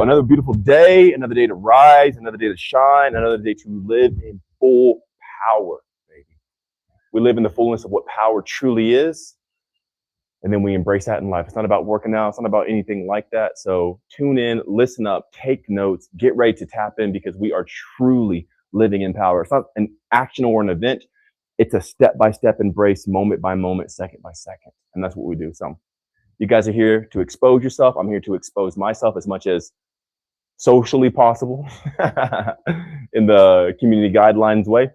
Another beautiful day, another day to rise, another day to shine, another day to live in full power, baby. We live in the fullness of what power truly is, and then we embrace that in life. It's not about working out. It's not about anything like that. So tune in, listen up, take notes, get ready to tap in because we are truly living in power. It's not an action or an event. It's a step-by-step embrace, moment by moment, second by second. And that's what we do. So you guys are here to expose yourself. I'm here to expose myself as much as socially possible in the community guidelines way.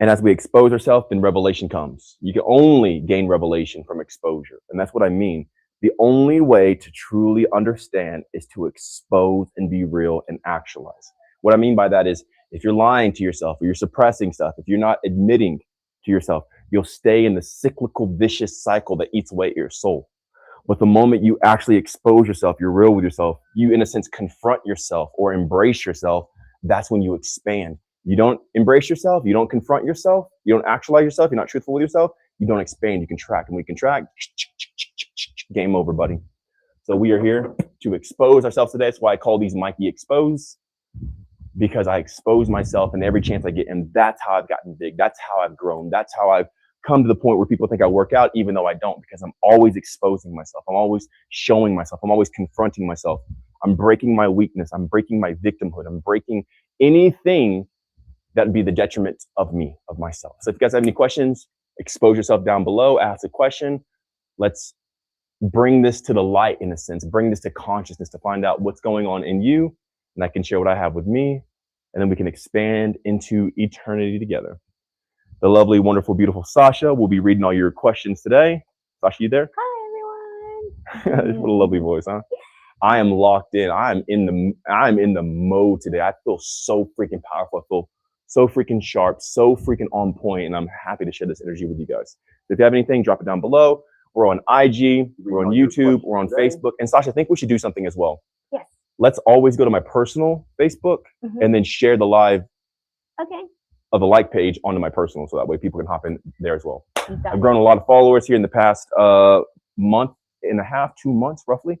And as we expose ourselves, then revelation comes. You can only gain revelation from exposure. And that's what I mean. The only way to truly understand is to expose and be real and actualize. What I mean by that is if you're lying to yourself or you're suppressing stuff, if you're not admitting to yourself, you'll stay in the cyclical, vicious cycle that eats away at your soul. But the moment you actually expose yourself, you're real with yourself, you in a sense confront yourself or embrace yourself, that's when you expand. You don't embrace yourself, you don't confront yourself, you don't actualize yourself, you're not truthful with yourself, you don't expand, you contract. And when you contract, game over, buddy. So we are here to expose ourselves today. That's why I call these Mikey Expose, because I expose myself in every chance I get. And that's how I've gotten big. That's how I've grown. That's how I've come to the point where people think I work out, even though I don't, because I'm always exposing myself. I'm always showing myself. I'm always confronting myself. I'm breaking my weakness. I'm breaking my victimhood. I'm breaking anything that would be the detriment of me, of myself. So if you guys have any questions, expose yourself down below, ask a question. Let's bring this to the light in a sense, bring this to consciousness to find out what's going on in you. And I can share what I have with me. And then we can expand into eternity together. The lovely, wonderful, beautiful Sasha will be reading all your questions today. Sasha, you there? Hi, everyone. What a lovely voice, huh? I am locked in. I'm in the mode today. I feel so freaking powerful. I feel so freaking sharp, so freaking on point, and I'm happy to share this energy with you guys. So if you have anything, drop it down below. We're on IG, we're on YouTube, we're on Facebook. And Sasha, I think we should do something as well. Yes. Let's always go to my personal Facebook and then share the live of the like page onto my personal, so that way people can hop in there as well. Exactly. I've grown a lot of followers here in the past month and a half, 2 months roughly,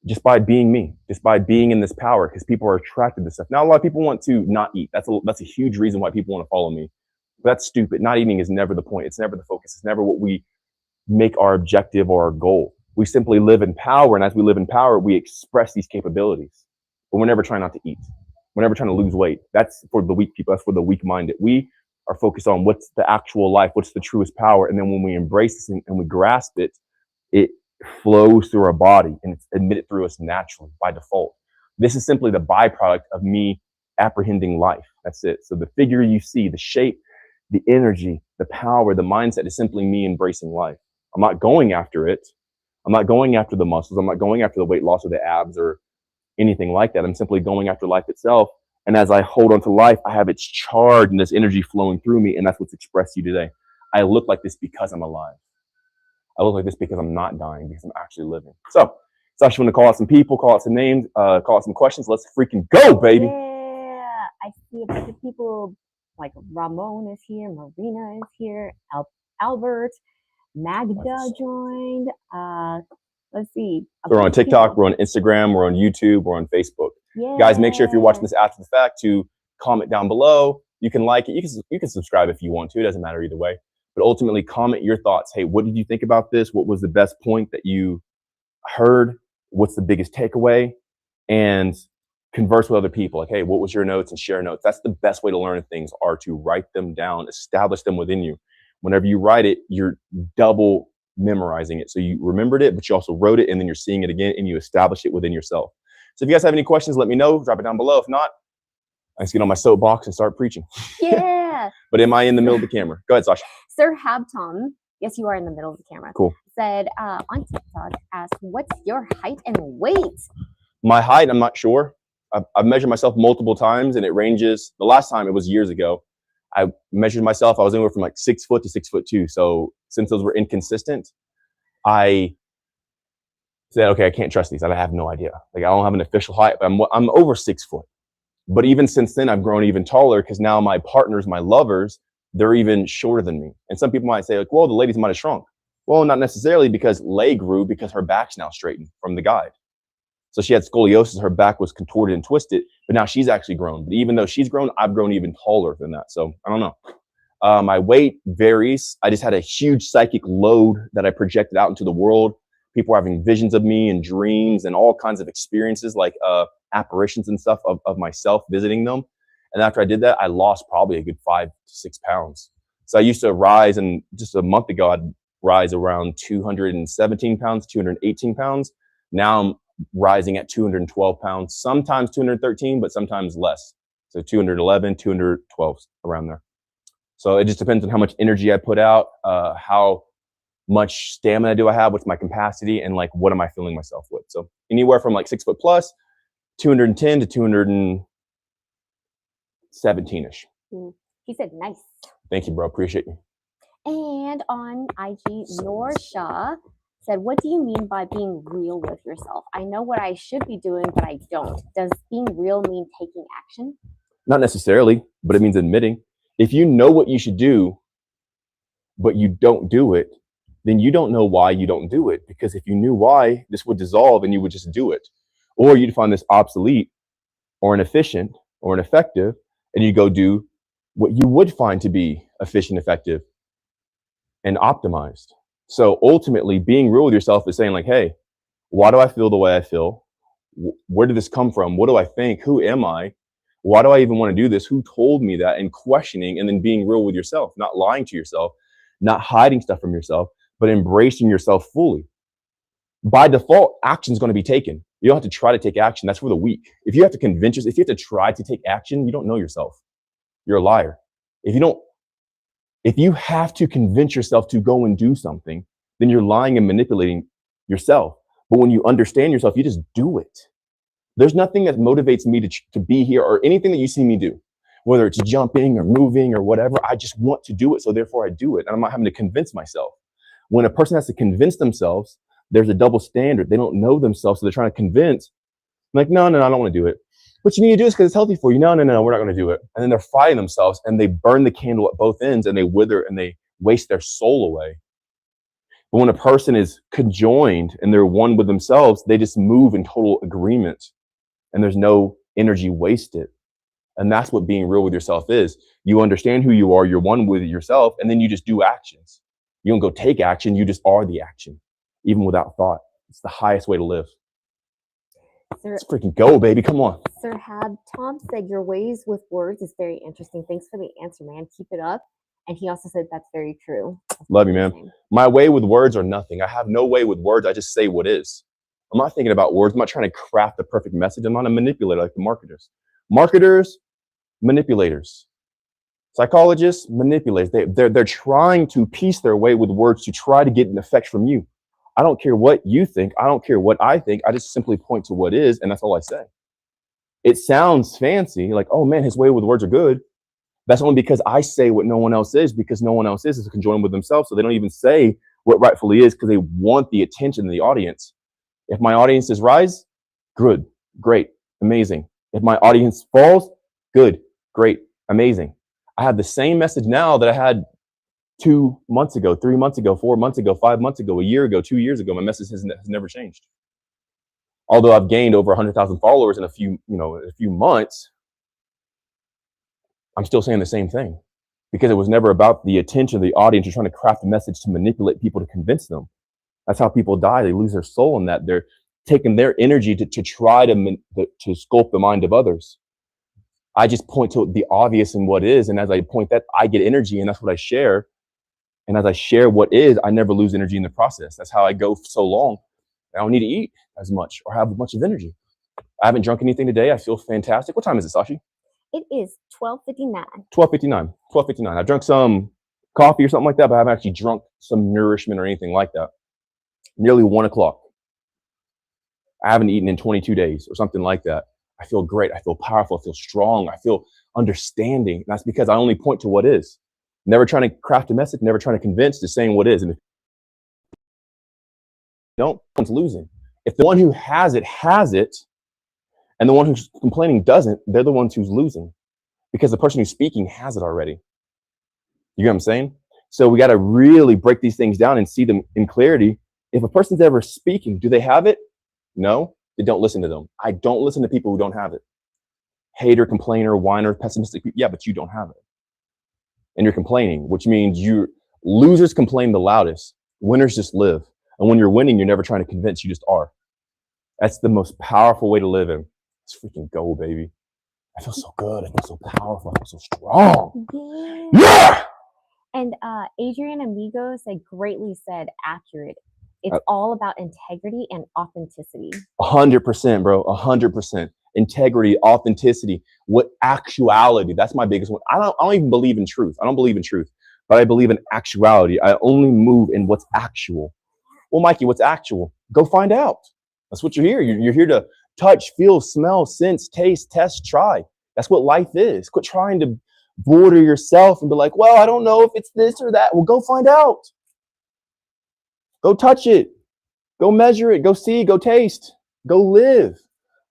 just by being me, just by being in this power, because people are attracted to stuff. Now, a lot of people want to not eat. That's a huge reason why people want to follow me. But that's stupid. Not eating is never the point. It's never the focus. It's never what we make our objective or our goal. We simply live in power, and as we live in power, we express these capabilities. But we're never trying not to eat. We're never trying to lose weight. That's for the weak people. That's for the weak-minded. We are focused on what's the actual life, what's the truest power, and then when we embrace this and we grasp it, it flows through our body and it's admitted through us naturally by default. This is simply the byproduct of me apprehending life. That's it. So the figure you see, the shape, the energy, the power, the mindset is simply me embracing life. I'm not going after it. I'm not going after the muscles. I'm not going after the weight loss or the abs or anything like that. I'm simply going after life itself. And as I hold on to life, I have its charge and this energy flowing through me. And that's what's expressed to you today. I look like this because I'm alive. I look like this because I'm not dying, because I'm actually living. So, Sasha, want to call out some people, call out some names, call out some questions. Let's freaking go, baby. Yeah, I see a bunch of people like Ramon is here, Marina is here, Albert, Magda joined. Let's see. We're on TikTok, we're on Instagram, we're on YouTube, we're on Facebook. Yeah. Guys, make sure if you're watching this after the fact to comment down below. You can like it. You can subscribe if you want to. It doesn't matter either way. But ultimately, comment your thoughts. Hey, what did you think about this? What was the best point that you heard? What's the biggest takeaway? And converse with other people. Like, hey, what was your notes? And share notes. That's the best way to learn things, are to write them down, establish them within you. Whenever you write it, you're double memorizing it. So you remembered it, but you also wrote it, and then you're seeing it again, and you establish it within yourself. So if you guys have any questions, let me know. Drop it down below. If not, I just get on my soapbox and start preaching. Yeah. But am I in the middle of the camera? Go ahead, Sasha. Sir Habtom, yes, you are in the middle of the camera. Cool. Said on TikTok, asked, what's your height and weight? My height, I'm not sure. I've measured myself multiple times, and it ranges. The last time, it was years ago. I measured myself. I was anywhere from like 6 foot to 6'2". So since those were inconsistent, I said, okay, I can't trust these. I have no idea. Like, I don't have an official height, but I'm over 6 foot. But even since then, I've grown even taller, because now my partners, my lovers, they're even shorter than me. And some people might say, like, well, the ladies might have shrunk. Well, not necessarily, because Lay grew because her back's now straightened from the guide. So she had scoliosis. Her back was contorted and twisted, but now she's actually grown. But even though she's grown, I've grown even taller than that. So I don't know. My weight varies. I just had a huge psychic load that I projected out into the world. People were having visions of me and dreams and all kinds of experiences, like apparitions and stuff of myself visiting them. And after I did that, I lost probably a good 5 to 6 pounds. So I used to rise, and just a month ago, I'd rise around 217 pounds, 218 pounds. Now I'm rising at 212 pounds, sometimes 213, but sometimes less. So 211, 212, around there. So it just depends on how much energy I put out, how much stamina do I have, what's my capacity, and like what am I filling myself with. So anywhere from like 6 foot plus, 210 to 217-ish. He said nice. Thank you, bro. Appreciate you. And on IG, Norsha said, what do you mean by being real with yourself? I know what I should be doing, but I don't. Does being real mean taking action? Not necessarily, but it means admitting. If you know what you should do, but you don't do it, then you don't know why you don't do it. Because if you knew why, this would dissolve and you would just do it. Or you'd find this obsolete or inefficient or ineffective, and you go do what you would find to be efficient, effective, and optimized. So ultimately, being real with yourself is saying like, hey, why do I feel the way I feel? Where did this come from? What do I think? Who am I? Why do I even want to do this? Who told me that? And questioning, and then being real with yourself, not lying to yourself, not hiding stuff from yourself, but embracing yourself fully. By default, action is going to be taken. You don't have to try to take action. That's for the weak. If you have to convince yourself, if you have to try to take action, you don't know yourself. You're a liar. If you have to convince yourself to go and do something, then you're lying and manipulating yourself. But when you understand yourself, you just do it. There's nothing that motivates me to be here, or anything that you see me do, whether it's jumping or moving or whatever. I just want to do it. So therefore I do it. And I'm not having to convince myself. When a person has to convince themselves, there's a double standard. They don't know themselves. So they're trying to convince. I'm like, no, I don't want to do it. But you need to do this because it's healthy for you. No, we're not going to do it. And then they're fighting themselves, and they burn the candle at both ends, and they wither and they waste their soul away. But when a person is conjoined and they're one with themselves, they just move in total agreement, and there's no energy wasted. And that's what being real with yourself is. You understand who you are, you're one with yourself, and then you just do actions. You don't go take action, you just are the action, even without thought. It's the highest way to live. Let's freaking go, baby. Come on. Sir Had Tom said, your ways with words is very interesting. Thanks for the answer, man. Keep it up. And he also said that's very true. Love you, man. My way with words are nothing. I have no way with words. I just say what is. I'm not thinking about words. I'm not trying to craft the perfect message. I'm not a manipulator like the marketers. Marketers, manipulators. Psychologists, manipulators. They're trying to piece their way with words to try to get an effect from you. I don't care what you think. I don't care what I think. I just simply point to what is, and that's all I say. It sounds fancy, like, oh man, his way with words are good. That's only because I say what no one else is, because no one else is conjoined with themselves. So they don't even say what rightfully is, because they want the attention of the audience. If my audience is rise, good, great, amazing. If my audience falls, good, great, amazing. I have the same message now that I had 2 months ago, 3 months ago, 4 months ago, 5 months ago, a year ago, 2 years ago. My message has never changed. Although I've gained over 100,000 followers in a few months, I'm still saying the same thing, because it was never about the attention of the audience. You're trying to craft a message to manipulate people, to convince them. That's how people die. They lose their soul in that. They're taking their energy to try to sculpt the mind of others. I just point to the obvious and what is. And as I point that, I get energy, and that's what I share. And as I share what is, I never lose energy in the process. That's how I go for so long. I don't need to eat as much or have a bunch of energy. I haven't drunk anything today. I feel fantastic. What time is it, Sashi? It is 12:59. 12:59. 12:59. I drank some coffee or something like that, but I haven't actually drunk some nourishment or anything like that. Nearly 1 o'clock. I haven't eaten in 22 days or something like that. I feel great. I feel powerful. I feel strong. I feel understanding. And that's because I only point to what is. Never trying to craft a message, never trying to convince, just saying what is. And if you don't, one's losing. If the one who has it, and the one who's complaining doesn't, they're the ones who's losing, because the person who's speaking has it already. You know what I'm saying? So we got to really break these things down and see them in clarity. If a person's ever speaking, do they have it? No. that don't listen to them. I don't listen to people who don't have it. Hater, complainer, whiner, pessimistic. Yeah, but you don't have it. And you're complaining, which means losers complain the loudest. Winners just live. And when you're winning, you're never trying to convince, you just are. That's the most powerful way to live in. Let's freaking go, baby. I feel so good. I feel so powerful. I feel so strong. Yeah! And Adrian Amigo said, greatly said, accurate. It's all about integrity and authenticity. 100%, bro. 100%. Integrity, authenticity, what actuality. That's my biggest one. I don't even believe in truth. I don't believe in truth, but I believe in actuality. I only move in what's actual. Well, Mikey, what's actual? Go find out. That's what you're here. You're here to touch, feel, smell, sense, taste, test, try. That's what life is. Quit trying to border yourself and be like, well, I don't know if it's this or that. Well, go find out. Go touch it. Go measure it. Go see, go taste, go live.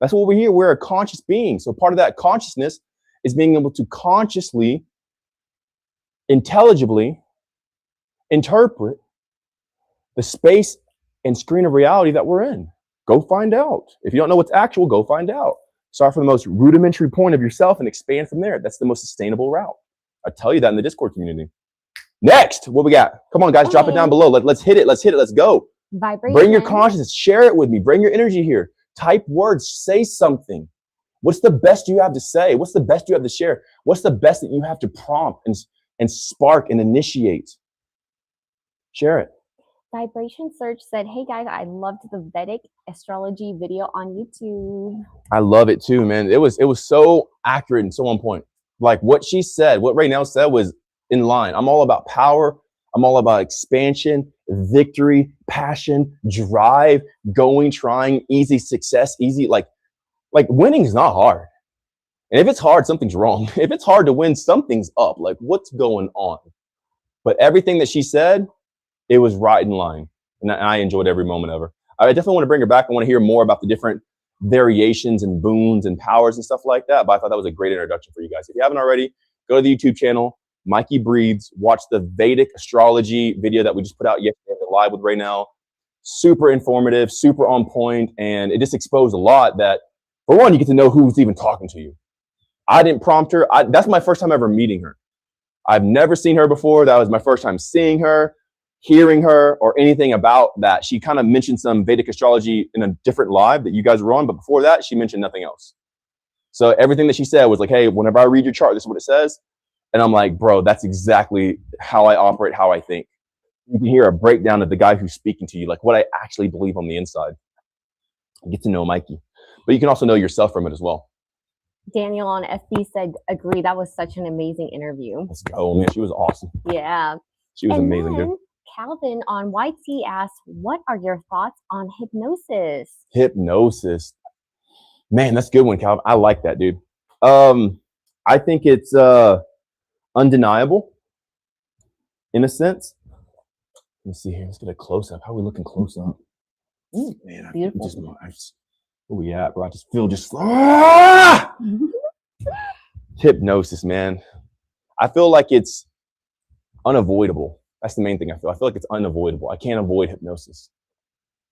That's what we're here. We're a conscious being. So part of that consciousness is being able to consciously, intelligibly interpret the space and screen of reality that we're in. Go find out. If you don't know what's actual, go find out. Start from the most rudimentary point of yourself and expand from there. That's the most sustainable route. I tell you that in the Discord community. Next, what we got? Come on, guys, drop it down below. Let's hit it. Let's hit it. Let's go. Vibration. Bring your consciousness. Share it with me. Bring your energy here. Type words. Say something. What's the best you have to say? What's the best you have to share? What's the best that you have to prompt and spark and initiate? Share it. Vibration Search said, hey guys, I loved the Vedic astrology video on YouTube. I love it too, man. It was so accurate and so on point. Like what she said, what Raynell said was in line. I'm all about power. I'm all about expansion, victory, passion, drive, going, trying, easy success, easy. Like winning is not hard. And if it's hard, something's wrong. If it's hard to win, something's up. Like what's going on? But everything that she said, it was right in line. And I enjoyed every moment of her. I definitely want to bring her back. I want to hear more about the different variations and boons and powers and stuff like that. But I thought that was a great introduction for you guys. If you haven't already, go to the YouTube channel, MikeyBreathes, watch the Vedic astrology video that we just put out yesterday live with Raynell. Super informative, super on point, and it just exposed a lot that, for one, you get to know who's even talking to you. I didn't prompt her. That's my first time ever meeting her. I've never seen her before. That was my first time seeing her, hearing her, or anything about that. She kind of mentioned some Vedic astrology in a different live that you guys were on, but before that, she mentioned nothing else. So everything that she said was like, hey, whenever I read your chart, this is what it says. And I'm like, bro, that's exactly how I operate, how I think. You can hear a breakdown of the guy who's speaking to you, like what I actually believe on the inside. Get to know Mikey. But you can also know yourself from it as well. Daniel on FB said, agree, that was such an amazing interview. Let's go, man. She was awesome. Yeah. She was amazing, dude. Calvin on YT asked, what are your thoughts on hypnosis? Hypnosis. Man, that's a good one, Calvin. I like that, dude. I think it's undeniable in a sense. Let me see here. Let's get a close up. How are we looking close up? Ooh, man, beautiful. Where we at, bro? I just feel hypnosis, man. I feel like it's unavoidable. That's the main thing I feel. I feel like it's unavoidable. I can't avoid hypnosis.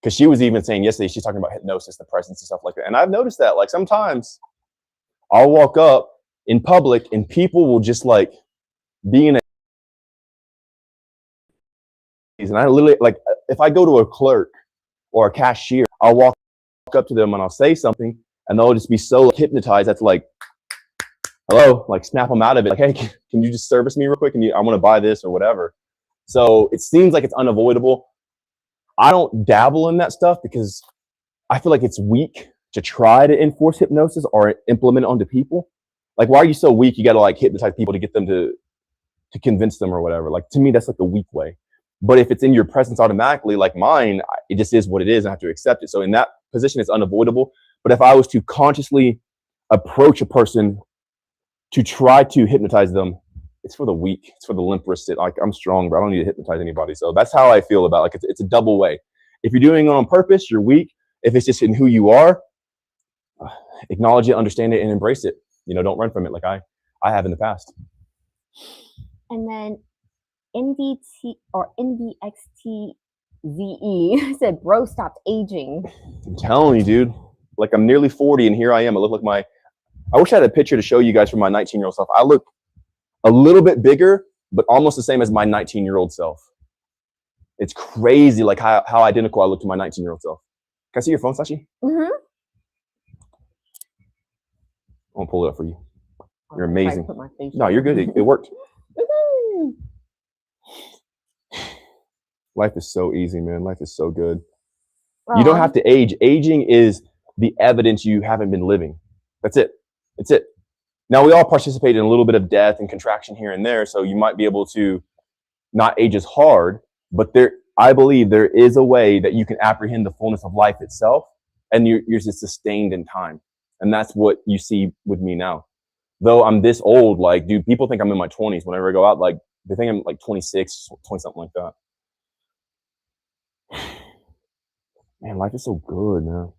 Because she was even saying yesterday, she's talking about hypnosis, the presence and stuff like that. And I've noticed that, like, sometimes I'll walk up in public and people will just like be in a, and I literally, like, if I go to a clerk or a cashier, I'll walk up to them and I'll say something and they'll just be so hypnotized that's like, hello, like snap them out of it. Like, hey, can you just service me real quick? I want to buy this or whatever. So it seems like it's unavoidable. I don't dabble in that stuff because I feel like it's weak to try to enforce hypnosis or implement it onto people. Like, why are you so weak? You got to like hypnotize people to get them to convince them or whatever. Like, to me, that's like the weak way. But if it's in your presence automatically, like mine, it just is what it is. I have to accept it. So in that position, it's unavoidable. But if I was to consciously approach a person to try to hypnotize them, it's for the weak. It's for the limp wristed. Like, I'm strong, but I don't need to hypnotize anybody. So that's how I feel about it. Like, it's a double way. If you're doing it on purpose, you're weak. If it's just in who you are, acknowledge it, understand it, and embrace it. You know, don't run from it like I have in the past. And then NVT or NVXTZE said, bro, stopped aging. I'm telling you, dude. Like I'm nearly 40 and here I am. I look like I wish I had a picture to show you guys from my 19-year-old self. I look a little bit bigger, but almost the same as my 19-year-old self. It's crazy like how identical I look to my 19-year-old self. Can I see your phone, Sashi? Mm-hmm. I'll pull it up for you. You're amazing. Put my face No, you're good. It worked. Life is so easy, man. Life is so good. You don't have to age. Aging is the evidence you haven't been living. That's it. It's it. Now, we all participate in a little bit of death and contraction here and there, so you might be able to not age as hard, but I believe there is a way that you can apprehend the fullness of life itself, and you're just sustained in time. And that's what you see with me now. Though I'm this old, like, dude, people think I'm in my 20s whenever I go out. Like, they think I'm like 26, 20, something like that. Man, life is so good, man.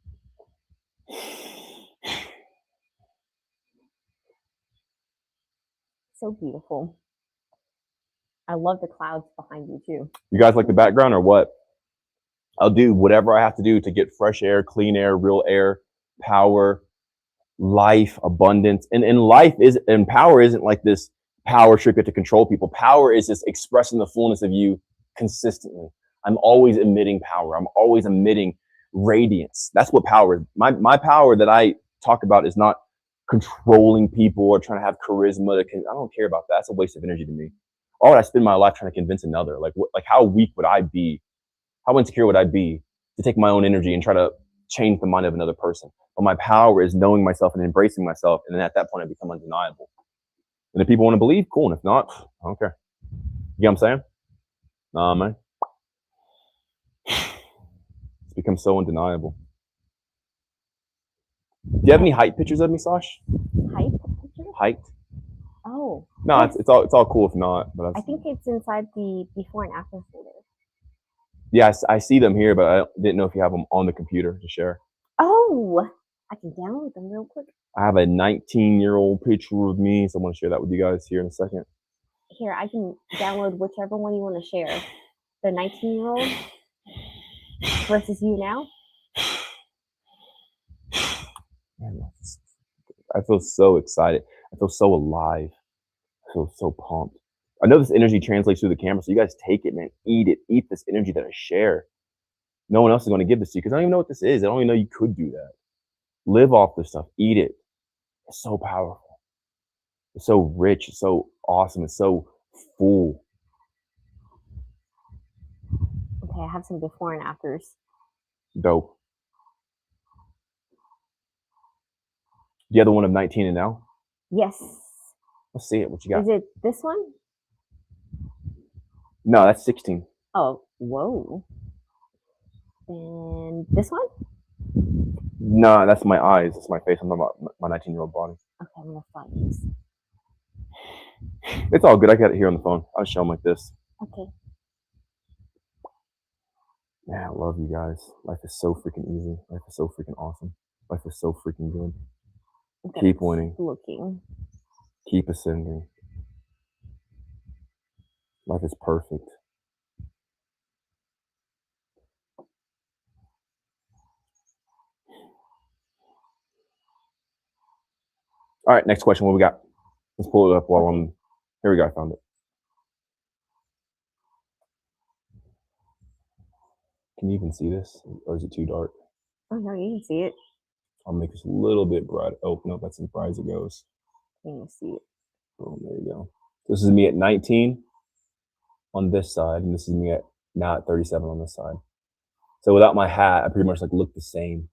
So beautiful. I love the clouds behind you too. You guys like the background or what? I'll do whatever I have to do to get fresh air, clean air, real air, power, life, abundance. And life is, and power isn't like this power trip to control people. Power is just expressing the fullness of you consistently. I'm always emitting power. I'm always emitting radiance. That's what power is. My power that I talk about is not controlling people or trying to have charisma. I don't care about that. That's a waste of energy to me. Why would I spend my life trying to convince another? Like how weak would I be? How insecure would I be to take my own energy and try to change the mind of another person? But my power is knowing myself and embracing myself. And then at that point, I become undeniable. And if people want to believe, cool. And if not, I don't care. You know what I'm saying? Nah, man. It's become so undeniable. Do you have any height pictures of me, Sash? Height pictures? Height? Oh. No, it's all cool if not. But I think it's inside the before and after folder. Yeah, I see them here, but I didn't know if you have them on the computer to share. Oh, I can download them real quick. I have a 19-year-old picture of me, so I want to share that with you guys here in a second. Here, I can download whichever one you want to share. The 19-year-old versus you now. Man, I feel so excited. I feel so alive. I feel so pumped. I know this energy translates through the camera, so you guys take it, man. Eat it. Eat this energy that I share. No one else is going to give this to you because I don't even know what this is. I don't even know you could do that. Live off this stuff. Eat it. It's so powerful. It's so rich. It's so awesome. It's so full. Okay, I have some before and afters. Dope. The other one of 19 and now? Yes. Let's see it. What you got? Is it this one? No, that's 16. Oh, whoa. And this one? No, that's my eyes. That's my face. I'm talking about my 19-year-old body. Okay, I'm going to find these. It's all good. I got it here on the phone. I'll show them like this. Okay. Man, I love you guys. Life is so freaking easy. Life is so freaking awesome. Life is so freaking good. Keep winning. Looking. Keep ascending. Life is perfect. All right, next question. What we got? Let's pull it up while I'm... Here we go. I found it. Can you even see this? Or is it too dark? Oh, no, you can see it. I'll make this a little bit bright. Oh, no, that's as bright as it goes. You can see it. Oh, there you go. This is me at 19 on this side, and this is me now at 37 on this side. So without my hat, I pretty much like look the same.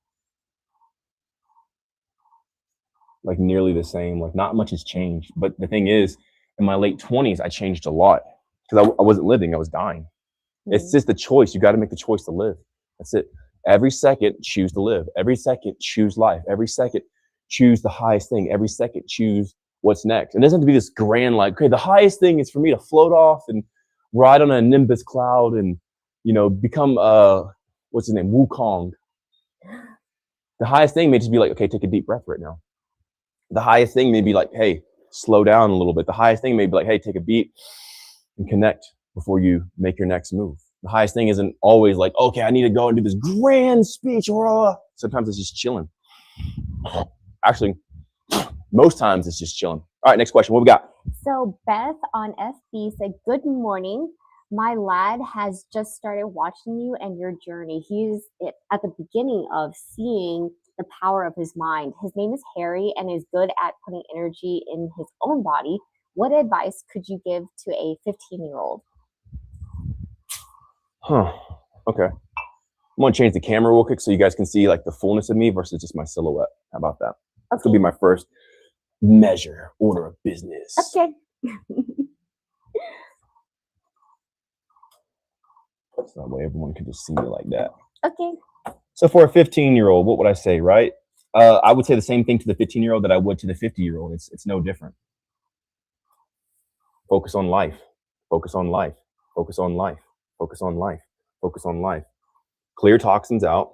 Like nearly the same. Like not much has changed. But the thing is, in my late 20s, I changed a lot because I wasn't living. I was dying. Mm-hmm. It's just the choice. You got to make the choice to live. That's it. Every second, choose to live. Every second, choose life. Every second, choose the highest thing. Every second, choose what's next. It doesn't have to be this grand, like, okay, the highest thing is for me to float off and ride on a nimbus cloud and, become, what's his name? Wukong. The highest thing may just be like, okay, take a deep breath right now. The highest thing may be like, hey, slow down a little bit. The highest thing may be like, hey, take a beat and connect before you make your next move. The highest thing isn't always like, okay, I need to go and do this grand speech. Sometimes it's just chilling. Actually, most times it's just chilling. All right, next question. What we got? So Beth on FB said, "Good morning. My lad has just started watching you and your journey. He's at the beginning of seeing the power of his mind. His name is Harry and is good at putting energy in his own body. What advice could you give to a 15-year-old?" Huh. Okay. I'm gonna change the camera real quick so you guys can see like the fullness of me versus just my silhouette. How about that? This will be my first measure order of business. Okay. So that way everyone can just see me like that. Okay. So for a 15-year-old, what would I say, right? I would say the same thing to the 15-year-old that I would to the 50-year-old. It's no different. Focus on life. Focus on life. Focus on life. Focus on life. Focus on life. Clear toxins out.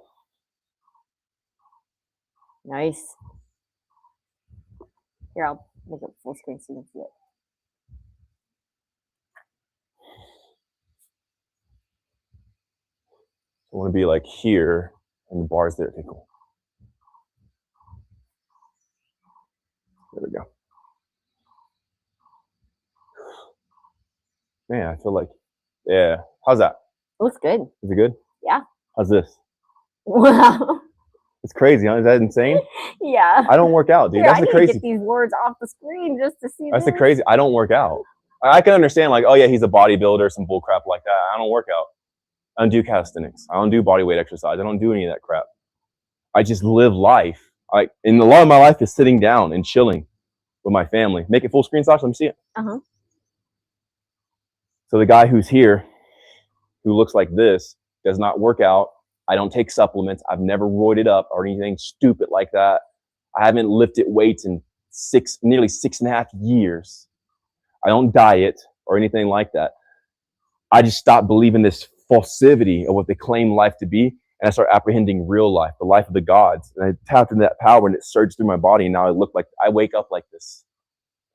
Nice. Here, I'll make it full screen so you can see it. I want to be like here, and the bar's there. Okay, cool. There we go. Man, I feel like, yeah. How's that? Looks good. Is it good? Yeah. How's this? Wow. It's crazy, huh? Is that insane? Yeah. I don't work out, dude. Here, That's I the need crazy. to get these words off the screen just to see. That's this. the crazy. I don't work out. I can understand, like, oh yeah, he's a bodybuilder, some bull crap like that. I don't work out. I don't do calisthenics. I don't do body weight exercise. I don't do any of that crap. I just live life. And a lot of my life is sitting down and chilling with my family. Make it full screen, Sasha. Let me see it. So the guy who's here, who looks like this, does not work out. I don't take supplements. I've never roided up or anything stupid like that. I haven't lifted weights in nearly 6.5 years. I don't diet or anything like that. I just stopped believing this falsity of what they claim life to be, and I start apprehending real life, the life of the gods. And I tapped into that power, and it surged through my body, and now I wake up like this.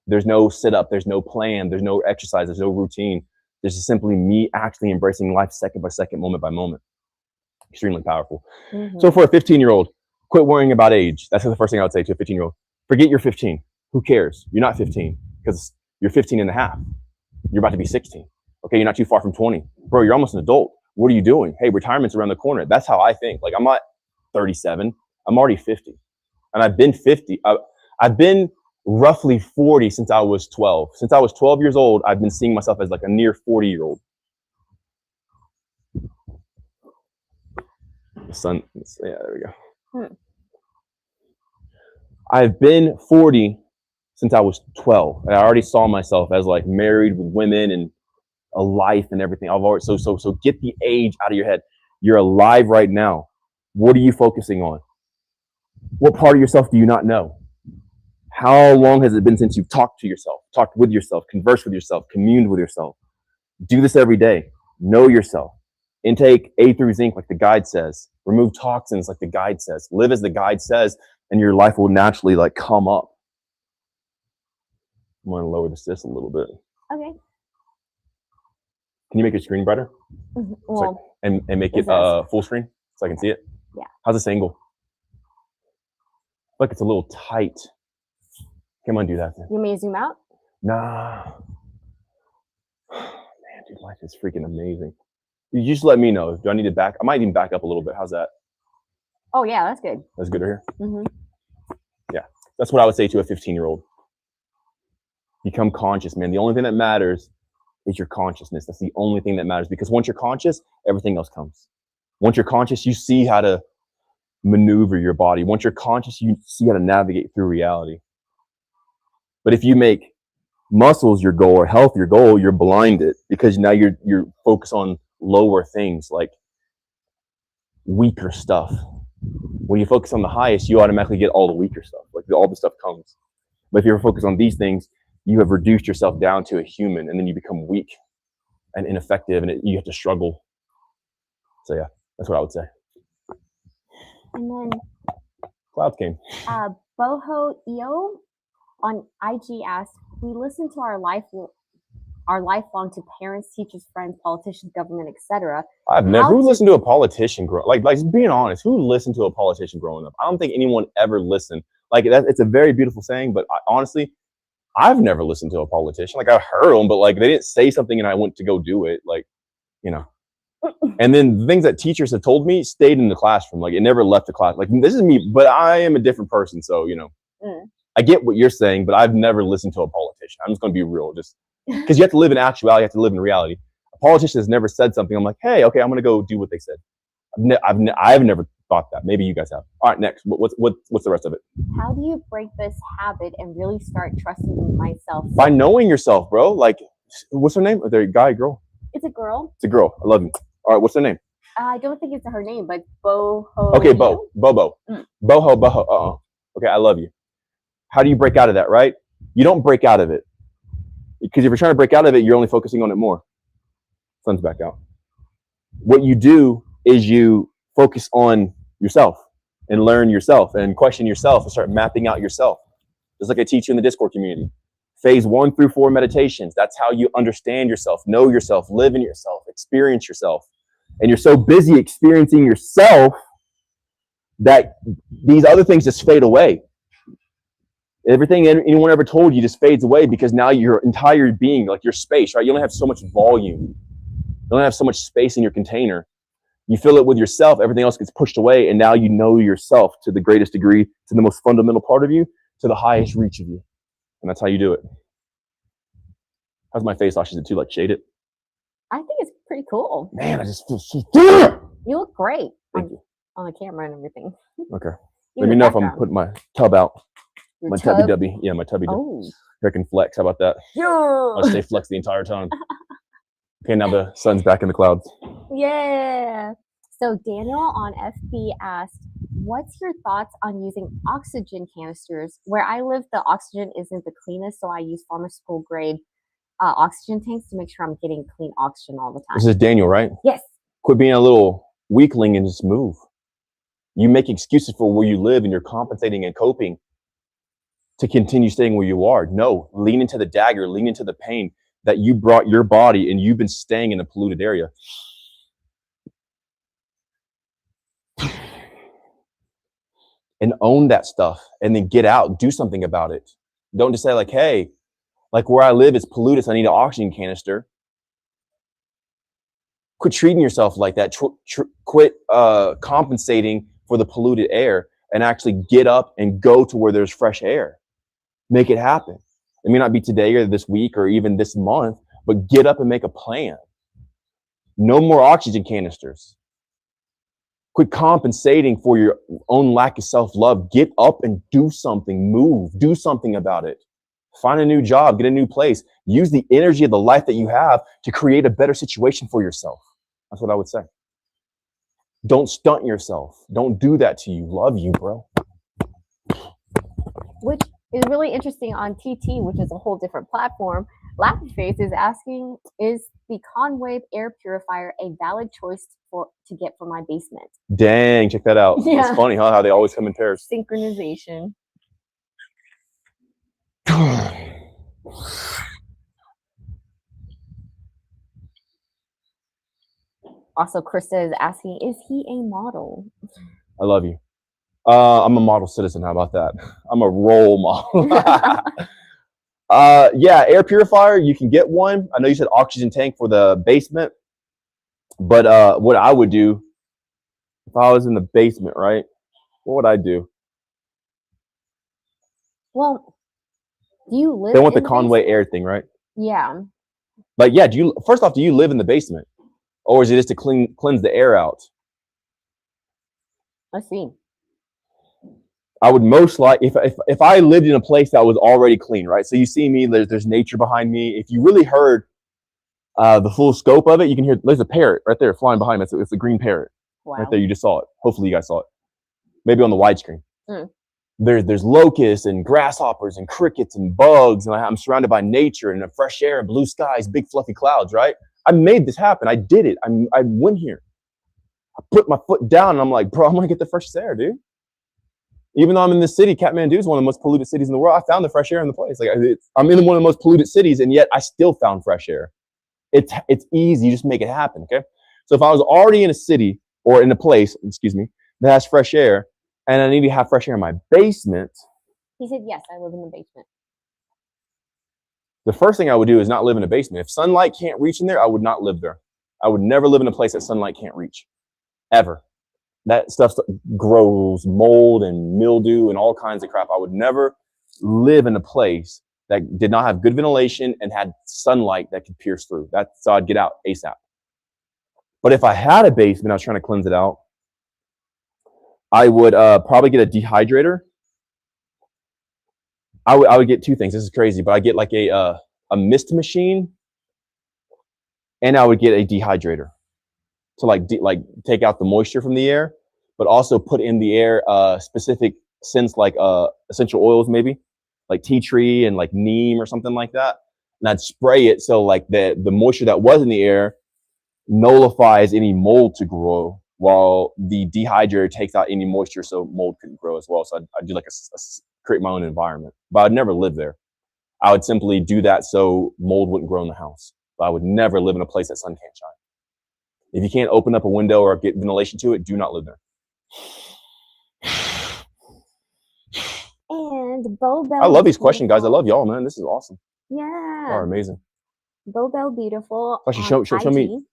There's no sit-up, there's no plan, there's no exercise, there's no routine. There's just simply me actually embracing life second by second, moment by moment. Extremely powerful. Mm-hmm. So for a 15-year-old, quit worrying about age. That's the first thing I would say to a 15-year-old. Forget you're 15. Who cares? You're not 15 because you're 15 and a half. You're about to be 16. Okay, you're not too far from 20. Bro, you're almost an adult. What are you doing? Hey, retirement's around the corner. That's how I think. Like, I'm not 37. I'm already 50. And I've been 50. I've been roughly 40 since I was 12. Since I was 12 years old, I've been seeing myself as like a near 40-year-old. The sun, yeah, there we go. I've been 40 since I was 12. And I already saw myself as like married with women and a life and everything. So get the age out of your head. You're alive right now. What are you focusing on? What part of yourself do you not know? How long has it been since you've talked to yourself, talked with yourself, conversed with yourself, communed with yourself? Do this every day. Know yourself. Intake A through zinc like the guide says. Remove toxins like the guide says. Live as the guide says, and your life will naturally like come up. I'm going to lower this a little bit. Okay. Can you make your screen brighter? Well, and make it full screen so I can see it? Yeah. How's this angle? Look, it's a little tight. Come on, do that then. You want me to zoom out? Nah. Man, dude, life is freaking amazing. You just let me know. Do I need to back? I might even back up a little bit. How's that? Oh, yeah, that's good. That's good right here? Mm-hmm. Yeah. That's what I would say to a 15-year-old. Become conscious, man. The only thing that matters is your consciousness. That's the only thing that matters, because once you're conscious, everything else comes. Once you're conscious, you see how to maneuver your body. Once you're conscious, you see how to navigate through reality. But if you make muscles your goal or health your goal, you're blinded, because now you're focused on lower things like weaker stuff. When you focus on the highest, you automatically get all the weaker stuff. Like all the stuff comes. But if you're focused on these things, you have reduced yourself down to a human, and then you become weak and ineffective, and you have to struggle. So yeah, that's what I would say. And then Clouds came. Boho EO on IG asked, we listen to our life are lifelong to parents, teachers, friends, politicians, government, etc. I've never. How Who to- listened to a politician grow? Like being honest, who listened to a politician growing up? I don't think anyone ever listened. Like that, it's a very beautiful saying, but honestly, I've never listened to a politician. Like I heard them, but like they didn't say something and I went to go do it. Like, you know. And then the things that teachers have told me stayed in the classroom. Like it never left the class. Like this is me, but I am a different person. So, you know, I get what you're saying, but I've never listened to a politician. I'm just going to be real. Just because you have to live in actuality, you have to live in reality. A politician has never said something. I'm like, hey, okay, I'm going to go do what they said. I've never thought that. Maybe you guys have. All right, next. What's the rest of it? How do you break this habit and really start trusting myself? By knowing yourself, bro. Like, what's her name? Are they a guy, girl? It's a girl. It's a girl. I love you. All right, what's her name? I don't think it's her name, but Boho. Okay, Bobo. Boho. Okay, I love you. How do you break out of that, right? You don't break out of it. Because if you're trying to break out of it, you're only focusing on it more. Sun's back out. What you do is you focus on yourself and learn yourself and question yourself and start mapping out yourself. Just like I teach you in the Discord community. Phase 1 through 4 meditations. That's how you understand yourself, know yourself, live in yourself, experience yourself. And you're so busy experiencing yourself that these other things just fade away. Everything anyone ever told you just fades away because now your entire being, like your space, right? You only have so much volume. You only have so much space in your container. You fill it with yourself, everything else gets pushed away, and now you know yourself to the greatest degree, to the most fundamental part of you, to the highest reach of you. And that's how you do it. How's my face? Is it too like shaded? I think it's pretty cool. Man, I just feel so good. You look great Thank you. on the camera and everything. Okay. Even Let me the know if I'm background. putting my tub out. Your My tub? tubby dubby. Yeah, my tubby dubby. Oh. I can flex. How about that? I'll stay flex the entire time. Okay, now the sun's back in the clouds. Yeah. So Daniel on FB asked, what's your thoughts on using oxygen canisters? Where I live, the oxygen isn't the cleanest, so I use pharmaceutical grade oxygen tanks to make sure I'm getting clean oxygen all the time. This is Daniel, right? Yes. Quit being a little weakling and just move. You make excuses for where you live and you're compensating and coping to continue staying where you are. No, lean into the dagger, lean into the pain that you brought your body and you've been staying in a polluted area. And own that stuff and then get out, do something about it. Don't just say like, hey, like where I live is polluted, so I need an oxygen canister. Quit treating yourself like that. Quit compensating for the polluted air and actually get up and go to where there's fresh air. Make it happen. It may not be today or this week or even this month, but get up and make a plan. No more oxygen canisters. Quit compensating for your own lack of self-love. Get up and do something. Move. Do something about it. Find a new job. Get a new place. Use the energy of the life that you have to create a better situation for yourself. That's what I would say. Don't stunt yourself. Don't do that to you. Love you, bro. Which is really interesting on TT, which is a whole different platform. Laughing Face is asking, is the Conwave air purifier a valid choice to get for my basement? Dang, check that out. Yeah. It's funny, huh? How they always come in pairs. Synchronization. Also, Krista is asking, is he a model? I love you. I'm a model citizen. How about that? I'm a role model. Yeah, air purifier. You can get one. I know you said oxygen tank for the basement, but what I would do if I was in the basement, right? What would I do? Well, do you live? They want the in Conway basement? air thing, right? Yeah. Like, yeah. First off, do you live in the basement, or is it just to cleanse the air out? Let's see. I would most likely, if I lived in a place that was already clean, right? So you see me, there's nature behind me. If you really heard the full scope of it, you can hear, there's a parrot right there flying behind me. It's a green parrot. Wow. Right there. You just saw it. Hopefully you guys saw it. Maybe on the widescreen. Mm. There's locusts and grasshoppers and crickets and bugs. And I'm surrounded by nature and the fresh air and blue skies, big fluffy clouds, right? I made this happen. I did it. I went here. I put my foot down and I'm like, bro, I'm going to get the fresh air, dude. Even though I'm in this city, Kathmandu is one of the most polluted cities in the world. I found the fresh air in the place. Like I'm in one of the most polluted cities, and yet I still found fresh air. It's easy. You just make it happen. Okay. So if I was already in a city or in a place, that has fresh air, and I need to have fresh air in my basement. He said, yes, I live in the basement. The first thing I would do is not live in a basement. If sunlight can't reach in there, I would not live there. I would never live in a place that sunlight can't reach, ever. That stuff grows mold and mildew and all kinds of crap. I would never live in a place that did not have good ventilation and had sunlight that could pierce through. So I'd get out ASAP. But if I had a basement, I was trying to cleanse it out, I would probably get a dehydrator. I would get two things. This is crazy, but I get like a mist machine, and I would get a dehydrator to like take out the moisture from the air, but also put in the air specific scents like essential oils, maybe like tea tree and like neem or something like that. And I'd spray it so like the moisture that was in the air nullifies any mold to grow, while the dehydrator takes out any moisture so mold couldn't grow as well. So I'd do like create my own environment, but I'd never live there. I would simply do that so mold wouldn't grow in the house, but I would never live in a place that sun can't shine. If you can't open up a window or get ventilation to it, do not live there. And Bo Bell. I love these questions, guys. I love y'all, man. This is awesome. Yeah. Y'all are amazing. Bo Bell Beautiful. Actually, show me.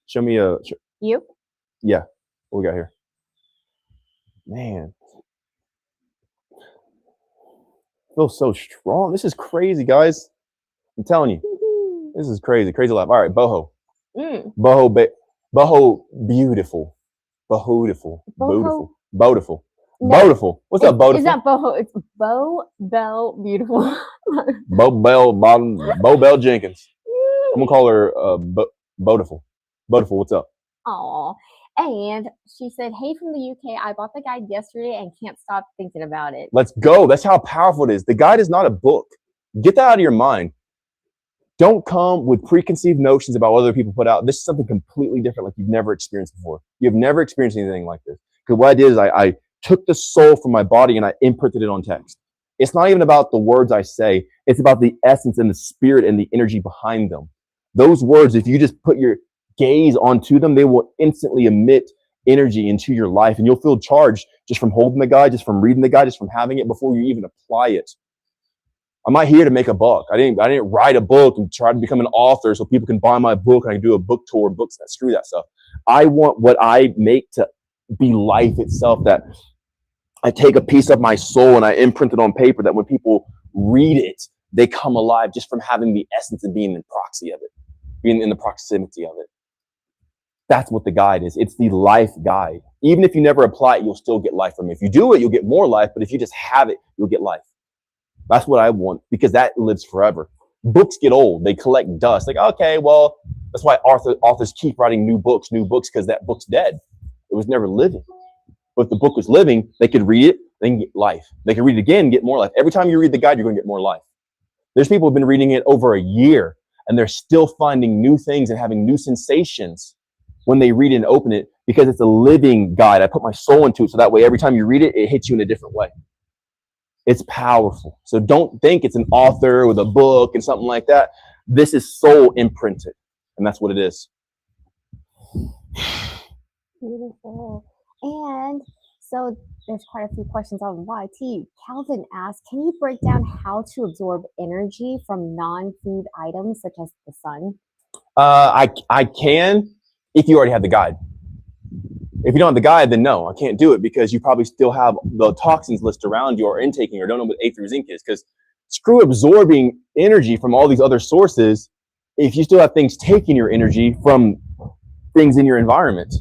Show me you. Yeah. What we got here? Man. Feels so strong. This is crazy, guys. I'm telling you. This is crazy. Crazy life. All right, Boho. Boho beautiful. Beautiful. Beautiful. Beautiful. Beautiful. What's up, Beautiful? It's not Boho. It's Bo Bell Beautiful. Bo Bell Jenkins. I'm gonna call her Beautiful. Beautiful. What's up? Aw. And she said, hey, from the UK, I bought the guide yesterday and can't stop thinking about it. Let's go. That's how powerful it is. The guide is not a book. Get that out of your mind. Don't come with preconceived notions about what other people put out. This is something completely different, like you've never experienced before. You've never experienced anything like this. Because what I did is I took the soul from my body and I imprinted it on text. It's not even about the words I say. It's about the essence and the spirit and the energy behind them. Those words, if you just put your gaze onto them, they will instantly emit energy into your life, and you'll feel charged just from holding the guide, just from reading the guide, just from having it before you even apply it. I'm not here to make a buck. I didn't write a book and try to become an author so people can buy my book and I can do a book tour, books that screw that stuff. I want what I make to be life itself, that I take a piece of my soul and I imprint it on paper, that when people read it, they come alive just from having the essence and being in proxy of it, being in the proximity of it. That's what the guide is. It's the life guide. Even if you never apply it, you'll still get life from it. If you do it, you'll get more life. But if you just have it, you'll get life. That's what I want, because that lives forever. Books get old. They collect dust. Like, okay, well, that's why authors keep writing new books, because that book's dead. It was never living. But if the book was living, they could read it, they can get life. They can read it again and get more life. Every time you read the guide, you're going to get more life. There's people who have been reading it over a year, and they're still finding new things and having new sensations when they read it and open it, because it's a living guide. I put my soul into it, so that way every time you read it, it hits you in a different way. It's powerful. So don't think it's an author with a book and something like that. This is soul imprinted, and that's what it is. Beautiful. And so there's quite a few questions on YT. Calvin asked, can you break down how to absorb energy from non-food items such as the sun? I can, if you already have the guide. If you don't have the guide, then no, I can't do it, because you probably still have the toxins list around you, or intaking, or don't know what A through zinc is. Because screw absorbing energy from all these other sources if you still have things taking your energy from things in your environment.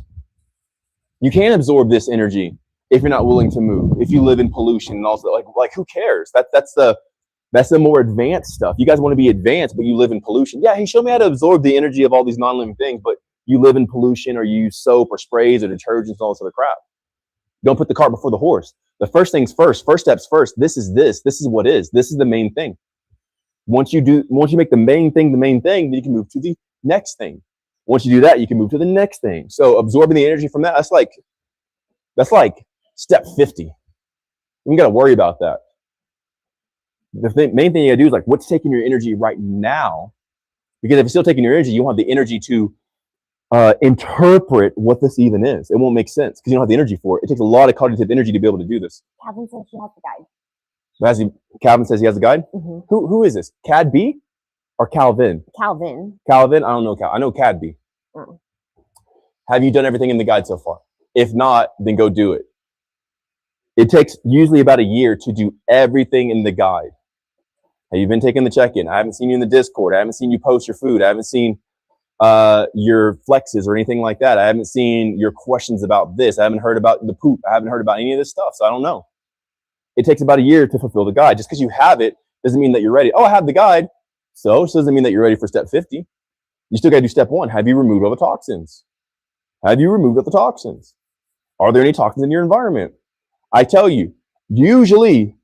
You can't absorb this energy if you're not willing to move, if you live in pollution and also like who cares? That's the more advanced stuff. You guys want to be advanced, but you live in pollution. Yeah, hey, show me how to absorb the energy of all these non-living things, but you live in pollution, or you use soap or sprays or detergents and all this other crap. Don't put the cart before the horse. The first things first, first steps first. This is what is. This is the main thing. Once you make the main thing, then you can move to the next thing. Once you do that, you can move to the next thing. So absorbing the energy from that, that's like step 50. You got to worry about that. The main thing you got to do is like, what's taking your energy right now? Because if it's still taking your energy, you won't have the energy to interpret what this even is. It won't make sense because you don't have the energy for it. It takes a lot of cognitive energy to be able to do this. Calvin says he has the guide. Calvin says he has a guide? Mm-hmm. Who is this? Cad B or Calvin? Calvin. Calvin? I don't know. I know Cad B. Mm. Have you done everything in the guide so far? If not, then go do it. It takes usually about a year to do everything in the guide. Have you been taking the check-in? I haven't seen you in the Discord. I haven't seen you post your food. I haven't seen your flexes or anything like that. I haven't seen your questions about this. I haven't heard about the poop. I haven't heard about any of this stuff, so I don't know. It takes about a year to fulfill the guide. Just because you have it doesn't mean that you're ready. Oh, I have the guide. So it doesn't mean that you're ready for step 50. You still got to do step 1. Have you removed all the toxins? Have you removed all the toxins? Are there any toxins in your environment? I tell you, usually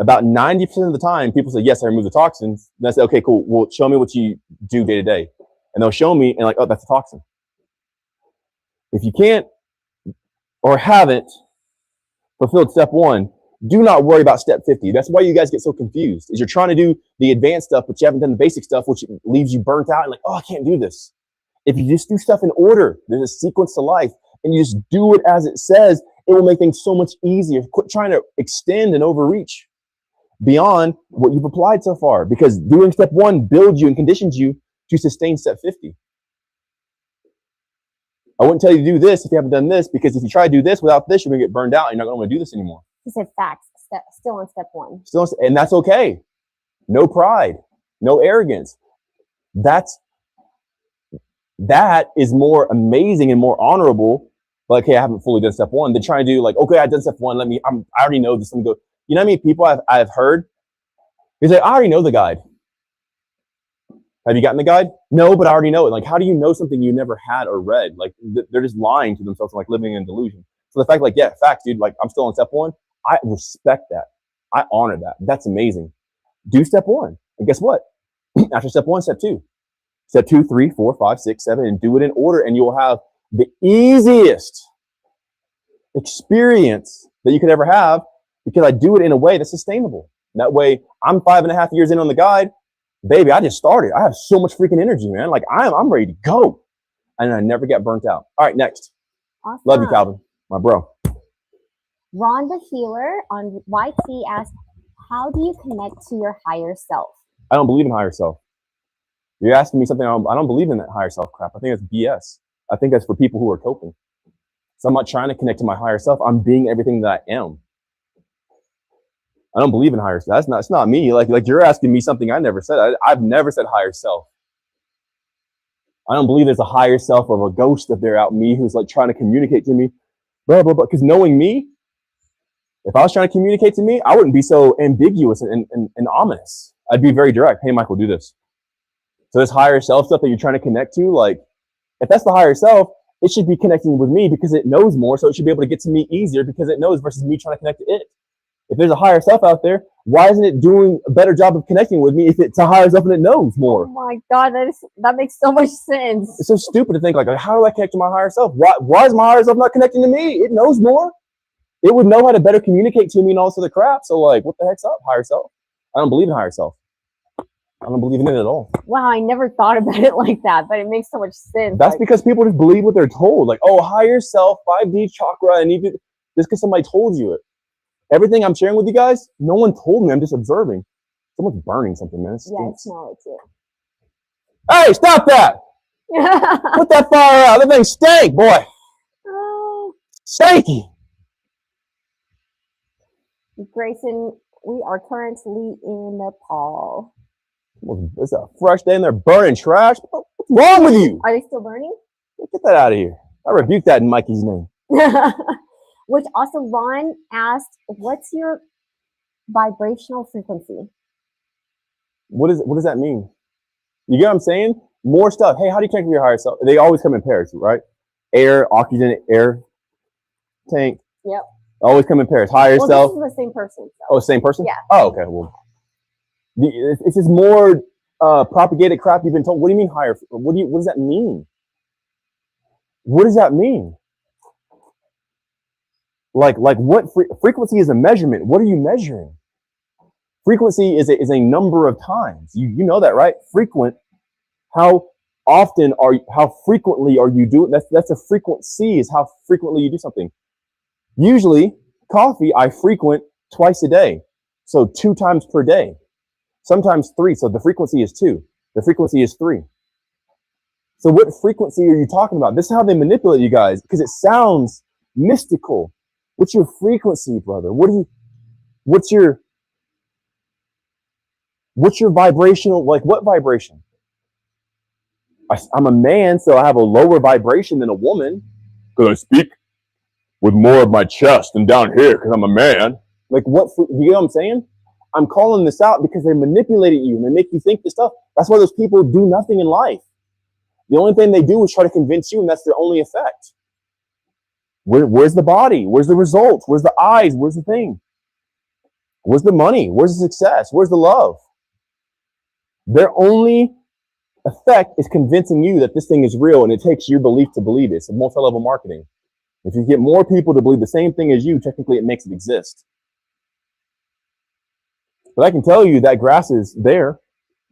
about 90% of the time, people say, yes, I removed the toxins. And I say, okay, cool. Well, show me what you do day to day. And they'll show me and like, oh, that's a toxin. If you can't or haven't fulfilled step 1, do not worry about step 50. That's why you guys get so confused, is you're trying to do the advanced stuff, but you haven't done the basic stuff, which leaves you burnt out and like, oh, I can't do this. If you just do stuff in order, there's a sequence to life, and you just do it as it says, it will make things so much easier. Quit trying to extend and overreach beyond what you've applied so far, because doing step 1 builds you and conditions you to sustain step 50. I wouldn't tell you to do this if you haven't done this, because if you try to do this without this, you're going to get burned out and you're not going to want to do this anymore. He said facts. Still on step 1. And that's okay. No pride, no arrogance. That is more amazing and more honorable. Like, hey, I haven't fully done step 1. Than trying to do like, okay, I've done step 1. I already know this. Let me go. You know how many people I've heard? They say, I already know the guide. Have you gotten the guide? No, but I already know it. Like, how do you know something you never had or read? Like, they're just lying to themselves and like living in delusion. So the fact, like, yeah, facts, dude. Like, I'm still on step 1. I respect that. I honor that. That's amazing. Do step 1, and guess what? After step 1, step 2, step 2, 3, 4, 5, 6, 7, and do it in order, and you will have the easiest experience that you could ever have, because I do it in a way that's sustainable. That way, I'm 5.5 years in on the guide. Baby, I just started. I have so much freaking energy, man. Like, I'm ready to go. And I never get burnt out. All right, next. Awesome. Love you, Calvin, my bro. Ron the Healer on YT asked, how do you connect to your higher self? I don't believe in higher self. You're asking me something. I don't believe in that higher self crap. I think that's BS. I think that's for people who are coping. So I'm not trying to connect to my higher self. I'm being everything that I am. I don't believe in higher self. It's not me. Like you're asking me something I never said. I've never said higher self. I don't believe there's a higher self of a ghost up there out me who's like trying to communicate to me, blah, blah, blah. Because knowing me, if I was trying to communicate to me, I wouldn't be so ambiguous and ominous. I'd be very direct. Hey, Michael, do this. So this higher self stuff that you're trying to connect to, like, if that's the higher self, it should be connecting with me because it knows more. So it should be able to get to me easier because it knows versus me trying to connect to it. If there's a higher self out there, why isn't it doing a better job of connecting with me if it's a higher self and it knows more? Oh my God, that makes so much sense. It's so stupid to think like, how do I connect to my higher self? Why is my higher self not connecting to me? It knows more. It would know how to better communicate to me and all this other crap. So like, what the heck's up, higher self? I don't believe in higher self. I don't believe in it at all. Wow, I never thought about it like that, but it makes so much sense. That's because people just believe what they're told. Like, oh, higher self, 5D chakra, and even just because somebody told you it. Everything I'm sharing with you guys, no one told me. I'm just observing. Someone's burning something, man. Yeah, I smell it too. Hey, stop that! Put that fire out. That thing stank, boy. Stanky. Grayson, we are currently in Nepal. It's a fresh day and they're burning trash. What's wrong with you? Are they still burning? Get that out of here. I rebuke that in Mikey's name. Which also Ron asked, what's your vibrational frequency? What does that mean? You get what I'm saying? More stuff. Hey, how do you connect with your higher self? They always come in pairs, right? Air, oxygen, air, tank. Yep. Always come in pairs. Higher self. This is the same person. So. Oh, same person? Yeah. Oh, okay. Well, it's just more propagated crap you've been told. What do you mean higher? What does that mean? What does that mean? Like what frequency is a measurement? What are you measuring? Frequency is a number of times. You know that, right? Frequent. How frequently are you doing? That's a frequency, is how frequently you do something. Usually, coffee I frequent twice a day, so 2 times per day. Sometimes 3, so the frequency is 2. The frequency is 3. So what frequency are you talking about? This is how they manipulate you guys, because it sounds mystical. What's your frequency, brother? What's your vibrational, like what vibration? I'm a man, so I have a lower vibration than a woman, because I speak with more of my chest than down here, because I'm a man. Like you know what I'm saying? I'm calling this out because they manipulated you and they make you think this stuff. That's why those people do nothing in life. The only thing they do is try to convince you, and that's their only effect. Where's the body? Where's the results? Where's the eyes? Where's the thing? Where's the money? Where's the success? Where's the love? Their only effect is convincing you that this thing is real, and it takes your belief to believe it. It's a multi-level marketing. If you get more people to believe the same thing as you, technically it makes it exist. But I can tell you that grass is there,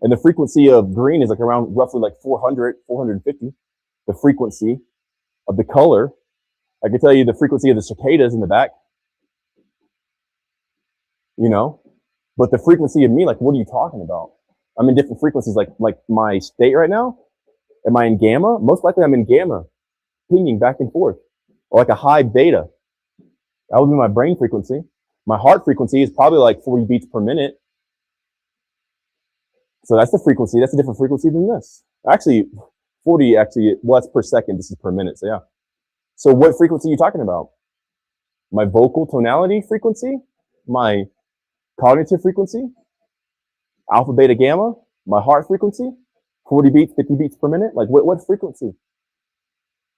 and the frequency of green is like around roughly like 400, 450. The frequency of the color. I can tell you the frequency of the cicadas in the back. You know? But the frequency of me, like, what are you talking about? I'm in different frequencies, like my state right now. Am I in gamma? Most likely I'm in gamma, pinging back and forth, or like a high beta. That would be my brain frequency. My heart frequency is probably like 40 beats per minute. So that's the frequency. That's a different frequency than this. Actually, 40 well, that's per second. This is per minute. So yeah. So what frequency are you talking about? My vocal tonality frequency? My cognitive frequency? Alpha, beta, gamma? My heart frequency? 40 beats, 50 beats per minute? Like what frequency?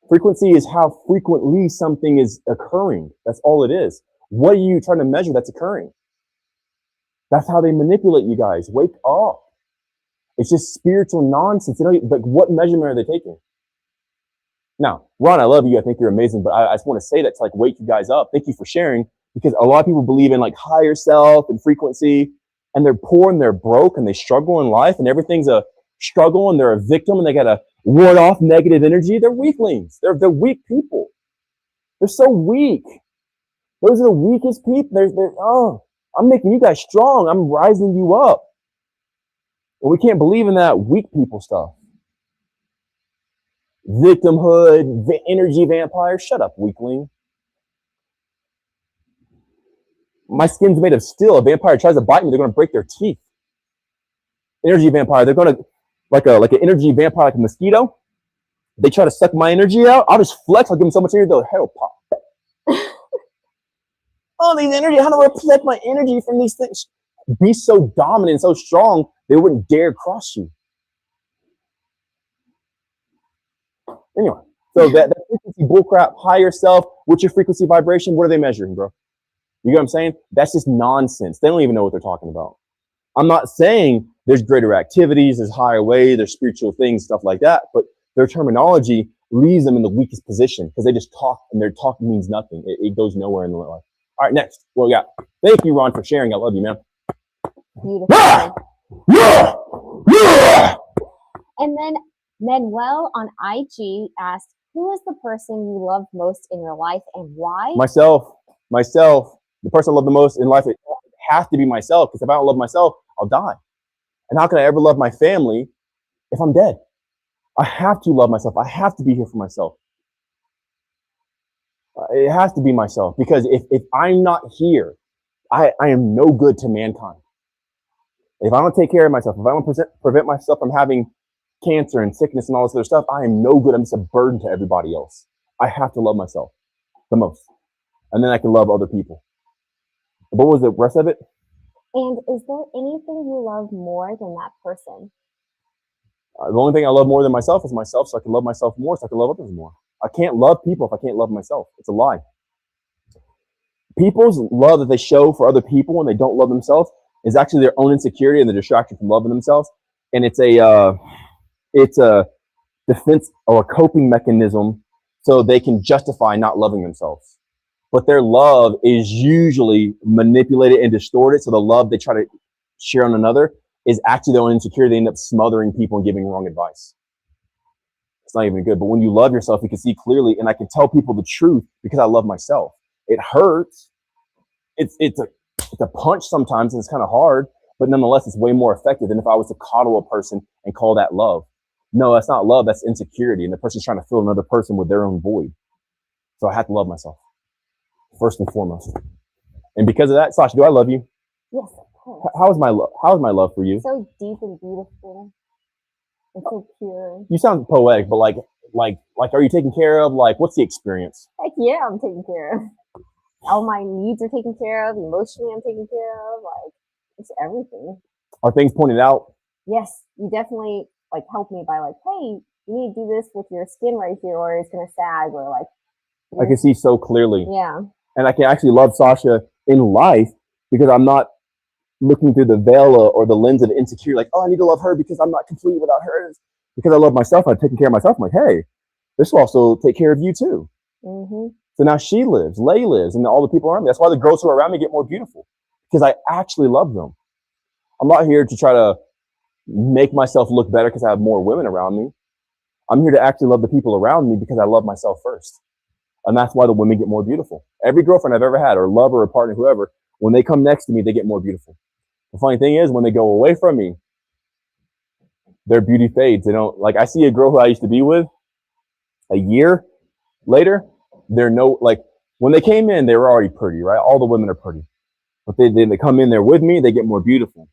Frequency is how frequently something is occurring. That's all it is. What are you trying to measure that's occurring? That's how they manipulate you guys. Wake up. It's just spiritual nonsense. Like what measurement are they taking? Now, Ron, I love you. I think you're amazing, but I just want to say that to like wake you guys up. Thank you for sharing, because a lot of people believe in like higher self and frequency, and they're poor and they're broke and they struggle in life, and everything's a struggle, and they're a victim, and they got to ward off negative energy. They're weaklings. They're weak people. They're so weak. Those are the weakest people. I'm making you guys strong. I'm rising you up. And we can't believe in that weak people stuff. Victimhood, energy vampire. Shut up, weakling. My skin's made of steel. A vampire tries to bite me, they're going to break their teeth. Energy vampire, they're going to, like an energy vampire, like a mosquito. They try to suck my energy out. I'll just flex. I'll give them so much energy, they'll hell pop. Oh, these energy. How do I protect my energy from these things? Be so dominant and so strong, they wouldn't dare cross you. Anyway, so that frequency bullcrap, higher self, what's your frequency vibration? What are they measuring, bro? You know what I'm saying? That's just nonsense. They don't even know what they're talking about. I'm not saying there's greater activities, there's higher way, there's spiritual things, stuff like that, but their terminology leaves them in the weakest position because they just talk, and their talk means nothing. It goes nowhere in their life. All right, next. What we got? Thank you, Ron, for sharing. I love you, man. Beautiful. And then Manuel on IG asked, who is the person you love most in your life and why? Myself. The person I love the most in life, it has to be myself, because if I don't love myself, I'll die. And how can I ever love my family if I'm dead? I have to love myself. I have to be here for myself. It has to be myself, because if I'm not here, I am no good to mankind. If I don't take care of myself, if I don't prevent myself from having cancer and sickness and all this other stuff, I am no good. I'm just a burden to everybody else. I have to love myself the most. And then I can love other people. What was the rest of it? And is there anything you love more than that person? The only thing I love more than myself is myself, so I can love myself more, so I can love others more. I can't love people if I can't love myself. It's a lie. People's love that they show for other people when they don't love themselves is actually their own insecurity and the distraction from loving themselves. And it's a defense or a coping mechanism so they can justify not loving themselves. but their love is usually manipulated and distorted. So the love they try to share on another is actually their own insecurity. They end up smothering people and giving wrong advice. It's not even good. But when you love yourself, you can see clearly, and I can tell people the truth because I love myself. It hurts. It's a punch sometimes, and it's kind of hard, but nonetheless, it's way more effective than if I was to coddle a person and call that love. No, that's not love. That's insecurity, and the person's trying to fill another person with their own void. So I have to love myself first and foremost. And because of that, Sasha, do I love you? Yes, of course. How is my love? How is my love for you? So deep and beautiful. It's so pure. You sound poetic, but like, are you taken care of? Like, what's the experience? Heck yeah, I'm taken care of. All my needs are taken care of. Emotionally, I'm taken care of. Like, it's everything. Are things pointed out? Yes, you definitely like help me by like, hey, you need to do this with your skin right here, or it's gonna sag, or like. I can see so clearly. Yeah. And I can actually love Sasha in life because I'm not looking through the veil or the lens of insecurity, like, oh, I need to love her because I'm not complete without her. Because I love myself, I'm taking care of myself. I'm like, hey, this will also take care of you too. Mm-hmm. So now she lives, Lay lives, and all the people around me. That's why the girls who are around me get more beautiful, because I actually love them. I'm not here to try to make myself look better because I have more women around me. I'm here to actually love the people around me because I love myself first. And that's why the women get more beautiful. Every girlfriend I've ever had, or lover, or partner, whoever, when they come next to me, they get more beautiful. The funny thing is, when they go away from me, their beauty fades. They don't, like, I see a girl who I used to be with a year later, when they came in, they were already pretty, right? All the women are pretty. But they come in there with me, they get more beautiful.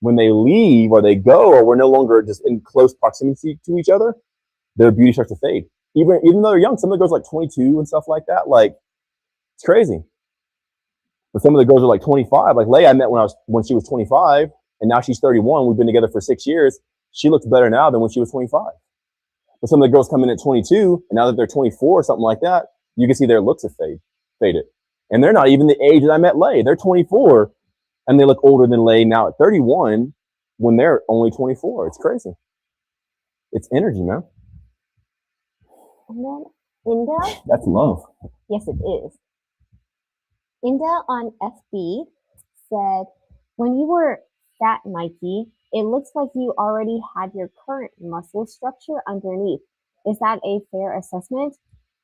When they leave or they go, or we're no longer just in close proximity to each other, their beauty starts to fade. Even though they're young, some of the girls are like 22 and stuff like that. Like, it's crazy. But some of the girls are like 25. Like Leia, I met when she was 25, and now she's 31. We've been together for 6 years. She looks better now than when she was 25. But some of the girls come in at 22, and now that they're 24 or something like that, you can see their looks have faded. And they're not even the age that I met Leia. They're 24, and they look older than Leia now at 31 when they're only 24. It's crazy. It's energy, man. And then Inda. That's love. Yes, it is. Inda on FB said, when you were fat, Mikey, it looks like you already had your current muscle structure underneath. Is that a fair assessment?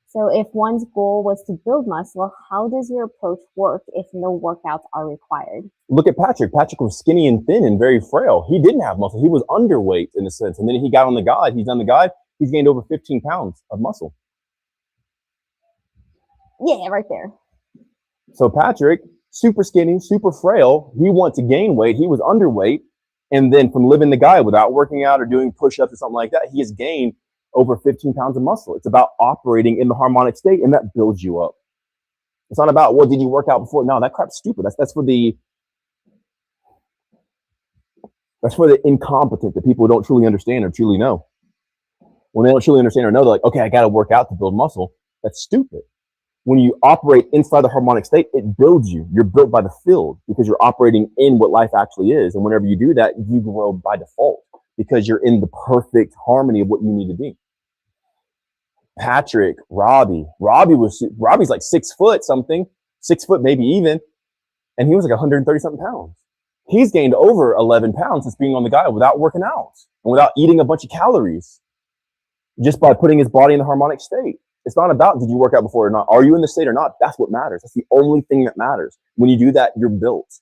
So if one's goal was to build muscle, how does your approach work if no workouts are required? Look at Patrick. Patrick was skinny and thin and very frail. He didn't have muscle. He was underweight in a sense. And then he got on the guide. He's done the guide. He's gained over 15 pounds of muscle. Yeah, right there. So Patrick, super skinny, super frail. He wanted to gain weight. He was underweight. And then from living the guide without working out or doing push-ups or something like that, he has gained over 15 pounds of muscle. It's about operating in the harmonic state, and that builds you up. It's not about, well, did you work out before? No, that crap's stupid. That's for the incompetent, the people who don't truly understand or truly know. When they don't truly understand or know, they're like, okay, I got to work out to build muscle. That's stupid. When you operate inside the harmonic state, it builds you. You're built by the field because you're operating in what life actually is. And whenever you do that, you grow by default because you're in the perfect harmony of what you need to be. Patrick, Robbie's like 6 foot something, 6 foot maybe even, and he was like 130 something pounds. He's gained over 11 pounds since being on the guide without working out and without eating a bunch of calories, just by putting his body in the harmonic state. It's not about did you work out before or not. Are you in the state or not? That's what matters. That's the only thing that matters. When you do that, you're built,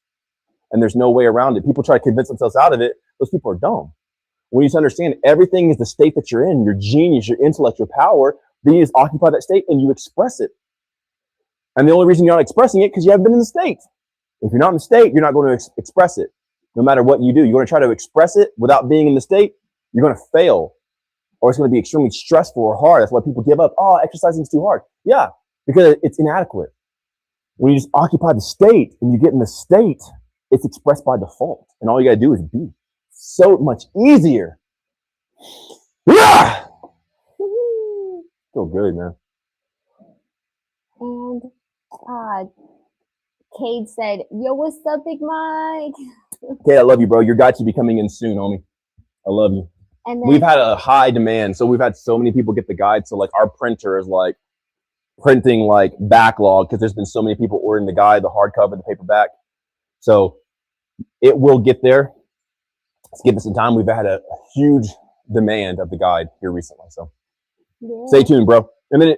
and there's no way around it. People try to convince themselves out of it. Those people are dumb. When you understand everything is the state that you're in, your genius, your intellect, your power, then you just occupy that state and you express it. And the only reason you're not expressing it because you haven't been in the state. If you're not in the state, you're not going to express it. No matter what you do, you're going to try to express it without being in the state. You're going to fail, or it's going to be extremely stressful or hard. That's why people give up. Oh, exercising is too hard. Yeah, because it's inadequate. When you just occupy the state and you get in the state, it's expressed by default. And all you got to do is be. So much easier. Yeah! Feel good, man. And Cade said, yo, what's up, Big Mike? Kate, I love you, bro. Your guide should be coming in soon, homie. I love you. And then, We've had a high demand. So we've had so many people get the guide. So like our printer is like printing like backlog because there's been so many people ordering the guide, the hardcover, the paperback. So it will get there. Let's give it some time. We've had a huge demand of the guide here recently. So stay tuned, bro. And then,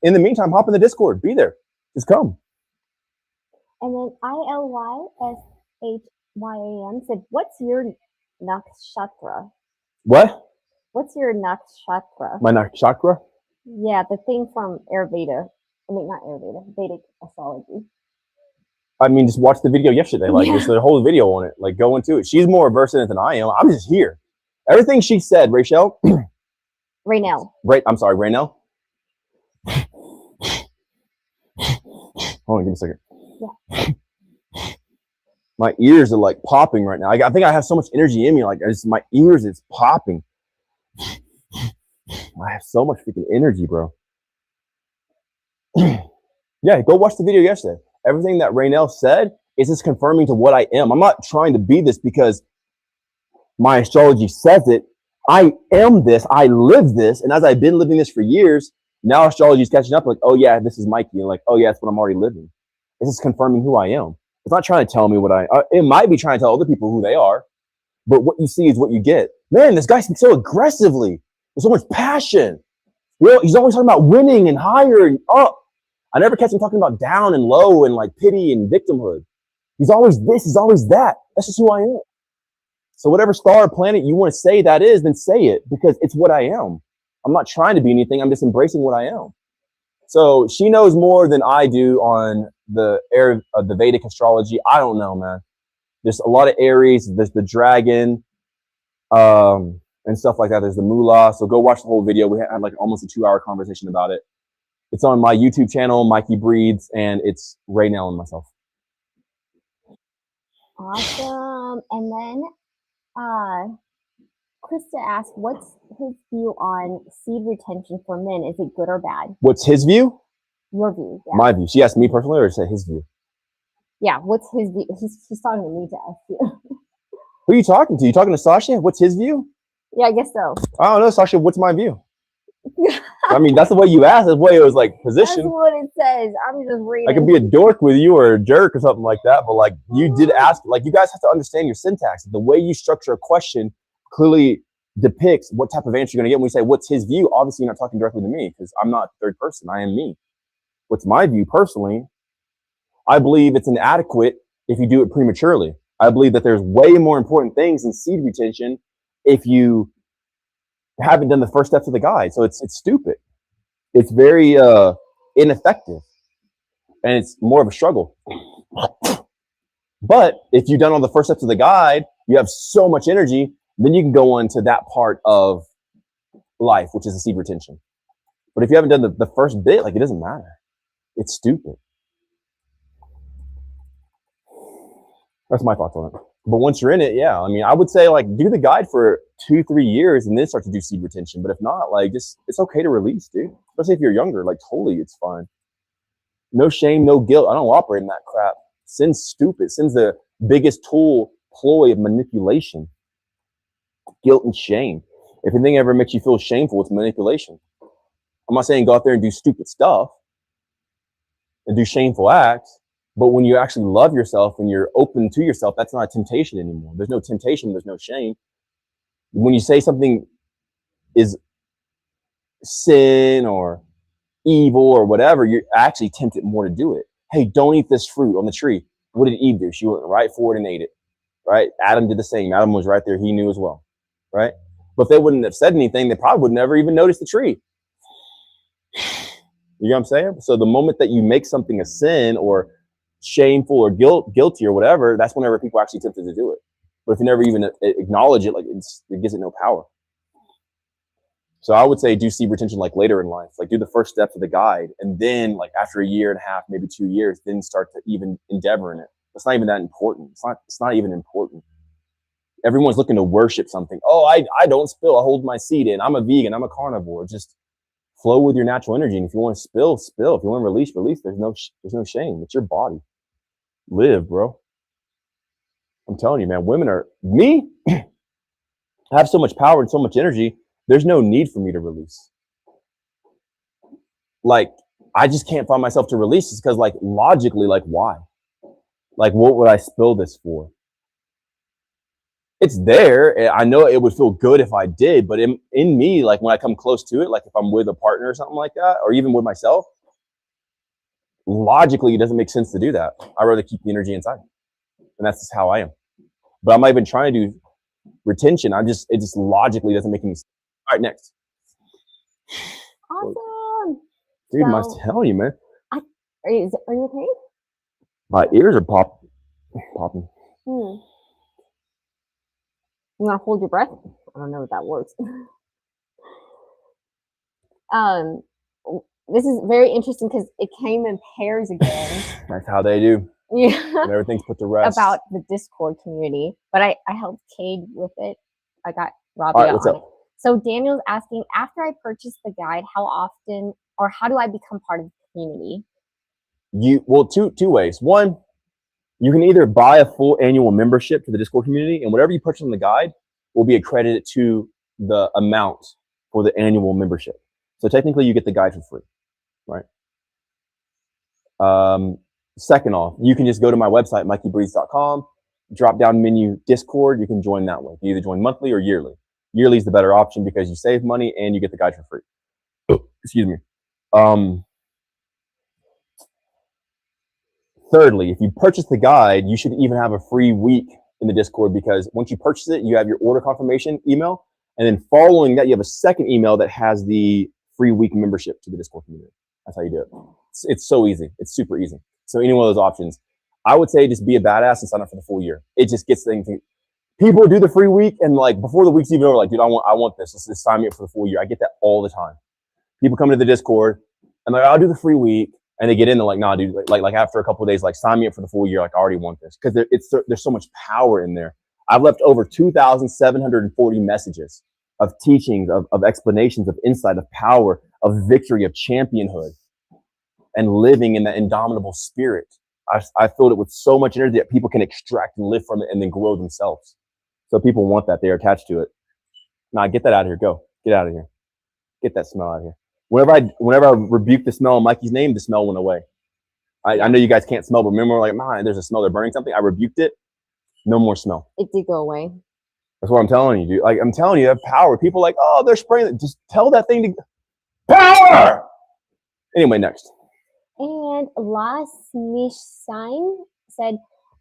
in the meantime, hop in the Discord. Be there. Just come. And then ILYSHYAM said, "What's your nakshatra? What? What's your nakshatra?" My nakshatra? Yeah, the thing from Ayurveda. I mean, not Ayurveda, Vedic astrology. I mean, just watch the video yesterday. Like, there's a whole video on it. Like, go into it. She's more versed in it than I am. I'm just here. Everything she said, Rachel. Raynell. I'm sorry, Raynell. Hold on, give me a second. Yeah. My ears are like popping right now. I think I have so much energy in me. Like, my ears is popping. I have so much freaking energy, bro. Yeah, go watch the video yesterday. Everything that Raynell said is just confirming to what I am. I'm not trying to be this because my astrology says it. I am this. I live this. And as I've been living this for years, now astrology is catching up. Like, oh, yeah, this is Mikey. And like, oh, yeah, that's what I'm already living. It's just confirming who I am. It's not trying to tell me what it might be trying to tell other people who they are. But what you see is what you get. Man, this guy speaks so aggressively. There's so much passion. He's always talking about winning and higher and up. I never catch him talking about down and low and like pity and victimhood. He's always this, he's always that. That's just who I am. So whatever star or planet you want to say that is, then say it because it's what I am. I'm not trying to be anything. I'm just embracing what I am. So she knows more than I do on the Vedic astrology. I don't know, man. There's a lot of Aries. There's the dragon and stuff like that. There's the moolah. So go watch the whole video. We had like almost a 2-hour conversation about it. It's on my YouTube channel, MikeyBreathes, and it's Raynell and myself. Awesome. And then Krista asked, what's his view on seed retention for men? Is it good or bad? What's his view? Your view. Yeah. My view. She asked me personally, or said his view? Yeah, what's his view? She's talking to me to ask you. Who are you talking to? You talking to Sasha? What's his view? Yeah, I guess so. I don't know, Sasha. What's my view? I mean, that's the way you asked. That's the way it was like positioned. That's what it says. I'm just reading. I could be a dork with you or a jerk or something like that, but like you did ask. Like you guys have to understand your syntax. The way you structure a question clearly depicts what type of answer you're gonna get. When we say what's his view, obviously you're not talking directly to me because I'm not third person. I am me. What's my view personally? I believe it's inadequate if you do it prematurely. I believe that there's way more important things in seed retention if you haven't done the first steps of the guide. So it's stupid. It's very ineffective, and it's more of a struggle. But if you've done all the first steps of the guide, you have so much energy, then you can go on to that part of life, which is the seed retention. But if you haven't done the first bit, like it doesn't matter. It's stupid. That's my thoughts on it. But once you're in it, yeah, I mean, I would say like do the guide for 2-3 years and then start to do seed retention. But if not, like just it's okay to release, dude. Especially if you're younger, like totally it's fine. No shame, no guilt. I don't operate in that crap. Sin's stupid. Sin's the biggest ploy of manipulation. Guilt and shame. If anything ever makes you feel shameful, it's manipulation. I'm not saying go out there and do stupid stuff and do shameful acts. But when you actually love yourself and you're open to yourself, that's not a temptation anymore. There's no temptation. There's no shame. When you say something is sin or evil or whatever, you're actually tempted more to do it. Hey, don't eat this fruit on the tree. What did Eve do? She went right forward and ate it, right? Adam did the same. Adam was right there. He knew as well, right? But if they wouldn't have said anything, they probably would never even notice the tree. You know what I'm saying? So the moment that you make something a sin or shameful or guilty or whatever, that's whenever people are actually tempted to do it. But if you never even acknowledge it, like it gives it no power. So I would say do seed retention like later in life, like do the first steps of the guide, and then like after 1.5 years, maybe 2 years, then start to even endeavor in it. It's not even that important. It's not even important. Everyone's looking to worship something. Oh, I don't spill. I hold my seed in. I'm a vegan. I'm a carnivore. Just flow with your natural energy. And if you want to spill, spill. If you want to release, release. There's no shame. It's your body. Live, bro. I'm telling you, man, I have so much power and so much energy. There's no need for me to release. like, I just can't find myself to release this because, like, logically, like, why? Like, what would I spill this for? It's there. I know it would feel good if I did, but in me, like, when I come close to it, like if I'm with a partner or something like that, or even with myself, logically, it doesn't make sense to do that. I'd rather keep the energy inside. And that's just how I am. But I'm not even trying to do retention. It just logically doesn't make any sense. All right, next. Awesome. Dude, I must tell you, man. Are you okay? My ears are popping. You want to hold your breath? I don't know if that works. This is very interesting because it came in pairs again. That's how they do. Yeah. And everything's put to rest. About the Discord community, but I helped Cade with it. I got Robbie All right, what's on up? it. So Daniel's asking, after I purchase the guide, how often or how do I become part of the community? Well, two ways. One, you can either buy a full annual membership to the Discord community, and whatever you purchase on the guide will be accredited to the amount for the annual membership. So technically, you get the guide for free, right? Second off, you can just go to my website, MikeyBreathes.com, drop down menu Discord. You can join that way. You either join monthly or yearly. Yearly is the better option because you save money and you get the guide for free. Excuse me. Thirdly, if you purchase the guide, you should even have a free week in the Discord because once you purchase it, you have your order confirmation email. And then following that, you have a second email that has the free week membership to the Discord community. That's how you do it. It's so easy. It's super easy. So any one of those options, I would say just be a badass and sign up for the full year. It just gets things. People do the free week and like before the week's even over, like, dude, I want this. Let's just sign me up for the full year. I get that all the time. People come to the Discord and like, I'll do the free week. And they get in, they're like, nah, dude, like after a couple of days, like sign me up for the full year. Like I already want this. Because there's so much power in there. I've left over 2,740 messages of teachings, of explanations, of insight, of power, of victory, of championhood, and living in that indomitable spirit. I filled it with so much energy that people can extract and live from it and then grow themselves. So people want that. They're attached to it. Nah, get that out of here. Go. Get out of here. Get that smell out of here. Whenever I rebuked the smell in Mikey's name, the smell went away. I know you guys can't smell, but remember, like, man, there's a smell. They're burning something. I rebuked it. No more smell. It did go away. That's what I'm telling you, dude. Like, I'm telling you, you have power. People are like, oh, they're spraying it. Just tell that thing to power. Anyway, next. And last Mishsign said,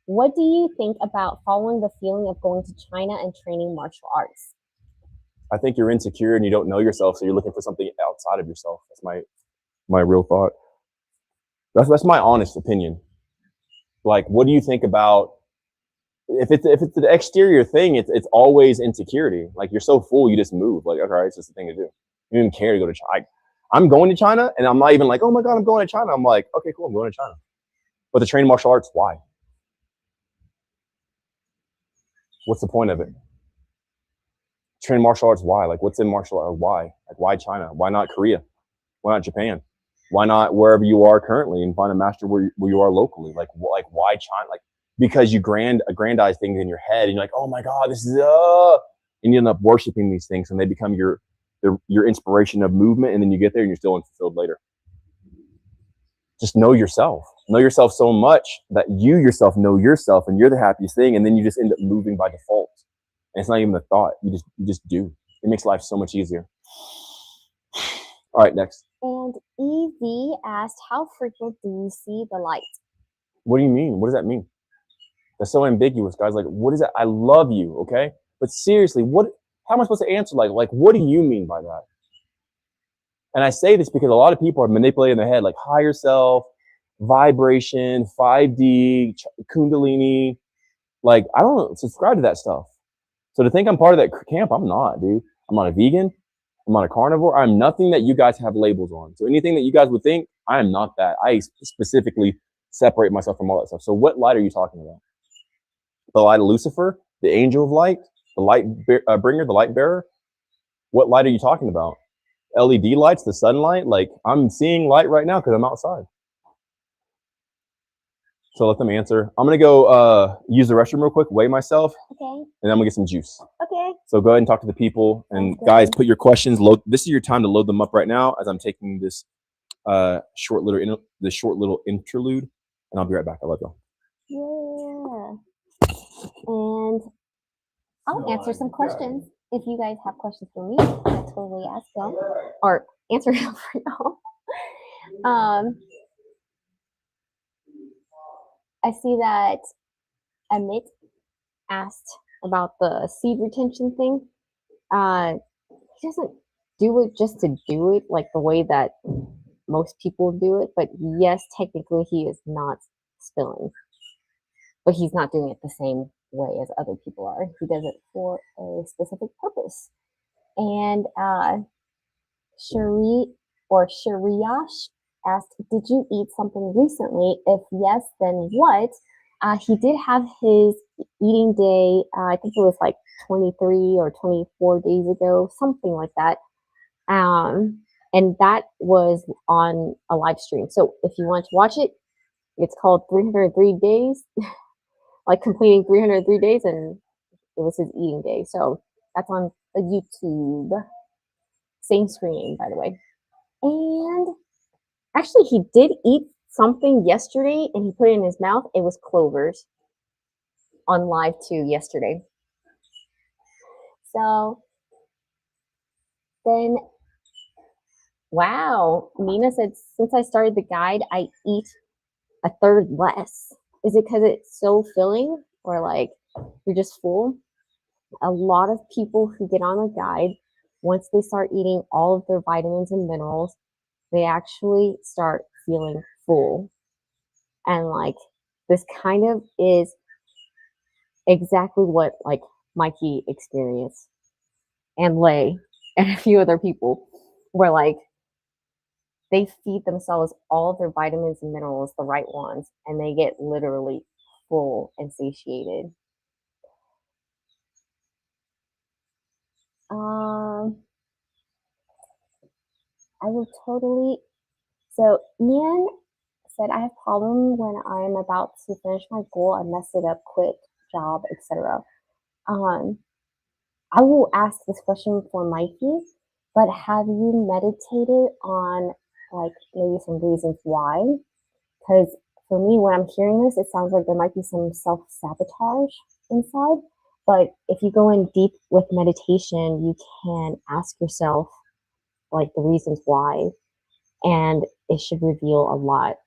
what do you think about following the feeling of going to China and training martial arts? I think you're insecure and you don't know yourself, so you're looking for something outside of yourself. That's my real thought. That's my honest opinion. Like, what do you think about if it's an exterior thing? It's always insecurity. Like you're so full, you just move. Like, okay, it's just a thing to do. You don't even care to go to China. I'm going to China, and I'm not even like, oh my god, I'm going to China. I'm like, okay, cool, I'm going to China. But to train martial arts, why? What's the point of it? Train martial arts, why? Like, what's in martial arts? Why? Like, why China? Why not Korea? Why not Japan? Why not wherever you are currently and find a master where you are locally? Like why China? Like, because you aggrandize things in your head and you're like, oh my God, this is, and you end up worshiping these things and they become your inspiration of movement. And then you get there and you're still unfulfilled later. Just know yourself. Know yourself so much that you yourself know yourself and you're the happiest thing. And then you just end up moving by default. And it's not even a thought. You just do. It makes life so much easier. All right, next. And EV asked, how frequent do you see the light? What do you mean? What does that mean? That's so ambiguous, guys. Like, what is that? I love you, okay? But seriously, how am I supposed to answer? Like, what do you mean by that? And I say this because a lot of people are manipulating their head, like higher self, vibration, 5D, Kundalini. Like, I don't subscribe to that stuff. So to think I'm part of that camp, I'm not, dude. I'm not a vegan. I'm not a carnivore. I'm nothing that you guys have labels on. So anything that you guys would think, I am not that. I specifically separate myself from all that stuff. So what light are you talking about? The light of Lucifer, the angel of light, the light bringer, the light bearer? What light are you talking about? LED lights, the sunlight? Like, I'm seeing light right now because I'm outside. So let them answer. I'm going to go use the restroom real quick, weigh myself. Okay. And then I'm going to get some juice. Okay. So go ahead and talk to the people. And guys, put your questions. This is your time to load them up right now as I'm taking this short little interlude, and I'll be right back. I love y'all. Yeah. And I'll answer some questions. If you guys have questions for me, I'll totally ask them or answer them for y'all. I see that Amit asked about the seed retention thing. He doesn't do it just to do it like the way that most people do it, but yes, technically he is not spilling, but he's not doing it the same way as other people are. He does it for a specific purpose. And Shariash asked, did you eat something recently? If yes, then what? He did have his eating day, I think it was like 23 or 24 days ago, something like that. And that was on a live stream. So if you want to watch it, it's called 303 Days, like completing 303 days, and it was his eating day. So that's on the YouTube. Same screen, by the way. And actually, he did eat something yesterday, and he put it in his mouth. It was clovers on live too yesterday. So then, wow, Nina said, since I started the guide, I eat a third less. Is it because it's so filling, or like you're just full? A lot of people who get on the guide, once they start eating all of their vitamins and minerals, they actually start feeling full. And like this kind of is exactly what like Mikey experienced, and Lay and a few other people, where like they feed themselves all of their vitamins and minerals, the right ones, and they get literally full and satiated. I will totally. So Ian said, I have problem when I'm about to finish my goal, I mess it up, quit, job, etc. I will ask this question for Mikey, but have you meditated on like maybe some reasons why? Because for me, when I'm hearing this, it sounds like there might be some self-sabotage inside. But if you go in deep with meditation, you can ask yourself like the reasons why, and it should reveal a lot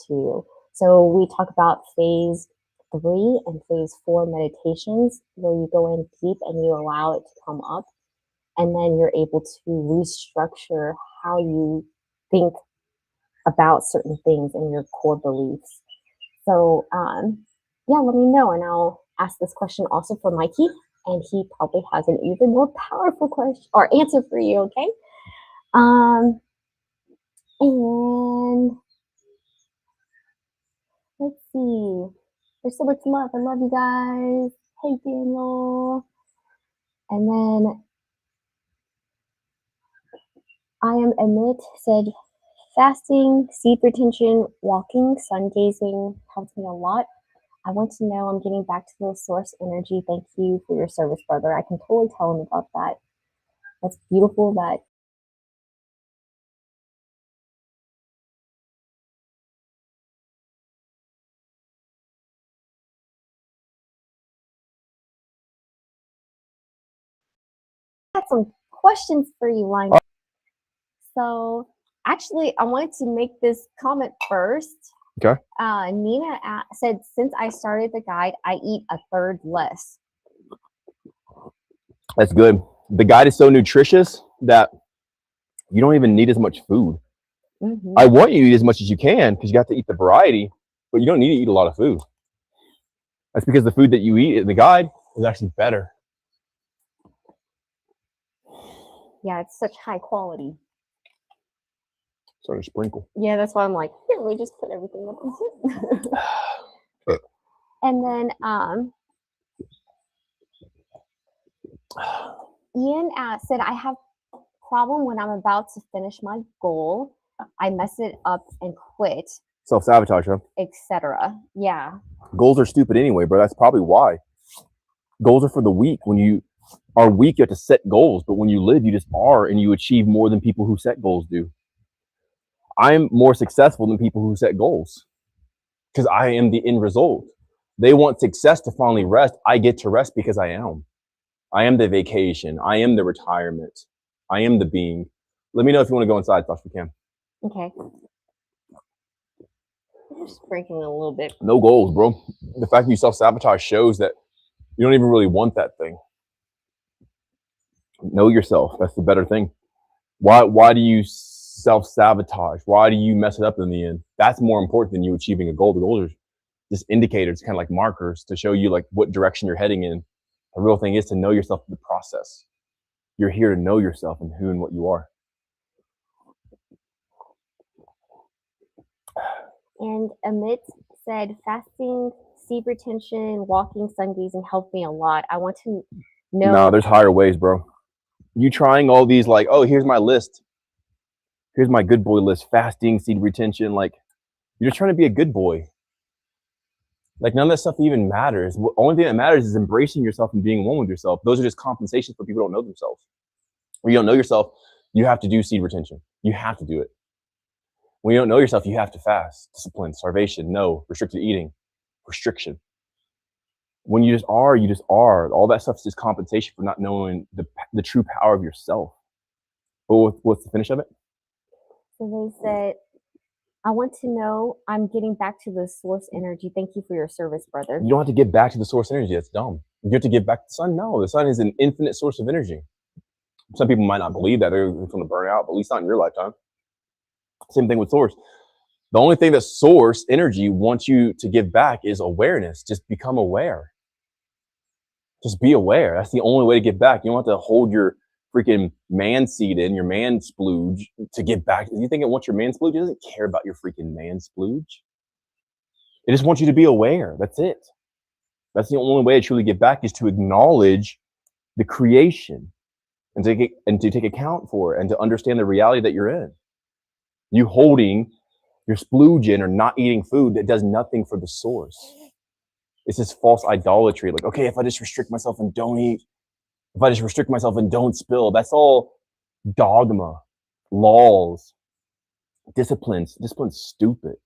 to you. So we talk about phase 3 and phase 4 meditations, where you go in deep and you allow it to come up, and then you're able to restructure how you think about certain things and your core beliefs. So yeah, let me know, and I'll ask this question also for Mikey, and he probably has an even more powerful question or answer for you. Okay. And let's see. There's so much love. I love you guys. Hey, Daniel. And then I am Amit said, fasting, seed retention, walking, sun gazing helps me a lot. I want to know I'm getting back to the source energy. Thank you for your service, brother. I can totally tell him about that. That's beautiful that I had some questions for you lined up. So actually, I wanted to make this comment first. Okay. Nina said, since I started the guide, I eat a third less. That's good. The guide is so nutritious that you don't even need as much food. Mm-hmm. I want you to eat as much as you can because you got to eat the variety, but you don't need to eat a lot of food. That's because the food that you eat in the guide is actually better. Yeah, it's such high quality. Sort of sprinkle. Yeah, that's why I'm like, here, we just put everything up in here. And then Ian said, I have a problem when I'm about to finish my goal. I mess it up and quit. Self-sabotage, huh? Etc. Yeah. Goals are stupid anyway, bro. That's probably why. Goals are for the weak. When you are weak, you have to set goals. But when you live, you just are, and you achieve more than people who set goals do. I'm more successful than people who set goals because I am the end result. They want success to finally rest. I get to rest because I am. I am the vacation. I am the retirement. I am the being. Let me know if you want to go inside, Josh, we can. Okay. I'm just drinking a little bit. No goals, bro. The fact that you self-sabotage shows that you don't even really want that thing. Know yourself. That's the better thing. Why do you self-sabotage? Why do you mess it up in the end? That's more important than you achieving a goal. The goals are just indicators, kind of like markers to show you like what direction you're heading in. The real thing is to know yourself in the process. You're here to know yourself and who and what you are. And Amit said, fasting, seed retention, walking, sun gazing helped me a lot. I want to know. No, there's higher ways, bro. You trying all these like, oh, here's my list. Here's my good boy list. Fasting, seed retention. Like, you're just trying to be a good boy. Like, none of that stuff even matters. The only thing that matters is embracing yourself and being one with yourself. Those are just compensations for people who don't know themselves. When you don't know yourself, you have to do seed retention. You have to do it. When you don't know yourself, you have to fast. Discipline, starvation, no. Restricted eating, restriction. When you just are, you just are. All that stuff is just compensation for not knowing the true power of yourself. But what's the finish of it? So they said, I want to know, I'm getting back to the source energy. Thank you for your service, brother. You don't have to get back to the source energy. That's dumb. You have to give back to the sun. No, the sun is an infinite source of energy. Some people might not believe that. They're going to burn out, but at least not in your lifetime. Same thing with source. The only thing that source energy wants you to give back is awareness. Just become aware. Just be aware. That's the only way to give back. You don't have to hold your freaking man seed in, your man splooge to give back. You think it wants your man splooge? It doesn't care about your freaking man splooge. It just wants you to be aware. That's it. That's the only way to truly give back, is to acknowledge the creation and to take account for it and to understand the reality that you're in. You holding your splooge in or not eating food that does nothing for the source. It's this false idolatry. Like, okay, if I just restrict myself and don't eat, if I just restrict myself and don't spill, that's all dogma, laws, disciplines. Discipline's stupid.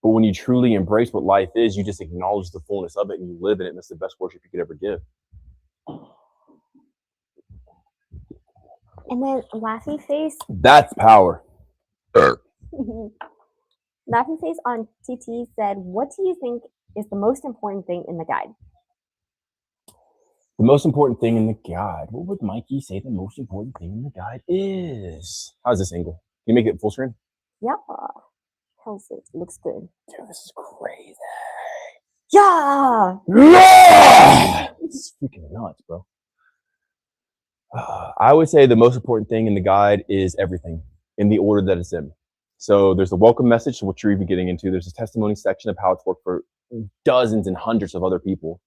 But when you truly embrace what life is, you just acknowledge the fullness of it and you live in it. And that's the best worship you could ever give. And then Laughing Face. That's power. Laughing Face on TT said, what do you think is the most important thing in the guide? The most important thing in the guide. What would Mikey say the most important thing in the guide is? How's this angle? Can you make it full screen? Yeah. How's it? Looks good. Dude, this is crazy. Yeah. This is freaking nuts, bro. I would say the most important thing in the guide is everything in the order that it's in. So there's the welcome message, which you're even getting into. There's a testimony section of how it's worked for dozens and hundreds of other people.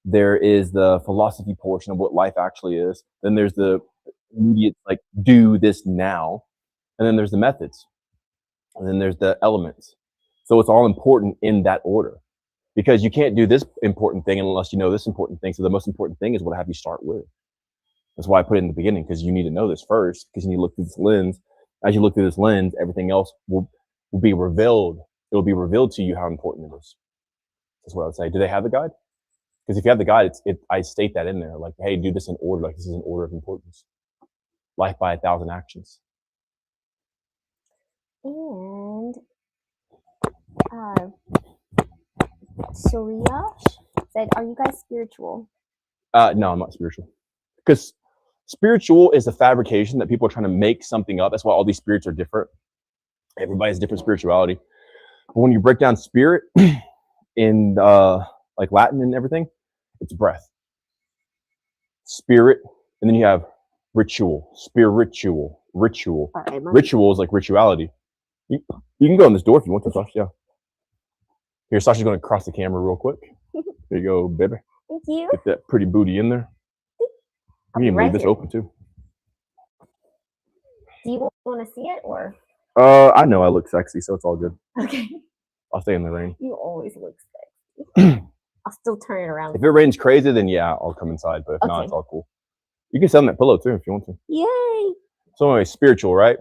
There is the philosophy portion of what life actually is. Then there's the immediate, like, do this now. And then there's the methods. And then there's the elements. So it's all important in that order, because you can't do this important thing unless you know this important thing. So the most important thing is what I have you start with. That's why I put it in the beginning, because you need to know this first, because you need to look through this lens. As you look through this lens, everything else will be revealed. It'll be revealed to you how important it is. That's what I would say. Do they have the guide? Because if you have the guide, I state that in there. Like, hey, do this in order. Like, this is an order of importance. Life by 1,000 actions. And Sharia said, are you guys spiritual? No, I'm not spiritual. Because spiritual is a fabrication that people are trying to make something up. That's why all these spirits are different. Everybody has different spirituality. But when you break down spirit in like Latin and everything, it's breath. Spirit, and then you have ritual, spiritual, ritual. Right, ritual is like rituality. You can go in this door if you want to, Sasha. Yeah. Here, Sasha's going to cross the camera real quick. There you go, baby. Thank you. Get that pretty booty in there. You can leave this open too. Do you want to see it, or? I know I look sexy, so it's all good. Okay. I'll stay in the rain. You always look sexy. I'll still turn it around. If it rains crazy, then yeah, I'll come inside. But if not, it's all cool. You can sit on that pillow too if you want to. Yay! So anyway, spiritual, right?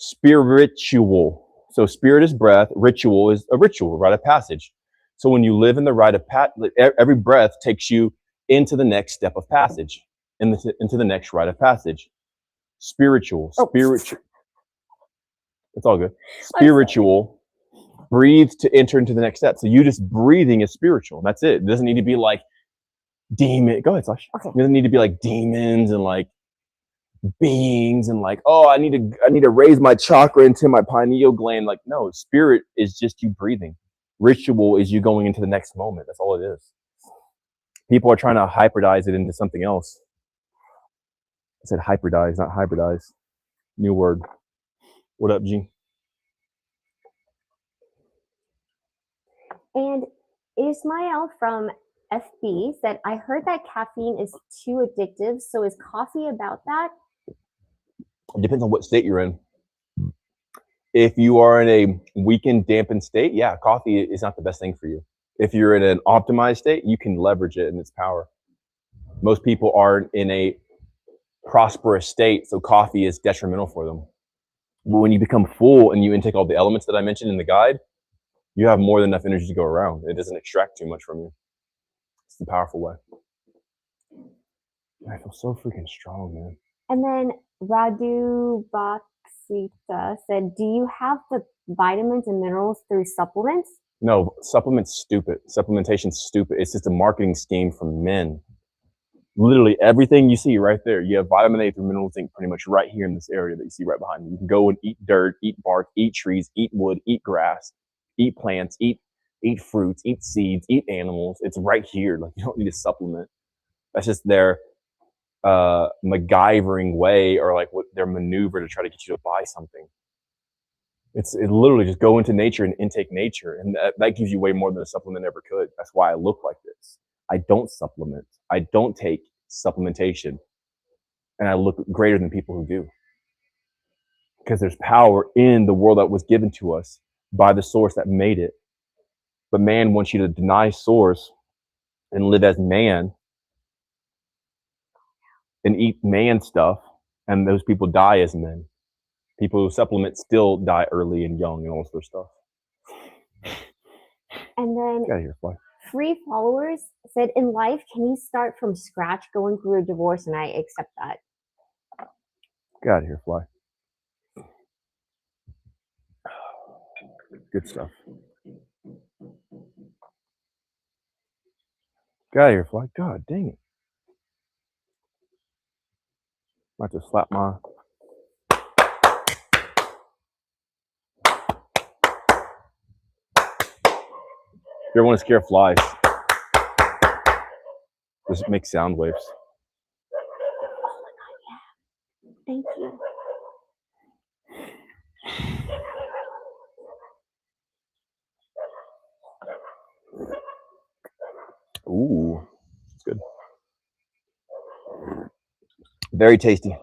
Spiritual. So spirit is breath. Ritual is a ritual, rite of passage. So when you live in the rite of every breath takes you into the next step of passage, into the next rite of passage. Spiritual. It's all good. Spiritual. Breathe to enter into the next step. So you just breathing is spiritual. That's it. It doesn't need to be like demon. Go ahead, Slash. Okay. It doesn't need to be like demons and like beings and like, oh, I need to raise my chakra into my pineal gland. Like, no, spirit is just you breathing. Ritual is you going into the next moment. That's all it is. People are trying to hybridize it into something else. I said hybridize, not hybridize. New word. What up, G? And Ismail from FB said, I heard that caffeine is too addictive. So is coffee about that? It depends on what state you're in. If you are in a weakened, dampened state, yeah, coffee is not the best thing for you. If you're in an optimized state, you can leverage it in its power. Most people aren't in a prosperous state, so coffee is detrimental for them. But when you become full and you intake all the elements that I mentioned in the guide, you have more than enough energy to go around. It doesn't extract too much from you. It's the powerful way. I feel so freaking strong, man. And then Radu Baksita said, do you have the vitamins and minerals through supplements? No, supplements stupid. Supplementation's stupid. It's just a marketing scheme from men. Literally everything you see right there. You have vitamin A through mineral zinc pretty much right here in this area that you see right behind you. You can go and eat dirt, eat bark, eat trees, eat wood, eat grass, eat plants, eat fruits, eat seeds, eat animals. It's right here. Like, you don't need a supplement. That's just their MacGyvering way, or like what their maneuver to try to get you to buy something. It literally just go into nature and intake nature, and that gives you way more than a supplement ever could. That's why I look like this. I don't supplement. I don't take supplementation, and I look greater than people who do, because there's power in the world that was given to us by the source that made it. But man wants you to deny source and live as man and eat man stuff, and those people die as men. People who supplement still die early and young and all this other stuff. And then Get out of here, fly. Free Followers said, in life, can you start from scratch going through a divorce? And I accept that. Get out of here, fly. Good stuff. Get out of here, fly. God dang it. I have to slap my... If you ever want to scare flies, just make sound waves. Thank you. Ooh, it's good. Very tasty.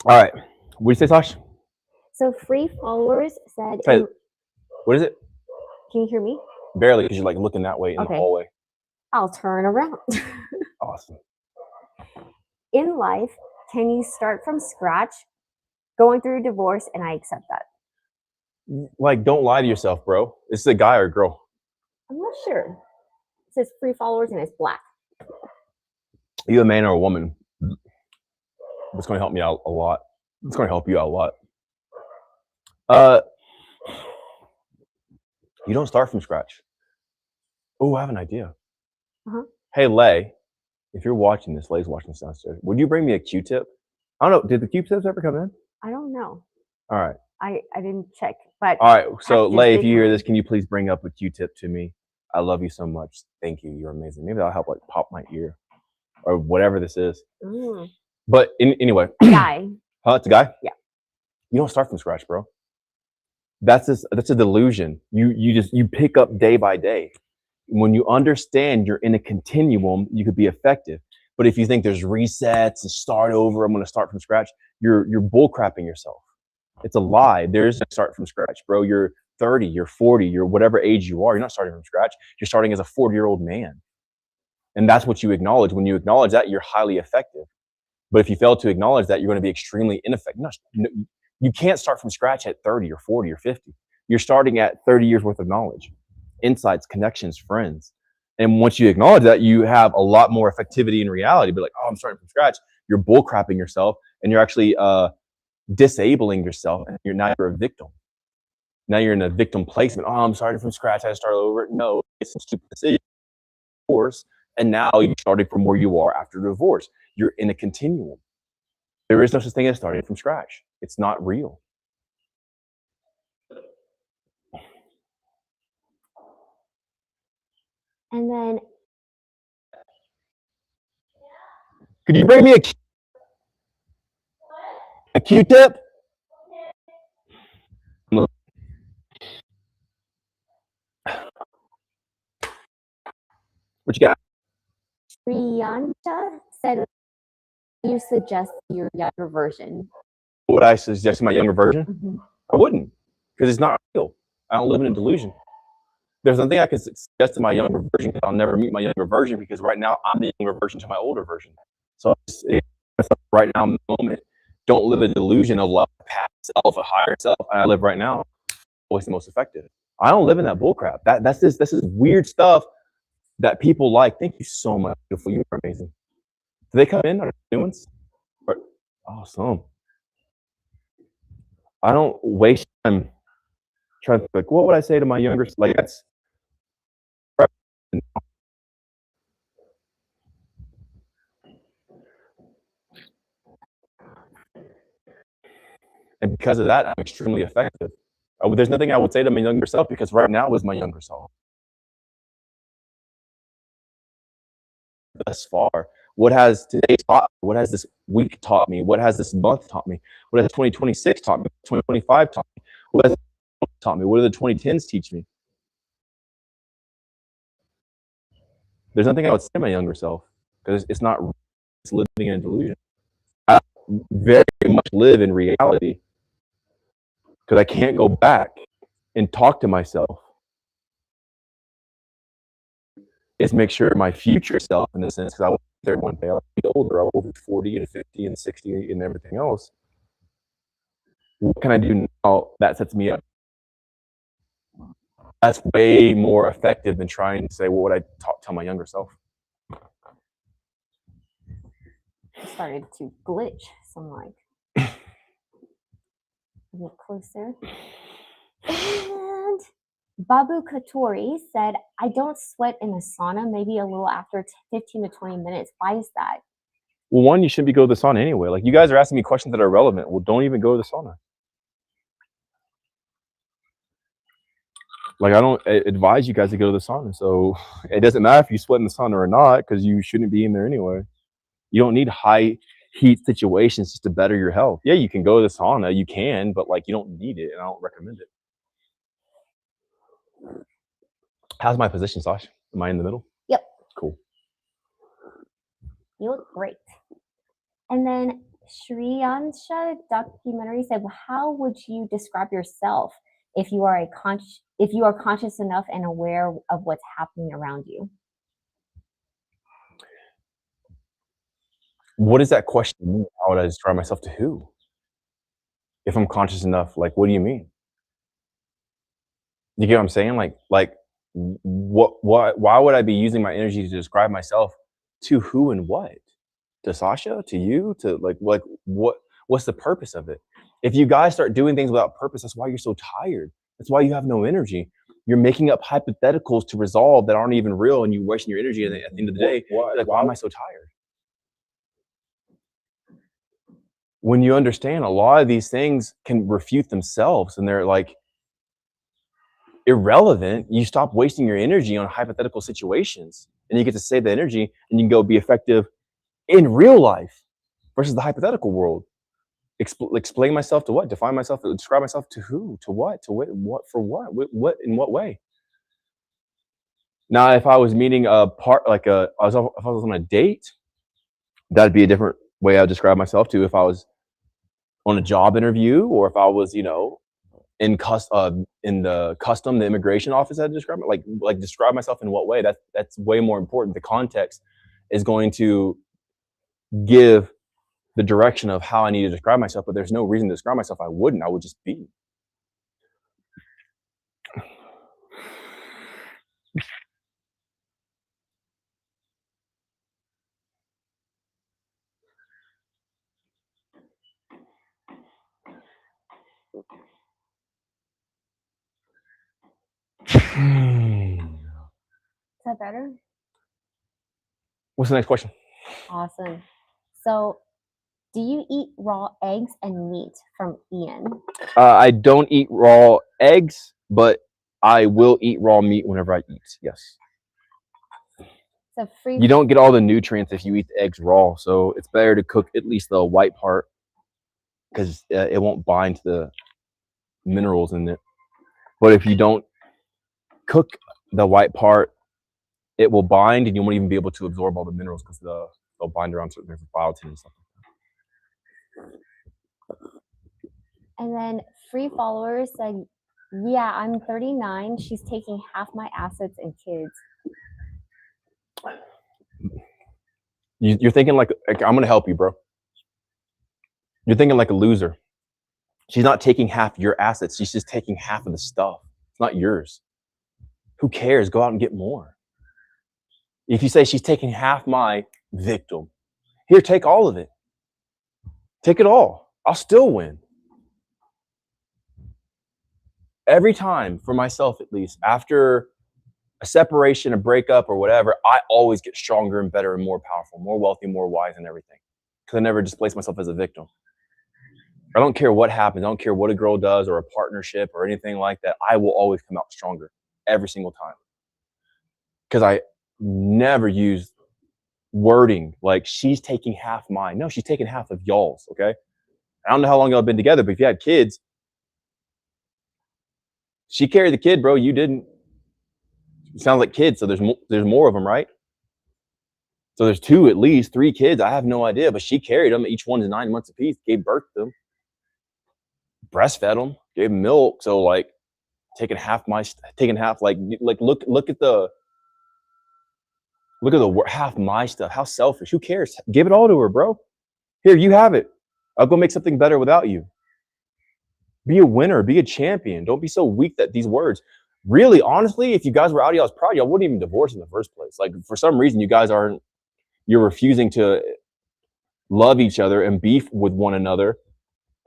All right. What did you say, Tosh? So Free Followers said... Hey, what is it? Can you hear me? Barely, because you're like looking that way in the hallway. I'll turn around. Awesome. In life, can you start from scratch going through a divorce? And I accept that. Like, don't lie to yourself, bro. This is a guy or a girl? I'm not sure. It says Free Followers and it's black. Are you a man or a woman? It's going to help me out a lot. It's going to help you out a lot. You don't start from scratch. Oh, I have an idea. Hey, Lay, if you're watching this, Lay's watching this downstairs, would you bring me a Q-tip? I don't know. Did the Q-tips ever come in? I don't know. All right. I didn't check. But all right. So, Lay, if you hear this, can you please bring up a Q-tip to me? I love you so much. Thank you. You're amazing. Maybe that'll help like pop my ear or whatever this is. But anyway. Guy. Huh? It's a guy? Yeah. You don't start from scratch, bro. That's a delusion. You pick up day by day. When you understand you're in a continuum, you could be effective. But if you think there's resets and start over, I'm going to start from scratch, you're bullcrapping yourself. It's a lie. There is no start from scratch, bro. You're 30, you're 40, you're whatever age you are. You're not starting from scratch. You're starting as a 40-year-old man. And that's what you acknowledge. When you acknowledge that, you're highly effective. But if you fail to acknowledge that, you're going to be extremely ineffective. You can't start from scratch at 30 or 40 or 50. You're starting at 30 years worth of knowledge, insights, connections, friends. And once you acknowledge that, you have a lot more effectivity in reality. But like, oh, I'm starting from scratch. You're bullcrapping yourself, and you're actually disabling yourself. And you're a victim. Now you're in a victim placement. Oh, I'm starting from scratch. I had to start over. No, it's a stupid decision. Divorce, and now you're starting from where you are after divorce. You're in a continuum. There is no such thing as starting from scratch. It's not real. And then, could you bring me a Q-tip? What you got? Priyanka said, you suggest your younger version? Would I suggest my younger version? Mm-hmm. I wouldn't, because it's not real. I don't live in a delusion. There's nothing I can suggest to my younger version. I'll never meet my younger version, because right now I'm the younger version to my older version. So right now, in the moment, don't live a delusion of a past self, a higher self. I live right now. Always the most effective. I don't live in that bullcrap. That's this weird stuff that people like. Thank you so much, beautiful. You are amazing. Do they come in? Are they new ones? Awesome. I don't waste time trying to like, what would I say to my younger? Like that's. And because of that, I'm extremely effective. There's nothing I would say to my younger self, because right now is my younger self. Thus far, what has today taught me? What has this week taught me? What has this month taught me? What has 2026 taught me? 2025 taught me? What has taught me? What do the 2010s teach me? There's nothing I would say to my younger self, because it's not. It's living in a delusion. I very much live in reality, because I can't go back and talk to myself. Is make sure my future self, in a sense, because I will be there one day. I'll be older. I'll be 40 and 50 and 60 and everything else. What can I do now that sets me up? That's way more effective than trying to say, what would I tell my younger self? It started to glitch. So I'm like, get closer. And Babu Katori said, I don't sweat in a sauna, maybe a little after 15 to 20 minutes. Why is that? Well, one, you shouldn't be going to the sauna anyway. Like, you guys are asking me questions that are relevant. Well, don't even go to the sauna. Like, I don't advise you guys to go to the sauna. So it doesn't matter if you sweat in the sauna or not, because you shouldn't be in there anyway. You don't need high heat situations just to better your health. Yeah, you can go to the sauna. You can, but like, you don't need it, and I don't recommend it. How's my position, Sash? Am I in the middle? Yep. Cool. You look great. And then Shriyansha documentary said, well, how would you describe yourself if you are conscious enough and aware of what's happening around you? What does that question mean? How would I describe myself to who? If I'm conscious enough, like, what do you mean? You get what I'm saying? Like, why would I be using my energy to describe myself to who and what? To Sasha? To you? To like what's the purpose of it? If you guys start doing things without purpose, that's why you're so tired. That's why you have no energy. You're making up hypotheticals to resolve that aren't even real, and you're wasting your energy. And at the end of the day, like, why am I so tired? When you understand a lot of these things can refute themselves, and they're like irrelevant, you stop wasting your energy on hypothetical situations, and you get to save the energy, and you can go be effective in real life versus the hypothetical world. Explain myself to what? Define myself, describe myself to who? To what? To what for what? What in what way? Now, if I was meeting if I was on a date, that'd be a different way I'd describe myself to. If I was on a job interview, or if I was, in the immigration office I describe it, like describe myself in what way? That's way more important. The context is going to give the direction of how I need to describe myself, but there's no reason to describe myself. I would just be. Is that better? What's the next question? Awesome. So, do you eat raw eggs and meat from Ian? I don't eat raw eggs, but I will eat raw meat whenever I eat. Yes. So free. You don't get all the nutrients if you eat the eggs raw, so it's better to cook at least the white part because it won't bind to the minerals in it. But if you don't cook the white part, it will bind, and you won't even be able to absorb all the minerals because they'll bind around certain things, biotin and stuff. And then free followers said, "Yeah, I'm 39. She's taking half my assets and kids." You're thinking like I'm gonna help you, bro. You're thinking like a loser. She's not taking half your assets. She's just taking half of the stuff. It's not yours. Who cares? Go out and get more. If you say she's taking half my victim, here, take all of it. Take it all. I'll still win. Every time, for myself at least, after a separation, a breakup, or whatever, I always get stronger and better and more powerful, more wealthy, more wise, and everything. Because I never displace myself as a victim. I don't care what happens. I don't care what a girl does or a partnership or anything like that. I will always come out stronger every single time. Because I never use wording like she's taking half mine. No, she's taking half of y'all's, okay? I don't know how long y'all have been together, but if you had kids, she carried the kid, bro. You didn't. It sounds like kids, so there's more of them, right? So there's 2, at least 3 kids. I have no idea, but she carried them. Each one's 9 months apiece. Gave birth to them, breastfed them, gave them milk. So like taking half, like look at the half my stuff. How selfish. Who cares? Give it all to her, bro. Here, you have it. I'll go make something better without you. Be a winner. Be a champion. Don't be so weak that these words. Really, honestly, if you guys were out of y'all's proud, y'all wouldn't even divorce in the first place. Like, for some reason, you're refusing to love each other and beef with one another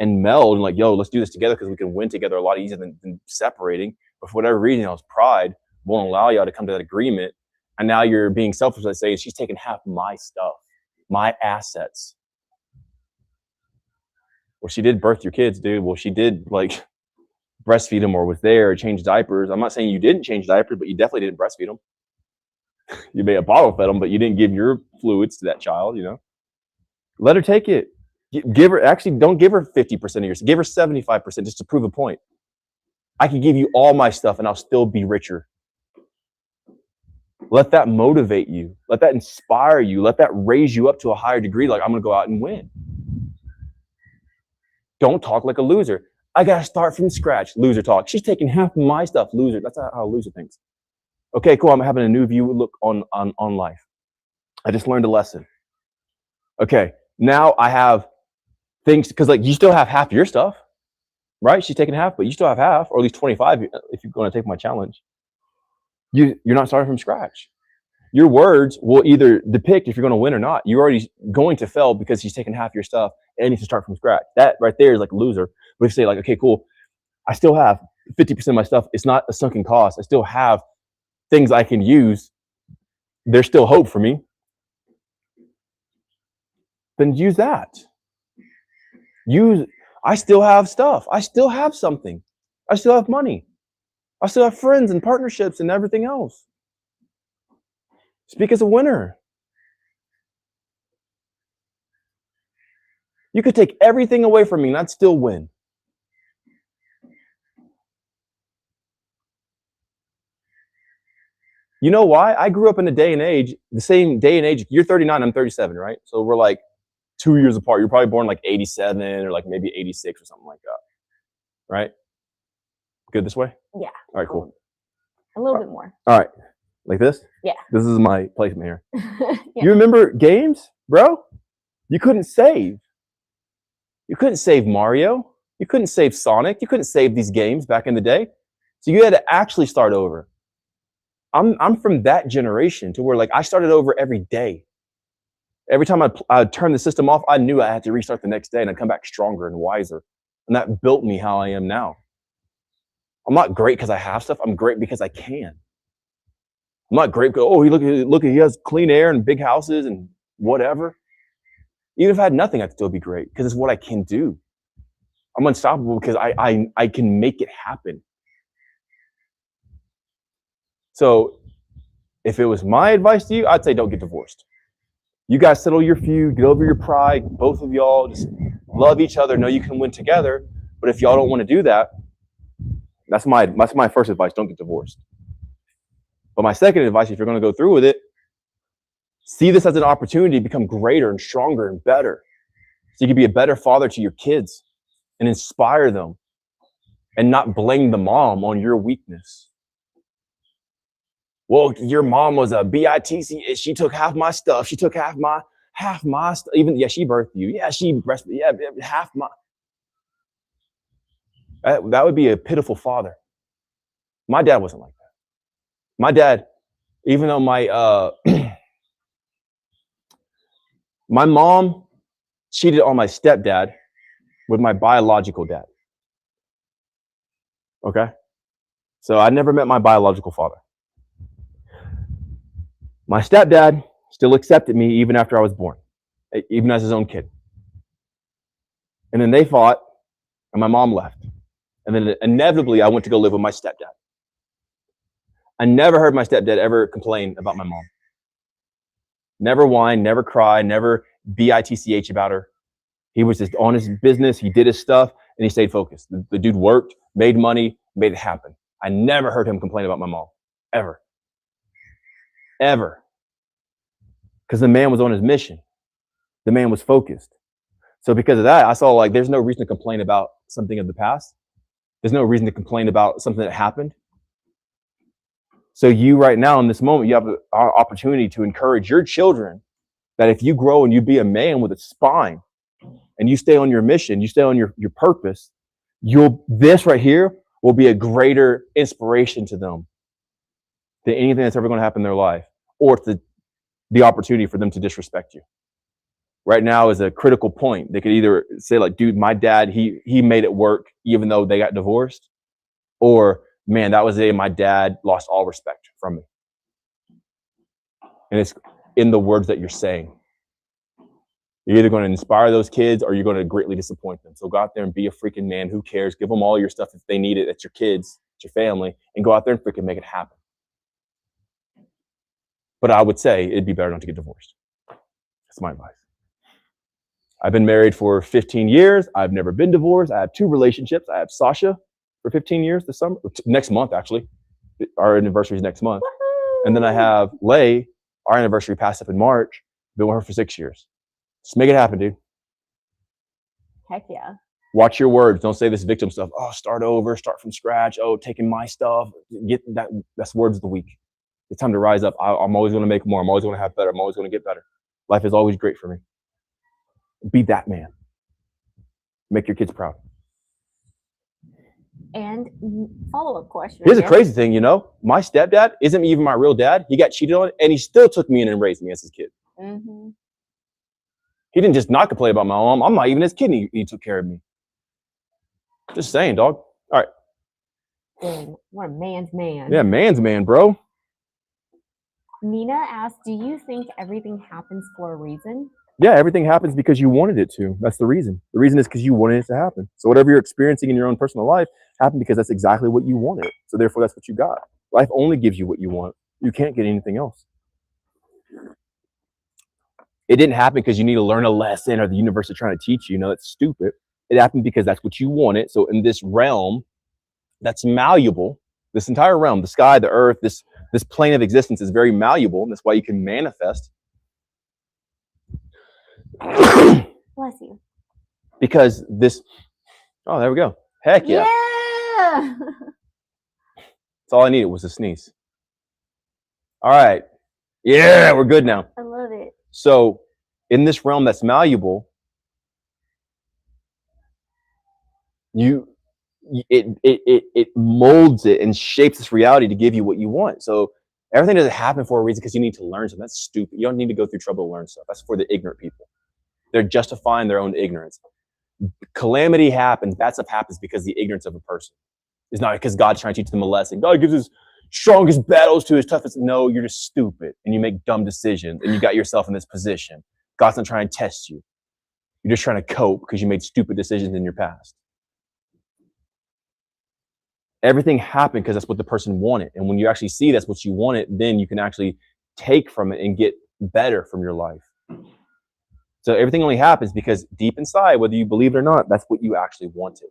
and meld and like, yo, let's do this together because we can win together a lot easier than separating. But for whatever reason, y'all's pride won't allow y'all to come to that agreement. And now you're being selfish by saying she's taking half my stuff, my assets. Well, she did birth your kids, dude. Well, she did like breastfeed them or was there or change diapers. I'm not saying you didn't change diapers, but you definitely didn't breastfeed them. You may have bottle fed them, but you didn't give your fluids to that child, you know? Let her take it. Give her, actually, don't give her 50% of yours. Give her 75% just to prove a point. I can give you all my stuff and I'll still be richer. Let that motivate you. Let that inspire you. Let that raise you up to a higher degree. Like, I'm going to go out and win. Don't talk like a loser. I got to start from scratch. Loser talk. She's taking half my stuff. Loser. That's not how a loser thinks. Okay, cool. I'm having a new view look on life. I just learned a lesson. Okay, now I have things, because like you still have half your stuff, right? She's taking half, but you still have half, or at least 25 if you're going to take my challenge. You're not starting from scratch. Your words will either depict if you're going to win or not. You're already going to fail because she's taking half your stuff and you can start from scratch. That right there is like a loser. But if you say like, okay, cool, I still have 50% of my stuff. It's not a sunken cost. I still have things I can use. There's still hope for me. Then use that. I still have stuff. I still have something. I still have money. I still have friends and partnerships and everything else. Speak as a winner. You could take everything away from me and I'd still win. You know why? I grew up in the same day and age. You're 39, I'm 37, right? So we're like 2 years apart. You're probably born like 87 or like maybe 86 or something like that, right? Good this way? Yeah. All right, cool. A little bit more. All right. Like this? Yeah. This is my placement here. Yeah. You remember games, bro? You couldn't save. You couldn't save Mario. You couldn't save Sonic. You couldn't save these games back in the day. So you had to actually start over. I'm from that generation to where like I started over every day. Every time I'd turn the system off, I knew I had to restart the next day and I'd come back stronger and wiser. And that built me how I am now. I'm not great because I have stuff. I'm great because I can. I'm not great because, oh, look, he has clean air and big houses and whatever. Even if I had nothing, I'd still be great because it's what I can do. I'm unstoppable because I can make it happen. So if it was my advice to you, I'd say don't get divorced. You guys settle your feud, get over your pride, both of y'all just love each other, know you can win together. But if y'all don't want to do that, that's my first advice, don't get divorced. But my second advice, if you're going to go through with it, see this as an opportunity to become greater and stronger and better. So you can be a better father to your kids and inspire them and not blame the mom on your weakness. Well, your mom was a BITC. She took half my stuff. She took half my stuff. Even, yeah, she birthed you. Yeah, she breastfed. Yeah, half my. That would be a pitiful father. My dad wasn't like that. My dad, even though my my mom cheated on my stepdad with my biological dad. Okay? So I never met my biological father. My stepdad still accepted me even after I was born, even as his own kid. And then they fought, and my mom left. And then inevitably, I went to go live with my stepdad. I never heard my stepdad ever complain about my mom. Never whine, never cry, never bitch about her. He was just on his business. He did his stuff, and he stayed focused. The dude worked, made money, made it happen. I never heard him complain about my mom, ever. Ever. Because the man was on his mission. The man was focused. So because of that, I saw like there's no reason to complain about something of the past. There's no reason to complain about something that happened. So you right now in this moment, you have an opportunity to encourage your children that if you grow and you be a man with a spine and you stay on your mission, you stay on your purpose, this right here will be a greater inspiration to them than anything that's ever going to happen in their life, or the opportunity for them to disrespect you. Right now is a critical point. They could either say like, dude, my dad, he made it work even though they got divorced, or man, that was the day my dad lost all respect from me. And it's in the words that you're saying. You're either going to inspire those kids or you're going to greatly disappoint them. So go out there and be a freaking man. Who cares? Give them all your stuff if they need it. It's your kids, it's your family, and go out there and freaking make it happen. But I would say it'd be better not to get divorced. That's my advice. I've been married for 15 years. I've never been divorced. I have 2 relationships. I have Sasha for 15 years this summer, next month, actually. Our anniversary is next month. And then I have Lay. Our anniversary passed up in March. Been with her for 6 years. Just make it happen, dude. Heck yeah. Watch your words. Don't say this victim stuff. Oh, start over, start from scratch. Oh, taking my stuff. Get that. That's words of the week. It's time to rise up. I'm always going to make more. I'm always going to have better. I'm always going to get better. Life is always great for me. Be that man. Make your kids proud. And follow-up question. Here's a crazy thing, you know? My stepdad isn't even my real dad. He got cheated on, and he still took me in and raised me as his kid. Mm-hmm. He didn't just not complain about my mom. I'm not even his kid, and he took care of me. Just saying, dog. All right. Dang, what a man's man. Yeah, man's man, bro. Nina asked, do you think everything happens for a reason? Yeah, everything happens because you wanted it to. That's the reason. The reason is because you wanted it to happen. So whatever you're experiencing in your own personal life happened because that's exactly what you wanted. So therefore, that's what you got. Life only gives you what you want. You can't get anything else. It didn't happen because you need to learn a lesson or the universe is trying to teach you. No, that's stupid. It happened because that's what you wanted. So in this realm that's malleable, this entire realm, the sky, the earth, this plane of existence is very malleable. And that's why you can manifest. Bless you. Because this, oh, there we go. Heck yeah. Yeah. That's all I needed was a sneeze. All right. Yeah, we're good now. I love it. So in this realm that's malleable, it molds it and shapes this reality to give you what you want. So everything doesn't happen for a reason because you need to learn something. That's stupid. You don't need to go through trouble to learn stuff. That's for the ignorant people. They're justifying their own ignorance. Calamity happens, bad stuff happens because the ignorance of a person. It's not because God's trying to teach them a lesson. God gives his strongest battles to his toughest. No, you're just stupid and you make dumb decisions and you got yourself in this position. God's not trying to test you. You're just trying to cope because you made stupid decisions in your past. Everything happened because that's what the person wanted. And when you actually see that's what you wanted, then you can actually take from it and get better from your life. So everything only happens because deep inside, whether you believe it or not, that's what you actually wanted.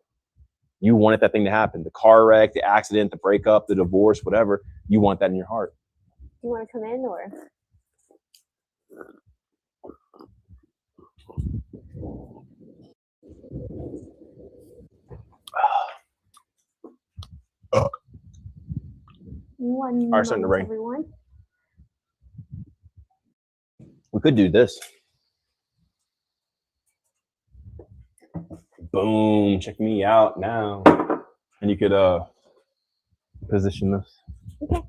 You wanted that thing to happen. The car wreck, the accident, the breakup, the divorce, whatever. You want that in your heart. Do you want to come in or? One All right, starting to rain. Everyone. We could do this. Boom, check me out now. And you could position this. Okay.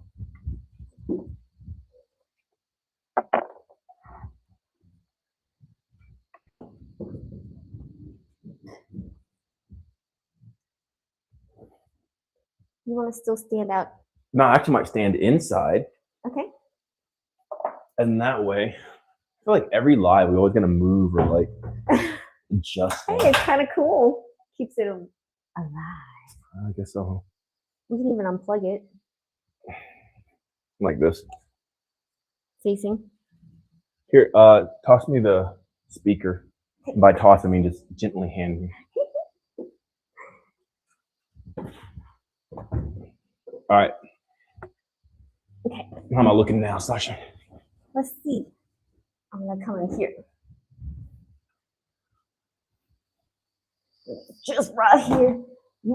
You want to still stand out? No, I actually might stand inside. Okay. And that way, I feel like every live we're always gonna move or like adjust. Hey, it's kind of cool. Keeps it alive. I guess so. We can even unplug it. Like this. Facing. Here, toss me the speaker. By toss, I mean just gently hand me. All right. Okay. How am I looking now, Sasha? Let's see. I'm gonna come in here. Just right here.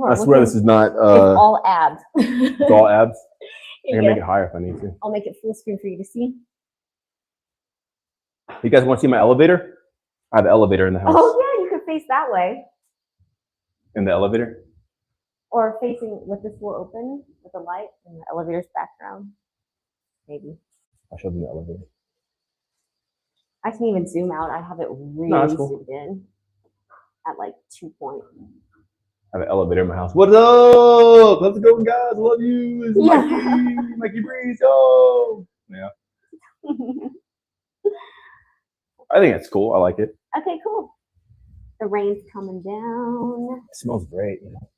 I swear this is not. It's all abs. It's all abs. I can make it higher if I need to. I'll make it full screen for you to see. You guys want to see my elevator? I have an elevator in the house. Oh yeah, you could face that way. In the elevator? Or facing with this door open with the light and the elevator's background. Maybe. I'll show them the elevator. I can even zoom out. I have it really zoomed in at like 2 point. I have an elevator in my house. What's up? Let's go, guys. Love you. It's Mikey. MikeyBreathes. Yo. Yeah. I think it's cool. I like it. Okay, cool. The rain's coming down. It smells great. You know?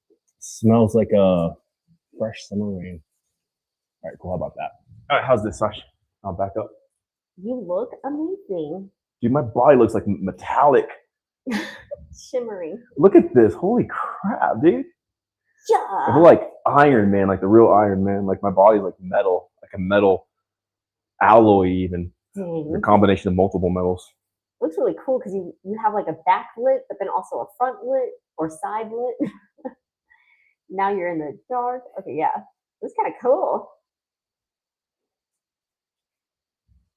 It smells like a fresh summer rain. All right, cool. How about that? All right, how's this, Sash? I'll back up. You look amazing. Dude, my body looks like metallic. Shimmering. Look at this. Holy crap, dude. Yeah. I feel like Iron Man, like the real Iron Man. Like my body's like metal, like a metal alloy even. Dang. A combination of multiple metals. Looks really cool because you have like a back lit, but then also a front lit or side lit. Now you're in the dark. Okay, yeah. It's kind of cool.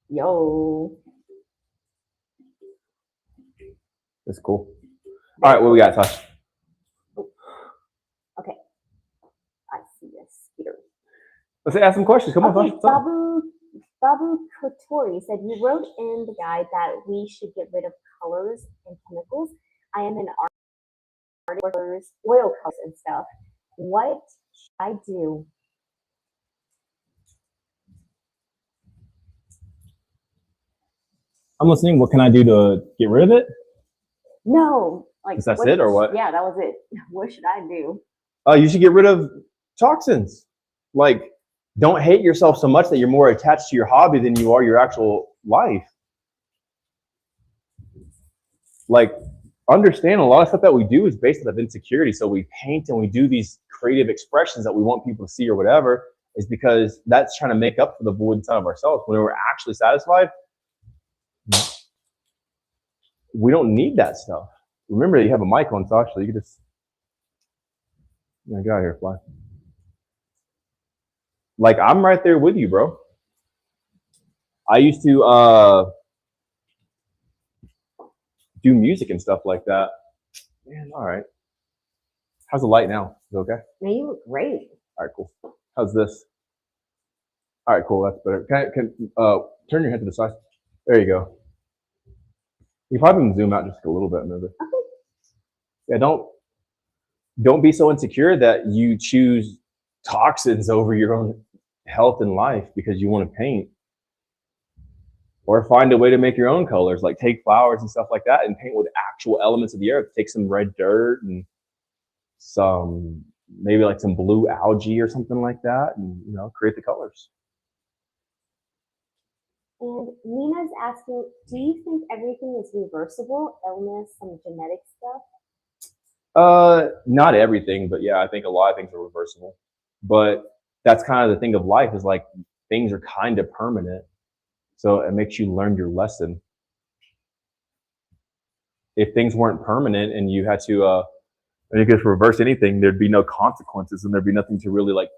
Yo. It's cool. All right, what we got, Tosh? Okay. I see a skitter. Let's ask some questions. Come on, Okay, Tosh. Babu Kotori said, you wrote in the guide that we should get rid of colors and chemicals. I am an artist, oil colors and stuff. What should I do? I'm listening. What can I do to get rid of it? No. Like, is that it or what? Yeah, that was it. What should I do? You should get rid of toxins. Like, don't hate yourself so much that you're more attached to your hobby than you are your actual life. Like, understand a lot of stuff that we do is based out of insecurity. So we paint and we do these creative expressions that we want people to see or whatever, is because that's trying to make up for the void inside of ourselves. When we're actually satisfied, we don't need that stuff. Remember, you have a mic on, Sasha, so you can just, get out of here, fly. like I'm right there with you, bro. I used to do music and stuff like that. Man, all right. How's the light now? Is it okay? Man, you look great. All right, cool. How's this? All right, cool. That's better. Can turn your head to the side? There you go. You probably can zoom out just a little bit, maybe. Okay. Yeah, don't be so insecure that you choose toxins over your own health and life because you want to paint. Or find a way to make your own colors, like take flowers and stuff like that and paint with actual elements of the earth. Take some red dirt and some, maybe like some blue algae or something like that, and create the colors. And Nina's asking, do you think everything is reversible? Illness, some genetic stuff? Not everything, but yeah, I think a lot of things are reversible. But that's kind of the thing of life, is like things are kind of permanent. So it makes you learn your lesson. If things weren't permanent and you had to you could reverse anything, there'd be no consequences and there'd be nothing to really like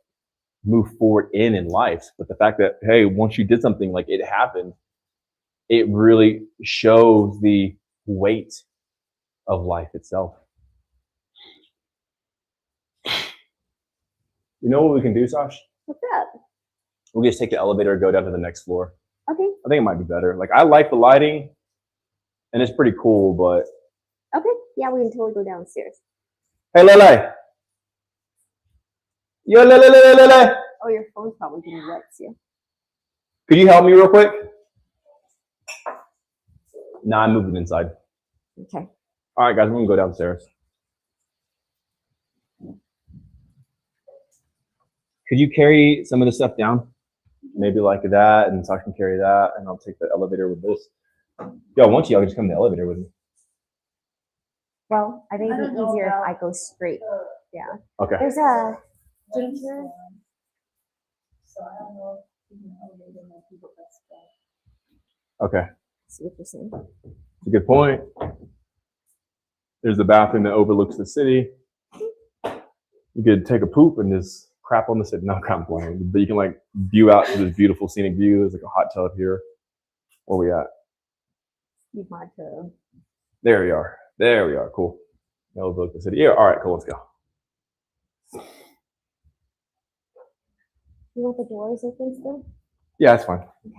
move forward in life. But the fact that, hey, once you did something, like it happened, it really shows the weight of life itself. You know what we can do, Sash? What's up? We'll just take the elevator and go down to the next floor. Okay. I think it might be better. Like, I like the lighting and it's pretty cool, but. Okay. Yeah, we can totally go downstairs. Hey, Lele. Yo, Lele. Oh, your phone's probably getting wet too. Could you help me real quick? Nah, I'm moving inside. Okay. All right, guys, we're gonna go downstairs. Could you carry some of the stuff down? Maybe like that, and so I can carry that, and I'll take the elevator with this. Yo, once y'all can just come in the elevator with me. Well, I think it'd be easier if I go straight. Yeah. Okay. There's a ginger. So I don't know if you can elevate them and people that's Okay. See what you're saying. That's a good point. There's the bathroom that overlooks the city. You could take a poop and just crap on the city. No, I'm playing. But you can like view out to this beautiful scenic view. There's like a hot tub here. Where we at? Use my tub. There we are. There we are. Cool. Overlook the city. Yeah. All right. Cool. Let's go. You want the doors open still? Yeah, that's fine. Okay.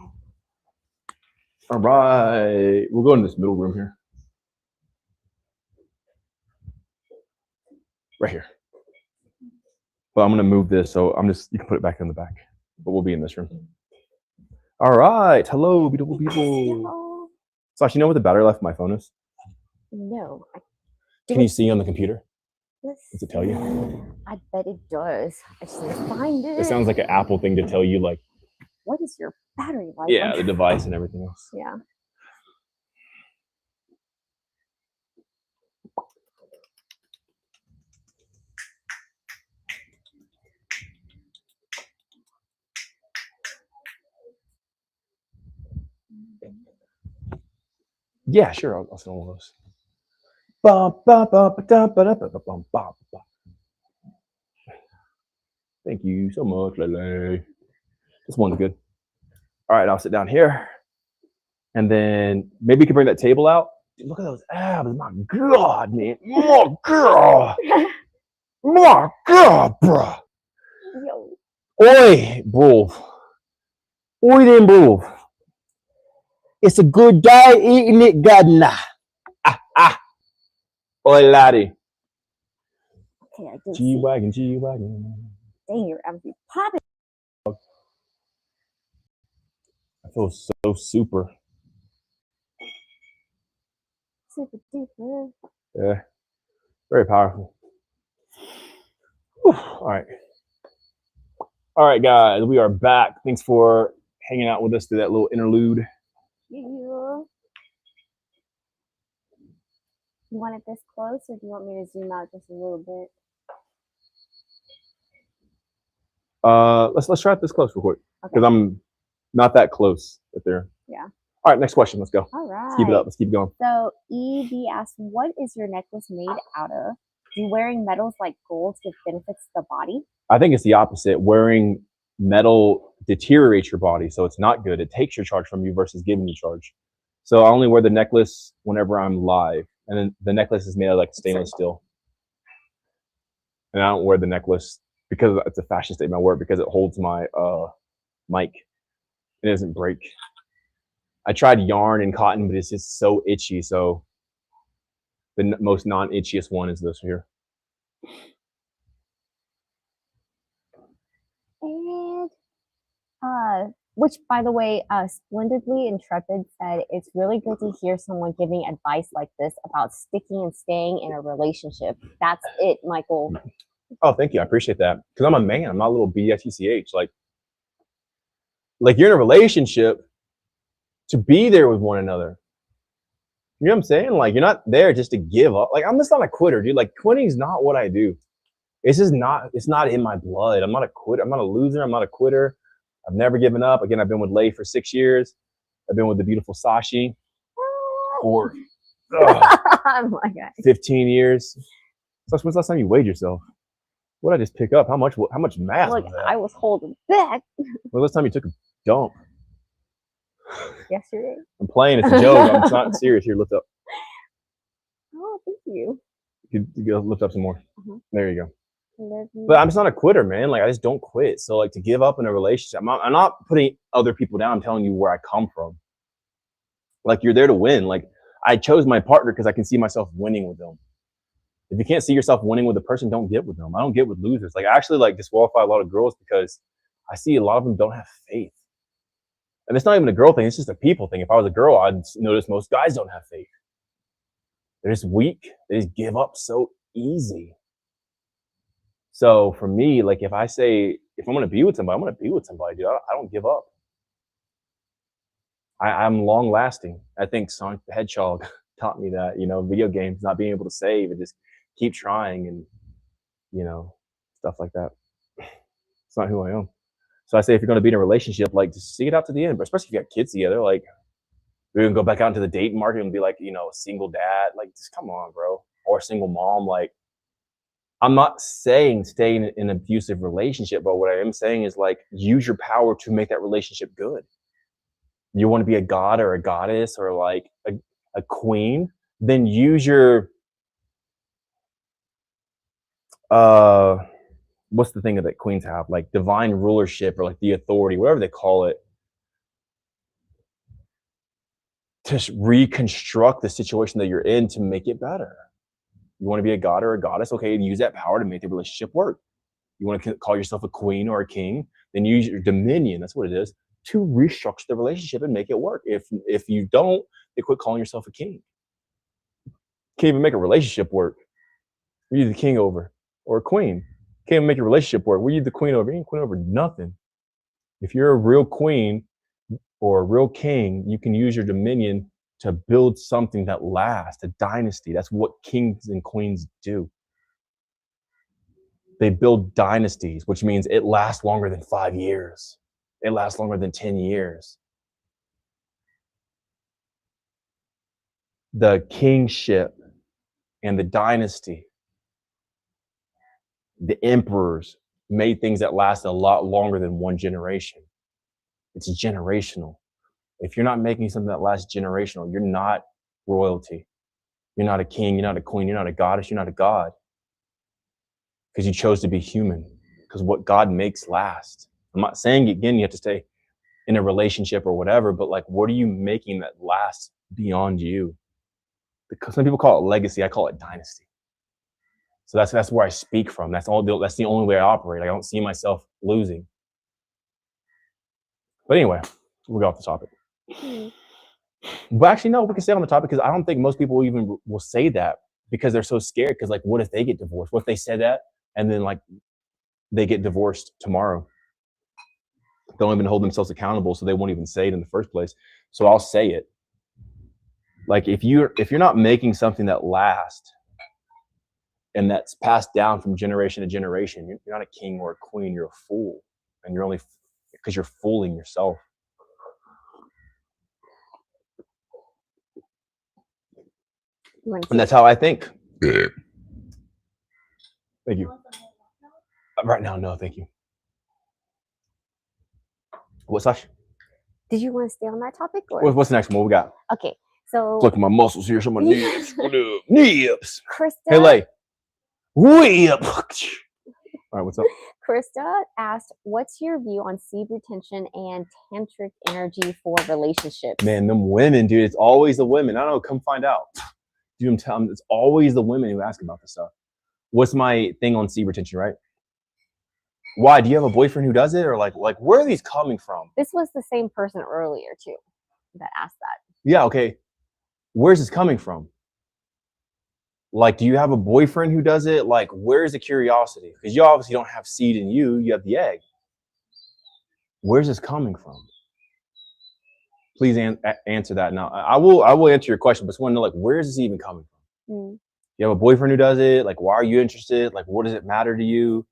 All right. We'll go in this middle room here. Right here. But I'm gonna move this, so you can put it back in the back. But we'll be in this room. All right. Hello, beautiful people. Sash, you know what the battery life of my phone is? No. Can you see on the computer? Does it tell you? I bet it does. I just need to find it. It sounds like an Apple thing to tell you, like. What is your battery life? Yeah, the device and everything else. Yeah. Yeah, sure. I'll send one of those. Thank you so much, Lele. This one's good. All right, I'll sit down here. And then maybe you can bring that table out. Dude, look at those abs. My God, man. My God. My God, bro. Yo. Oi, bro. Oi, then, bro. It's a good day eating it, Godna. Oi, laddie. Okay, I can G-Wagon, G-Wagon. Dang, your abs be popping. I feel so super. Super duper. Yeah, very powerful. Whew. All right, guys, we are back. Thanks for hanging out with us through that little interlude. Yeah. You want it this close, or do you want me to zoom out just a little bit? Let's try it this close real quick, because I'm not that close right there. Yeah. All right, next question. Let's go. All right. Let's keep it up. Let's keep going. So EB asked, what is your necklace made out of? Do wearing metals like gold give benefits to the body? I think it's the opposite. Wearing metal deteriorates your body, so it's not good. It takes your charge from you versus giving you charge. So I only wear the necklace whenever I'm live, and then the necklace is made of like stainless steel. And I don't wear the necklace because it's a fashion statement. I wear it because it holds my mic. It doesn't break. I tried yarn and cotton, but it's just so itchy. So the most non-itchiest one is this here. And which, by the way, Splendidly Intrepid said it's really good to hear someone giving advice like this about sticking and staying in a relationship. That's it, Michael. Oh, thank you. I appreciate that. Because I'm a man. I'm not a little BSECH. Like you're in a relationship to be there with one another. You know what I'm saying? Like you're not there just to give up. Like I'm just not a quitter, dude. Like quitting's not what I do. It's just not. It's not in my blood. I'm not a quitter. I'm not a loser. I'm not a quitter. I've never given up. Again, I've been with Lay for 6 years. I've been with the beautiful Sashi for Oh my God. 15 years. So when's the last time you weighed yourself? What did I just pick up? How much mass Look, was that? I was holding back When's the last time you took a dump? yesterday. I'm playing. It's a joke. I'm not serious. Here, lift up. Oh, thank you. You go lift up some more. Mhm. There you go. Love you. But I'm just not a quitter, man. Like I just don't quit. So like to give up in a relationship, I'm not putting other people down. I'm telling you where I come from. Like you're there to win. Like I chose my partner because I can see myself winning with them. If you can't see yourself winning with a person, don't get with them. I don't get with losers. Like I actually like disqualify a lot of girls because I see a lot of them don't have faith. And it's not even a girl thing. It's just a people thing. If I was a girl, I'd notice most guys don't have faith. They're just weak. They just give up so easy. So for me, like if I say, if I'm going to be with somebody, I'm going to be with somebody, dude. I don't give up. I'm long lasting. I think Sonic the Hedgehog taught me that, video games, not being able to save and just keep trying and, stuff like that. It's not who I am. So I say, if you're going to be in a relationship, like just see it out to the end, but especially if you got kids together, like we're going to go back out into the dating market and be like, a single dad, like just come on, bro. Or a single mom. Like I'm not saying stay in an abusive relationship, but what I am saying is like use your power to make that relationship good. You want to be a god or a goddess or like a queen, then use your what's the thing that queens have, like divine rulership or like the authority, whatever they call it, to reconstruct the situation that you're in to make it better. You want to be a god or a goddess, okay, use that power to make the relationship work. You want to call yourself a queen or a king, then use your dominion, that's what it is, to restructure the relationship and make it work. If you don't, then quit calling yourself a king. Can't even make a relationship work. Were you the king over? Or a queen? Can't even make a relationship work. Were you the queen over? You ain't queen over nothing. If you're a real queen or a real king, you can use your dominion to build something that lasts, a dynasty. That's what kings and queens do. They build dynasties, which means it lasts longer than 5 years. It lasts longer than 10 years. The kingship and the dynasty, the emperors made things that last a lot longer than one generation. It's generational. If you're not making something that lasts generational, you're not royalty. You're not a king, you're not a queen, you're not a goddess, you're not a god. Because you chose to be human. Because what God makes last. I'm not saying, again, you have to stay in a relationship or whatever, but like, what are you making that lasts beyond you? Because some people call it legacy, I call it dynasty. So that's where I speak from. That's the only way I operate. I don't see myself losing. But anyway, we'll go off the topic. But actually, no, we can stay on the topic because I don't think most people even will say that because they're so scared. Because like, what if they get divorced? What if they said that and then like they get divorced tomorrow? They don't even hold themselves accountable, so they won't even say it in the first place. So I'll say it. Like if you're not making something that lasts and that's passed down from generation to generation, you're not a king or a queen. You're a fool, and you're only because you're fooling yourself. And that's how I think. Thank you. Right now, no, thank you. What's that? Did you want to stay on that topic or? What's the next one? What we got? Okay, so Look at my muscles here. Some of my nips. What up? Nips. Krista. Hey, Lay. Way up. All right, what's up? Krista asked, "What's your view on seed retention and tantric energy for relationships?" Man, them women, dude. It's always the women. I don't know. Come find out. Dude, I'm telling. It's always the women who ask about this stuff. What's my thing on seed retention, right? Why? Do you have a boyfriend who does it, or like where are these coming from? This was the same person earlier too that asked that. Yeah. Okay. Where's this coming from? Like, do you have a boyfriend who does it? Like, where's the curiosity? Because you obviously don't have seed in you. You have the egg. Where's this coming from? Please answer that now. I will answer your question, but just want to know, like, where is this even coming from? You have a boyfriend who does it? Like, why are you interested? Like, what does it matter to you?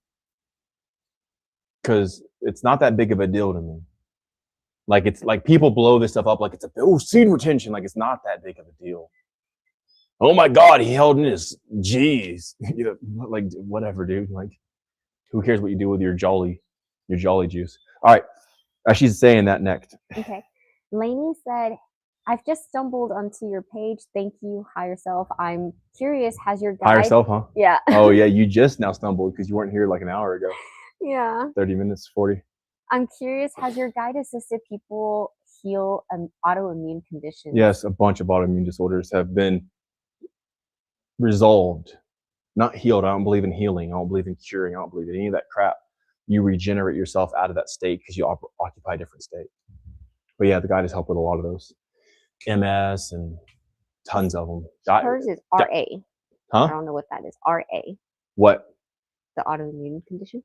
Because it's not that big of a deal to me. Like, it's like people blow this stuff up like it's seed retention. Like, it's not that big of a deal. Oh my God, he held in his G's. You know, like, whatever, dude. Like, who cares what you do with your jolly juice? All right. She's saying that next. Okay. Lainey said, "I've just stumbled onto your page. Thank you, Higher Self. I'm curious, has your guide..." Higher Self, huh? Yeah. Oh, yeah. You just now stumbled because you weren't here like an hour ago. Yeah. 30 minutes, 40. I'm curious, has your guide assisted people heal an autoimmune condition? Yes, a bunch of autoimmune disorders have been resolved, not healed. I don't believe in healing. I don't believe in curing. I don't believe in any of that crap. You regenerate yourself out of that state because you occupy a different state. But yeah, the guide has helped with a lot of those. MS and tons of them. Hers is RA. Huh? I don't know what that is. RA. What? The autoimmune condition.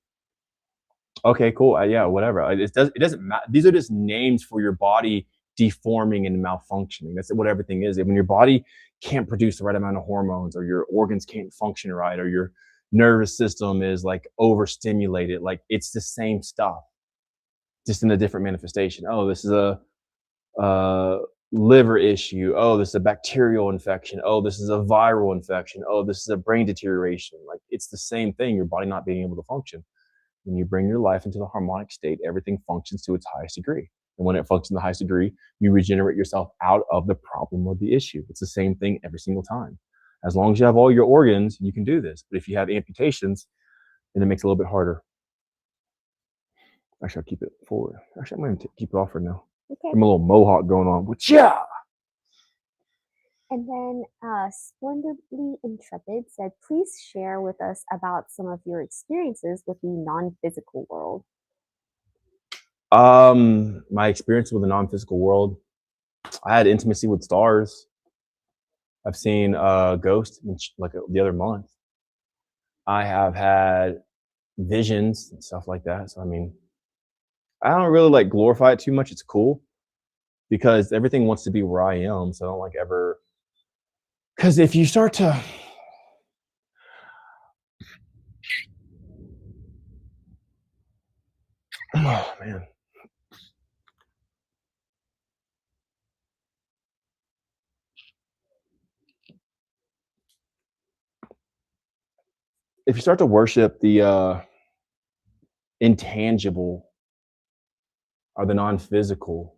Okay, cool. Yeah, whatever. It doesn't matter. These are just names for your body deforming and malfunctioning. That's what everything is. When your body can't produce the right amount of hormones, or your organs can't function right, or your nervous system is like overstimulated, like it's the same stuff, just in a different manifestation. Oh, this is a liver issue. Oh, this is a bacterial infection. Oh, this is a viral infection. Oh, this is a brain deterioration. Like, it's the same thing. Your body not being able to function. When you bring your life into the harmonic state, everything functions to its highest degree. And when it functions to the highest degree, you regenerate yourself out of the problem or the issue. It's the same thing every single time. As long as you have all your organs, you can do this. But if you have amputations, then it makes it a little bit harder. Actually, I'll keep it forward. Actually, I'm going to keep it off for now. Okay. I'm a little mohawk going on. But yeah. And then Splendidly Intrepid said, "Please share with us about some of your experiences with the non-physical world." My experience with the non-physical world, I had intimacy with stars. I've seen ghosts like the other month. I have had visions and stuff like that. So I mean, I don't really like glorify it too much. It's cool because everything wants to be where I am. So I don't like ever, because if you start to, oh man. If you start to worship the intangible or the non-physical,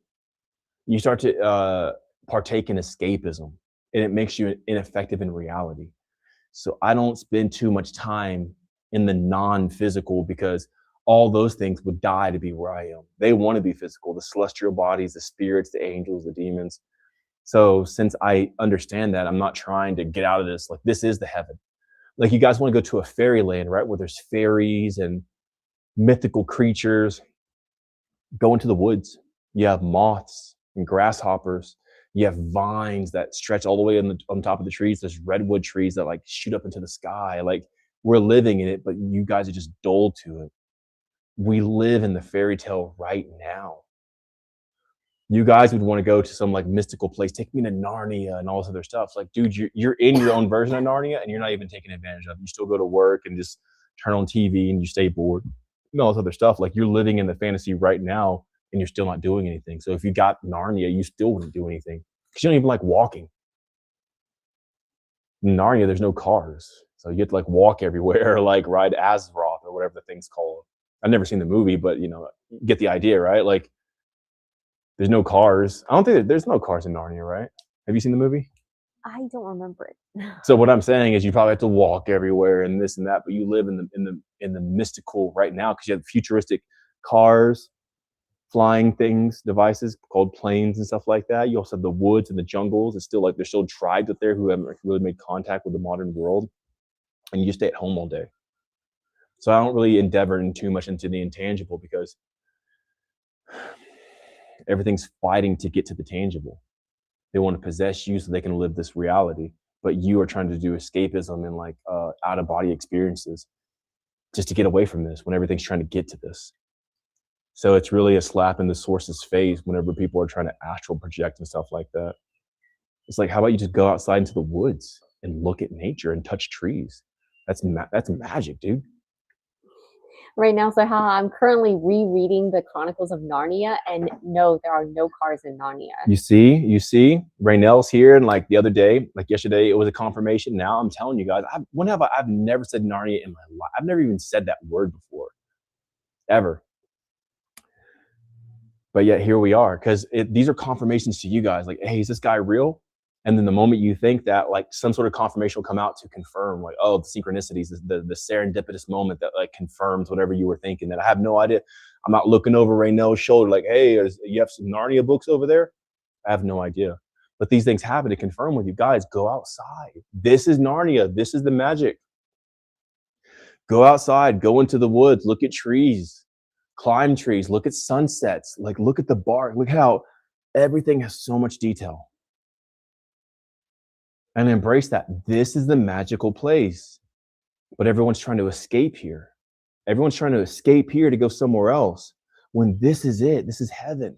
you start to partake in escapism, and it makes you ineffective in reality. So I don't spend too much time in the non-physical because all those things would die to be where I am. They want to be physical, the celestial bodies, the spirits, the angels, the demons. So since I understand that, I'm not trying to get out of this. Like, this is the heaven. Like, you guys want to go to a fairyland, right? Where there's fairies and mythical creatures. Go into the woods. You have moths and grasshoppers. You have vines that stretch all the way on top of the trees. There's redwood trees that like shoot up into the sky. Like, we're living in it, but you guys are just dull to it. We live in the fairy tale right now. You guys would want to go to some like mystical place. Take me to Narnia and all this other stuff. Like, dude, you're in your own version of Narnia and you're not even taking advantage of it. You still go to work and just turn on TV and you stay bored and all this other stuff. Like, you're living in the fantasy right now and you're still not doing anything. So if you got Narnia, you still wouldn't do anything because you don't even like walking. In Narnia, there's no cars. So you have to like walk everywhere or like ride Azeroth or whatever the thing's called. I've never seen the movie, but you know, get the idea, right? Like, There's no cars. I don't think there's no cars in Narnia, right? Have you seen the movie? I don't remember it. So what I'm saying is you probably have to walk everywhere and this and that, but you live in the mystical right now because you have futuristic cars, flying things, devices called planes and stuff like that. You also have the woods and the jungles. It's still like there's still tribes out there who haven't really made contact with the modern world, and you just stay at home all day. So I don't really endeavor too much into the intangible because everything's fighting to get to the tangible. They want to possess you so they can live this reality, but you are trying to do escapism and like out of body experiences just to get away from this when everything's trying to get to this. So it's really a slap in the source's face whenever people are trying to astral project and stuff like that. It's like, how about you just go outside into the woods and look at nature and touch trees? That's magic, dude. Right now, so I'm currently rereading the Chronicles of Narnia, and no, there are no cars in Narnia. You see, Raynell's here, and like the other day, like yesterday, it was a confirmation. Now I'm telling you guys, I've never said Narnia in my life. I've never even said that word before, ever. But yet here we are, because these are confirmations to you guys. Like, hey, is this guy real? And then the moment you think that, like, some sort of confirmation will come out to confirm, like, oh, the synchronicities, the serendipitous moment that like confirms whatever you were thinking. That I have no idea. I'm not looking over Raynell's shoulder like, hey, you have some Narnia books over there? I have no idea. But these things happen to confirm with you guys. Go outside. This is Narnia. This is the magic. Go outside. Go into the woods. Look at trees. Climb trees. Look at sunsets. Like, look at the bark. Look how everything has so much detail. And embrace that. This is the magical place. But everyone's trying to escape here. Everyone's trying to escape here to go somewhere else. When this is it. This is heaven.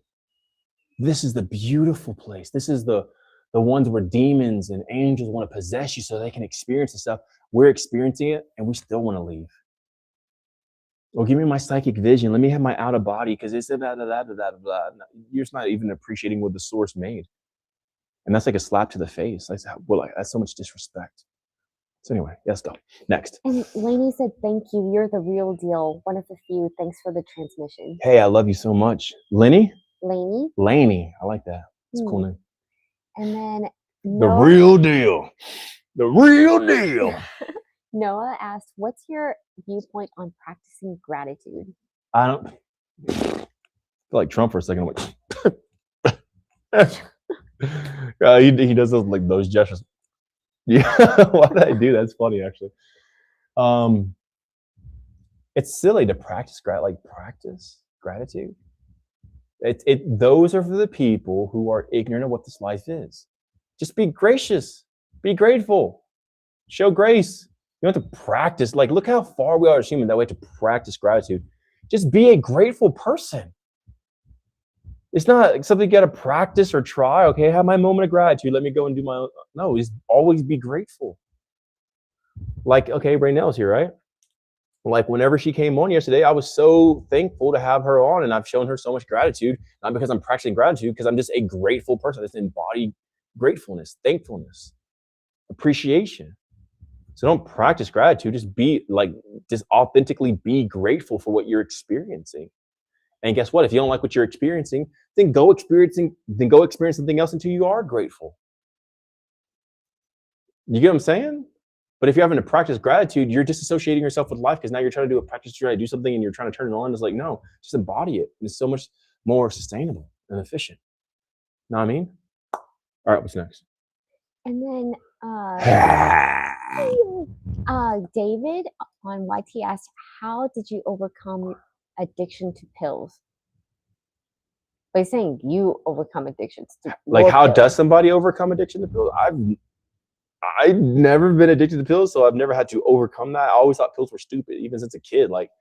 This is the beautiful place. This is the ones where demons and angels want to possess you so they can experience the stuff. We're experiencing it and we still want to leave. Well, give me my psychic vision. Let me have my out of body because it's blah, blah, blah, blah, blah. You're just not even appreciating what the source made. And that's like a slap to the face. That's so much disrespect. So anyway, let's go. Next. And Lainey said, thank you. You're the real deal. One of the few. Thanks for the transmission. Hey, I love you so much. Lenny? Lainey. Laney. I like that. It's a cool name. And then The real deal. The real deal. Noah asked, what's your viewpoint on practicing gratitude? I don't feel like Trump for a second. I'm like, he does those gestures. Yeah, why did I do that? It's funny actually. It's silly to practice gratitude. Those are for the people who are ignorant of what this life is. Just be gracious, be grateful, show grace. You don't have to practice. Like, look how far we are as humans that we have to practice gratitude. Just be a grateful person. It's not something you got to practice or try. Okay, have my moment of gratitude. Let me go and do my own. No, just always be grateful. Like, okay, Raynell's here, right? Like, whenever she came on yesterday, I was so thankful to have her on, and I've shown her so much gratitude. Not because I'm practicing gratitude, because I'm just a grateful person. It's embodied gratefulness, thankfulness, appreciation. So don't practice gratitude. Just authentically be grateful for what you're experiencing. And guess what? If you don't like what you're experiencing, then go experience something else until you are grateful. You get what I'm saying? But if you're having to practice gratitude, you're disassociating yourself with life because now you're trying to do a practice, you're trying to do something and you're trying to turn it on. It's like, no, just embody it. It's so much more sustainable and efficient. Know what I mean? All right, what's next? And then David on YT asked, how did you overcome addiction to pills? By saying you overcome addictions to like how pills. Does somebody overcome addiction to pills? I've never been addicted to pills, so I've never had to overcome that. I always thought pills were stupid, even since a kid. Like,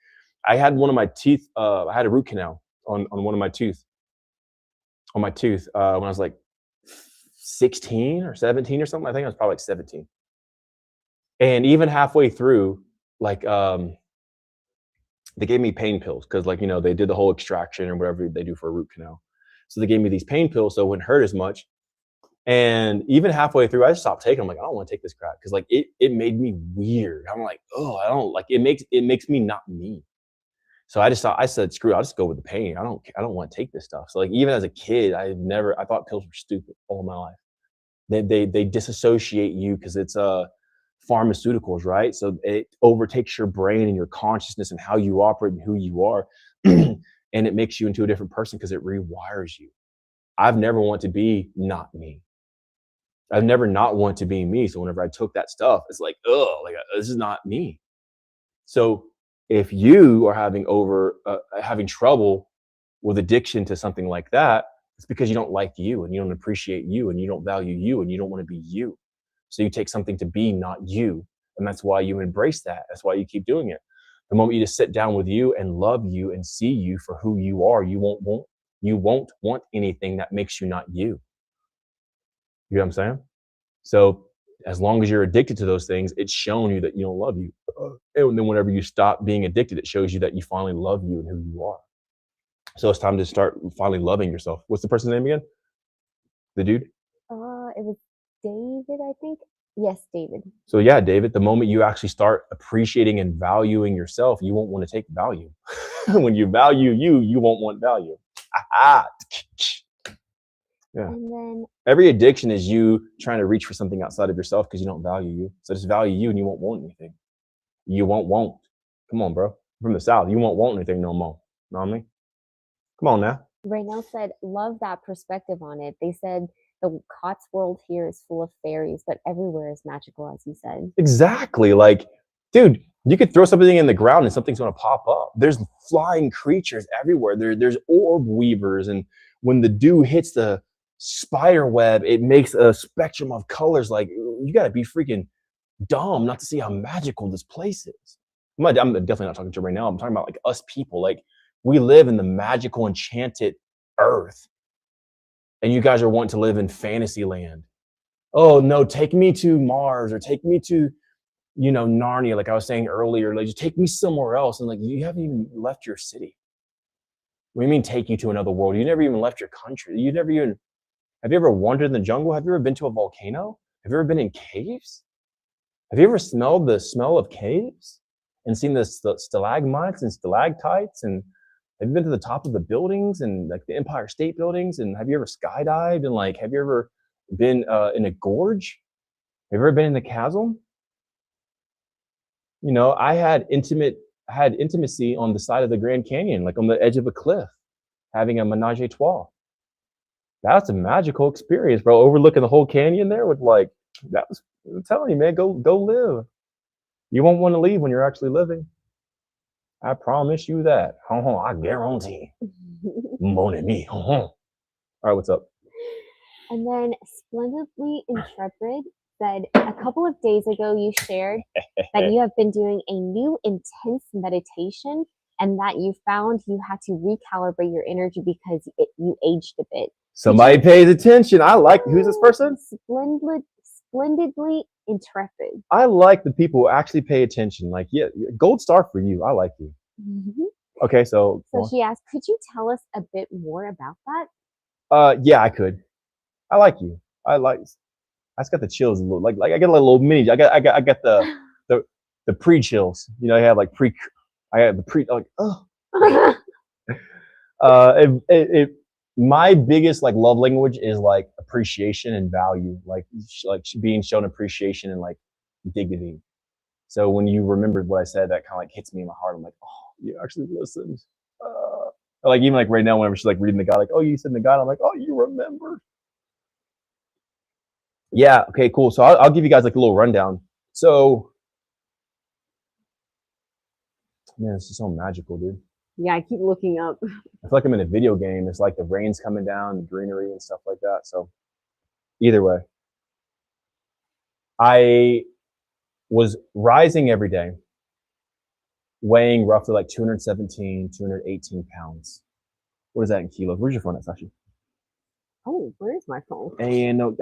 I had one of my teeth, I had a root canal on one of my tooth. On my tooth when I was like 16 or 17 or something. I think I was probably like 17. And even halfway through, like they gave me pain pills because, like, you know, they did the whole extraction or whatever they do for a root canal. So they gave me these pain pills so it wouldn't hurt as much. And even halfway through, I just stopped taking them. I'm like, I don't want to take this crap because, like, it made me weird. I'm like, oh, I don't like it. Makes me not me. So I said, screw it, I'll just go with the pain. I don't want to take this stuff. So like even as a kid, I thought pills were stupid all my life. They disassociate you because it's pharmaceuticals, right? So it overtakes your brain and your consciousness and how you operate and who you are. And it makes you into a different person because it rewires you. I've never wanted to be not me. I've never not wanted to be me. So whenever I took that stuff, it's like, oh, like this is not me. So if you are having trouble with addiction to something like that, it's because you don't like you and you don't appreciate you and you don't value you and you don't want to be you. So you take something to be not you. And that's why you embrace that. That's why you keep doing it. The moment you just sit down with you and love you and see you for who you are, you won't want anything that makes you not you. You know what I'm saying? So as long as you're addicted to those things, it's shown you that you don't love you. And then whenever you stop being addicted, it shows you that you finally love you and who you are. So it's time to start finally loving yourself. What's the person's name again? The dude? It was David, I think. Yes, David. So yeah, David, the moment you actually start appreciating and valuing yourself, you won't want to take value. When you value you, you won't want value. Yeah. And then every addiction is you trying to reach for something outside of yourself because you don't value you. So just value you and you won't want anything. You won't. Come on, bro. I'm from the South. You won't want anything no more. Know what I mean? Come on now. Raynell said, love that perspective on it. They said the Cotswold here is full of fairies, but everywhere is magical, as you said. Exactly. Like, dude, you could throw something in the ground and something's going to pop up. There's flying creatures everywhere. There's orb weavers. And when the dew hits the spider web, it makes a spectrum of colors. Like, you got to be freaking dumb not to see how magical this place is. I'm definitely not talking to you right now. I'm talking about like us people. Like, we live in the magical, enchanted earth. And you guys are wanting to live in fantasy land. Oh, no, take me to Mars or take me to, Narnia, like I was saying earlier. Like, just take me somewhere else. And like, you haven't even left your city. What do you mean take you to another world? You never even left your country. Have you ever wandered in the jungle? Have you ever been to a volcano? Have you ever been in caves? Have you ever smelled the smell of caves and seen the stalagmites and stalactites? And have you been to the top of the buildings and like the Empire State Buildings? And have you ever skydived? And like, have you ever been in a gorge? Have you ever been in the chasm? I had intimacy on the side of the Grand Canyon, like on the edge of a cliff, having a menage a trois. That's a magical experience, bro. Overlooking the whole canyon there with like, I'm telling you, man, go live. You won't want to leave when you're actually living. I promise you that. I guarantee. Mon ami. All right, what's up? And then Splendidly Intrepid said, a couple of days ago, you shared that you have been doing a new intense meditation and that you found you had to recalibrate your energy because you aged a bit. Somebody pays attention. I like, who's this person? Splendidly Intrepid. I like the people who actually pay attention. Like, yeah, gold star for you. I like you. Mm-hmm. Okay, so she asked, could you tell us a bit more about that? Yeah, I could. I like you. I just got the chills a little. Like I got a little mini. I got the pre chills. I have like I have the pre like my biggest like love language is like appreciation and value, like being shown appreciation and like dignity. So when you remembered what I said, that kind of like hits me in my heart. I'm like, oh, you actually listened. Like even like right now, whenever she's like reading the guide, like, oh, you said the guide. I'm like, oh, you remembered. Yeah. Okay. Cool. So I'll give you guys like a little rundown. So, man, this is so magical, dude. Yeah, I keep looking up. I feel like I'm in a video game. It's like the rain's coming down, the greenery and stuff like that. So either way, I was rising every day, weighing roughly like 217, 218 pounds. What is that in kilos? Where's your phone at, Sashi? Oh, where is my phone? Oh,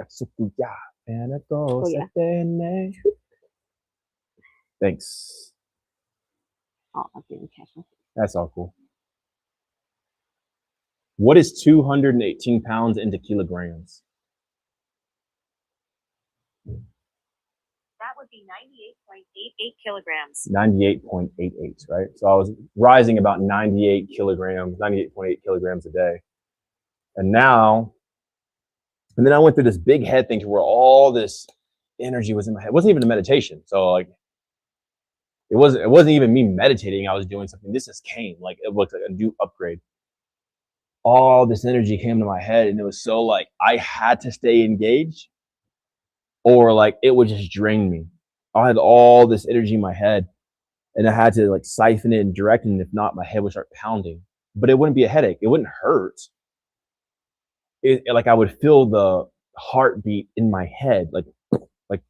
yeah. Thanks. Oh, I didn't catch it. That's all cool. What is 218 pounds into kilograms? That would be 98.88 kilograms. 98.88, right? So I was rising about 98 kilograms, 98.8 kilograms a day. And then I went through this big head thing to where all this energy was in my head. It wasn't even a meditation. So like, it wasn't even me meditating. I was doing something. This just came, like, it was like a new upgrade. All this energy came to my head, and it was so like, I had to stay engaged, or like it would just drain me. I had all this energy in my head, and I had to like siphon it and direct it, and if not, my head would start pounding. But it wouldn't be a headache. It wouldn't hurt. Like I would feel the heartbeat in my head, like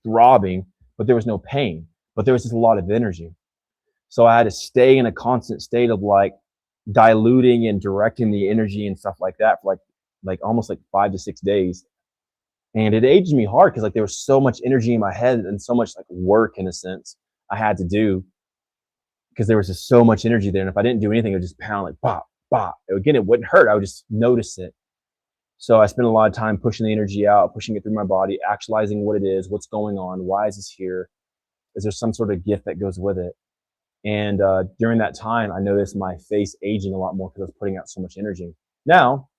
throbbing, but there was no pain. But there was just a lot of energy. So I had to stay in a constant state of like diluting and directing the energy and stuff like that for like almost like 5 to 6 days. And it aged me hard because like there was so much energy in my head and so much like work in a sense I had to do because there was just so much energy there. And if I didn't do anything, it would just pound like bop, bop. Again, it wouldn't hurt. I would just notice it. So I spent a lot of time pushing the energy out, pushing it through my body, actualizing what it is, what's going on, why is this here? Is there some sort of gift that goes with it? And during that time, I noticed my face aging a lot more because I was putting out so much energy. Now,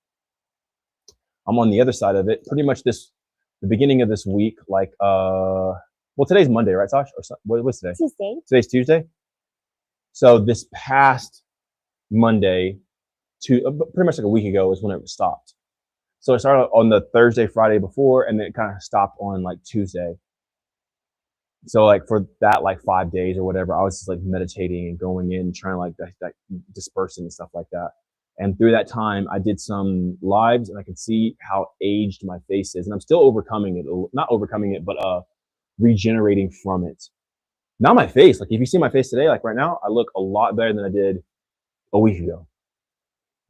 I'm on the other side of it. Pretty much the beginning of this week, like, well, today's Monday, right, Sash? Or what's today? Tuesday. Today's Tuesday. So this past Monday, pretty much like a week ago, is when it stopped. So it started on the Thursday, Friday before, and then it kind of stopped on like Tuesday. So like for that like 5 days or whatever, I was just like meditating and going in, trying to like that dispersing and stuff like that. And through that time, I did some lives, and I could see how aged my face is, and I'm still overcoming it, not overcoming it, but regenerating from it. Now my face, like if you see my face today, like right now, I look a lot better than I did a week ago.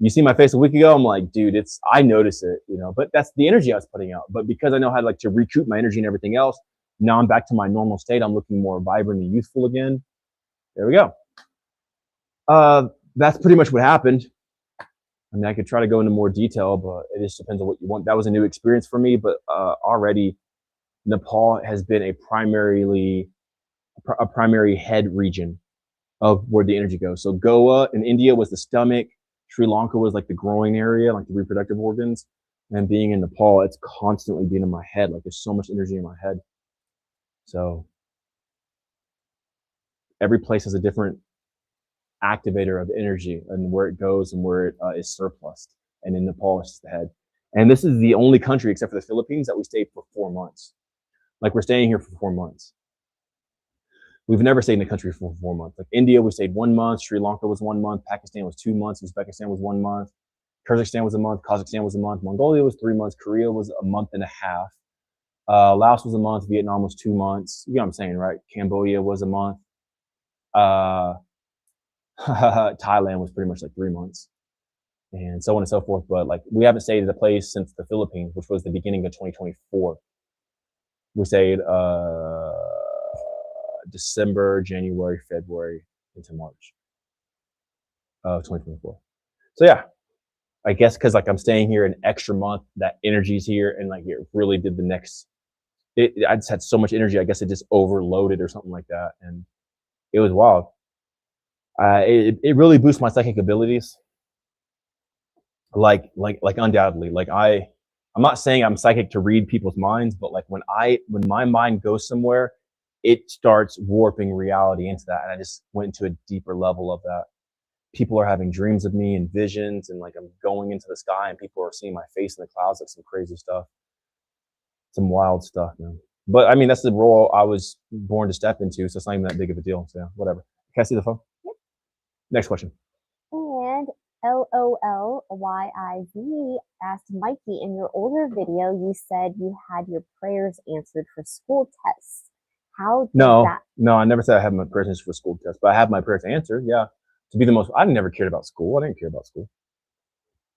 You see my face a week ago, I'm like, dude, I notice it, you know, but that's the energy I was putting out. But because I know how to recoup my energy and everything else, now I'm back to my normal state. I'm looking more vibrant and youthful again. There we go. That's pretty much what happened. I mean, I could try to go into more detail, but it just depends on what you want. That was a new experience for me, but already Nepal has been a primary head region of where the energy goes. So Goa in India was the stomach. Sri Lanka was like the groin area, like the reproductive organs. And being in Nepal, it's constantly being in my head. Like there's so much energy in my head. So every place has a different activator of energy and where it goes and where it is surplus. And in Nepal, it's just the head. And this is the only country except for the Philippines that we stayed for 4 months. Like we're staying here for 4 months. We've never stayed in a country for 4 months. Like India, we stayed 1 month. Sri Lanka was 1 month. Pakistan was 2 months. Uzbekistan was 1 month. Kyrgyzstan was a month. Kazakhstan was a month. Mongolia was 3 months. Korea was a month and a half. Laos was a month. Vietnam was 2 months. You know what I'm saying, right? Cambodia was a month. Thailand was pretty much like 3 months. And so on and so forth. But like we haven't stayed at a place since the Philippines, which was the beginning of 2024. We stayed December, January, February into March of 2024. So yeah, I guess because like I'm staying here an extra month, that energy's here, and like it really did the next. I just had so much energy. I guess it just overloaded or something like that, and it was wild. It really boosts my psychic abilities. Like undoubtedly. Like I'm not saying I'm psychic to read people's minds, but like when my mind goes somewhere, it starts warping reality into that. And I just went into a deeper level of that. People are having dreams of me and visions, and like I'm going into the sky and people are seeing my face in the clouds, like some crazy stuff, some wild stuff, man. But I mean, that's the role I was born to step into. So it's not even that big of a deal. So yeah, whatever. Can I see the phone? Yep. Next question. And LOLYIV asked Mikey, in your older video, you said you had your prayers answered for school tests. How did that? No, I never said I had my prayers answered for school tests, but I have my prayers answered. Yeah, to be the most. I never cared about school. I didn't care about school.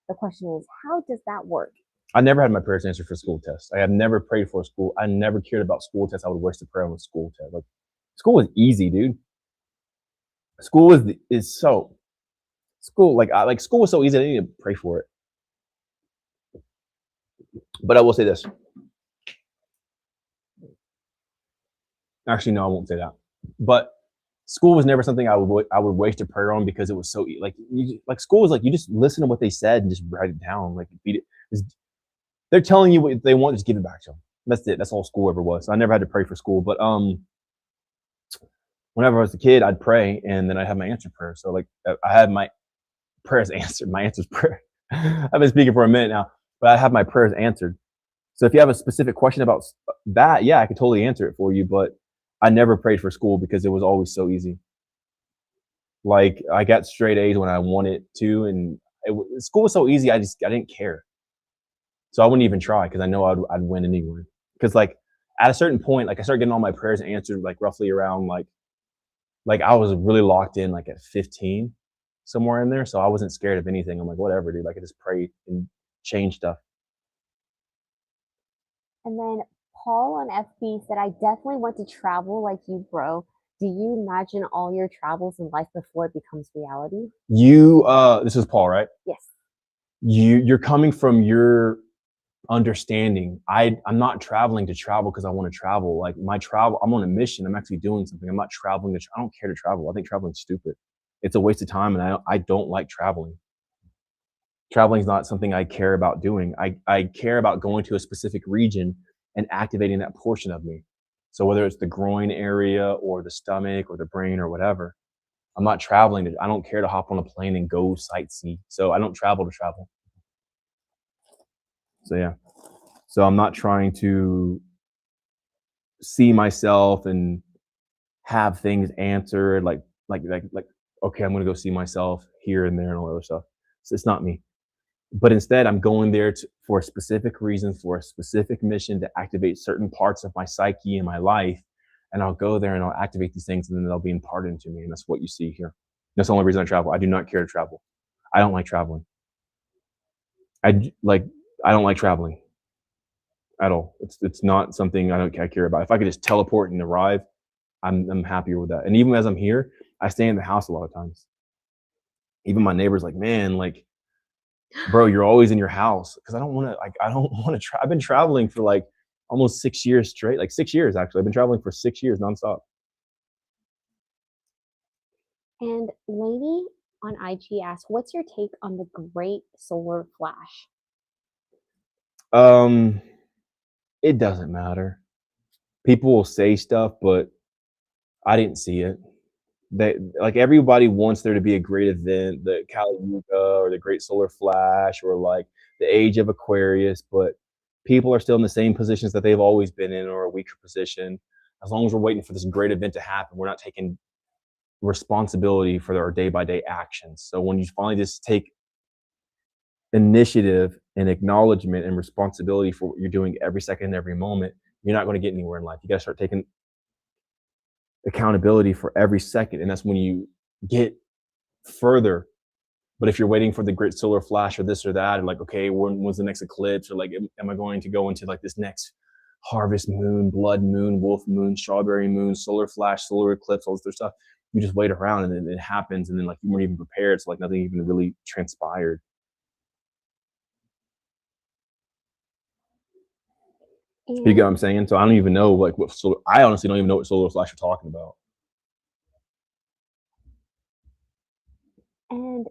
The question is, how does that work? I never had my prayers answered for school tests. I have never prayed for a school. I never cared about school tests. I would waste a prayer on a school test. Like school is easy, dude. School is so. School, like school was so easy, I didn't need to pray for it. But I will say this. Actually, no, I won't say that. But school was never something I would waste a prayer on because it was so like school was like you just listen to what they said and just write it down, like beat it. They're telling you what they want, just give it back to them. That's it. That's all school ever was. So I never had to pray for school, but whenever I was a kid, I'd pray and then I'd have my answered prayer. So like I had my prayers answered. My answers prayer. I've been speaking for a minute now, but I have my prayers answered. So if you have a specific question about that, yeah, I could totally answer it for you. But I never prayed for school because it was always so easy. Like I got straight A's when I wanted to, and school was so easy. I didn't care. So I wouldn't even try because I know I'd win anyway. Because like at a certain point, like I started getting all my prayers answered like roughly around like I was really locked in like at 15, somewhere in there. So I wasn't scared of anything. I'm like, whatever, dude. Like I just pray and change stuff. And then Paul on FB said, I definitely want to travel like you, bro. Do you imagine all your travels in life before it becomes reality? This is Paul, right? Yes. You're coming from your understanding. I'm not traveling to travel because I want to travel. Like my travel, I'm on a mission. I'm actually doing something. I'm not traveling I don't care to travel. I think traveling's stupid. It's a waste of time, and I don't like traveling. Traveling is not something I care about doing. I care about going to a specific region and activating that portion of me. So whether it's the groin area or the stomach or the brain or whatever, I'm not traveling. I don't care to hop on a plane and go sightsee. So I don't travel to travel. So yeah. So I'm not trying to see myself and have things answered like okay, I'm gonna go see myself here and there and all that other stuff. So it's not me. But instead, I'm going there for a specific reason, for a specific mission to activate certain parts of my psyche and my life. And I'll go there and I'll activate these things, and then they'll be imparted into me. And that's what you see here. That's the only reason I travel. I do not care to travel. I don't like traveling. I don't like traveling at all. It's not something I care about. If I could just teleport and arrive, I'm happier with that. And even as I'm here, I stay in the house a lot of times. Even my neighbors like, man, like, bro, you're always in your house, because I don't want to try. I've been traveling for like almost 6 years straight, like 6 years actually. I've been traveling for 6 years nonstop. And Lady on IG asked, what's your take on the great solar flash? It doesn't matter. People will say stuff, but I didn't see it. Like everybody wants there to be a great event, the Kali Yuga or the Great Solar Flash or like the Age of Aquarius, but people are still in the same positions that they've always been in, or a weaker position. As long as we're waiting for this great event to happen, we're not taking responsibility for our day-by-day actions. So when you finally just take initiative and acknowledgement and responsibility for what you're doing every second and every moment, you're not going to get anywhere in life. You got to start taking accountability for every second, and that's when you get further. But if you're waiting for the great solar flash or this or that, and like, okay, when's the next eclipse, or like, am I going to go into like this next harvest moon, blood moon, wolf moon, strawberry moon, solar flash, solar eclipse, all this other stuff, you just wait around and then it happens, and then like you weren't even prepared, so like nothing even really transpired. You get what I'm saying? So I don't even know like I honestly don't even know what solar flash you're talking about. And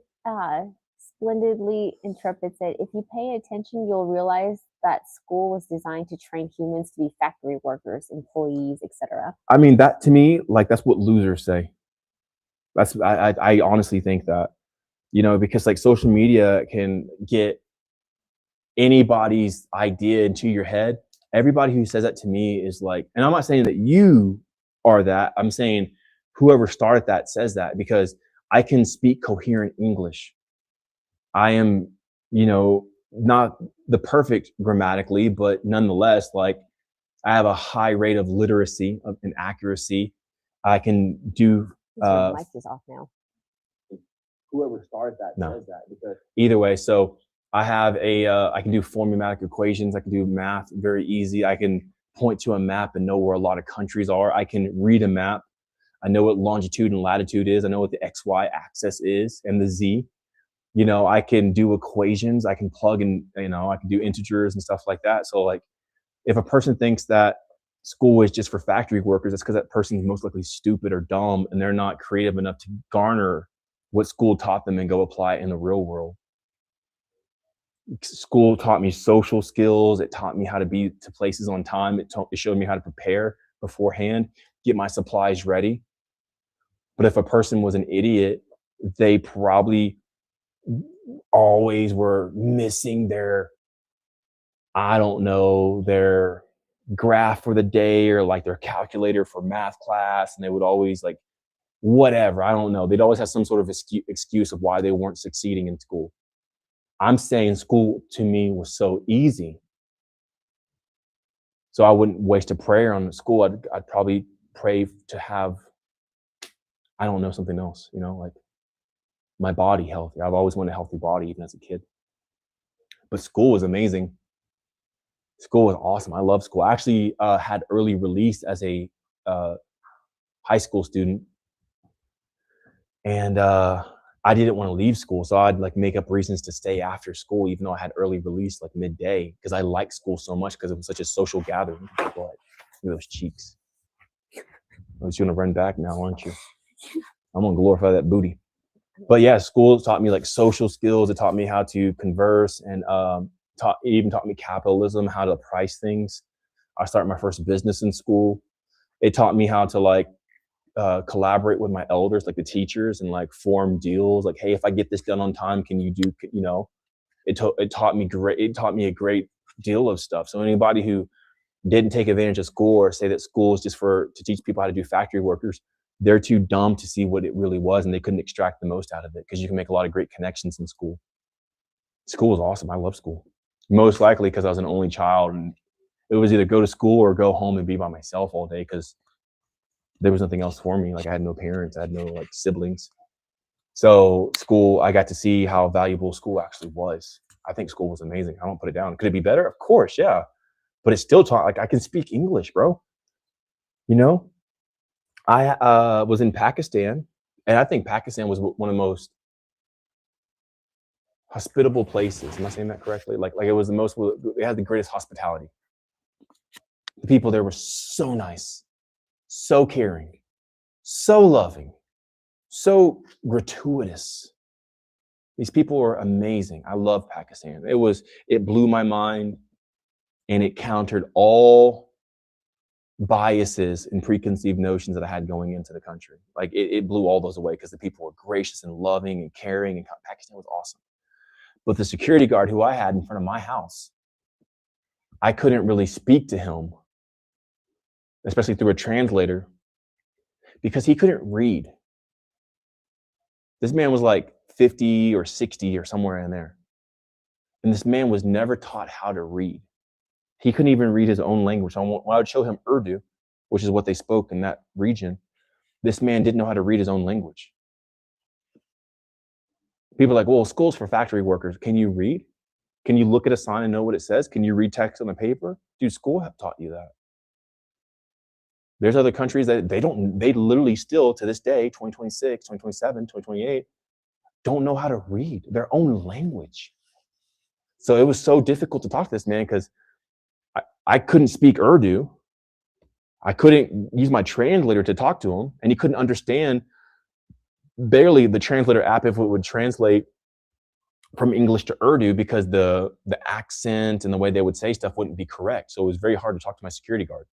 Splendidly Intrepid said, if you pay attention, you'll realize that school was designed to train humans to be factory workers, employees, etc. I mean, that to me, like that's what losers say. I honestly think that, because like social media can get anybody's idea into your head. Everybody who says that to me is like, and I'm not saying that you are that. I'm saying whoever started that says that, because I can speak coherent English. I am, not the perfect grammatically, but nonetheless, like I have a high rate of literacy and accuracy. I can do. Your mic is off now. Whoever started that says that, because either way, so I have I can do formulatic equations. I can do math very easy. I can point to a map and know where a lot of countries are. I can read a map. I know what longitude and latitude is. I know what the XY axis is and the Z. I can do equations. I can plug in, I can do integers and stuff like that. So like if a person thinks that school is just for factory workers, that's because that person's most likely stupid or dumb and they're not creative enough to garner what school taught them and go apply it in the real world. School taught me social skills. It taught me how to be to places on time. It showed me how to prepare beforehand, get my supplies ready. But if a person was an idiot, they probably always were missing their, I don't know, their graph for the day or like their calculator for math class. And they would always like, whatever, I don't know. They'd always have some sort of excuse of why they weren't succeeding in school. I'm saying school to me was so easy. So I wouldn't waste a prayer on school. I'd probably pray to have, I don't know, something else, you know, like my body healthy. I've always wanted a healthy body, even as a kid. But school was amazing. School was awesome. I love school. I actually had early release as a high school student. And I didn't want to leave school. So I'd like make up reasons to stay after school, even though I had early release like midday, because I liked school so much because it was such a social gathering. Boy, look at those cheeks. Oh, you're gonna run back now, aren't you? I'm gonna glorify that booty. But yeah, school taught me like social skills. It taught me how to converse and it even taught me capitalism, how to price things. I started my first business in school. It taught me how to like collaborate with my elders, like the teachers, and like form deals. Like, hey, if I get this done on time, can you do? You know, it taught me great. It taught me a great deal of stuff. So anybody who didn't take advantage of school or say that school is just to teach people how to do factory workers, they're too dumb to see what it really was, and they couldn't extract the most out of it, because you can make a lot of great connections in school. School was awesome. I love school. Most likely because I was an only child, and it was either go to school or go home and be by myself all day, because there was nothing else for me. Like I had no parents, I had no like siblings. So school, I got to see how valuable school actually was. I think school was amazing. I don't put it down. Could it be better? Of course, yeah. But it still taught, like I can speak English, bro. You know, I was in Pakistan, and I think Pakistan was one of the most hospitable places. Am I saying that correctly? Like it was it had the greatest hospitality. The people there were so nice, so caring, so loving, so gratuitous. These people were amazing. I love Pakistan. It blew my mind, and it countered all biases and preconceived notions that I had going into the country. Like it blew all those away, because the people were gracious and loving and caring, and Pakistan was awesome. But the security guard who I had in front of my house, I couldn't really speak to him, especially through a translator, because he couldn't read. This man was like 50 or 60 or somewhere in there. And this man was never taught how to read. He couldn't even read his own language. So when I would show him Urdu, which is what they spoke in that region, this man didn't know how to read his own language. People are like, well, school's for factory workers. Can you read? Can you look at a sign and know what it says? Can you read text on the paper? Dude, school have taught you that. There's other countries that they literally still to this day, 2026, 2027, 2028, don't know how to read their own language. So it was so difficult to talk to this man, because I couldn't speak Urdu. I couldn't use my translator to talk to him, and he couldn't understand barely the translator app if it would translate from English to Urdu, because the accent and the way they would say stuff wouldn't be correct. So it was very hard to talk to my security guard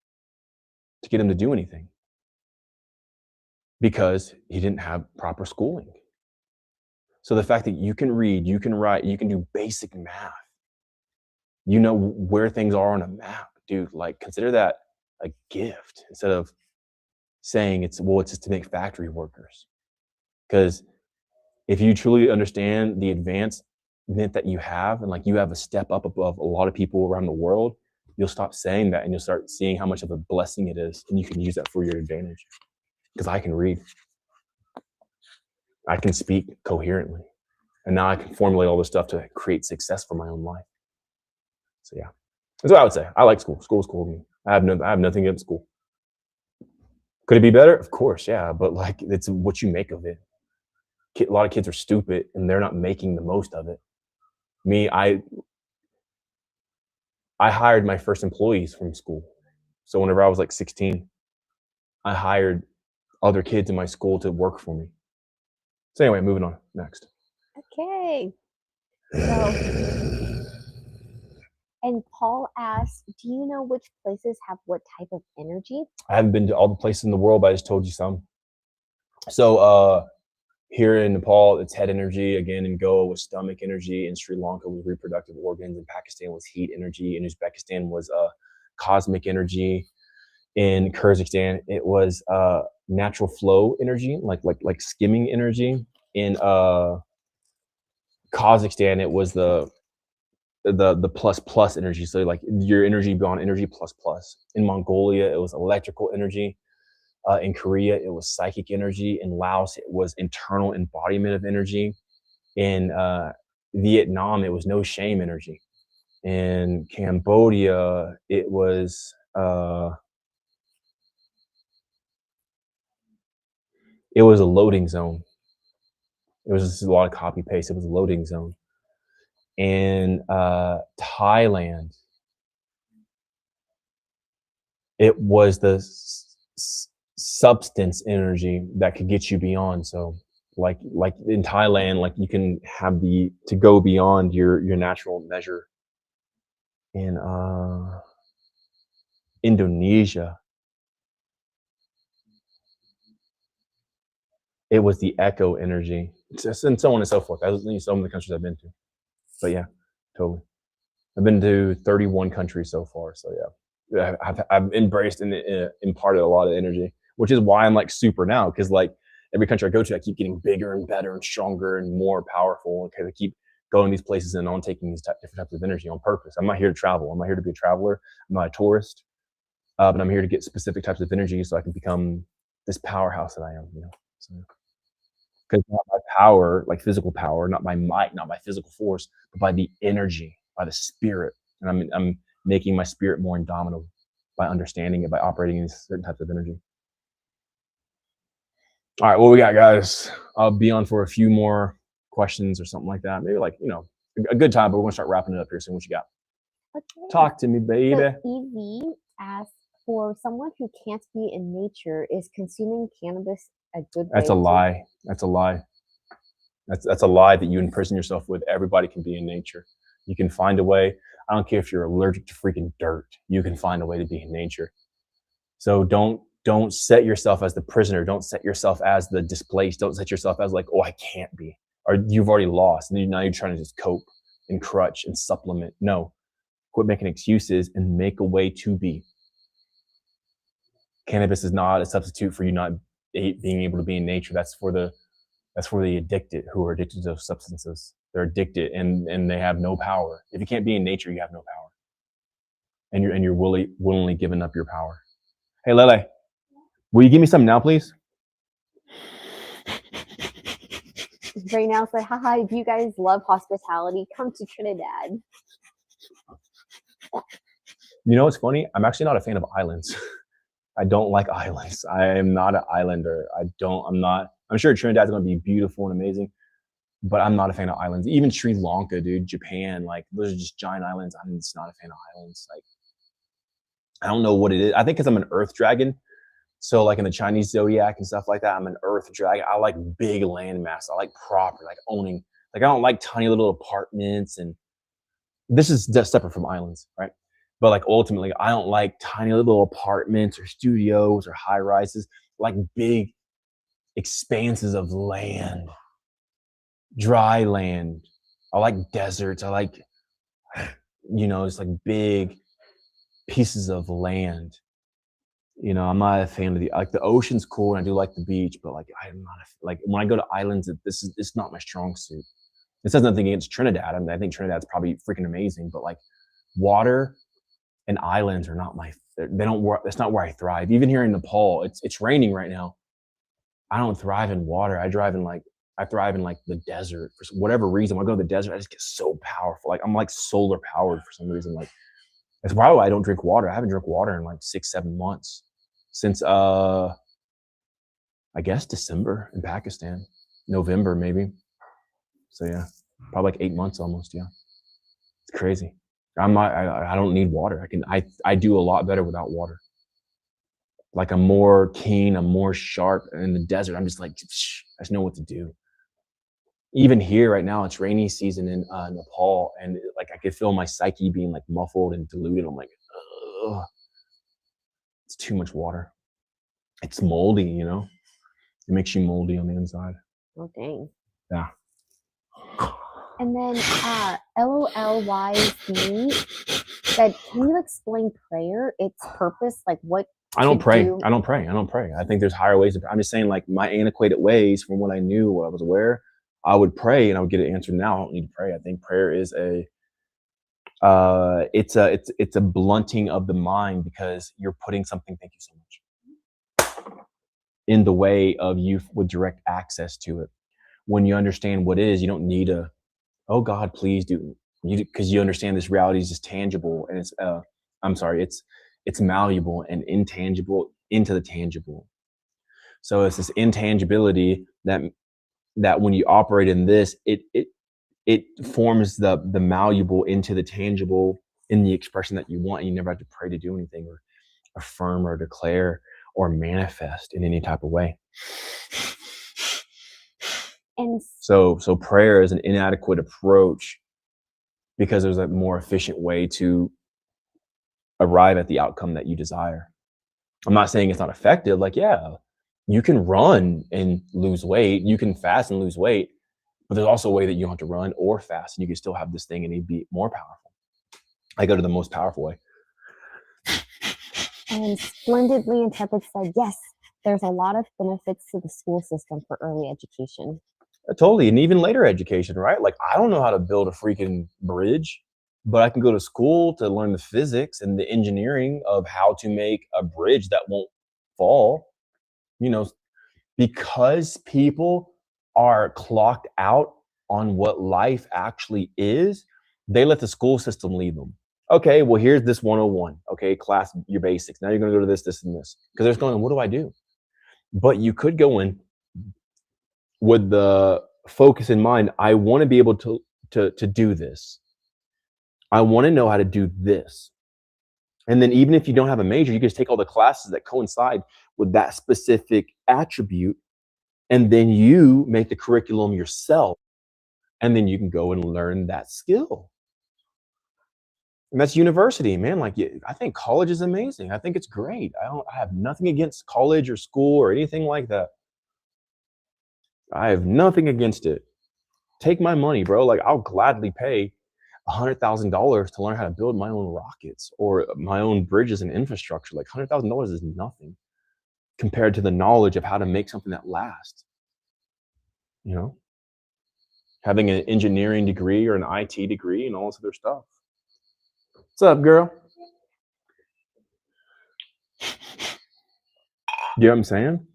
to get him to do anything, because he didn't have proper schooling. So the fact that you can read, you can write, you can do basic math, you know where things are on a map, dude, like consider that a gift, instead of saying it's just to make factory workers. Because if you truly understand the advancement that you have, and like you have a step up above a lot of people around the world, you'll stop saying that, and you'll start seeing how much of a blessing it is, and you can use that for your advantage. Because I can read, I can speak coherently, and now I can formulate all this stuff to create success for my own life. So yeah, that's what I would say. I like school. School was cool to me. I have nothing against school. Could it be better? Of course, yeah. But like, it's what you make of it. A lot of kids are stupid, and they're not making the most of it. Me, I hired my first employees from school. So whenever I was like 16, I hired other kids in my school to work for me. So anyway, moving on. Next. Okay. So, and Paul asked, do you know which places have what type of energy? I haven't been to all the places in the world, but I just told you some. So here in Nepal, it's head energy. Again, in Goa was stomach energy. In Sri Lanka was reproductive organs. In Pakistan was heat energy. In Uzbekistan was cosmic energy. In Kyrgyzstan, it was natural flow energy, like skimming energy. In Kazakhstan, it was the plus energy. So like your energy beyond energy plus. In Mongolia, it was electrical energy. In Korea, it was psychic energy. In Laos, it was internal embodiment of energy. In Vietnam, it was no shame energy. In Cambodia, it was a loading zone. It was just a lot of copy paste. It was a loading zone. In Thailand, it was the substance energy that could get you beyond. So like in Thailand, like you can have to go beyond your natural measure. In Indonesia, it was the echo energy, and so on and so forth. That was some of the countries I've been to. But yeah, totally. I've been to 31 countries so far. So yeah, I've embraced and imparted a lot of energy, which is why I'm like super now. Because like every country I go to, I keep getting bigger and better and stronger and more powerful. Because I keep going to these places and on taking these different types of energy on purpose. I'm not here to travel. I'm not here to be a traveler. I'm not a tourist. But I'm here to get specific types of energy so I can become this powerhouse that I am. You know. So, because not by power, like physical power, not by might, not by physical force, but by the energy, by the spirit. And I'm making my spirit more indomitable by understanding it, by operating in certain types of energy. All right, what we got, guys? I'll be on for a few more questions or something like that. Maybe like, a good time, but we're gonna start wrapping it up here soon. What you got? Okay. Talk to me, baby. So EV asks, for someone who can't be in nature, is consuming cannabis a good That's way a lie. That's a lie. That's a lie that you imprison yourself with. Everybody can be in nature. You can find a way. I don't care if you're allergic to freaking dirt. You can find a way to be in nature. So don't set yourself as the prisoner. Don't set yourself as the displaced. Don't set yourself as like, oh, I can't be. Or you've already lost. And now you're trying to just cope and crutch and supplement. No. Quit making excuses and make a way to be. Cannabis is not a substitute for you not being able to be in nature. That's for the addicted, who are addicted to those substances. They're addicted and they have no power. If you can't be in nature, you have no power. And you're willingly giving up your power. Hey, Lele, will you give me some now, please? Right now said, haha, if you guys love hospitality, come to Trinidad. You know what's funny? I'm actually not a fan of islands. I don't like islands. I am not an islander. I'm sure Trinidad's going to be beautiful and amazing, but I'm not a fan of islands. Even Sri Lanka, dude, Japan, like those are just giant islands. I'm just not a fan of islands. Like, I don't know what it is. I think because I'm an earth dragon. So like in the Chinese zodiac and stuff like that, I'm an earth dragon. I like big land mass. I like property, like owning. Like I don't like tiny little apartments. And this is just separate from islands, right? But like ultimately, I don't like tiny little apartments or studios or high rises. I like big expanses of land, dry land. I like deserts. I like, it's like big pieces of land. I'm not a fan of the ocean's cool and I do like the beach, but like I'm not like when I go to islands, it's not my strong suit. This has nothing against Trinidad. I mean, I think Trinidad's probably freaking amazing, but like water and islands are not they don't work. That's not where I thrive. Even here in Nepal, it's raining right now. I don't thrive in water. I thrive in like the desert for whatever reason. When I go to the desert, I just get so powerful. Like I'm like solar powered for some reason. Like that's probably why I don't drink water. I haven't drank water in like 6-7 months since I guess December in Pakistan, November maybe. So yeah, probably like 8 months almost. Yeah, it's crazy. I don't need water. I do a lot better without water. Like I'm more keen, I'm more sharp. In the desert, I'm just like, I just know what to do. Even here right now, it's rainy season in Nepal, and like I could feel my psyche being like muffled and diluted. I'm like, ugh, it's too much water. It's moldy, you know. It makes you moldy on the inside. Oh dang. Yeah. And then LOLYC said, can you explain prayer, its purpose, like what I don't to pray. do? I don't pray. I don't pray. I think there's higher ways. I'm just saying, like my antiquated ways from what I knew, what I was aware, I would pray and I would get an answer. Now I don't need to pray. I think prayer is it's a blunting of the mind because you're putting something. Thank you so much. In the way of you with direct access to it. When you understand what is, you don't need a, oh God, please do, because you understand this reality is just tangible and it's malleable and intangible into the tangible. So it's this intangibility that when you operate in this, it forms the malleable into the tangible in the expression that you want, and you never have to pray to do anything or affirm or declare or manifest in any type of way. And so prayer is an inadequate approach because there's a more efficient way to arrive at the outcome that you desire. I'm not saying it's not effective. Like, yeah, you can run and lose weight. You can fast and lose weight. But there's also a way that you don't have to run or fast. And you can still have this thing and it'd be more powerful. I go to the most powerful way. And Splendidly Intrepid said, yes, there's a lot of benefits to the school system for early education. Totally. And even later education, right? Like, I don't know how to build a freaking bridge, but I can go to school to learn the physics and the engineering of how to make a bridge that won't fall, you know, because people are clocked out on what life actually is. They let the school system lead them. Okay, well, here's this 101. Okay, class, your basics. Now you're going to go to this, this, and this. Because they're going, what do I do? But you could go in with the focus in mind. I want to be able to do this. I want to know how to do this. And then even if you don't have a major, you can just take all the classes that coincide with that specific attribute. And then you make the curriculum yourself. And then you can go and learn that skill. And that's university, man. Like, I think college is amazing. I think it's great. I have nothing against college or school or anything like that. I have nothing against it. Take my money, bro. Like, I'll gladly pay $100,000 to learn how to build my own rockets or my own bridges and infrastructure. Like, $100,000 is nothing compared to the knowledge of how to make something that lasts. You know, having an engineering degree or an IT degree and all this other stuff. What's up, girl? You know what I'm saying?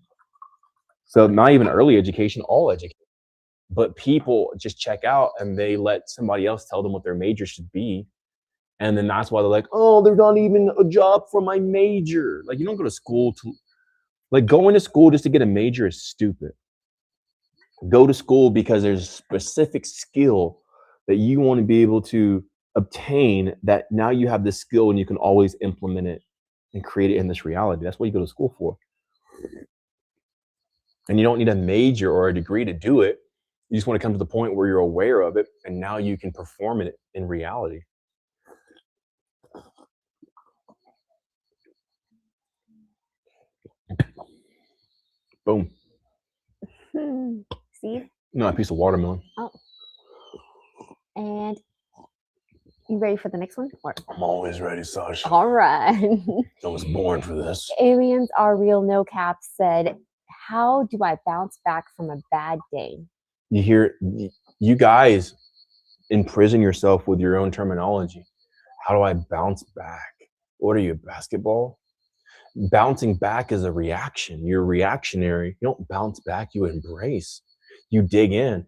So not even early education, all education. But people just check out and they let somebody else tell them what their major should be. And then that's why they're like, oh, there's not even a job for my major. Like, you don't go to school to, like, going to school just to get a major is stupid. Go to school because there's a specific skill that you want to be able to obtain, that now you have this skill and you can always implement it and create it in this reality. That's what you go to school for. And you don't need a major or a degree to do it. You just want to come to the point where you're aware of it and now you can perform it in reality. Boom. See? No, a piece of watermelon. Oh. And you ready for the next one? Or? I'm always ready, Sasha. All right. I was born for this. Aliens Are Real No Cap said, how do I bounce back from a bad day? You hear, you guys imprison yourself with your own terminology. How do I bounce back? What are you, basketball? Bouncing back is a reaction. You're reactionary. You don't bounce back, you embrace. You dig in.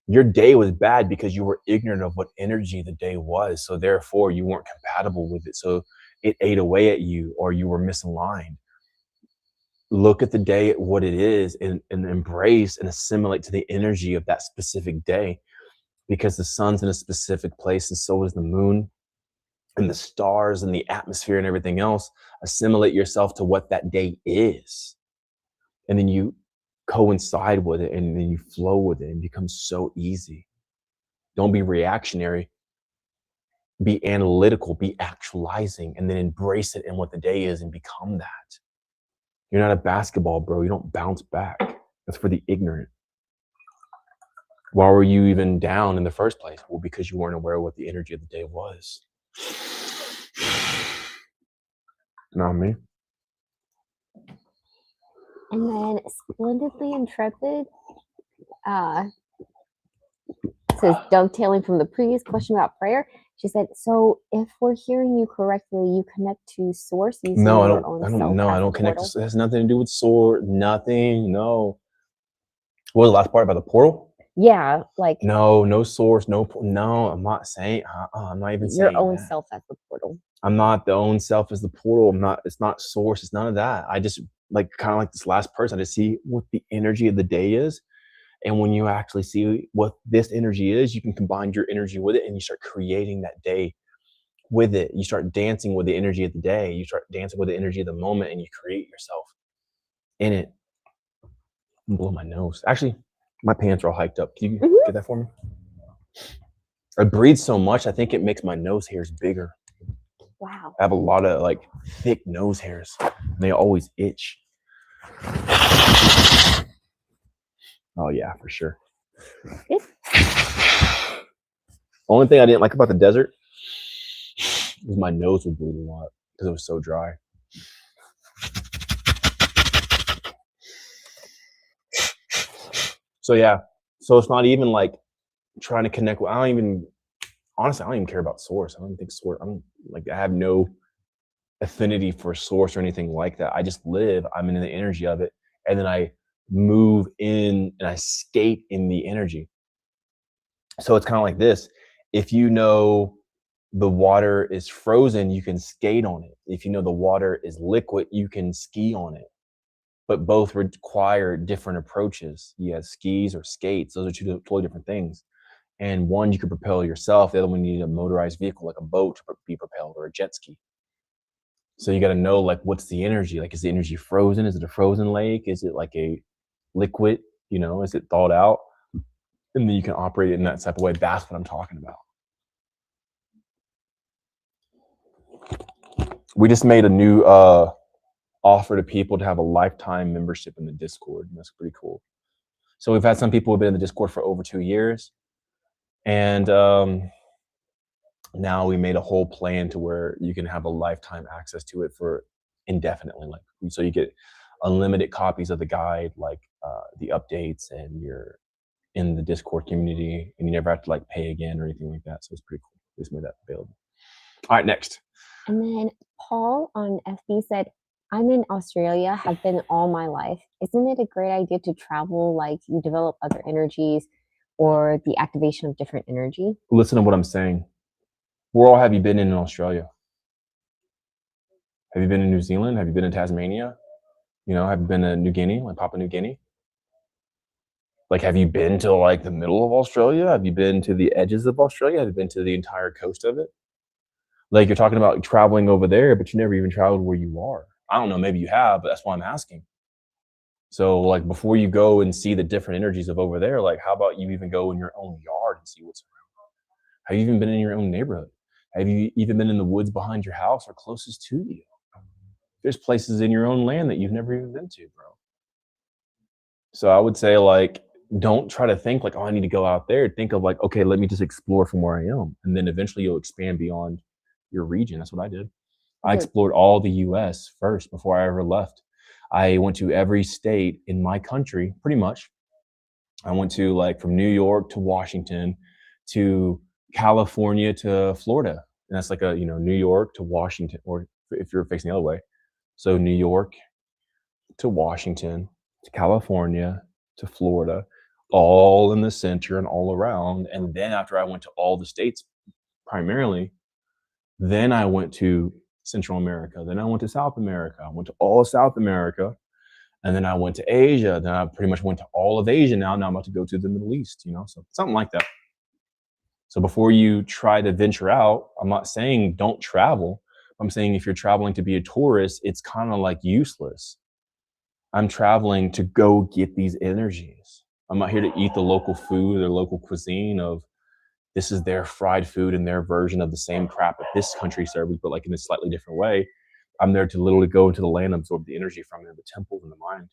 Your day was bad because you were ignorant of what energy the day was. So therefore you weren't compatible with it. So it ate away at you, or you were misaligned. Look at the day at what it is and embrace and assimilate to the energy of that specific day, because the sun's in a specific place and so is the moon. and the stars and the atmosphere and everything else, assimilate yourself to what that day is. And then you coincide with it, and then you flow with it, and it becomes so easy. Don't be reactionary. Be analytical, be actualizing, and then embrace it in what the day is and become that. You're not a basketball, bro. You don't bounce back. That's for the ignorant. Why were you even down in the first place? Well, because you weren't aware of what the energy of the day was. Not me. And then Splendidly Intrepid says, dovetailing from the previous question about prayer, she said, so if we're hearing you correctly, you connect to source using No, I your don't. own I self don't. No, as I a don't connect. portal? It has nothing to do with sword. Nothing. No. What was the last part about the portal? Yeah, like No, no source. No. No, I'm not saying. I'm not even your saying own that. self as the portal. I'm not the own self as the portal. I'm not. It's not source. It's none of that. I just like kind of like this last person. I just see what the energy of the day is. And when you actually see what this energy is, you can combine your energy with it, and you start creating that day with it. You start dancing with the energy of the day. You start dancing with the energy of the moment, and you create yourself in it. I'm blowing my nose. Actually, my pants are all hiked up. Can you get that for me? I breathe so much, I think it makes my nose hairs bigger. Wow. I have a lot of like thick nose hairs. And they always itch. Oh yeah, for sure. Good. Only thing I didn't like about the desert was my nose would bleed a lot because it was so dry. So yeah, so it's not even like trying to connect with. Honestly, I don't even care about source. I don't think source. I have no affinity for source or anything like that. I just live. I'm in the energy of it, and then I move in and I skate in the energy. So it's kind of like this. If you know the water is frozen, you can skate on it. If you know the water is liquid, you can ski on it. But both require different approaches. You have skis or skates. Those are two totally different things. And one you can propel yourself. The other one you need a motorized vehicle like a boat to be propelled, or a jet ski. So you got to know like what's the energy? Like, is the energy frozen? Is it a frozen lake? Is it like a liquid? Is it thawed out? And then you can operate it in that type of way. That's what I'm talking about. We just made a new offer to people to have a lifetime membership in the Discord, and that's pretty cool. So we've had some people who've been in the Discord for over 2 years, and now we made a whole plan to where you can have a lifetime access to it for indefinitely. Like, so you get unlimited copies of the guide, like the updates, and you're in the Discord community, and you never have to like pay again or anything like that. So it's pretty cool. We just made that available. All right, next. And then Paul on FB said, I'm in Australia, have been all my life. Isn't it a great idea to travel, like you develop other energies or the activation of different energy? Listen to what I'm saying. Where all have you been in Australia? Have you been in New Zealand? Have you been in Tasmania? Have you been to New Guinea, like Papua New Guinea? Like, have you been to like the middle of Australia? Have you been to the edges of Australia? Have you been to the entire coast of it? Like, you're talking about traveling over there, but you never even traveled where you are. I don't know, maybe you have, but that's why I'm asking. So like, before you go and see the different energies of over there, like, how about you even go in your own yard and see what's around? Have you even been in your own neighborhood? Have you even been in the woods behind your house or closest to you? There's places in your own land that you've never even been to, bro. So I would say, like, don't try to think like, oh, I need to go out there. Think of like, okay, let me just explore from where I am. And then eventually you'll expand beyond your region. That's what I did. I explored all the US first before I ever left. I went to every state in my country, pretty much. I went to like from New York to Washington to California to Florida. And that's like New York to Washington, or if you're facing the other way. So New York to Washington to California to Florida, all in the center and all around. And then after I went to all the states primarily, then I went to Central America. Then I went to South America. I went to all of South America. And then I went to Asia. Then I pretty much went to all of Asia now. Now I'm about to go to the Middle East, so something like that. So before you try to venture out, I'm not saying don't travel. I'm saying if you're traveling to be a tourist, it's kind of like useless. I'm traveling to go get these energies. I'm not here to eat the local food or local cuisine of this is their fried food and their version of the same crap that this country serves, but like in a slightly different way. I'm there to literally go into the land, absorb the energy from it, the temples and the mind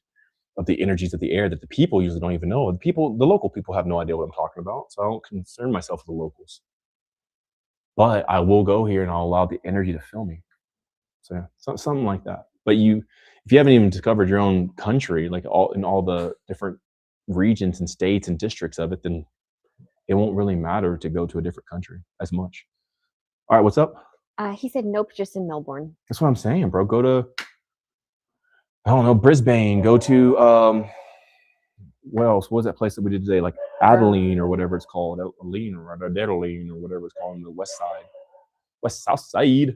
of the energies of the air that the people usually don't even know. The local people have no idea what I'm talking about. So I don't concern myself with the locals. But I will go here and I'll allow the energy to fill me. So yeah, something like that. But if you haven't even discovered your own country, like all the different regions and states and districts of it, then it won't really matter to go to a different country as much. All right, what's up? He said nope, just in Melbourne. That's what I'm saying, bro. Go to, I don't know, Brisbane. Go to what else? What was that place that we did today? Like Adeline or whatever it's called, Adeline or Adeline or whatever it's called on the west south side.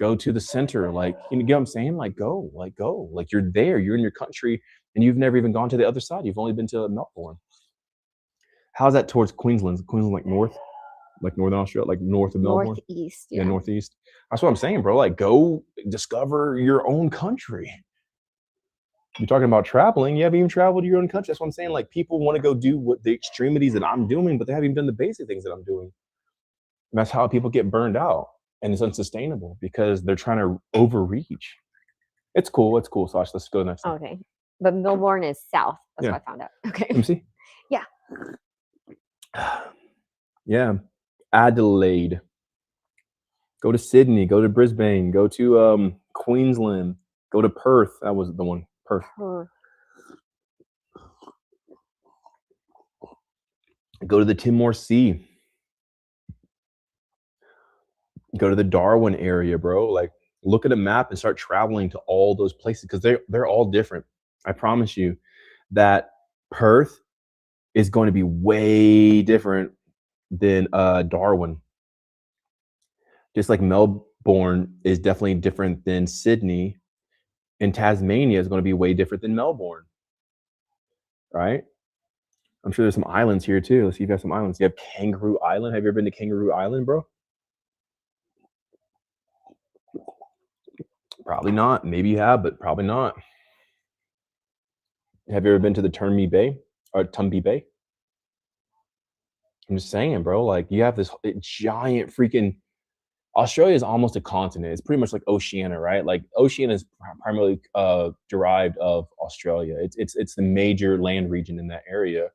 Go to the center, like you get what I'm saying? Like go, like you're there, you're in your country, and you've never even gone to the other side. You've only been to Melbourne. How's that towards Queensland? Is Queensland like north, like northern Australia, like north of Melbourne? Northeast, Yeah, northeast. That's what I'm saying, bro. Like go discover your own country. You're talking about traveling. You haven't even traveled to your own country. That's what I'm saying. Like people want to go do what the extremities that I'm doing, but they haven't even done the basic things that I'm doing. And that's how people get burned out. And it's unsustainable because they're trying to overreach. It's cool, Sasha. Let's go next. Okay. But Melbourne is south. That's Yeah. what I found out. Okay. Let me see. Yeah. Yeah. Adelaide. Go to Sydney. Go to Brisbane. Go to Queensland. Go to Perth. That was the one. Perth. Go to the Timor Sea. Go to the Darwin area, bro. Like look at a map and start traveling to all those places because they're all different. I promise you that Perth is going to be way different than Darwin. Just like Melbourne is definitely different than Sydney, and Tasmania is going to be way different than Melbourne. Right? I'm sure there's some islands here too. Let's see if you have some islands. You have Kangaroo Island. Have you ever been to Kangaroo Island, bro? Probably not. Maybe you have, but probably not. Have you ever been to the Turnby Bay or Tumby Bay? I'm just saying, bro. Like you have this giant freaking. Australia is almost a continent. It's pretty much like Oceania, right? Like Oceania is primarily derived of Australia. It's the major land region in that area.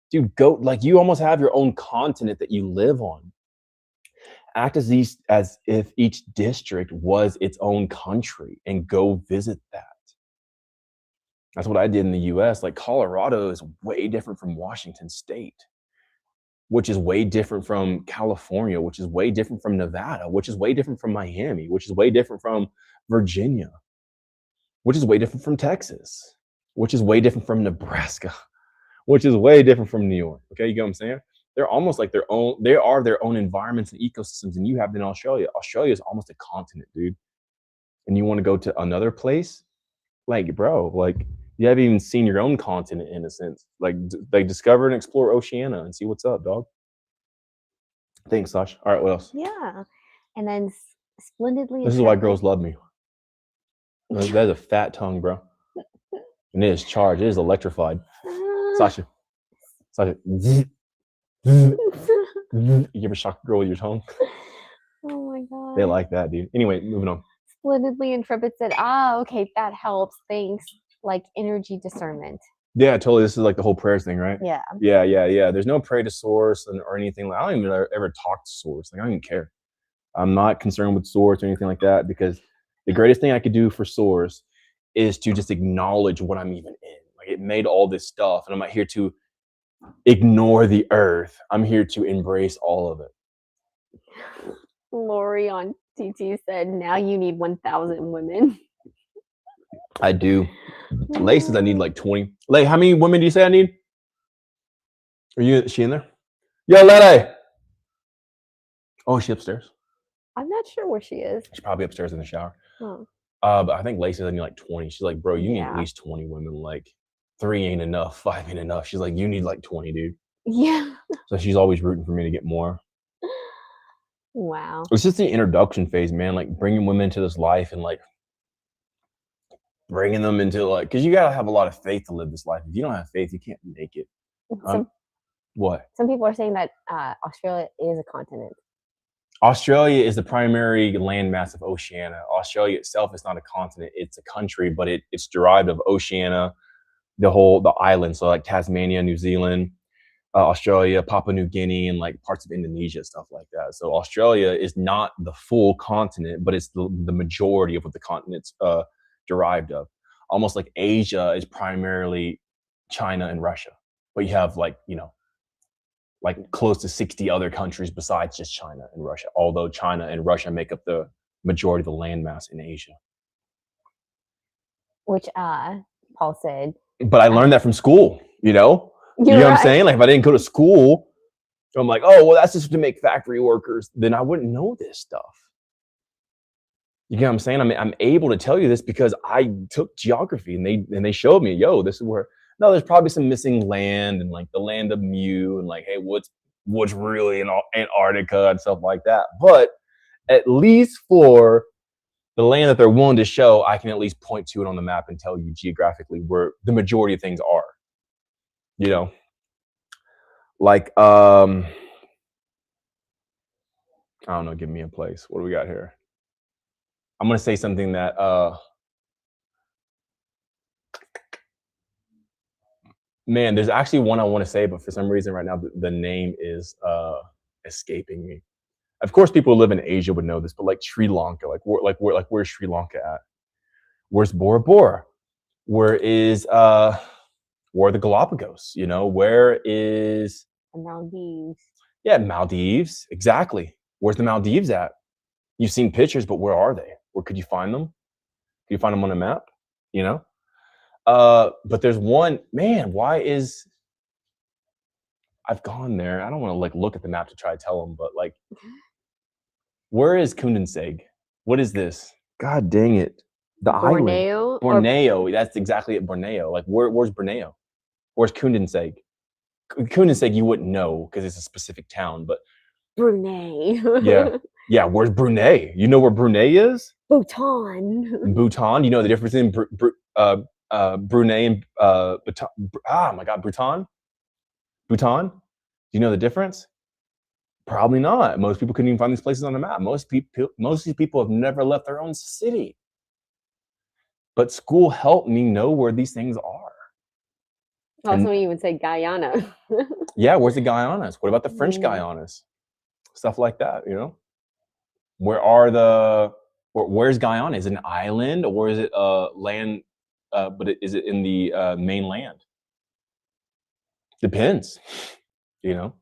Dude, go like you almost have your own continent that you live on. Act as if each district was its own country and go visit that. That's what I did in the US. Like Colorado is way different from Washington State, which is way different from California, which is way different from Nevada, which is way different from Miami, which is way different from Virginia, which is way different from Texas, which is way different from Nebraska, which is way different from New York. Okay, you get what I'm saying? They're almost like they are their own environments and ecosystems, and you have in Australia. Australia is almost a continent, dude. And you want to go to another place? Like, bro, like you haven't even seen your own continent in a sense. Like discover and explore Oceania and see what's up, dog. Thanks, Sash. All right, what else? Yeah. And then splendidly. This is why girls love me. That is a fat tongue, bro. And it is charged. It is electrified. Sasha. You ever shock a girl with your tongue? Oh my god. They like that, dude. Anyway, moving on. Splendidly Intrepid said, okay, that helps. Thanks. Like energy discernment. Yeah, totally. This is like the whole prayers thing, right? Yeah. Yeah. There's no pray to source or anything. Like, I don't even ever talk to source. Like, I don't even care. I'm not concerned with source or anything like that because the greatest thing I could do for source is to just acknowledge what I'm even in. Like, it made all this stuff, and I'm not here to ignore the earth. I'm here to embrace all of it. Lori on TT said, now you need 1,000 women. I do. Lay says I need like 20. Lay, how many women do you say I need? Is she in there? Yo, Lady. Oh, is she upstairs? I'm not sure where she is. She's probably upstairs in the shower. Oh. But I think Lay says I need like 20. She's like, bro, you need Yeah. at least 20 women. Like 3 ain't enough. 5 ain't enough. She's like, you need like 20, dude. Yeah. So she's always rooting for me to get more. Wow. It's just the introduction phase, man. Like bringing women into this life and like bringing them into like, because you gotta have a lot of faith to live this life. If you don't have faith, you can't make it. What? Some people are saying that Australia is a continent. Australia is the primary landmass of Oceania. Australia itself is not a continent; it's a country, but it's derived of Oceania, the island. So like Tasmania, New Zealand, Australia, Papua New Guinea, and like parts of Indonesia, stuff like that. So Australia is not the full continent, but it's the majority of what the continent's derived of. Almost like Asia is primarily China and Russia, but you have like, you know, like close to 60 other countries besides just China and Russia, although China and Russia make up the majority of the landmass in Asia. Which Paul said. But I learned that from school, you know? You know what I'm saying? Like if I didn't go to school, I'm like, oh, well, that's just to make factory workers, then I wouldn't know this stuff. You get what I'm saying? I mean, I'm able to tell you this because I took geography and they showed me, yo, this is where, no, there's probably some missing land and like the land of Mu and like, hey, what's really in Antarctica and stuff like that. But at least for the land that they're willing to show, I can at least point to it on the map and tell you geographically where the majority of things are. You know, like I don't know, give me a place. What do we got here? I'm gonna say something that man, there's actually one I want to say, but for some reason right now the name is escaping me. Of course, people who live in Asia would know this, but like Sri Lanka, where's Sri Lanka at? Where's Bora Bora? Where are the Galapagos? You know, where is Maldives? Yeah, Maldives, exactly. Where's the Maldives at? You've seen pictures, but where are they? Where could you find them? Can you find them on a map? You know? But there's one, man, I've gone there. I don't want to like look at the map to try to tell them, but like, where is Kundenseg? What is this? God dang it. The Borneo? island. Borneo. That's exactly it, Borneo. Like where's Borneo? Where's Kundenseg? Kundenseg you wouldn't know because it's a specific town, but Brunei. yeah. Yeah, where's Brunei? You know where Brunei is? Bhutan. Bhutan. You know the difference in Brunei and Bhutan? Oh my God, Bhutan? Bhutan? Do you know the difference? Probably not. Most people couldn't even find these places on the map. Most of these people have never left their own city. But school helped me know where these things are. Also, you would say Guyana. Yeah, where's the Guyanas? What about the French Guyanas? Stuff like that, you know? Where's Guyana? Is it an island or is it land? Is it in the mainland? Depends, you know?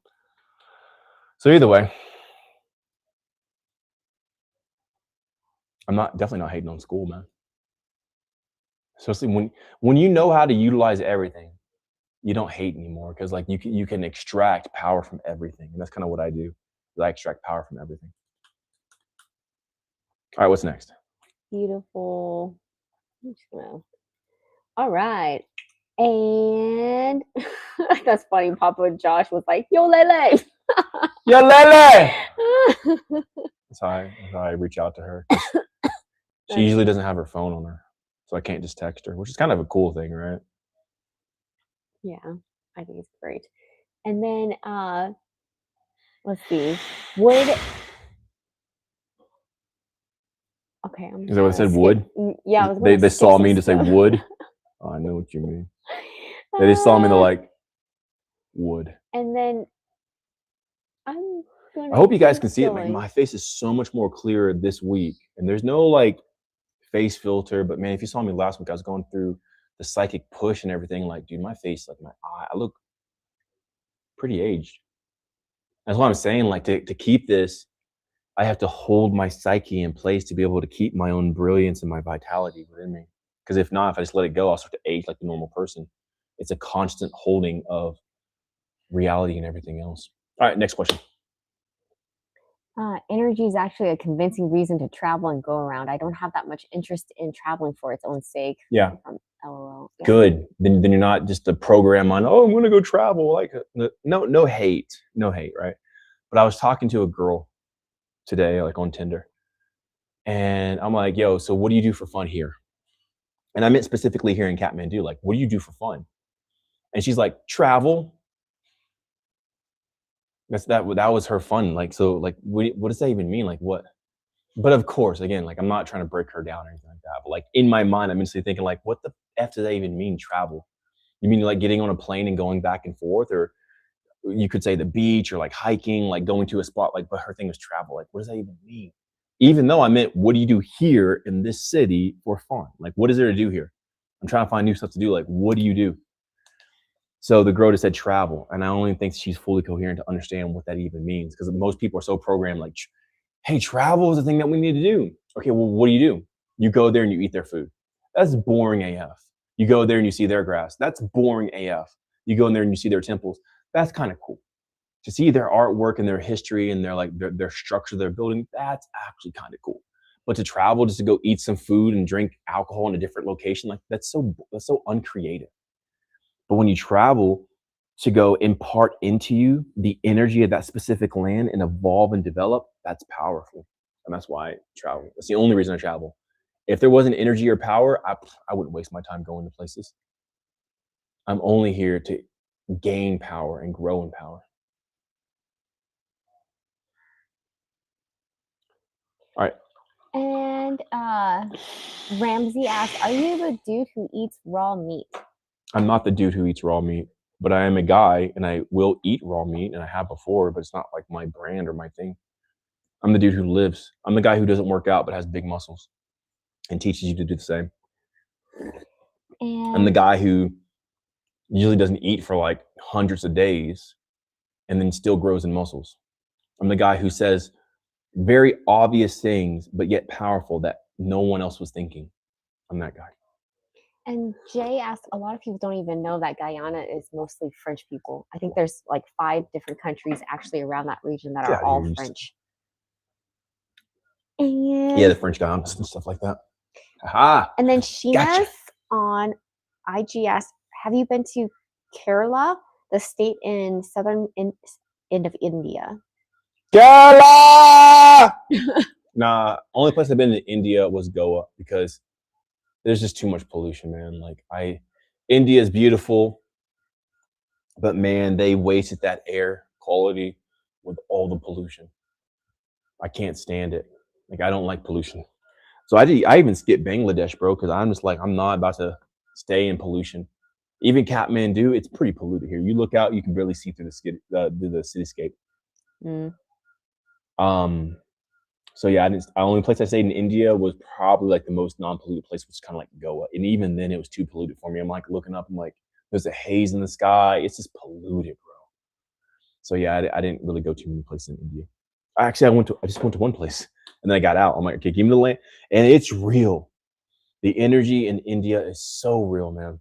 So either way, I'm definitely not hating on school, man. Especially when you know how to utilize everything, you don't hate anymore because like you can extract power from everything, and that's kind of what I do. I extract power from everything. All right, what's next? Beautiful. All right. And that's funny. Papa Josh was like, yo, Lele. Yo, Lele. That's how I reach out to her. She usually doesn't have her phone on her, so I can't just text her, which is kind of a cool thing, right? Yeah, I think it's great. And then let's see. Okay, Is that what it said? Wood? Yeah, they saw me to say wood. Oh, I know what you mean. They just saw me to like wood. And then I hope you guys can see it. Like my face is so much more clearer this week, and there's no like face filter. But man, if you saw me last week, I was going through the psychic push and everything. Like, dude, my face, like my eye, I look pretty aged. That's why I'm saying, like, to keep this, I have to hold my psyche in place to be able to keep my own brilliance and my vitality within me. Because if not, if I just let it go, I'll start to age like a normal person. It's a constant holding of reality and everything else. All right, next question. Energy is actually a convincing reason to travel and go around. I don't have that much interest in traveling for its own sake. Yeah. LOL. Yeah. Good. Then you're not just a program on, oh, I'm going to go travel. Like, no hate, right? But I was talking to a girl today, like on Tinder, and I'm like, yo, so what do you do for fun here? And I meant specifically here in Kathmandu, like, what do you do for fun? And she's like, travel. That was her fun. Like, so like, what does that even mean? Like, what? But of course, again, like, I'm not trying to break her down or anything like that. But like in my mind, I'm instantly thinking, like, what the F does that even mean, travel? You mean like getting on a plane and going back and forth? Or you could say the beach or like hiking, like going to a spot, like, but her thing was travel. Like, what does that even mean? Even though I meant, what do you do here in this city for fun? Like, what is there to do here? I'm trying to find new stuff to do. Like, what do you do? So the girl just said travel. And I only think she's fully coherent to understand what that even means. Because most people are so programmed, like, hey, travel is the thing that we need to do. Okay, well, what do? You go there and you eat their food. That's boring AF. You go there and you see their grass. That's boring AF. You go in there and you see their temples. That's kind of cool. To see their artwork and their history and their structure they're building, that's actually kind of cool. But to travel just to go eat some food and drink alcohol in a different location, like that's so uncreative. But when you travel to go impart into you the energy of that specific land and evolve and develop, that's powerful. And that's why I travel. That's the only reason I travel. If there wasn't energy or power, I wouldn't waste my time going to places. I'm only here to gain power and grow in power. All right. And Ramsey asked, are you the dude who eats raw meat? I'm not the dude who eats raw meat, but I am a guy and I will eat raw meat, and I have before, but it's not like my brand or my thing. I'm the dude who lives. I'm the guy who doesn't work out but has big muscles and teaches you to do the same. And I'm the guy who usually doesn't eat for like hundreds of days and then still grows in muscles. I'm the guy who says very obvious things, but yet powerful that no one else was thinking. I'm that guy. And Jay asked, a lot of people don't even know that Guyana is mostly French people. I think there's like 5 different countries actually around that region that are all French. And yeah, the French Guyana and stuff like that. Aha! And then Sheena's Gotcha. on IG asked, have you been to Kerala, the state in southern end of India? Kerala! Nah, only place I've been in India was Goa because there's just too much pollution, man. Like India is beautiful, but man, they wasted that air quality with all the pollution. I can't stand it. Like, I don't like pollution. So I even skipped Bangladesh, bro, because I'm just like, I'm not about to stay in pollution. Even Kathmandu, it's pretty polluted here. You look out, you can barely see through the cityscape. So yeah, the only place I stayed in India was probably like the most non-polluted place, which is kind of like Goa. And even then it was too polluted for me. I'm like looking up, I'm like, there's a haze in the sky. It's just polluted, bro. So yeah, I didn't really go too many places in India. Actually, I just went to one place and then I got out. I'm like, okay, give me the land. And it's real. The energy in India is so real, man.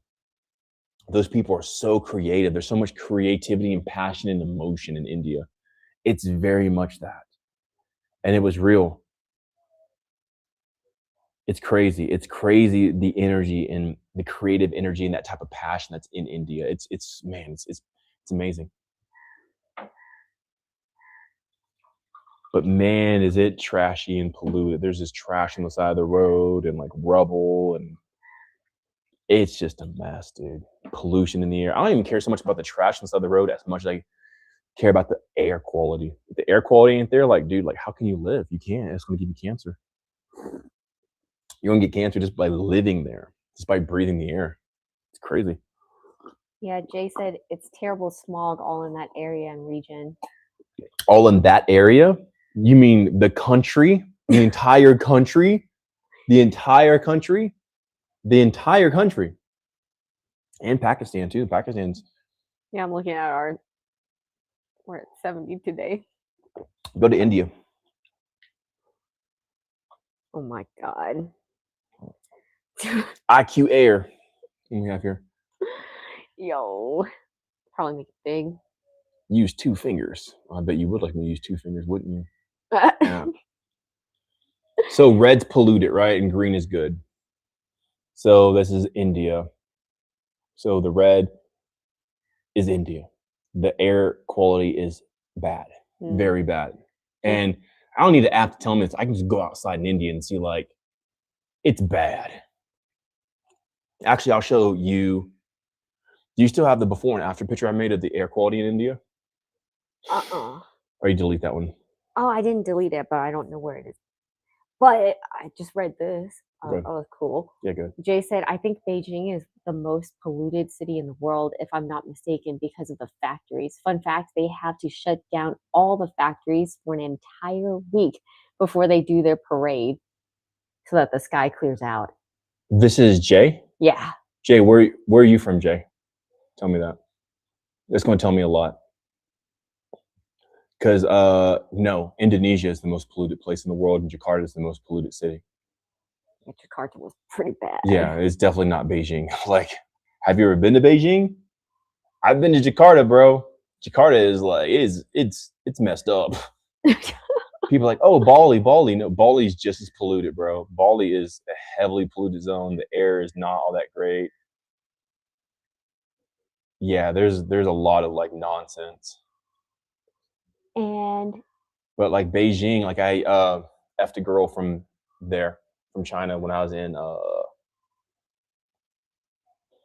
Those people are so creative. There's so much creativity and passion and emotion in India. It's very much that. And it was real. It's crazy. It's crazy, the energy and the creative energy and that type of passion that's in India. It's amazing. But man, is it trashy and polluted. There's just trash on the side of the road and like rubble, and it's just a mess, dude. Pollution in the air. I don't even care so much about the trash on the side of the road as much as I care about the air quality. If the air quality ain't there, like, dude, like, how can you live? You can't. It's going to give you cancer. You're going to get cancer just by living there, just by breathing the air. It's crazy. Yeah, Jay said it's terrible smog all in that area and region. All in that area? You mean the country? The entire country? The entire country? The entire country. And Pakistan, too. Pakistan's. Yeah, I'm looking at we're at 70 today. Go to India. Oh my God. IQ Air. What do we have here? Yo. Probably make it big. Use 2 fingers. I bet you would like me to use 2 fingers, wouldn't you? Yeah. So red's polluted, right? And green is good. So this is India. So the red is India. The air quality is bad, very bad. And I don't need an app to tell me this. I can just go outside in India and see like it's bad. Actually, I'll show you. Do you still have the before and after picture I made of the air quality in India? Or you delete that one? Oh, I didn't delete it, but I don't know where it is. But I just read this. Good. Oh, cool. Yeah, good. Jay said, I think Beijing is the most polluted city in the world, if I'm not mistaken, because of the factories. Fun fact, they have to shut down all the factories for an entire week before they do their parade so that the sky clears out. This is Jay? Yeah. Jay, where are you from, Jay? Tell me that. It's going to tell me a lot. Because, no, Indonesia is the most polluted place in the world, and Jakarta is the most polluted city. Jakarta was pretty bad. Yeah, it's definitely not Beijing. Like, have you ever been to Beijing? I've been to Jakarta, bro. Jakarta is like, it's messed up. People are like, oh, Bali. No, Bali's just as polluted, bro. Bali is a heavily polluted zone. The air is not all that great. Yeah, there's a lot of like nonsense. And But like Beijing, like I effed a girl from there, from China when I was in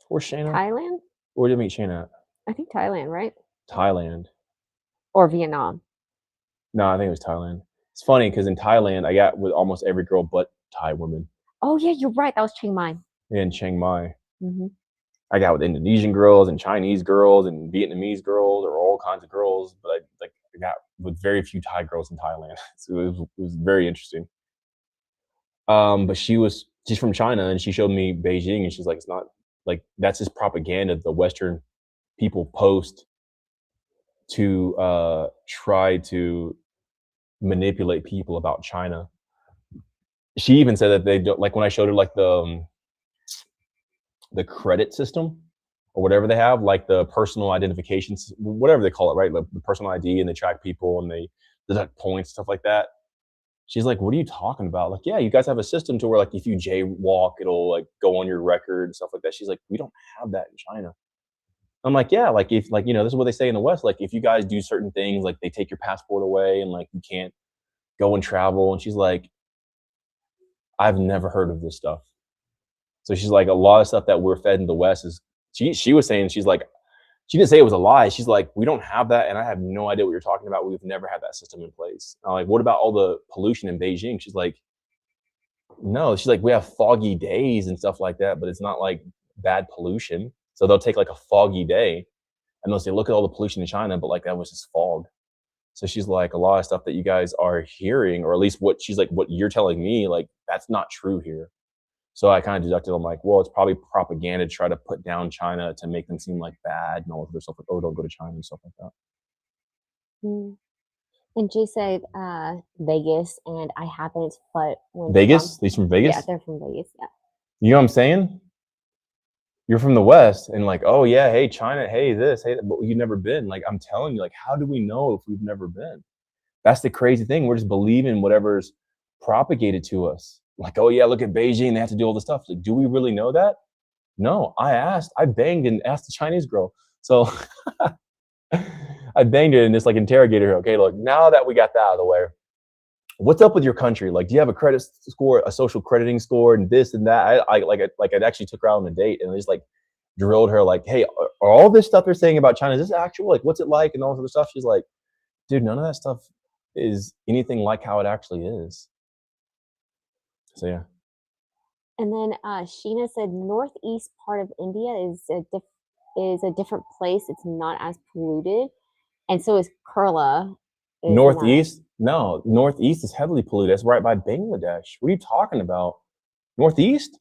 where's Shayna? Thailand? Where did I meet Shayna at? I think Thailand, right? Thailand. Or Vietnam. No, I think it was Thailand. It's funny because in Thailand I got with almost every girl but Thai women. Oh yeah, you're right. That was Chiang Mai. In Chiang Mai. Mm-hmm. I got with Indonesian girls and Chinese girls and Vietnamese girls, or all kinds of girls, but I got with very few Thai girls in Thailand. So it was very interesting. But she's from China, and she showed me Beijing, and she's like, it's not like that's just propaganda the Western people post to try to manipulate people about China. She even said that they don't, like when I showed her like the credit system or whatever they have, like the personal identifications, whatever they call it, right? Like the personal ID, and they track people and they deduct points, stuff like that. She's like, what are you talking about? Like, yeah, you guys have a system to where like if you jaywalk, it'll like go on your record and stuff like that. She's like, we don't have that in China. I'm like, yeah, like if like, this is what they say in the West. Like if you guys do certain things, like they take your passport away and like you can't go and travel. And she's like, I've never heard of this stuff. So she's like, a lot of stuff that we're fed in the West is, she was saying, she's like, she didn't say it was a lie. She's like, we don't have that. And I have no idea what you're talking about. We've never had that system in place. I'm like, what about all the pollution in Beijing? She's like, no, she's like, we have foggy days and stuff like that, but it's not like bad pollution. So they'll take like a foggy day and they'll say, look at all the pollution in China, but like that was just fog. So she's like, a lot of stuff that you guys are hearing, or at least what she's like, what you're telling me, like that's not true here. So I kind of deducted, I'm like, well, it's probably propaganda to try to put down China to make them seem like bad and all of this stuff, like, oh, don't go to China and stuff like that. And Jay said Vegas, and I haven't, but when Vegas? He's from Vegas? Yeah, they're from Vegas, yeah. You know what I'm saying? You're from the West, and like, oh yeah, hey, China, hey, this, hey, but you've never been. Like, I'm telling you, like, how do we know if we've never been? That's the crazy thing. We're just believing whatever's propagated to us. Like, oh yeah, look at Beijing, they have to do all this stuff. Like, do we really know that? No, I banged and asked the Chinese girl. So I banged it and just like interrogated her. Okay, look, now that we got that out of the way, what's up with your country? Like, do you have a credit score, a social crediting score, and this and that? I actually took her out on a date and I just like drilled her like, hey, are all this stuff they're saying about China, is this actual? Like, what's it like and all this other stuff? She's like, dude, none of that stuff is anything like how it actually is. So yeah. And then Sheena said northeast part of India is a different place. It's not as polluted, and so is Kerala. Northeast? No, northeast is heavily polluted. That's right by Bangladesh. What are you talking about? Northeast?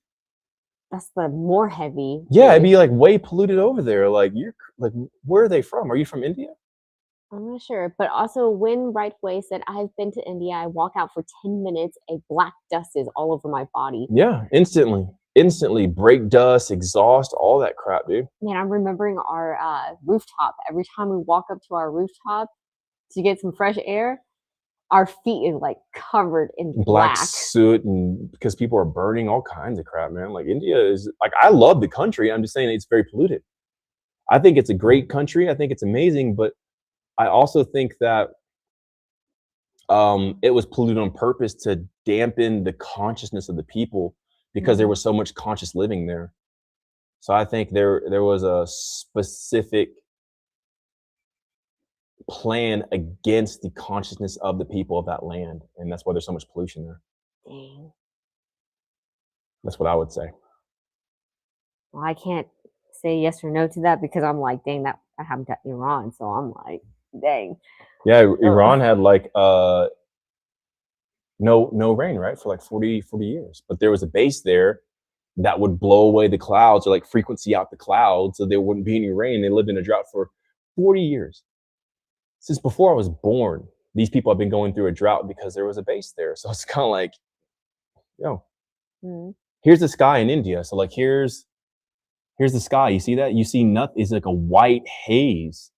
That's the more heavy. Yeah, it'd be like way polluted over there. Like you're like, where are they from? Are you from India? I'm not sure, but also Win Rightway said, I've been to India. I walk out for 10 minutes. A black dust is all over my body. Yeah, instantly brake dust, exhaust, all that crap, dude. Man, I'm remembering our rooftop. Every time we walk up to our rooftop to get some fresh air, our feet is like covered in black black. soot, and because people are burning all kinds of crap, man. Like India is like, I love the country. I'm just saying it's very polluted. I think it's a great country. I think it's amazing, but I also think that it was polluted on purpose to dampen the consciousness of the people because there was so much conscious living there. So I think there was a specific plan against the consciousness of the people of that land, and that's why there's so much pollution there. Dang. That's what I would say. Well, I can't say yes or no to that because I'm like, dang, that happened to Iran. So I'm like, dang. Yeah, Iran had like no rain, right, for like 40 years. But there was a base there that would blow away the clouds or like frequency out the clouds so there wouldn't be any rain. They lived in a drought for 40 years. Since before I was born, these people have been going through a drought because there was a base there. So it's kind of like, here's the sky in India. So like here's the sky. You see that? You see nothing. It's like a white haze.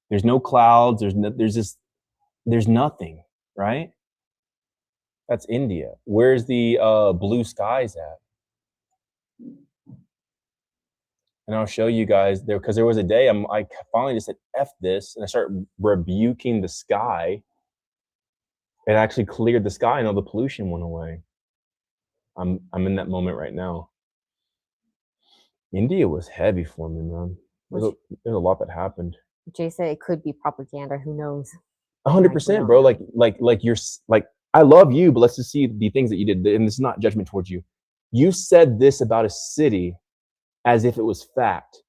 There's no clouds. There's nothing, right? That's India. Where's the blue skies at? And I'll show you guys there, because there was a day I finally just said F this, and I started rebuking the sky. It actually cleared the sky and all the pollution went away. I'm in that moment right now. India was heavy for me, man. There's a lot that happened. Jay said it could be propaganda. Who knows? 100%, bro. Like you're like, I love you, but let's just see the things that you did. And it's not judgment towards you. You said this about a city as if it was fact,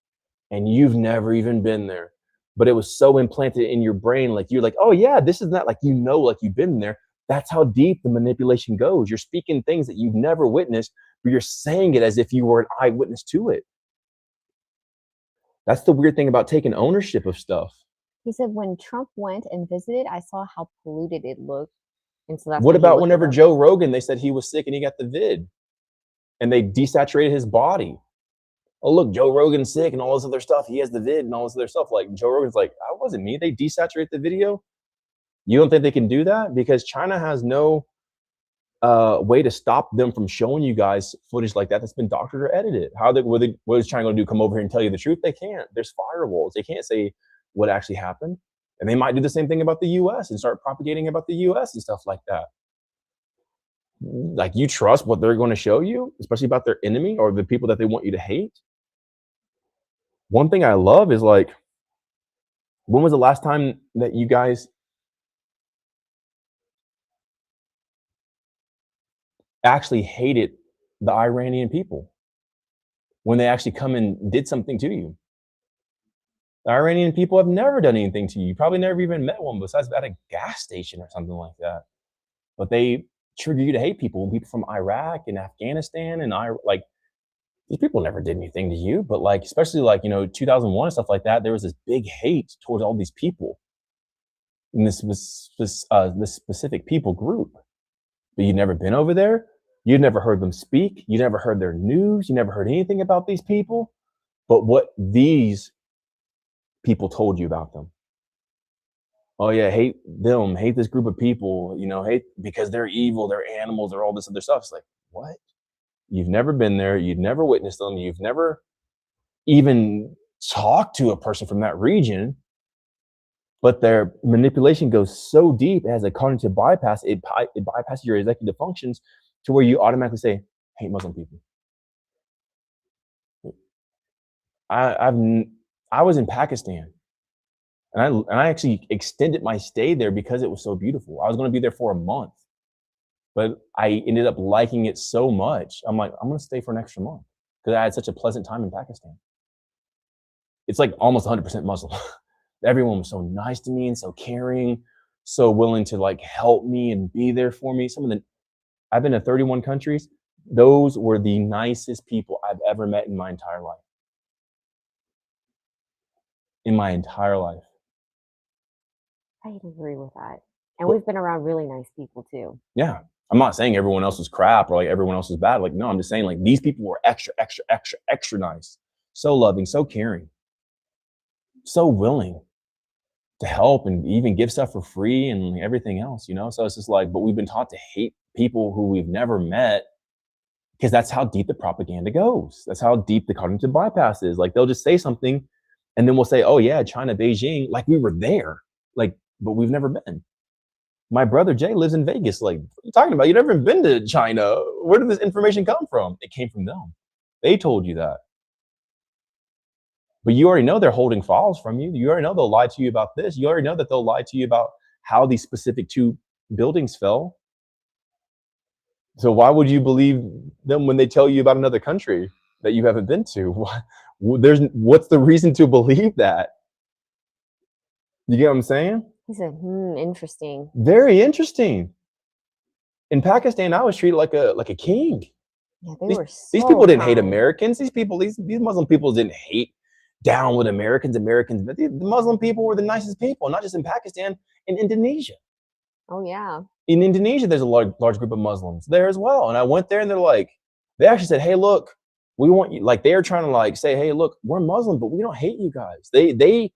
and you've never even been there, but it was so implanted in your brain. Like you're like, oh yeah, this is not like, like you've been there. That's how deep the manipulation goes. You're speaking things that you've never witnessed, but you're saying it as if you were an eyewitness to it. That's the weird thing about taking ownership of stuff. He said when Trump went and visited, I saw how polluted it looked. And so that's what about whenever Joe Rogan, they said he was sick and he got the vid and they desaturated his body? Oh, look, Joe Rogan's sick and all this other stuff. He has the vid and all this other stuff. Like Joe Rogan's like, that wasn't me. They desaturate the video. You don't think they can do that? Because China has no way to stop them from showing you guys footage like that that's been doctored or edited. What is China going to do? Come over here and tell you the truth? They can't. There's firewalls. They can't say what actually happened. And they might do the same thing about the US and start propagating about the US and stuff like that. Like, you trust what they're going to show you, especially about their enemy or the people that they want you to hate? One thing I love is, like, when was the last time that you guys actually hated the Iranian people when they actually come and did something to you? The Iranian people have never done anything to you. You probably never even met one besides at a gas station or something like that. But they trigger you to hate people. People from Iraq and Afghanistan and these people never did anything to you. But like, especially like, 2001 and stuff like that, there was this big hate towards all these people in this specific people group. But you'd never been over there. You'd never heard them speak. You never heard their news. You never heard anything about these people. But what these people told you about them. Oh yeah, hate them, hate this group of people, hate because they're evil, they're animals, they're all this other stuff. It's like, what? You've never been there. You've never witnessed them. You've never even talked to a person from that region. But their manipulation goes so deep, it has a cognitive bypass. It bypasses your executive functions to where you automatically say, hate Muslim people. I was in Pakistan, and I actually extended my stay there because it was so beautiful. I was going to be there for a month, but I ended up liking it so much. I'm like, I'm going to stay for an extra month because I had such a pleasant time in Pakistan. It's like almost 100% Muslim. Everyone was so nice to me and so caring, so willing to like help me and be there for me. I've been to 31 countries. Those were the nicest people I've ever met in my entire life. In my entire life. I agree with that. And we've been around really nice people too. Yeah. I'm not saying everyone else was crap or like everyone else was bad. Like, no, I'm just saying like these people were extra, extra, extra, extra nice. So loving, so caring, so willing to help and even give stuff for free and everything else, you know? So it's just like, but we've been taught to hate people who we've never met because that's how deep the propaganda goes. That's how deep the cognitive bypass is. Like they'll just say something and then we'll say, oh yeah, China, Beijing, like we were there, like, but we've never been. My brother Jay lives in Vegas. Like, what are you talking about? You've never been to China. Where did this information come from? It came from them. They told you that. But you already know they're holding files from you. You already know they'll lie to you about this. You already know that they'll lie to you about how these specific 2 buildings fell. So why would you believe them when they tell you about another country that you haven't been to? What's the reason to believe that? You get what I'm saying? He said, interesting. Very interesting. In Pakistan, I was treated like a king. Yeah, these people didn't hate kind. Americans. These Muslim people didn't hate down with Americans, but the Muslim people were the nicest people, not just in Pakistan, in Indonesia. Oh yeah. In Indonesia, there's a large group of Muslims there as well. And I went there and they actually said, hey, look, we want you, like they're trying to like say, hey, look, we're Muslim, but we don't hate you guys. They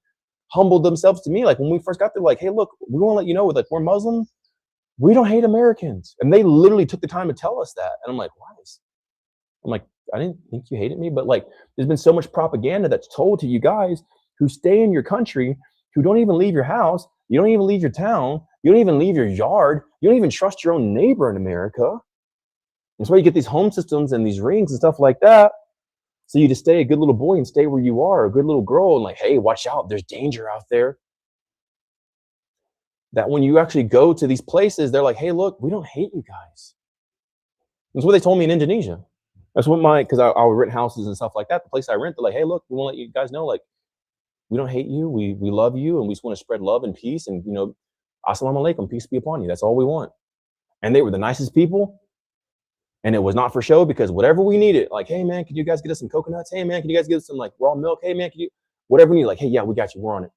humbled themselves to me. Like when we first got there, like, hey, look, we want to let you know, like, we're Muslim. We don't hate Americans. And they literally took the time to tell us that. And I'm like, why? I'm like, I didn't think you hated me, but like, there's been so much propaganda that's told to you guys who stay in your country, who don't even leave your house. You don't even leave your town. You don't even leave your yard. You don't even trust your own neighbor in America. That's why you get these home systems and these rings and stuff like that. So you just stay a good little boy and stay where you are, a good little girl, and like, hey, watch out, there's danger out there. That when you actually go to these places, they're like, hey, look, we don't hate you guys. That's what they told me in Indonesia. That's what because I would rent houses and stuff like that. The place I rent, they're like, hey, look, we want to let you guys know, like, we don't hate you. We love you. And we just want to spread love and peace. And, you know, assalamu alaikum, peace be upon you. That's all we want. And they were the nicest people. And it was not for show because whatever we needed, like, hey, man, can you guys get us some coconuts? Hey, man, can you guys get us some like raw milk? Hey, man, can you, whatever we need, like, hey, yeah, we got you. We're on it.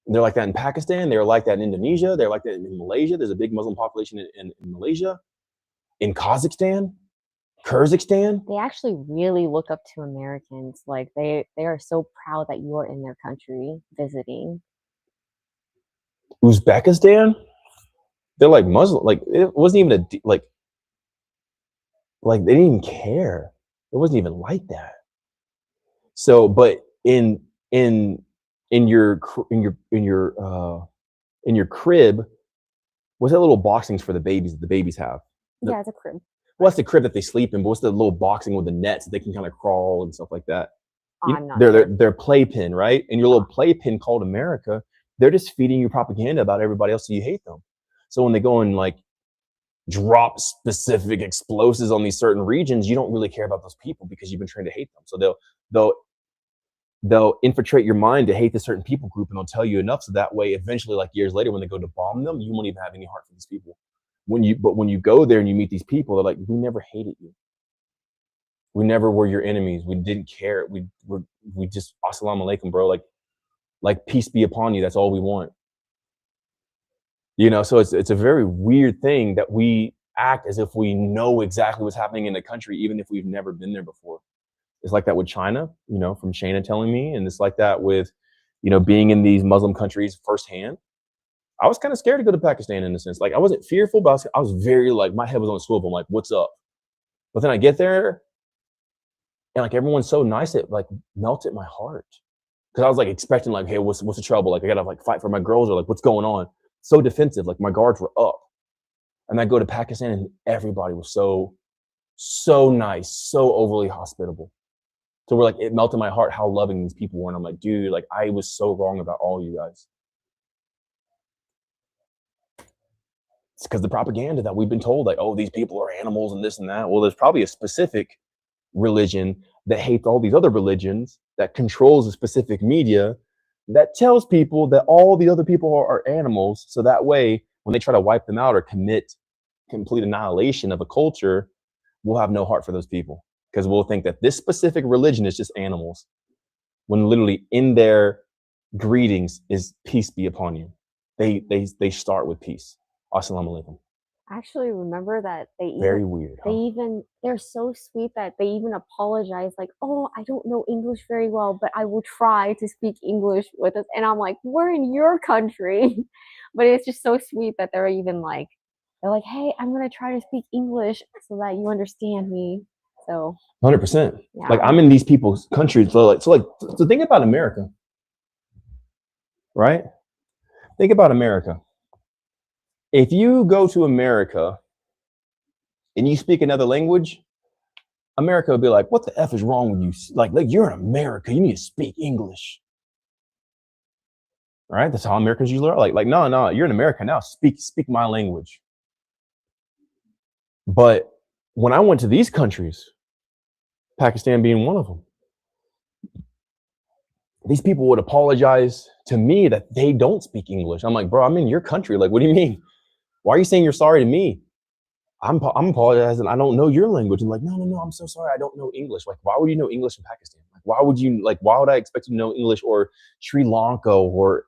And they're like that in Pakistan. They're like that in Indonesia. They're like that in Malaysia. There's a big Muslim population in Malaysia. In Kazakhstan. Kyrgyzstan. They actually really look up to Americans. Like they are so proud that you are in their country visiting. Uzbekistan, they're like Muslim. Like it wasn't even like they didn't even care. It wasn't even like that. So, but in your crib, what's that little boxings for the babies that the babies have? Yeah, it's a crib. Well, that's the crib that they sleep in, but what's the little boxing with the nets that they can kind of crawl and stuff like that? I'm not sure. Their playpen, right? And your little playpen called America, they're just feeding you propaganda about everybody else so you hate them. So when they go and like drop specific explosives on these certain regions, you don't really care about those people because you've been trained to hate them. So they'll infiltrate your mind to hate this certain people group, and they'll tell you enough so that way eventually, like years later, when they go to bomb them, you won't even have any heart for these people. But when you go there and you meet these people, they're like, we never hated you. We never were your enemies. We didn't care. We just assalamu alaikum, bro. Like peace be upon you. That's all we want. You know, so it's a very weird thing that we act as if we know exactly what's happening in the country, even if we've never been there before. It's like that with China, you know, from Shana telling me, and it's like that with, you know, being in these Muslim countries firsthand. I was kind of scared to go to Pakistan in a sense. Like I wasn't fearful, but I was very like, my head was on a swivel. I'm like, what's up? But then I get there and like everyone's so nice, it like melted my heart. Cause I was like expecting like, hey, what's the trouble? Like I gotta like fight for my girls or like, what's going on? So defensive, like my guards were up. And I go to Pakistan and everybody was so nice, so overly hospitable. So we're like, it melted my heart how loving these people were. And I'm like, dude, like I was so wrong about all you guys. It's because the propaganda that we've been told, like, oh, these people are animals and this and that. Well, there's probably a specific religion that hates all these other religions, that controls a specific media, that tells people that all the other people are animals. So that way, when they try to wipe them out or commit complete annihilation of a culture, we'll have no heart for those people. Because we'll think that this specific religion is just animals. When literally in their greetings is peace be upon you. They start with peace. Assalamu alaikum. actually remember that Very weird. Huh? they're so sweet that they even apologize, like, oh, I don't know English very well, but I will try to speak English with us. And I'm like, we're in your country. But it's just so sweet that they're even like, they're like, hey, I'm gonna try to speak English so that you understand me. So 100%. yeah. Like I'm in these people's countries. So think about America, right? Think about America. If you go to America and you speak another language, America would be like, what the F is wrong with you? Like you're in America, you need to speak English. Right? That's how Americans usually are. Like, no, you're in America now. Speak my language. But when I went to these countries, Pakistan being one of them, these people would apologize to me that they don't speak English. I'm like, bro, I'm in your country. Like, what do you mean? Why are you saying you're sorry to me? I'm apologizing. I don't know your language. I'm like, no, I'm so sorry. I don't know English. Like, why would you know English in Pakistan? Like, why would I expect you to know English or Sri Lanka or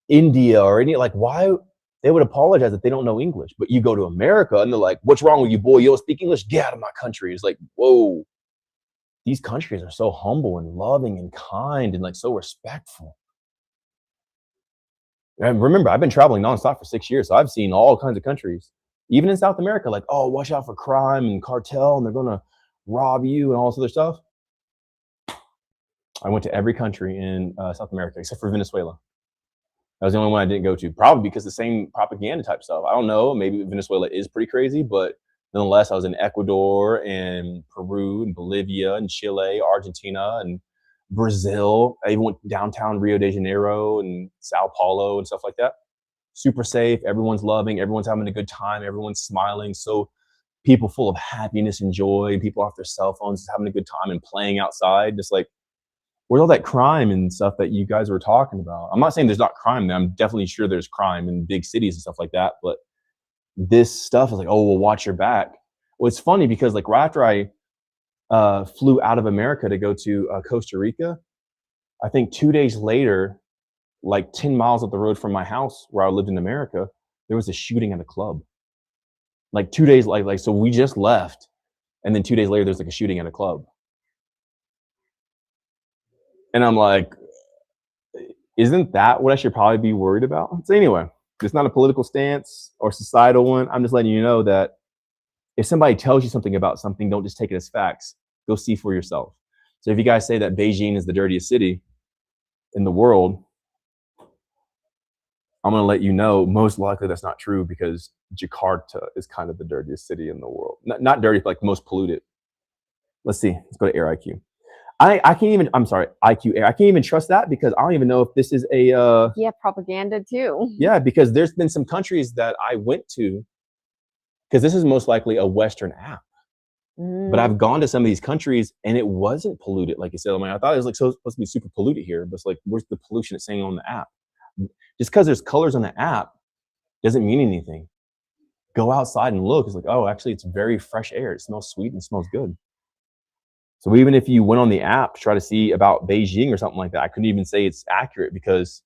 India or any, like, why they would apologize if they don't know English? But you go to America and they're like, what's wrong with you, boy? You don't speak English? Get out of my country. It's like, whoa, these countries are so humble and loving and kind and like so respectful. And remember, I've been traveling nonstop for 6 years, so I've seen all kinds of countries, even in South America, like, oh, watch out for crime and cartel and they're gonna rob you and all this other stuff. I went to every country in South America except for Venezuela. That was the only one I didn't go to, probably because the same propaganda type stuff. I don't know, maybe Venezuela is pretty crazy, but nonetheless, I was in Ecuador and Peru and Bolivia and Chile, Argentina and Brazil. I even went downtown Rio de Janeiro and Sao Paulo and stuff like that. Super safe. Everyone's loving. Everyone's having a good time. Everyone's smiling. So people full of happiness and joy. People off their cell phones just having a good time and playing outside. Just like, where's all that crime and stuff that you guys were talking about? I'm not saying there's not crime there. I'm definitely sure there's crime in big cities and stuff like that. But this stuff is like, oh, well, watch your back. Well, it's funny because like right after I flew out of America to go to Costa Rica, I think 2 days later, like 10 miles up the road from my house where I lived in America, there was a shooting at a club. Like 2 days, like so we just left, and then 2 days later, there's like a shooting at a club. And I'm like, isn't that what I should probably be worried about? So anyway, it's not a political stance or societal one. I'm just letting you know that if somebody tells you something about something, don't just take it as facts. Go see for yourself. So if you guys say that Beijing is the dirtiest city in the world, I'm going to let you know most likely that's not true, because Jakarta is kind of the dirtiest city in the world. Not dirty, but like most polluted. Let's see. Let's go to Air IQ. I can't even, I'm sorry, IQ Air. I can't even trust that because I don't even know if this is a... yeah, propaganda too. Yeah, because there's been some countries that I went to, because this is most likely a Western app. But I've gone to some of these countries and it wasn't polluted, like you said. I mean, I thought it was like supposed to be super polluted here, but it's like, where's the pollution it's saying on the app? Just because there's colors on the app doesn't mean anything. Go outside and look. It's like, oh, actually, it's very fresh air. It smells sweet and smells good. So even if you went on the app to try to see about Beijing or something like that, I couldn't even say it's accurate because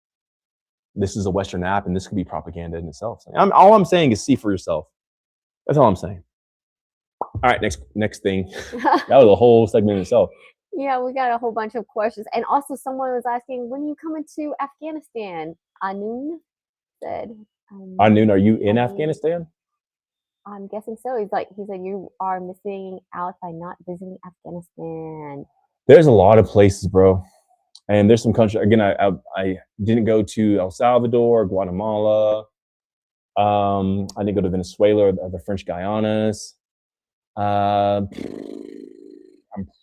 this is a Western app and this could be propaganda in itself. All I'm saying is see for yourself. That's all I'm saying. All right, next thing. That was a whole segment in itself. Yeah, we got a whole bunch of questions. And also someone was asking, when are you coming to Afghanistan? Anun said. Anun, are you in Afghanistan? I'm guessing so. He said you are missing out by not visiting Afghanistan. There's a lot of places, bro. And there's some countries, again, I didn't go to El Salvador, Guatemala. I didn't go to Venezuela or the French Guianas. I'm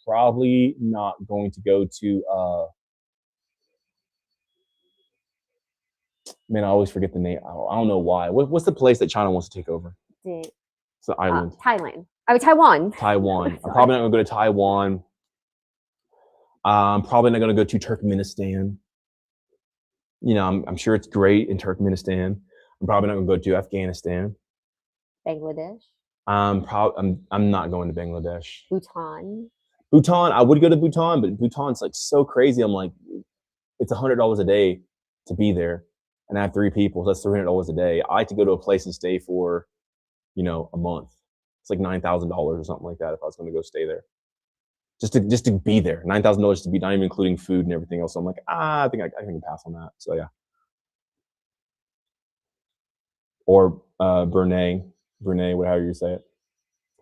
probably not going to go to, man, I always forget the name. I don't know why. What's the place that China wants to take over? It's an island. Thailand. I mean, Taiwan. Taiwan. I'm probably not going to go to Taiwan. I'm probably not going to go to Turkmenistan. You know, I'm sure it's great in Turkmenistan. I'm probably not going to go to Afghanistan. Bangladesh. I'm not going to Bangladesh. Bhutan. I would go to Bhutan, but Bhutan's like so crazy. I'm like, it's $100 a day to be there, and I have 3 people, so that's $300 a day. I like to go to a place and stay for, a month. It's like $9,000 or something like that if I was going to go stay there. Just to be there. $9,000 to be, not even including food and everything else. So I'm like, I think I can pass on that. So yeah. Or Brunei, whatever you say it.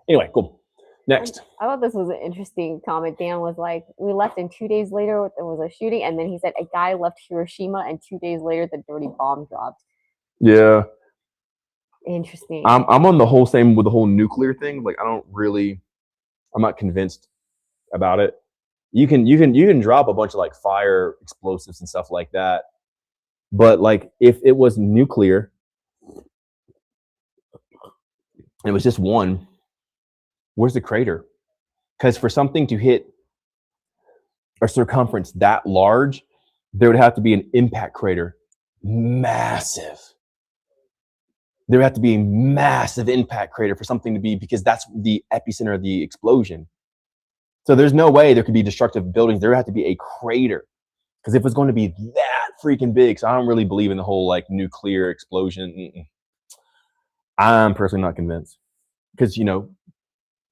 Anyway, cool. Next. I thought this was an interesting comment. Dan was like, we left and 2 days later there was a shooting. And then he said a guy left Hiroshima and 2 days later the dirty bomb dropped. Yeah. Interesting. I'm on the whole same with the whole nuclear thing. Like I'm not convinced about it. You can drop a bunch of like fire explosives and stuff like that. But like if it was nuclear, it was just one, where's the crater? Because for something to hit a circumference that large, there would have to be an impact crater. Massive. There would have to be a massive impact crater for something to be, because that's the epicenter of the explosion. So there's no way there could be destructive buildings. There would have to be a crater. Because if it's going to be that freaking big, so I don't really believe in the whole like nuclear explosion. I'm personally not convinced. Because,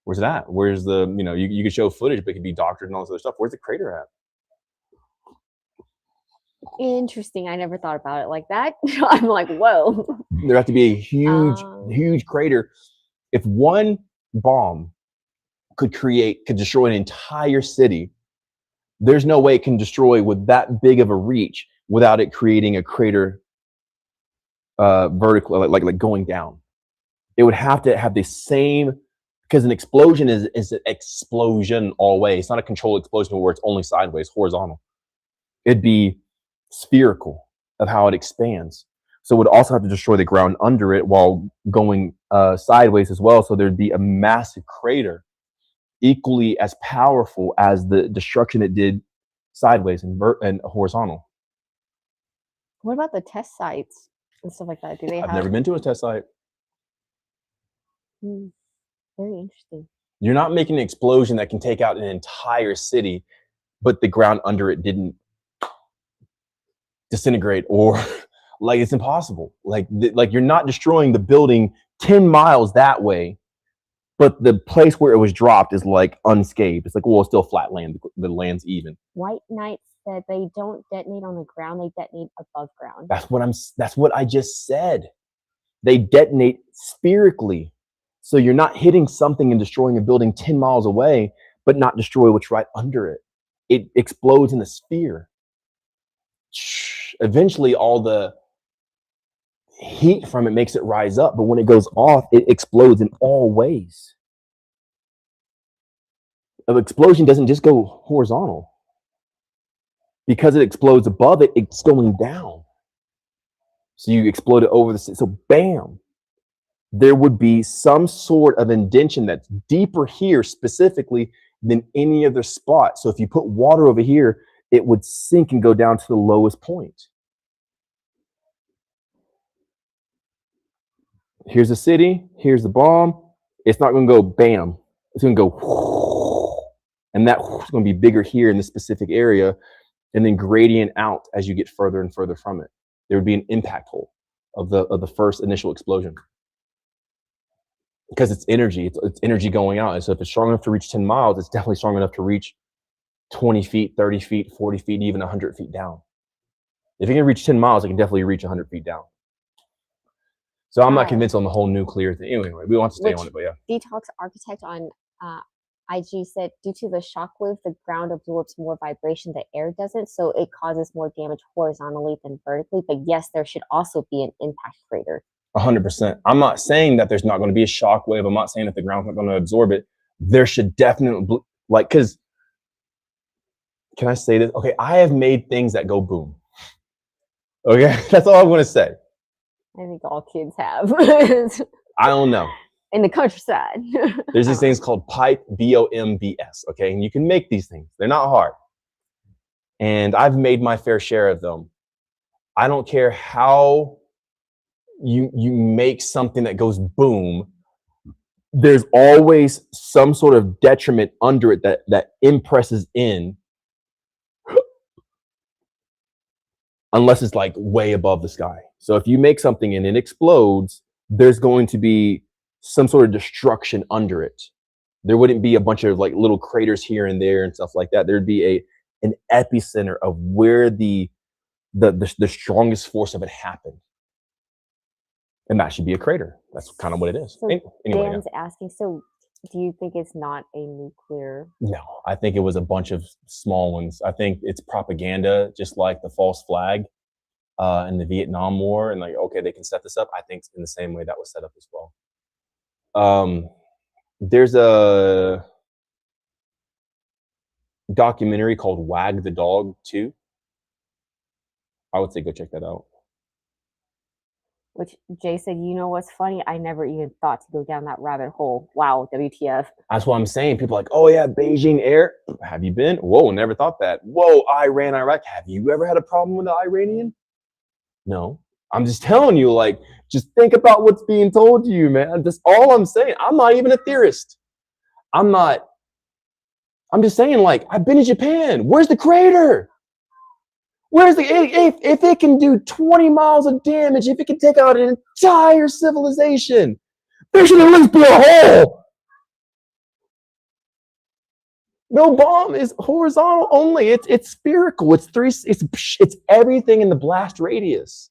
where's it at? Where's the, you could show footage, but it could be doctored and all this other stuff. Where's the crater at? Interesting. I never thought about it like that. I'm like, whoa. There have to be a huge crater. If one bomb could destroy an entire city, there's no way it can destroy with that big of a reach without it creating a crater vertical, like going down. It would have to have the same, because an explosion is an explosion all the way. It's not a controlled explosion where it's only sideways, horizontal. It'd be spherical of how it expands. So it would also have to destroy the ground under it while going sideways as well. So there'd be a massive crater, equally as powerful as the destruction it did sideways and horizontal. What about the test sites and stuff like that? I've never been to a test site. Very interesting. You're not making an explosion that can take out an entire city, but the ground under it didn't disintegrate, or like it's impossible. Like you're not destroying the building 10 miles that way, but the place where it was dropped is like unscathed. It's like, well, it's still flat land. The land's even. White Knight said they don't detonate on the ground; they detonate above ground. That's what I just said. They detonate spherically, so you're not hitting something and destroying a building 10 miles away, but not destroy what's right under it. It explodes in a sphere. Eventually, all the heat from it makes it rise up, but when it goes off, it explodes in all ways. An explosion doesn't just go horizontal. Because it explodes above it, it's going down. So you explode it over the city. So bam, there would be some sort of indentation that's deeper here specifically than any other spot. So if you put water over here, it would sink and go down to the lowest point. Here's the city, here's the bomb. It's not going to go bam. It's going to go whoosh, and that whoosh is going to be bigger here in this specific area, and then gradient out as you get further and further from it. There would be an impact hole of the first initial explosion. Because it's energy, it's energy going out. And so if it's strong enough to reach 10 miles, it's definitely strong enough to reach 20 feet, 30 feet, 40 feet, even 100 feet down. If it can reach 10 miles, it can definitely reach 100 feet down. So I'm not convinced on the whole nuclear thing. Anyway, we want to stay on it, but yeah. Detox Architect on IG said, due to the shockwave, the ground absorbs more vibration, the air doesn't, so it causes more damage horizontally than vertically. But yes, there should also be an impact crater. 100%. I'm not saying that there's not going to be a shock wave. I'm not saying that the ground's not going to absorb it. There should definitely, because, can I say this? Okay, I have made things that go boom. Okay, that's all I'm going to say. I think all kids have. I don't know. In the countryside. There's these things called pipe, BOMBS, okay? And you can make these things. They're not hard. And I've made my fair share of them. I don't care how you make something that goes boom. There's always some sort of detriment under it that impresses in, unless it's like way above the sky. So if you make something and it explodes, there's going to be some sort of destruction under it. There wouldn't be a bunch of like little craters here and there and stuff like that. There'd be an epicenter of where the strongest force of it happened. And that should be a crater. That's kind of what it is. So Anyway, Dan's asking, so do you think it's not a nuclear? no, I think it was a bunch of small ones. I think it's propaganda, just like the false flag in the Vietnam War. And like, okay, they can set this up. I think in the same way that was set up as well. There's a documentary called Wag the Dog 2. I would say go check that out. Which Jay said, you know what's funny? I never even thought to go down that rabbit hole. Wow, WTF. That's what I'm saying. People are like, oh yeah, Beijing air. Have you been? Whoa, never thought that. Whoa, Iran, Iraq. Have you ever had a problem with the Iranian? No. I'm just telling you, like, just think about what's being told to you, man. That's all I'm saying. I'm not even a theorist. I'm just saying, like, I've been to Japan. Where's the crater? Where's the, if it can do 20 miles of damage, if it can take out an entire civilization, there should at least be a hole. No bomb is horizontal only. It's spherical. It's everything in the blast radius.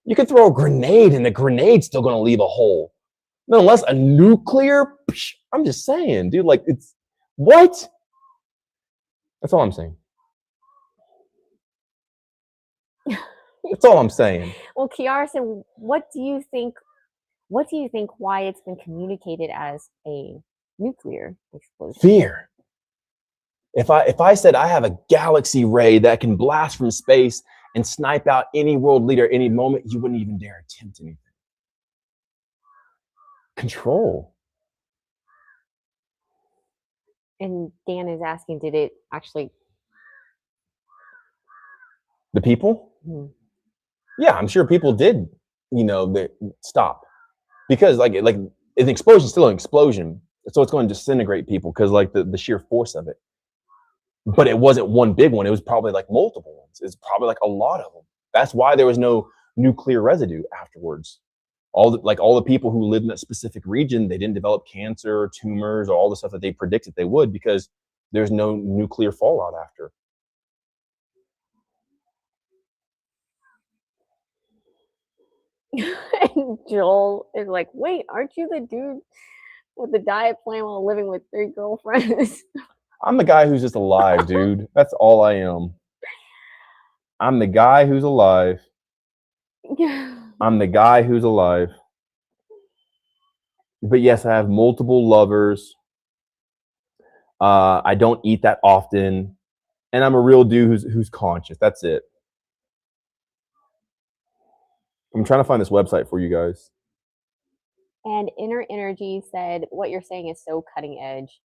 You can throw a grenade and the grenade's still going to leave a hole. No, unless a nuclear, I'm just saying, dude, like it's, what? That's all I'm saying. That's all I'm saying. Well, Kiara said, what do you think why it's been communicated as a nuclear explosion? Fear. If I said I have a galaxy ray that can blast from space and snipe out any world leader any moment, you wouldn't even dare attempt anything. Control. And Dan is asking, did it actually? The people? Hmm. Yeah, I'm sure people did, they stop. Because like an explosion is still an explosion. So it's going to disintegrate people because like the sheer force of it. But it wasn't one big one. It was probably like multiple ones. It's probably like a lot of them. That's why there was no nuclear residue afterwards. All the people who lived in that specific region, they didn't develop cancer or tumors or all the stuff that they predicted they would because there's no nuclear fallout after. And Joel is like, wait, aren't you the dude with the diet plan while living with 3 girlfriends? I'm the guy who's just alive, dude. That's all I am. I'm the guy who's alive. I'm the guy who's alive. But yes, I have multiple lovers. I don't eat that often. And I'm a real dude who's conscious. That's it. I'm trying to find this website for you guys. And Inner Energy said, what you're saying is so cutting edge.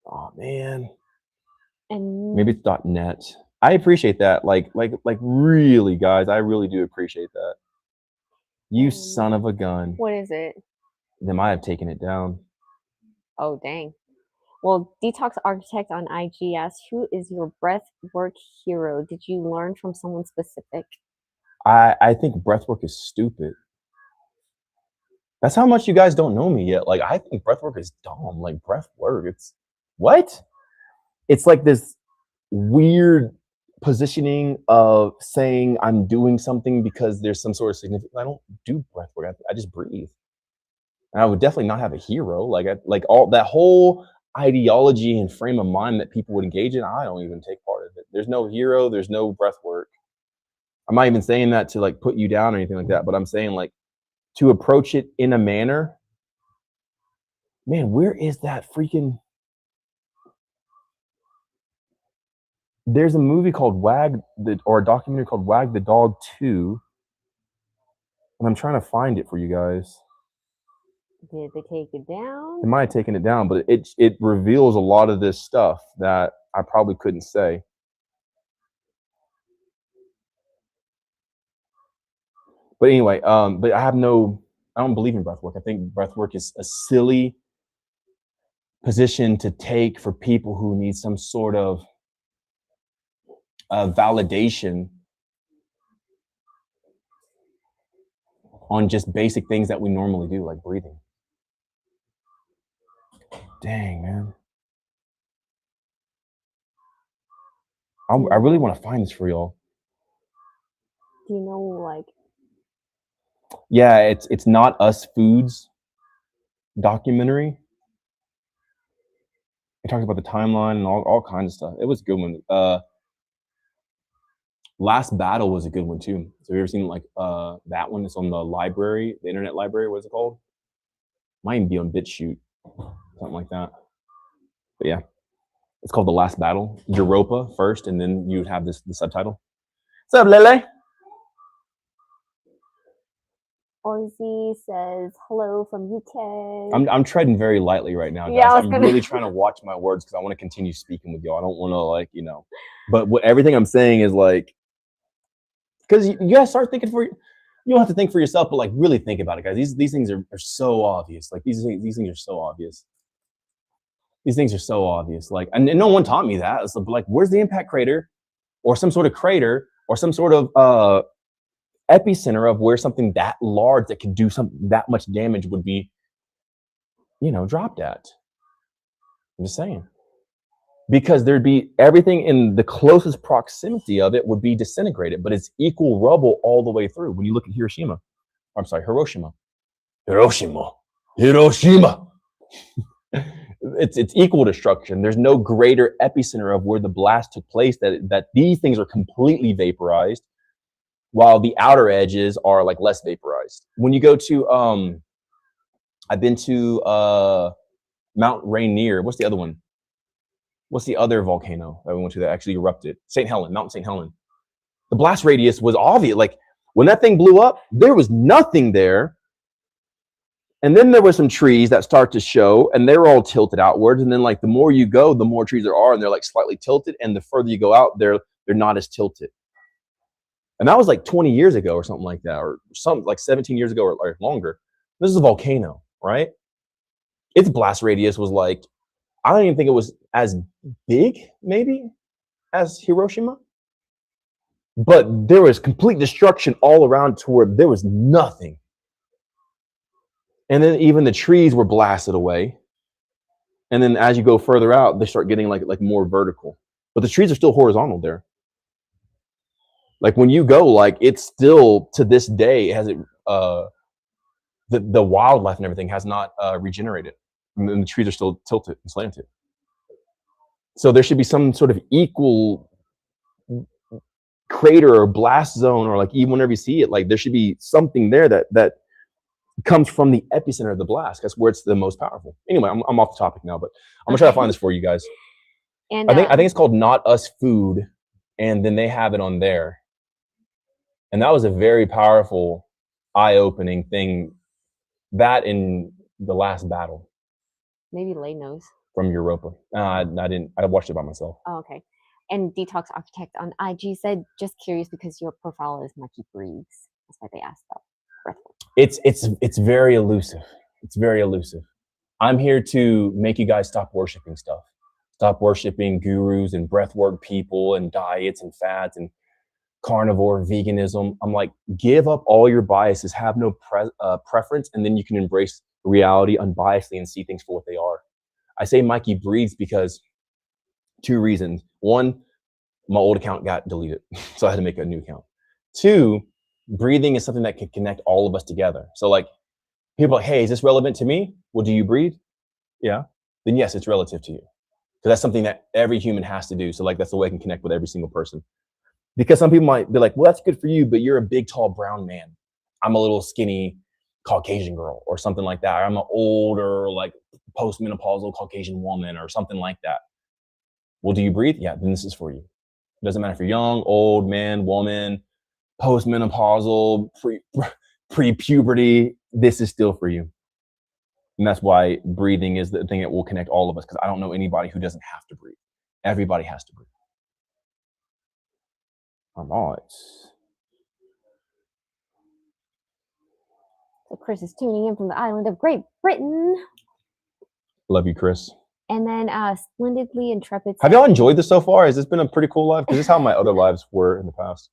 Oh man. And maybe it's .net. I appreciate that. Like really, guys, I really do appreciate that. You son of a gun. What is it? They might have taken it down. Oh, dang. Well, Detox Architect on IG asked, who is your breathwork hero? Did you learn from someone specific? I think breathwork is stupid. That's how much you guys don't know me yet. Like, I think breathwork is dumb. Like, breathwork, it's what? It's like this weird positioning of saying I'm doing something because there's some sort of significance. I don't do breathwork. I just breathe. And I would definitely not have a hero. Like all that whole ideology and frame of mind that people would engage in, I don't even take part of it. There's no hero. There's no breathwork. I'm not even saying that to like put you down or anything like that, but I'm saying like to approach it in a manner. Man, where is that freaking? There's a movie called or a documentary called Wag the Dog 2. And I'm trying to find it for you guys. Did they take it down? They might have taken it down, but it reveals a lot of this stuff that I probably couldn't say. But anyway, but I don't believe in breathwork. I think breathwork is a silly position to take for people who need some sort of validation. on just basic things that we normally do, like breathing. Dang, man. I really want to find this for y'all. Do you know, like, Yeah, it's Not Us Foods documentary. It talks about the timeline and all kinds of stuff. It was a good one. Last Battle was a good one too. So have you ever seen like that one? It's on the library, the internet library. What is it called? Might even be on BitChute, something like that. But yeah, it's called The Last Battle. Europa first, and then you would have the subtitle. What's up, Lele? Ozzy says hello from UK. I'm treading very lightly right now, guys. Yeah, I'm really trying to watch my words because I want to continue speaking with y'all. I don't want to like, you know, but everything I'm saying is like, because you guys start thinking you don't have to think for yourself, but like really think about it, guys. These things are so obvious. Like these things are so obvious. These things are so obvious. Like, and no one taught me that. It's like, where's the impact crater, or some sort of crater, or some sort of epicenter of where something that large that could do that much damage would be, you know, dropped at. I'm just saying. Because there'd be everything in the closest proximity of it would be disintegrated, but it's equal rubble all the way through. When you look at Hiroshima. It's equal destruction. There's no greater epicenter of where the blast took place that these things are completely vaporized, while the outer edges are like less vaporized. When you go to I've been to Mount Rainier. What's the other one? What's the other volcano that we went to that actually erupted? Mount St. Helens. The blast radius was obvious. Like when that thing blew up, there was nothing there. And then there were some trees that start to show, and they were all tilted outwards. And then like the more you go, the more trees there are, and they're like slightly tilted. And the further you go out, they're not as tilted. And that was like 20 years ago or something like that, or something like 17 years ago or longer. This is a volcano, right? Its blast radius was like, I don't even think it was as big, maybe, as Hiroshima. But there was complete destruction all around to where there was nothing. And then even the trees were blasted away. And then as you go further out, they start getting like more vertical. But the trees are still horizontal there. Like when you go, like it's still to this day, has it the wildlife and everything has not regenerated. And then the trees are still tilted and slanted. So there should be some sort of equal crater or blast zone, or like even whenever you see it, like there should be something there that comes from the epicenter of the blast. That's where it's the most powerful. Anyway, I'm off the topic now, but I'm gonna try to find this for you guys. And I think it's called Not Us Food, and then they have it on there. And that was a very powerful, eye-opening thing. That in The Last Battle. Maybe Lay knows. From Europa. I didn't. I watched it by myself. Oh, okay. And Detox Architect on IG said, just curious because your profile is MikeyBreathes. That's why they asked that. It's very elusive. It's very elusive. I'm here to make you guys stop worshiping stuff. Stop worshiping gurus and breathwork people and diets and fads and carnivore veganism. I'm like, give up all your biases, have no preference, and then you can embrace reality unbiasedly and see things for what they are. I say MikeyBreathes because 2 reasons. 1, my old account got deleted, so I had to make a new account. 2, breathing is something that can connect all of us together. So like, people are like, hey, is this relevant to me? Well, do you breathe? Yeah. Then yes, it's relative to you. Because that's something that every human has to do. So like, that's the way I can connect with every single person. Because some people might be like, well, that's good for you, but you're a big, tall, brown man. I'm a little skinny Caucasian girl or something like that. Or I'm an older, like postmenopausal Caucasian woman or something like that. Well, do you breathe? Yeah, then this is for you. It doesn't matter if you're young, old, man, woman, postmenopausal, pre-puberty, this is still for you. And that's why breathing is the thing that will connect all of us, because I don't know anybody who doesn't have to breathe. Everybody has to breathe. All right. So Chris is tuning in from the island of Great Britain. Love you, Chris. And then Splendidly Intrepid. Have y'all enjoyed this so far? Has this been a pretty cool live? Because this is how my other lives were in the past.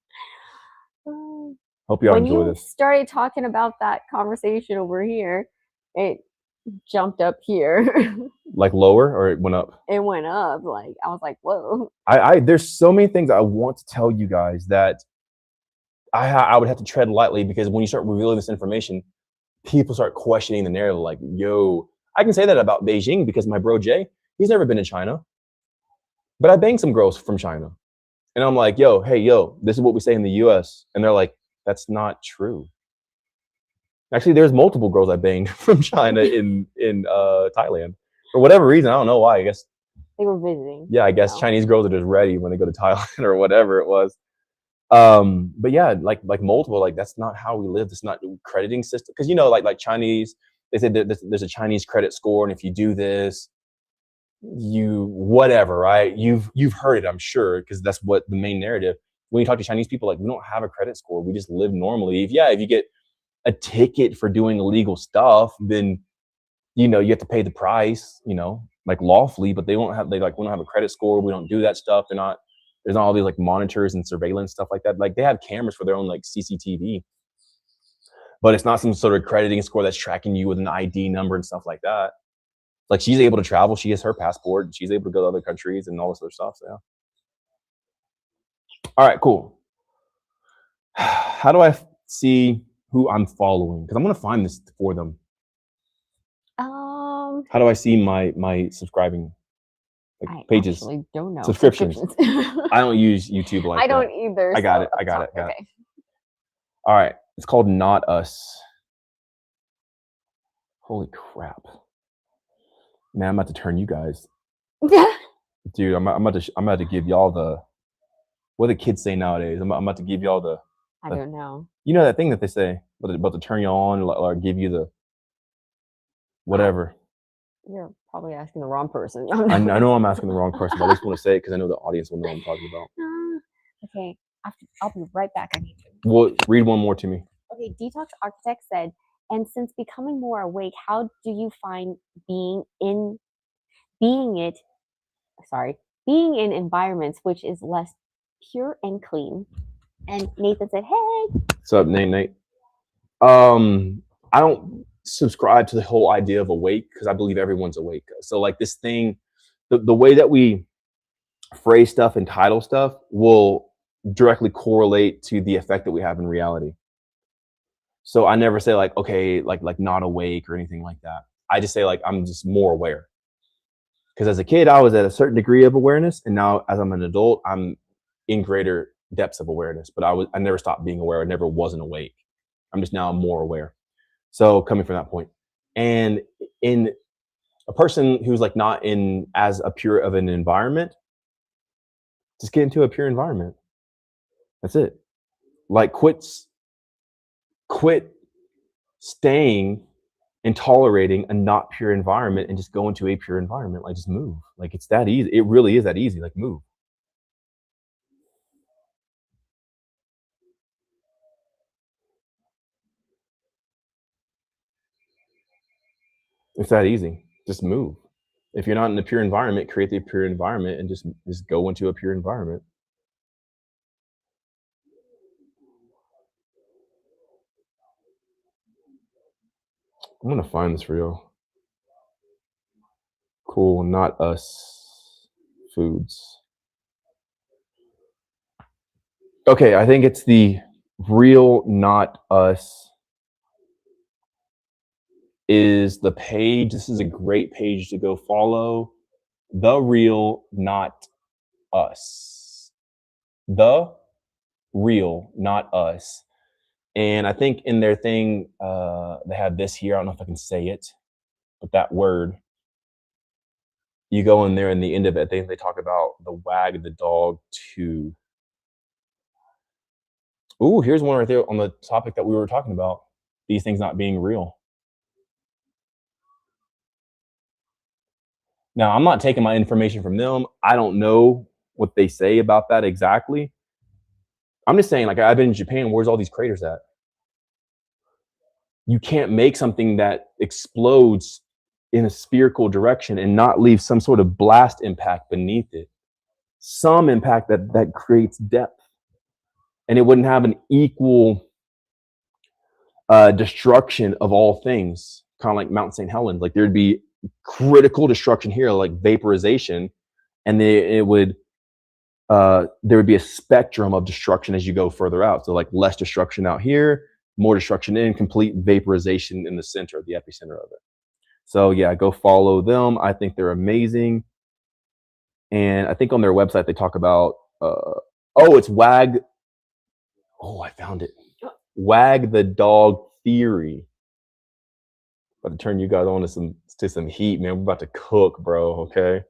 Hope y'all when enjoy you this. started talking about that conversation over here, it jumped up here. Like lower or it went up? It went up. Like I was like, whoa. There's so many things I want to tell you guys that I would have to tread lightly, because when you start revealing this information, people start questioning the narrative. Like, yo, I can say that about Beijing because my bro Jay, he's never been to China, but I banged some girls from China. And I'm like, yo, hey, yo, this is what we say in the US. And they're like, that's not true. Actually, there's multiple girls I banged from China in Thailand. For whatever reason, I don't know why. I guess They were visiting. yeah, I guess so. Chinese girls are just ready when they go to Thailand or whatever it was. But yeah, like multiple, like that's not how we live. It's not crediting system. Because you know, like Chinese, they say that there's a Chinese credit score, and if you do this, you whatever, right? You've heard it, I'm sure, because that's what the main narrative. When you talk to Chinese people, like we don't have a credit score. We just live normally. If you get a ticket for doing illegal stuff, then you know you have to pay the price, you know, like lawfully. But we don't have a credit score. We don't do that stuff. There's not all these like monitors and surveillance stuff like that. Like they have cameras for their own like CCTV, but it's not some sort of crediting score that's tracking you with an ID number and stuff like that. Like she's able to travel. She has her passport. She's able to go to other countries and all this other stuff. So yeah. All right, cool. How do I see who I'm following? Because I'm gonna find this for them. How do I see my subscribing pages? I actually don't know. Subscriptions. I don't use YouTube like that. I don't either. I got it. Okay. All right. It's called Not Us. Holy crap. Man, I'm about to turn you guys. Dude, I'm about to give y'all the, what do kids say nowadays? I'm about to give y'all the, I don't know. you know that thing that they say about to turn you on or give you the whatever. You're probably asking the wrong person. I know I'm asking the wrong person, but I just want to say it because I know the audience will know what I'm talking about. Okay, I'll be right back. I need to. Well, read one more to me. Okay, Detox Architect said, and since becoming more awake, how do you find being in environments which is less pure and clean? And Nathan said, hey. What's up, Nate? I don't subscribe to the whole idea of awake because I believe everyone's awake. So like this thing, the way that we phrase stuff and title stuff will directly correlate to the effect that we have in reality. So I never say like, okay, like not awake or anything like that. I just say like, I'm just more aware. Because as a kid, I was at a certain degree of awareness. And now as I'm an adult, I'm in greater depths of awareness, but I never stopped being aware. I never wasn't awake. I'm just now more aware. So coming from that point, and in a person who's like not in as a pure of an environment, just get into a pure environment. That's it. Like quit staying and tolerating a not pure environment and just go into a pure environment. Like just move. Like it's that easy. It really is that easy. Like move. It's that easy. Just move. If you're not in a pure environment, create the pure environment and just go into a pure environment. I'm gonna find this for you. Cool, Not Us foods. Okay, I think it's the real Not Us is the page. This is a great page to go follow. The real Not Us. The real Not Us. And I think in their thing, they have this here. I don't know if I can say it, but that word. You go in there in the end of it, they talk about the wag the dog too. Ooh, here's one right there on the topic that we were talking about. These things not being real. Now, I'm not taking my information from them. I don't know what they say about that exactly. I'm just saying, like, I've been in Japan. Where's all these craters at? You can't make something that explodes in a spherical direction and not leave some sort of blast impact beneath it. Some impact that creates depth. And it wouldn't have an equal destruction of all things, kind of like Mount St. Helens. Like there'd be critical destruction here, like vaporization, and there would be a spectrum of destruction as you go further out. So like less destruction out here, more destruction in, complete vaporization in the center, the epicenter of it. So yeah, go follow them. I think they're amazing. And I think on their website they talk about it's WAG. Oh, I found it. Wag the Dog Theory. About to turn you guys on to some heat, man. We're about to cook, bro. Okay.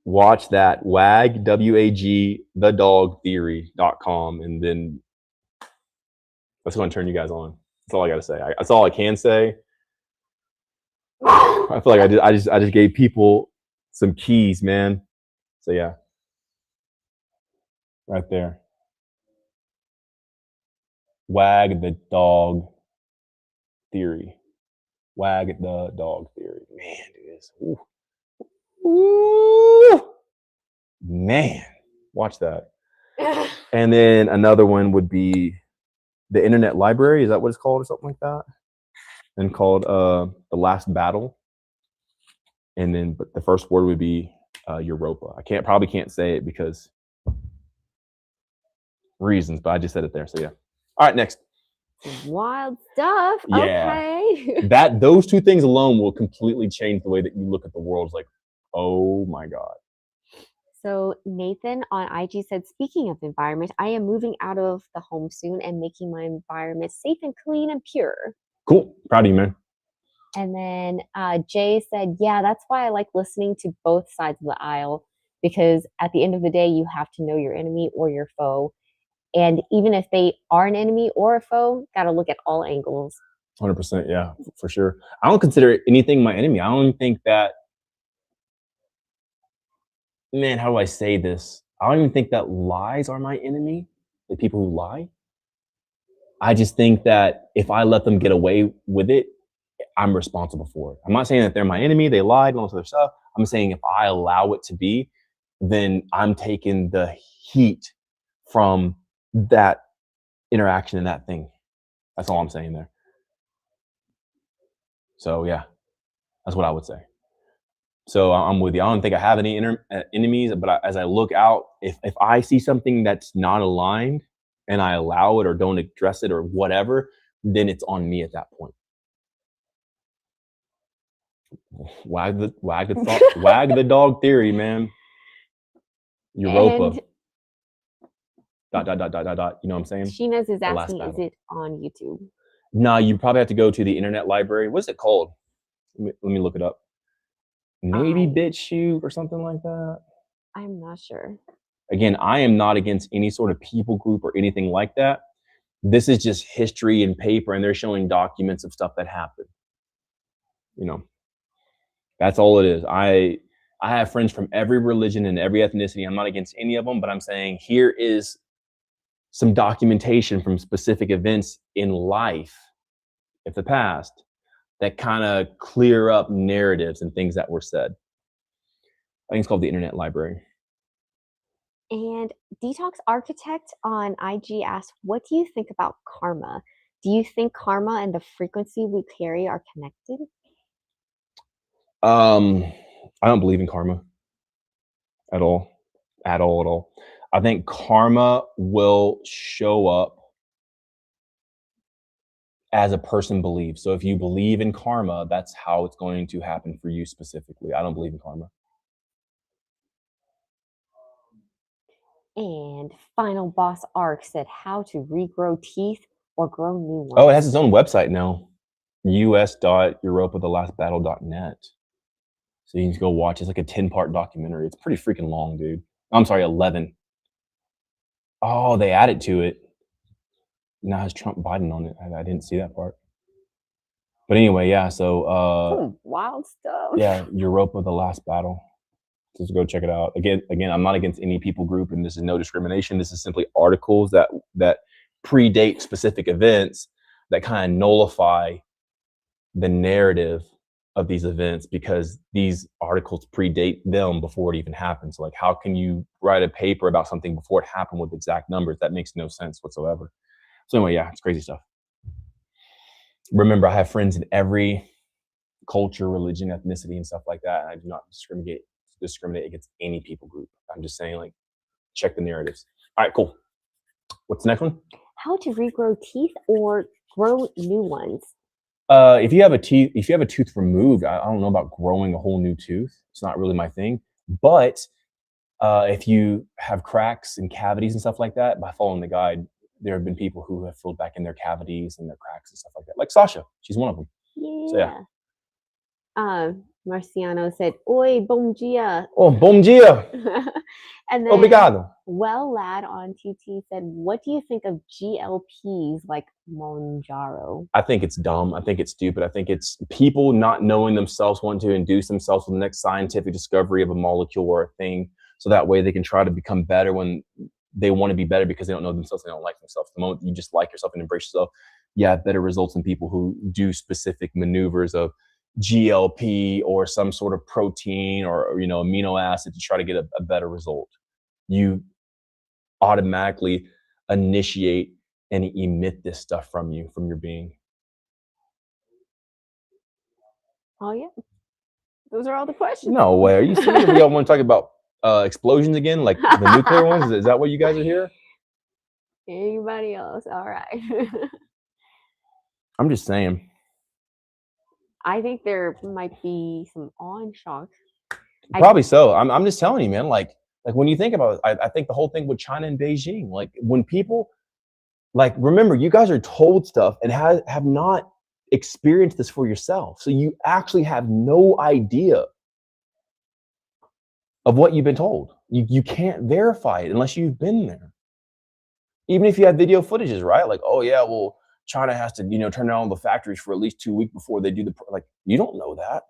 Watch that. WAG, W-A-G, the dog theory.com. And then that's going to turn you guys on. That's all I got to say. That's all I can say. I feel like I just gave people some keys, man. So yeah. Right there. Wag the Dog Theory. Wag the Dog Theory. Man, dude, this. Ooh. Man, watch that. And then another one would be the Internet Library. Is that what it's called, or something like that? And called The Last Battle. And then, but the first word would be Europa. I probably can't say it because reasons, but I just said it there. So yeah. All right, next. Wild stuff. Yeah. Okay. Those two things alone will completely change the way that you look at the world. It's like, oh my God. So Nathan on IG said, speaking of environment, I am moving out of the home soon and making my environment safe and clean and pure. Cool. Proud of you, man. And then Jay said, yeah, that's why I like listening to both sides of the aisle, because at the end of the day, you have to know your enemy or your foe. And even if they are an enemy or a foe, got to look at all angles. 100%. Yeah, for sure. I don't consider anything my enemy. I don't think that, man, how do I say this? I don't even think that lies are my enemy, the people who lie. I just think that if I let them get away with it, I'm responsible for it. I'm not saying that they're my enemy, they lied and all this other stuff. I'm saying if I allow it to be, then I'm taking the heat from that interaction and that thing. That's all I'm saying there. So yeah, that's what I would say. So I'm with you. I don't think I have any enemies, but as I look out, if I see something that's not aligned and I allow it or don't address it or whatever, then it's on me at that point. Wag the dog theory, man. Europa. And... dot. You know what I'm saying? Sheena's is asking, is it on YouTube? No, you probably have to go to the Internet Library. What's it called? Let me look it up. Maybe BitChute or something like that. I'm not sure. Again, I am not against any sort of people group or anything like that. This is just history and paper, and they're showing documents of stuff that happened. You know, that's all it is. I have friends from every religion and every ethnicity. I'm not against any of them, but I'm saying here is some documentation from specific events in life of the past that kind of clear up narratives and things that were said. I think it's called the Internet Library. And Detox Architect on IG asked, what do you think about karma? Do you think karma and the frequency we carry are connected? I don't believe in karma at all. At all. I think karma will show up as a person believes. So if you believe in karma, that's how it's going to happen for you specifically. I don't believe in karma. And Final Boss Arc said how to regrow teeth or grow new ones. Oh, it has its own website now. us.europaTheLastBattle.net. So you can go watch. It's like a 10-part documentary. It's pretty freaking long, dude. I'm sorry, 11. Oh, they added to it. Now it has Trump Biden on it. I didn't see that part. But anyway, yeah. So wild stuff. Yeah, Europa: The Last Battle. Just go check it out. Again, I'm not against any people group, and this is no discrimination. This is simply articles that predate specific events that kind of nullify the narrative of these events, because these articles predate them before it even happened. So like, how can you write a paper about something before it happened with exact numbers? That makes no sense whatsoever. So anyway, yeah, it's crazy stuff. remember, I have friends in every culture, religion, ethnicity, and stuff like that. And I do not discriminate against any people group. I'm just saying, like, check the narratives. All right, cool. What's the next one? How to regrow teeth or grow new ones. If you have a tooth removed, I don't know about growing a whole new tooth. It's not really my thing. But if you have cracks and cavities and stuff like that, by following the guide, there have been people who have filled back in their cavities and their cracks and stuff like that. Like Sasha, she's one of them. Yeah. So, yeah. Marciano said, "Oi, bom dia." Oh, bom dia. And then Obrigado. Well Lad on TT said, "What do you think of GLPs like Monjaro?" I think it's dumb. I think it's stupid. I think it's people not knowing themselves, wanting to induce themselves with the next scientific discovery of a molecule or a thing, so that way they can try to become better when they want to be better because they don't know themselves, they don't like themselves. The moment you just like yourself and embrace yourself, you have better results than people who do specific maneuvers of GLP or some sort of protein or amino acid to try to get a better result. You automatically initiate and emit this stuff from your being. Oh yeah, those are all the questions. No way. Are you serious? We all want to talk about explosions again, like the nuclear ones? Is that what you guys are here? Anybody else? All right. I'm just saying. I think there might be some awe and shock. Probably so. I'm just telling you, man. Like when you think about it, I think the whole thing with China and Beijing, like when people, like, remember, you guys are told stuff and have not experienced this for yourself. So you actually have no idea of what you've been told. You can't verify it unless you've been there. Even if you have video footages, right? Like, oh yeah, well, China has to, turn down all the factories for at least 2 weeks before they do you don't know that.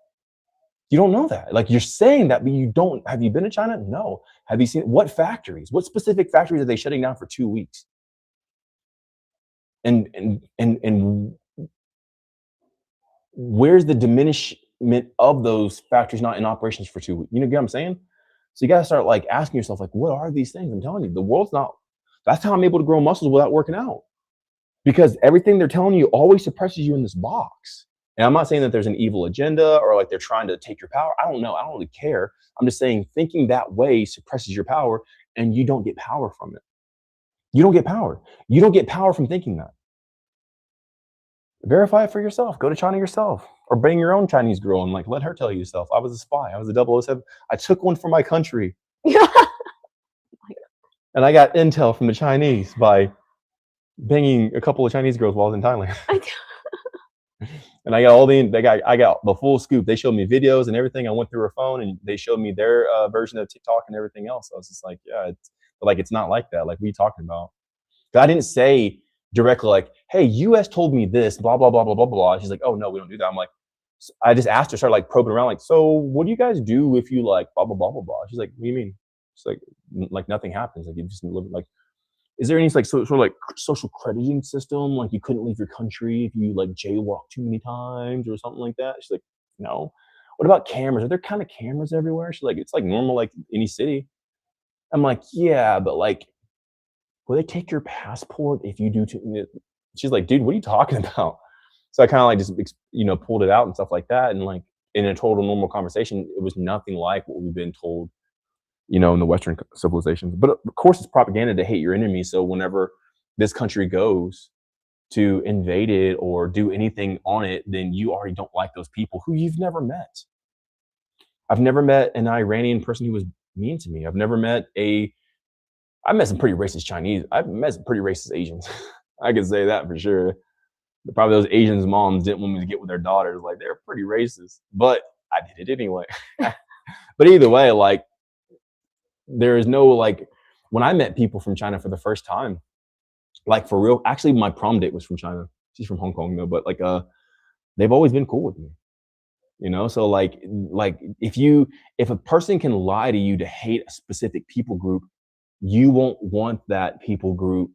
You don't know that. Like, you're saying that, but you don't. Have you been to China? No. Have you seen what factories? What specific factories are they shutting down for 2 weeks? And where's the diminishment of those factories not in operations for 2 weeks? You know what I'm saying? So you got to start like asking yourself, like, what are these things? I'm telling you, the world's not. That's how I'm able to grow muscles without working out, because everything they're telling you always suppresses you in this box. And I'm not saying that there's an evil agenda or like they're trying to take your power. I don't know. I don't really care. I'm just saying thinking that way suppresses your power and you don't get power from it. You don't get power. You don't get power from thinking that. Verify it for yourself. Go to China yourself or bring your own Chinese girl and like let her tell you yourself. I was a spy. I was a 007. I took one for my country. And I got intel from the Chinese by banging a couple of Chinese girls while I was in Thailand. And I got the full scoop. They showed me videos and everything. I went through her phone and they showed me their version of TikTok and everything else. I was just like, yeah, it's not like that. Like, what are you talking about? I didn't say directly like, hey, US told me this, blah, blah, blah, blah, blah, blah. She's like, oh no, we don't do that. I'm like, I just asked her, started like probing around, like, so what do you guys do if you like blah, blah, blah, blah, blah. She's like, what do you mean? She's like nothing happens. Like, you just live like, is there any like sort of like social crediting system? Like, you couldn't leave your country if you like jaywalk too many times or something like that? She's like, no. What about cameras? Are there kind of cameras everywhere? She's like, it's like normal, like any city. I'm like, yeah, but like, will they take your passport if you do? She's like, dude, what are you talking about? So I kind of like just, pulled it out and stuff like that. And like in a total normal conversation, it was nothing like what we've been told, in the Western civilizations. But of course, it's propaganda to hate your enemy. So whenever this country goes to invade it or do anything on it, then you already don't like those people who you've never met. I've never met an Iranian person who was mean to me. I've met some pretty racist Chinese. I've met some pretty racist Asians. I can say that for sure. Probably those Asians' moms didn't want me to get with their daughters. Like, they're pretty racist, but I did it anyway. But either way, like, there is no, like, when I met people from China for the first time, like, for real, actually my prom date was from China. She's from Hong Kong though, but like, they've always been cool with me, So like if a person can lie to you to hate a specific people group, you won't want that people group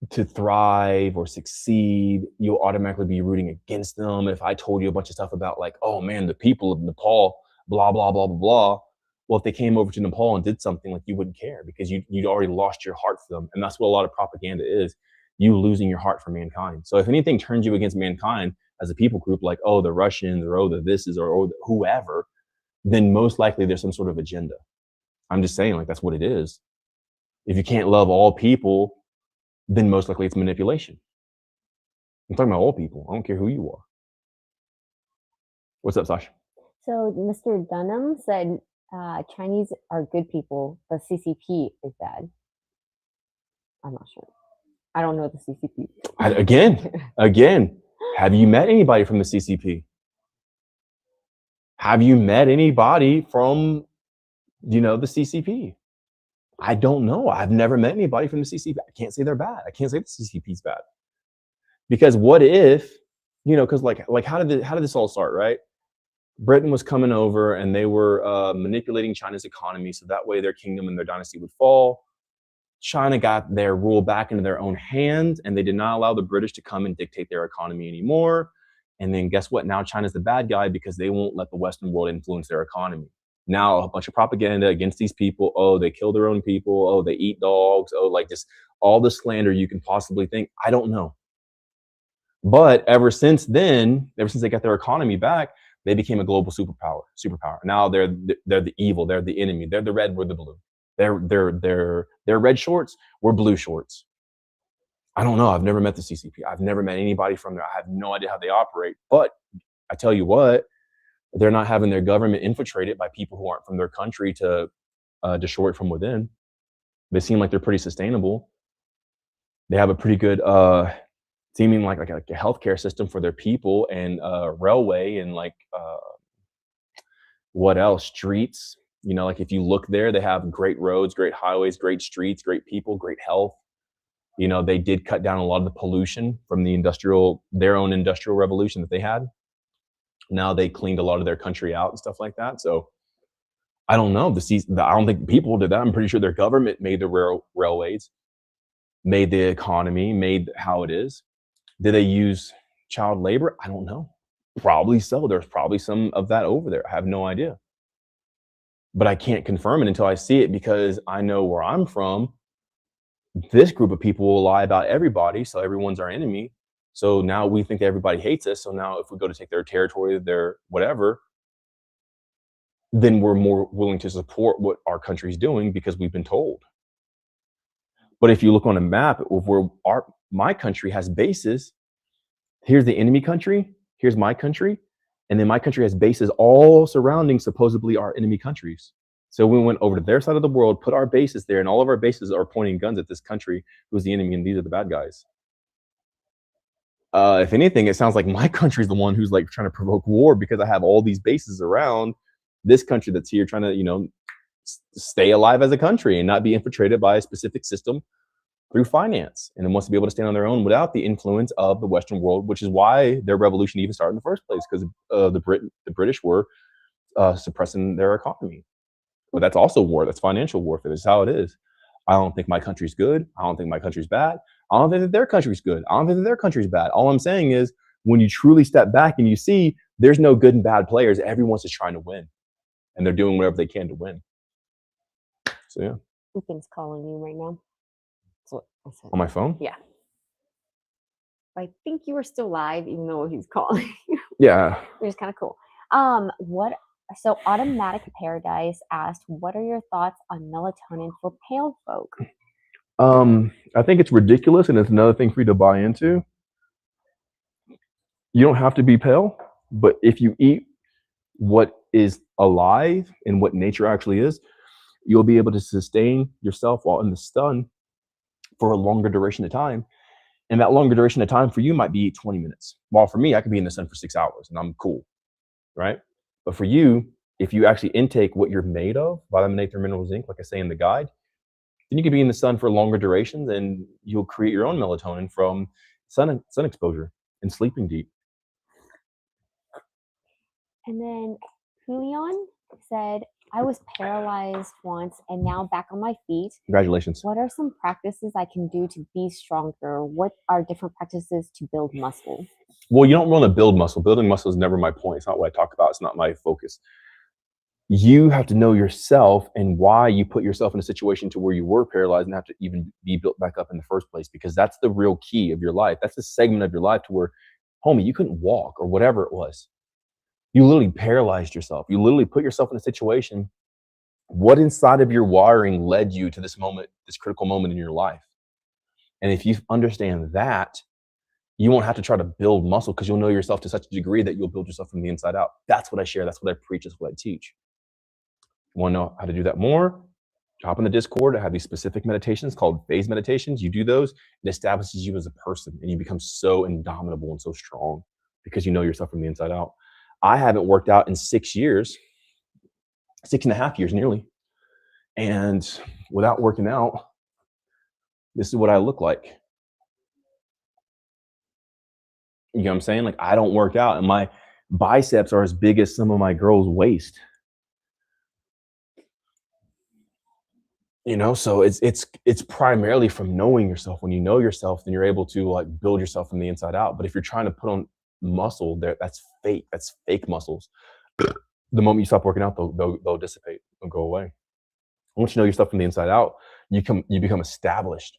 to thrive or succeed. You'll automatically be rooting against them. If I told you a bunch of stuff about like, oh man, the people of Nepal, blah, blah, blah, blah, blah. Well, if they came over to Nepal and did something, like, you wouldn't care because you'd already lost your heart for them. And that's what a lot of propaganda is. you losing your heart for mankind. So if anything turns you against mankind as a people group, like, oh, the Russians, or oh, the this is, or oh, whoever, then most likely there's some sort of agenda. I'm just saying, like, that's what it is. If you can't love all people, then most likely it's manipulation. I'm talking about all people. I don't care who you are. What's up, Sasha? So Mr. Dunham said Chinese are good people. The CCP is bad. I'm not sure. I don't know the CCP. Again, have you met anybody from the CCP? Have you met anybody from, the CCP? I don't know. I've never met anybody from the CCP. I can't say they're bad. I can't say the CCP's bad. Because what if, because like how did this all start, right? Britain was coming over and they were manipulating China's economy so that way their kingdom and their dynasty would fall. China got their rule back into their own hands, and they did not allow the British to come and dictate their economy anymore. And then guess what? Now China's the bad guy because they won't let the Western world influence their economy. Now a bunch of propaganda against these people. Oh, they kill their own people. Oh, they eat dogs. Oh, like just all the slander you can possibly think. I don't know. But ever since then, ever since they got their economy back, they became a global superpower. Now they're the evil. They're the enemy. They're the red. We're the blue. They're red shorts. We're blue shorts. I don't know. I've never met the CCP. I've never met anybody from there. I have no idea how they operate. But I tell you what, they're not having their government infiltrated by people who aren't from their country to destroy it from within. They seem like they're pretty sustainable. They have a pretty good seeming like a healthcare system for their people, and railway, and what else? Streets. Like if you look there, they have great roads, great highways, great streets, great people, great health. They did cut down a lot of the pollution from their own industrial revolution that they had. Now they cleaned a lot of their country out and stuff like that. So I don't know. I don't think people did that. I'm pretty sure their government made the railways, made the economy, made how it is. Did they use child labor? I don't know. Probably so. There's probably some of that over there. I have no idea. But I can't confirm it until I see it, because I know where I'm from, this group of people will lie about everybody, so everyone's our enemy. So now we think that everybody hates us. So now if we go to take their territory, their whatever, then we're more willing to support what our country's doing because we've been told. But if you look on a map of where my country has bases, here's the enemy country, here's my country, and then my country has bases all surrounding supposedly our enemy countries. So we went over to their side of the world, put our bases there, and all of our bases are pointing guns at this country who's the enemy, and these are the bad guys. If anything, it sounds like my country's the one who's like trying to provoke war, because I have all these bases around this country that's here trying to, stay alive as a country and not be infiltrated by a specific system through finance, and then wants to be able to stand on their own without the influence of the Western world, which is why their revolution even started in the first place, because the British were suppressing their economy. But that's also war. That's financial warfare. That's how it is. I don't think my country's good. I don't think my country's bad. I don't think that their country's good. I don't think that their country's bad. All I'm saying is, when you truly step back and you see there's no good and bad players, everyone's just trying to win, and they're doing whatever they can to win. So yeah. Ethan's calling you right now. That's what I said. On my phone? Yeah. I think you were still live, even though he's calling. Yeah. Which is kind of cool. So Automatic Paradise asked, what are your thoughts on melatonin for pale folk? I think it's ridiculous, and it's another thing for you to buy into. You don't have to be pale, but if you eat what is alive and what nature actually is, you'll be able to sustain yourself while in the sun for a longer duration of time. And that longer duration of time for you might be 20 minutes. While for me, I could be in the sun for 6 hours and I'm cool, right? But for you, if you actually intake what you're made of, vitamin A through mineral zinc, like I say in the guide, then you can be in the sun for longer durations, and you'll create your own melatonin from sun exposure and sleeping deep. And then Julian said, I was paralyzed once and now back on my feet. Congratulations. What are some practices I can do to be stronger? What are different practices to build muscle? Well, you don't want to build muscle. Building muscle is never my point. It's not what I talk about. It's not my focus. You have to know yourself and why you put yourself in a situation to where you were paralyzed and have to even be built back up in the first place, because that's the real key of your life. That's the segment of your life to where, homie, you couldn't walk or whatever it was. You literally paralyzed yourself. You literally put yourself in a situation. What inside of your wiring led you to this moment, this critical moment in your life? And if you understand that, you won't have to try to build muscle, because you'll know yourself to such a degree that you'll build yourself from the inside out. That's what I share. That's what I preach. That's what I teach. You want to know how to do that more? Hop in the Discord. I have these specific meditations called phase meditations. You do those, it establishes you as a person, and you become so indomitable and so strong because you know yourself from the inside out. I haven't worked out in 6 years, 6.5 years nearly. And without working out, this is what I look like. You know what I'm saying? Like, I don't work out and my biceps are as big as some of my girls' waist. You know, so it's primarily from knowing yourself. When you know yourself, then you're able to like build yourself from the inside out. But if you're trying to put on muscle, there, that's fake. That's fake muscles. The moment you stop working out, they'll dissipate. They'll go away. Once you know yourself from the inside out, you become established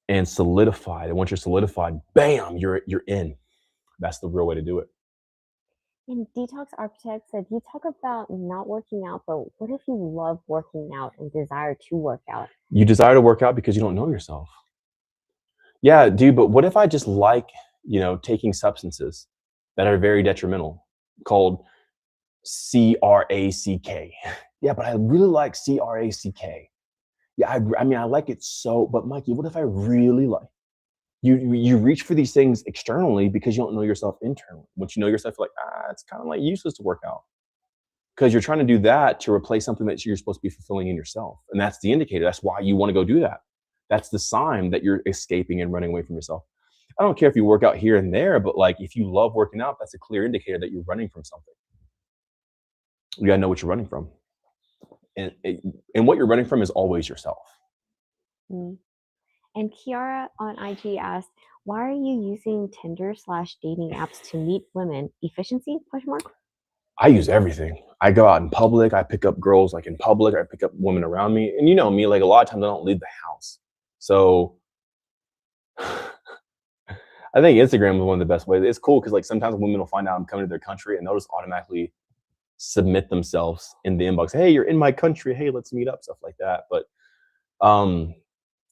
and solidified. And once you're solidified, bam, you're in. That's the real way to do it. And Detox Architect said, you talk about not working out, but what if you love working out and desire to work out? You desire to work out because you don't know yourself. Yeah, dude, but what if I just like, taking substances that are very detrimental, called CRACK? Yeah, but I really like CRACK. Yeah, I mean, I like it so, but Mikey, what if I really like, you reach for these things externally because you don't know yourself internally. Once you know yourself, you're like, it's kind of like useless to work out, because you're trying to do that to replace something that you're supposed to be fulfilling in yourself. And that's the indicator. That's why you want to go do that. That's the sign that you're escaping and running away from yourself. I don't care if you work out here and there, but like, if you love working out, that's a clear indicator that you're running from something. You gotta know what you're running from. And what you're running from is always yourself. Mm. And Kiara on IG asked, why are you using Tinder/dating apps to meet women? Efficiency? ? I use everything. I go out in public. I pick up girls like in public. I pick up women around me. And you know me, like a lot of times I don't leave the house. So I think Instagram is one of the best ways. It's cool because like sometimes women will find out I'm coming to their country and they'll just automatically submit themselves in the inbox. Hey, you're in my country. Hey, let's meet up, stuff like that. But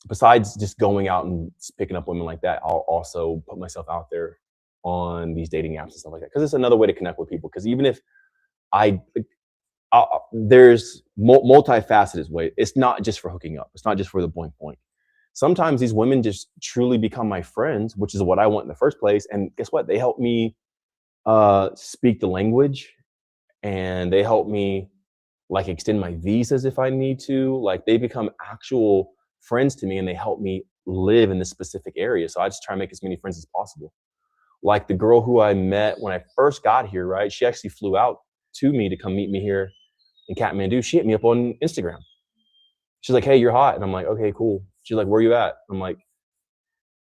besides just going out and picking up women like that, I'll also put myself out there on these dating apps and stuff like that, because it's another way to connect with people. Because even if there's multifaceted way. It's not just for hooking up. It's not just for the boink boink. Sometimes these women just truly become my friends, which is what I want in the first place. And guess what? They help me speak the language, and they help me like extend my visas if I need to. Like, they become actual friends to me, and they help me live in this specific area. So I just try to make as many friends as possible. Like the girl who I met when I first got here, right? She actually flew out to me to come meet me here in Kathmandu. She hit me up on Instagram. She's like, hey, you're hot. And I'm like, okay, cool. She's like, where you at? I'm like,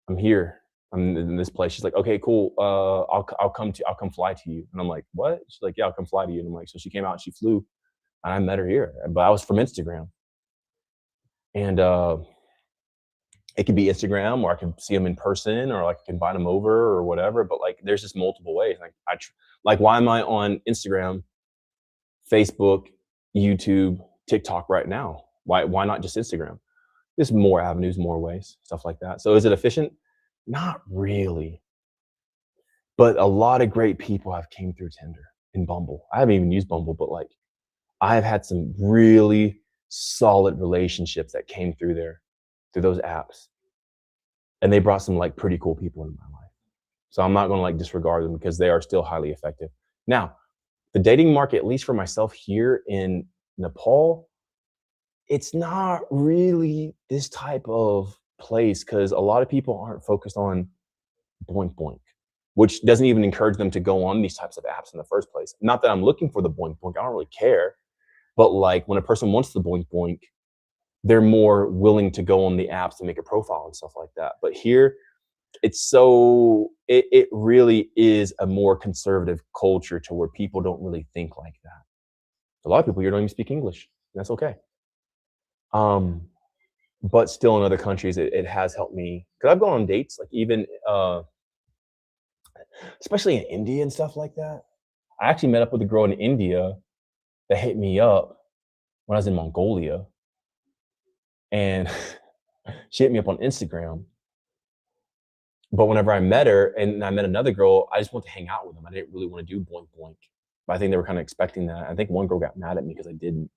I'm here. I'm in this place. She's like, okay, cool. I'll come fly to you. And I'm like, what? She's like, yeah, I'll come fly to you. And I'm like, so she came out and she flew, and I met her here, but I was from Instagram. And it could be Instagram, or I can see them in person, or like I can invite them over or whatever. But like, there's just multiple ways. Like, why am I on Instagram, Facebook, YouTube, TikTok right now? Why not just Instagram? There's more avenues, more ways, stuff like that. So is it efficient? Not really. But a lot of great people have came through Tinder and Bumble. I haven't even used Bumble, but like, I've had some really solid relationships that came through those apps. And they brought some like pretty cool people into my life. So I'm not going to like disregard them, because they are still highly effective. Now, the dating market, at least for myself here in Nepal, it's not really this type of place, because a lot of people aren't focused on boink boink, which doesn't even encourage them to go on these types of apps in the first place. Not that I'm looking for the boink boink. I don't really care. But like, when a person wants the boink boink, they're more willing to go on the apps and make a profile and stuff like that. But here, it really is a more conservative culture, to where people don't really think like that. A lot of people here don't even speak English. That's okay. But still in other countries, it has helped me. Because I've gone on dates, like even, especially in India and stuff like that. I actually met up with a girl in India that hit me up when I was in Mongolia. And she hit me up on Instagram. But whenever I met her and I met another girl, I just wanted to hang out with them. I didn't really want to do boink boink. But I think they were kind of expecting that. I think one girl got mad at me because I didn't.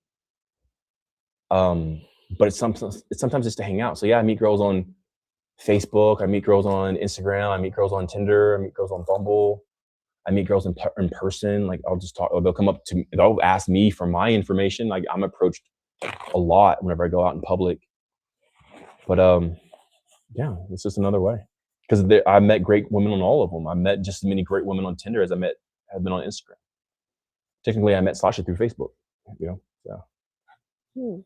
But it's sometimes just to hang out. So yeah, I meet girls on Facebook. I meet girls on Instagram. I meet girls on Tinder. I meet girls on Bumble. I meet girls in person. Like I'll just talk. They'll come up to me. They'll ask me for my information. Like I'm approached a lot whenever I go out in public. But yeah, it's just another way. Because I met great women on all of them. I met just as many great women on Tinder as have been on Instagram. Technically, I met Sasha through Facebook. You know, so.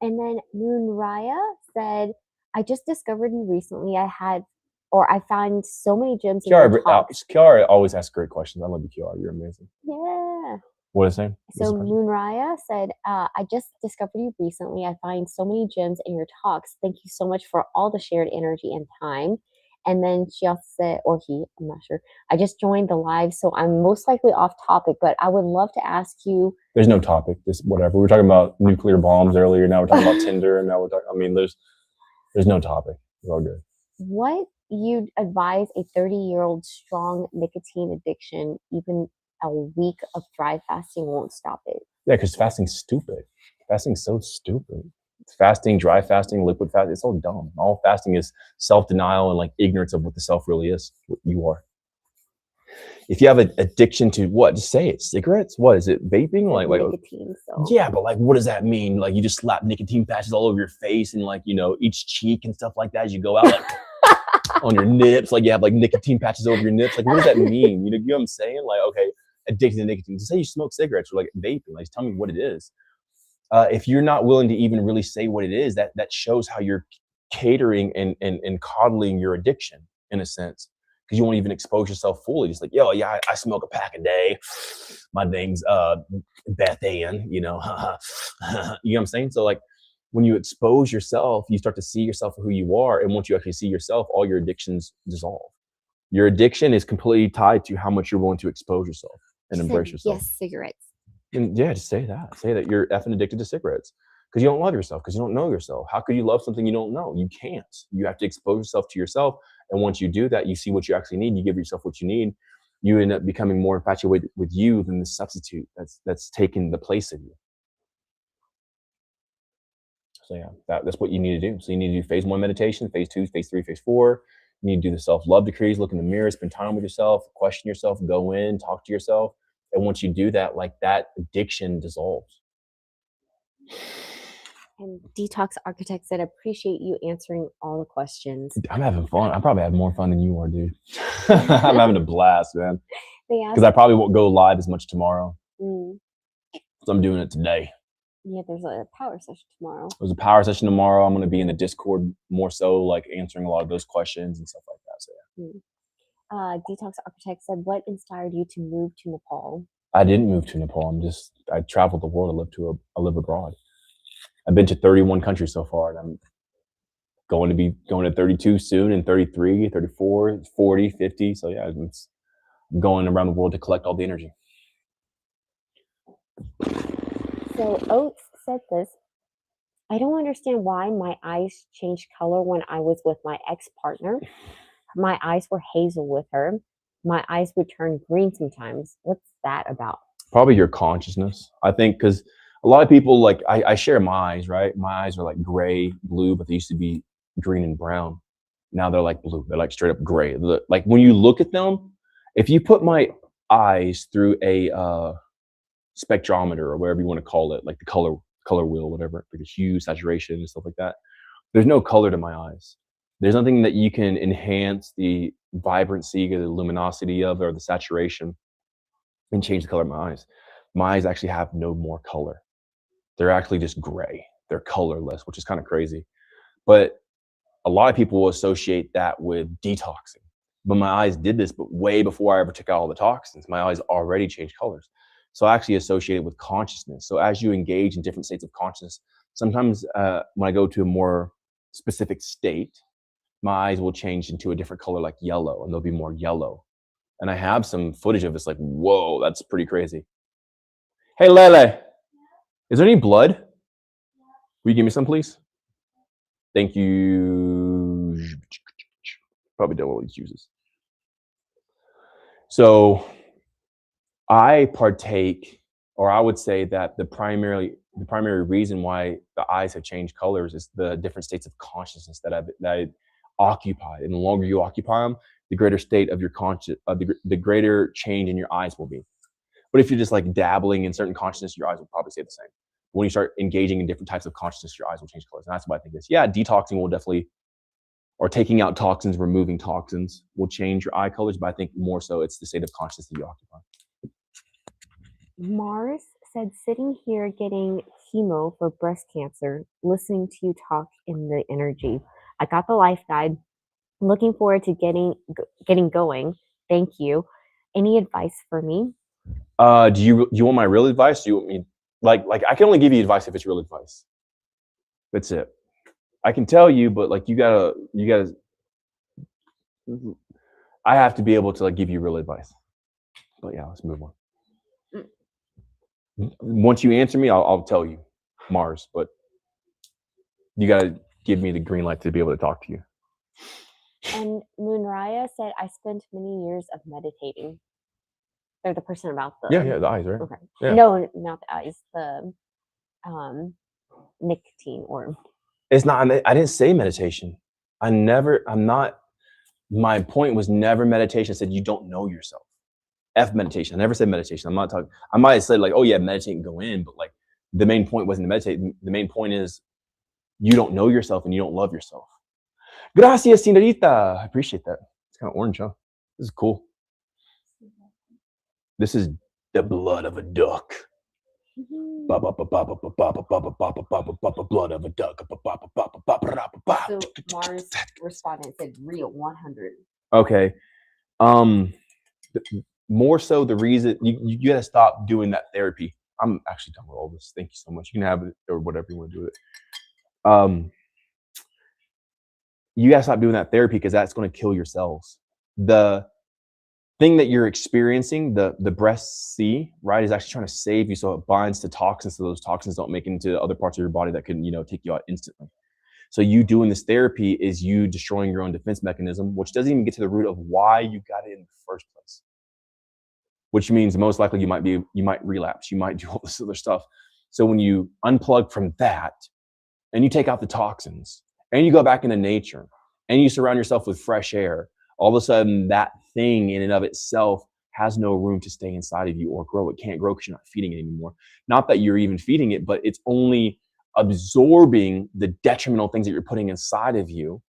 And then Moon Raya said, I just discovered you recently. I found so many gems in your talks. Kiara always asks great questions. I love you, Kiara. You're amazing. Yeah. What is his name? So Moon Raya said, I just discovered you recently. I find so many gems in your talks. Thank you so much for all the shared energy and time. And then she also said, or he, I'm not sure, I just joined the live, so I'm most likely off topic, but I would love to ask you. There's no topic, just whatever. We were talking about nuclear bombs earlier. Now we're talking about Tinder, and now we're talking, I mean, there's no topic. It's all good. What you'd advise a 30-year-old strong nicotine addiction, even a week of dry fasting won't stop it? Yeah, because fasting's stupid. Fasting's so stupid. Fasting, dry fasting, liquid fasting, it's all dumb. All fasting is self-denial and like ignorance of what the self really is, what you are. If you have an addiction to what, just say it. Cigarettes? What is it? Vaping? Like nicotine. So. Yeah, but like, what does that mean? Like, you just slap nicotine patches all over your face and like, you know, each cheek and stuff like that as you go out, like on your nips. Like you have like nicotine patches over your nips. Like, what does that mean? You know what I'm saying? Like, okay, addicted to nicotine. Just say you smoke cigarettes or like vaping. Like, just tell me what it is. If you're not willing to even really say what it is, that shows how you're catering and coddling your addiction in a sense, because you won't even expose yourself fully. Just like, yo, yeah, I smoke a pack a day. My name's Beth Ann, you know. You know what I'm saying? So like, when you expose yourself, you start to see yourself for who you are, and once you actually see yourself, all your addictions dissolve. Your addiction is completely tied to how much you're willing to expose yourself and embrace yourself. Yes, cigarettes. And yeah, just say that you're effing addicted to cigarettes because you don't love yourself, because you don't know yourself. How could you love something you don't know? You can't. You have to expose yourself to yourself. And once you do that, you see what you actually need. You give yourself what you need. You end up becoming more infatuated with you than the substitute that's taking the place of you. So yeah, that's what you need to do. So you need to do phase 1 meditation, phase 2, phase 3, phase 4. You need to do the self-love decrees, look in the mirror, spend time with yourself, question yourself, go in, talk to yourself. And once you do that, like that addiction dissolves. And Detox Architect said, appreciate you answering all the questions. I'm having fun. I probably have more fun than you are, dude. I'm having a blast, man. Because I probably won't go live as much tomorrow. So I'm doing it today. Yeah, there's a power session tomorrow. There's a power session tomorrow. I'm going to be in the Discord more so, like answering a lot of those questions and stuff like that. So yeah. Detox Architect said, what inspired you to move to Nepal? I didn't move to Nepal. I traveled the world. I live abroad. I've been to 31 countries so far, and I'm going to 32 soon, and 33, 34, 40, 50. So yeah, I'm going around the world to collect all the energy. So Oates said this, I don't understand why my eyes changed color when I was with my ex-partner. My eyes were hazel with her. My eyes would turn green sometimes. What's that about? Probably your consciousness. I think because a lot of people, like I share my eyes, right? My eyes are like gray, blue, but they used to be green and brown. Now they're like blue. They're like straight up gray. Like when you look at them, if you put my eyes through a spectrometer or whatever you want to call it, like the color wheel, whatever, like a hue, saturation and stuff like that, there's no color to my eyes. There's nothing that you can enhance the vibrancy or the luminosity of, or the saturation, and change the color of my eyes. My eyes actually have no more color. They're actually just gray. They're colorless, which is kind of crazy. But a lot of people will associate that with detoxing. But my eyes did this, but way before I ever took out all the toxins. My eyes already changed colors. So I actually associate it with consciousness. So as you engage in different states of consciousness, sometimes when I go to a more specific state, my eyes will change into a different color, like yellow, and they'll be more yellow. And I have some footage of this, like, whoa, that's pretty crazy. Hey, Lele, is there any blood? Will you give me some, please? Thank you. Probably don't always use this. So I partake, or I would say that the primary reason why the eyes have changed colors is the different states of consciousness that I occupy. And the longer you occupy them, the greater state of your the greater change in your eyes will be. But if you're just like dabbling in certain consciousness, your eyes will probably stay the same. When you start engaging in different types of consciousness, your eyes will change colors. And that's why I think this. Yeah, detoxing will definitely, or taking out toxins, removing toxins will change your eye colors. But I think more so it's the state of consciousness that you occupy. Mars said, sitting here getting chemo for breast cancer, listening to you talk in the energy. I got the life guide. Looking forward to getting going. Thank you. Any advice for me? Do you want my real advice? Do you want me like I can only give you advice if it's real advice. That's it. I can tell you, but like you gotta. I have to be able to like give you real advice. But yeah, let's move on. Once you answer me, I'll tell you, Mars. But you gotta give me the green light to be able to talk to you. And Moonraya said, I spent many years of meditating. They're the person about the Yeah, the eyes, right? Okay. Yeah. No, not the eyes. The nicotine or It's not. I didn't say meditation. I'm not. My point was never meditation. I said you don't know yourself. F meditation. I never said meditation. I'm not talking. I might have said like, oh yeah, meditate and go in, but like the main point wasn't to meditate. The main point is you don't know yourself and you don't love yourself. Gracias, señorita. I appreciate that. It's kind of orange, huh? This is cool. This is the blood of a duck. Blood of a duck. So Mars responded and said real 100. Okay. More so the reason you gotta stop doing that therapy. I'm actually done with all this. Thank you so much. You can have it or whatever you want to do with it. You gotta stop doing that therapy because that's going to kill your cells. The thing that you're experiencing, the breast C, right, is actually trying to save you, so it binds to toxins, so those toxins don't make it into other parts of your body that can, take you out instantly. So you doing this therapy is you destroying your own defense mechanism, which doesn't even get to the root of why you got it in the first place. Which means most likely you might relapse, you might do all this other stuff. So when you unplug from that and you take out the toxins and you go back into nature and you surround yourself with fresh air, all of a sudden that thing in and of itself has no room to stay inside of you or grow. It can't grow because you're not feeding it anymore. Not that you're even feeding it, but it's only absorbing the detrimental things that you're putting inside of you,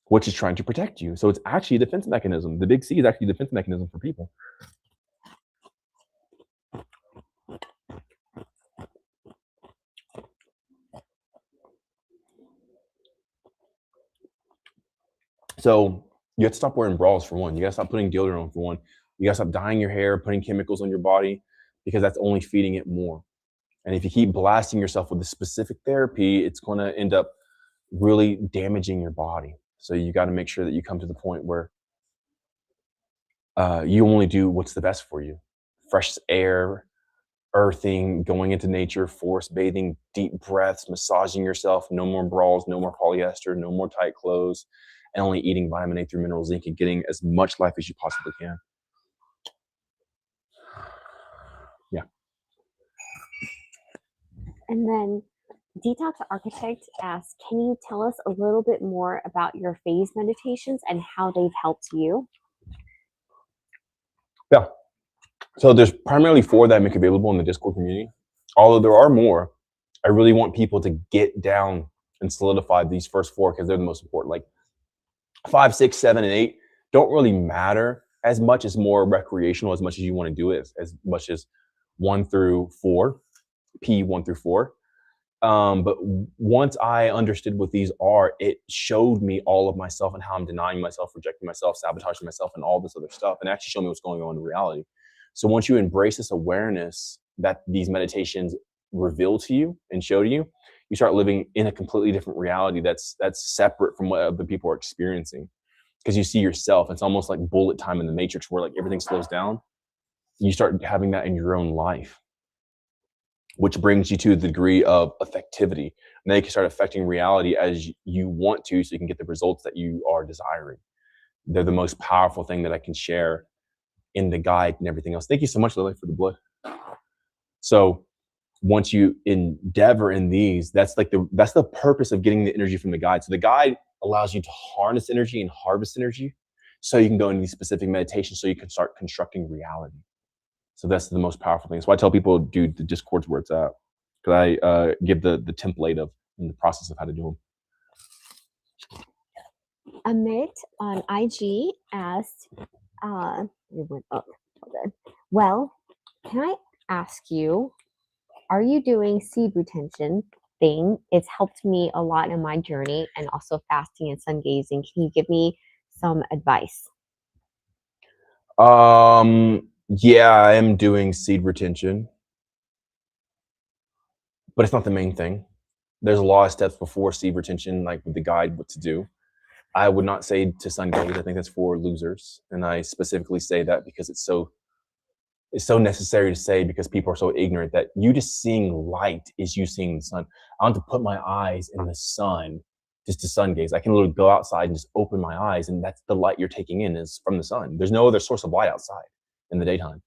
which is trying to protect you. So it's actually a defense mechanism. The big C is actually a defense mechanism for people. So you have to stop wearing bras for one. You got to stop putting deodorant on for one. You got to stop dyeing your hair, putting chemicals on your body, because that's only feeding it more. And if you keep blasting yourself with a specific therapy, it's going to end up really damaging your body. So you got to make sure that you come to the point where you only do what's the best for you. Fresh air, earthing, going into nature, forest bathing, deep breaths, massaging yourself, no more bras, no more polyester, no more tight clothes, and only eating vitamin A through mineral zinc and getting as much life as you possibly can. Yeah. And then Detox Architect asks, can you tell us a little bit more about your phase meditations and how they've helped you? Yeah. So there's primarily 4 that I make available in the Discord community. Although there are more, I really want people to get down and solidify these first 4 because they're the most important. Like 5, 6, 7, and 8 don't really matter as much as more recreational, as much as you want to do it, as much as 1 through 4, P1 through 4. But once I understood what these are, it showed me all of myself and how I'm denying myself, rejecting myself, sabotaging myself, and all this other stuff, and actually showed me what's going on in reality. So once you embrace this awareness that these meditations reveal to you and show to you, you start living in a completely different reality that's separate from what other people are experiencing. Because you see yourself, it's almost like bullet time in the Matrix, where like everything slows down. You start having that in your own life, which brings you to the degree of effectivity. And then you can start affecting reality as you want to, so you can get the results that you are desiring. They're the most powerful thing that I can share in the guide and everything else. Thank you so much, Lily, for the blood. So once you endeavor in these, that's the purpose of getting the energy from the guide. So the guide allows you to harness energy and harvest energy, so you can go into these specific meditations, so you can start constructing reality. So that's the most powerful thing. So I tell people, do the Discords where it's at, because I give the template of in the process of how to do them. Amit on IG asked, it went up. Hold on. Well, can I ask you, are you doing seed retention thing? It's helped me a lot in my journey, and also fasting and sun gazing. Can you give me some advice? Yeah, I am doing seed retention, but it's not the main thing. There's a lot of steps before seed retention, like with the guide, what to do. I would not say to sun gaze. I think that's for losers, and I specifically say that because it's so necessary to say, because people are so ignorant that you just seeing light is you seeing the sun. I want to put my eyes in the sun just to sun gaze. I can literally go outside and just open my eyes, and that's the light you're taking in is from the sun. There's no other source of light outside in the daytime.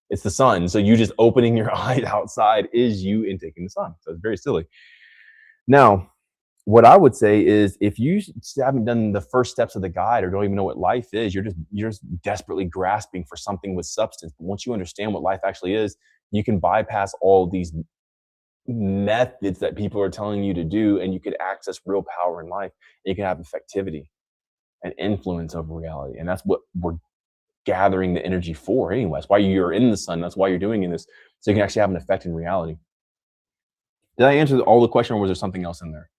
It's the sun. So you just opening your eyes outside is you intaking the sun. So it's very silly. Now, what I would say is, if you haven't done the first steps of the guide or don't even know what life is, you're just desperately grasping for something with substance. But once you understand what life actually is, you can bypass all these methods that people are telling you to do, and you could access real power in life. And you can have effectivity and influence over reality. And that's what we're gathering the energy for anyway. That's why you're in the sun. That's why you're doing this. So you can actually have an effect in reality. Did I answer all the question, or was there something else in there?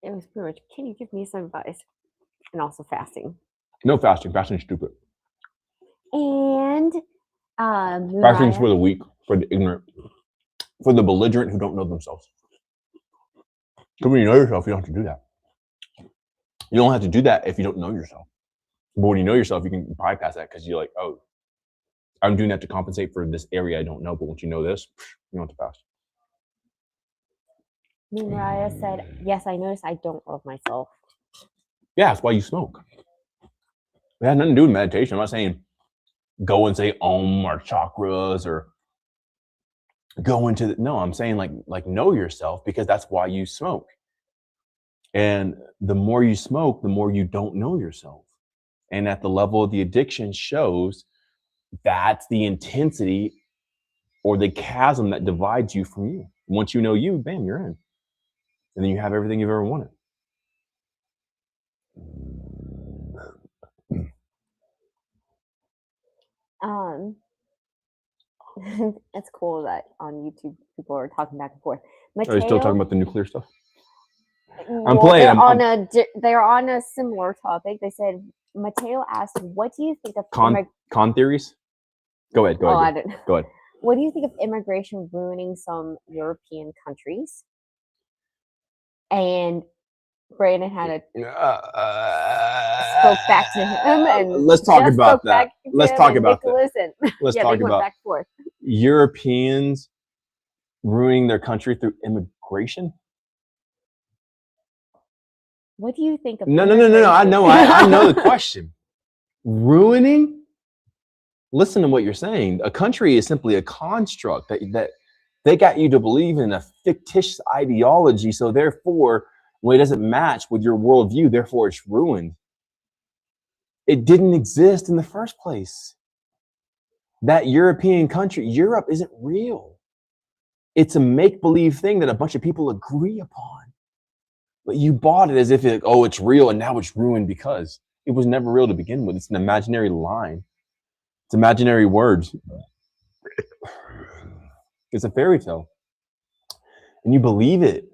It was pretty much, can you give me some advice? And also fasting. No fasting. Fasting's stupid. And Fasting's for the weak, for the ignorant, for the belligerent who don't know themselves. Because when you know yourself, you don't have to do that. You don't have to do that if you don't know yourself. But when you know yourself, you can bypass that, because you're like, oh, I'm doing that to compensate for this area I don't know. But once you know this, you don't have to fast. Mariah said, yes, I noticed I don't love myself. Yeah, that's why you smoke. It has nothing to do with meditation. I'm not saying go and say Om or chakras or go into the, no, I'm saying like know yourself, because that's why you smoke. And the more you smoke, the more you don't know yourself. And at the level of the addiction shows, that's the intensity or the chasm that divides you from you. Once you know you, bam, you're in. And then you have everything you've ever wanted. It's cool that on YouTube people are talking back and forth. Are you still talking about the nuclear stuff? I'm playing. They're on a similar topic. They said, Mateo asked, "What do you think of con theories?" Go ahead. Go ahead. What do you think of immigration ruining some European countries? And Brandon had a spoke back to him, and let's talk about that. Let's talk about that. Listen, let's talk about back and forth. Europeans ruining their country through immigration. What do you think of? No. I know the question. Ruining? Listen to what you're saying. A country is simply a construct that they got you to believe in a fictitious ideology. So therefore, when it doesn't match with your worldview, therefore it's ruined. It didn't exist in the first place. That European country, Europe isn't real. It's a make-believe thing that a bunch of people agree upon. But you bought it as if it's real, and now it's ruined because it was never real to begin with. It's an imaginary line. It's imaginary words. It's a fairy tale. And you believe it.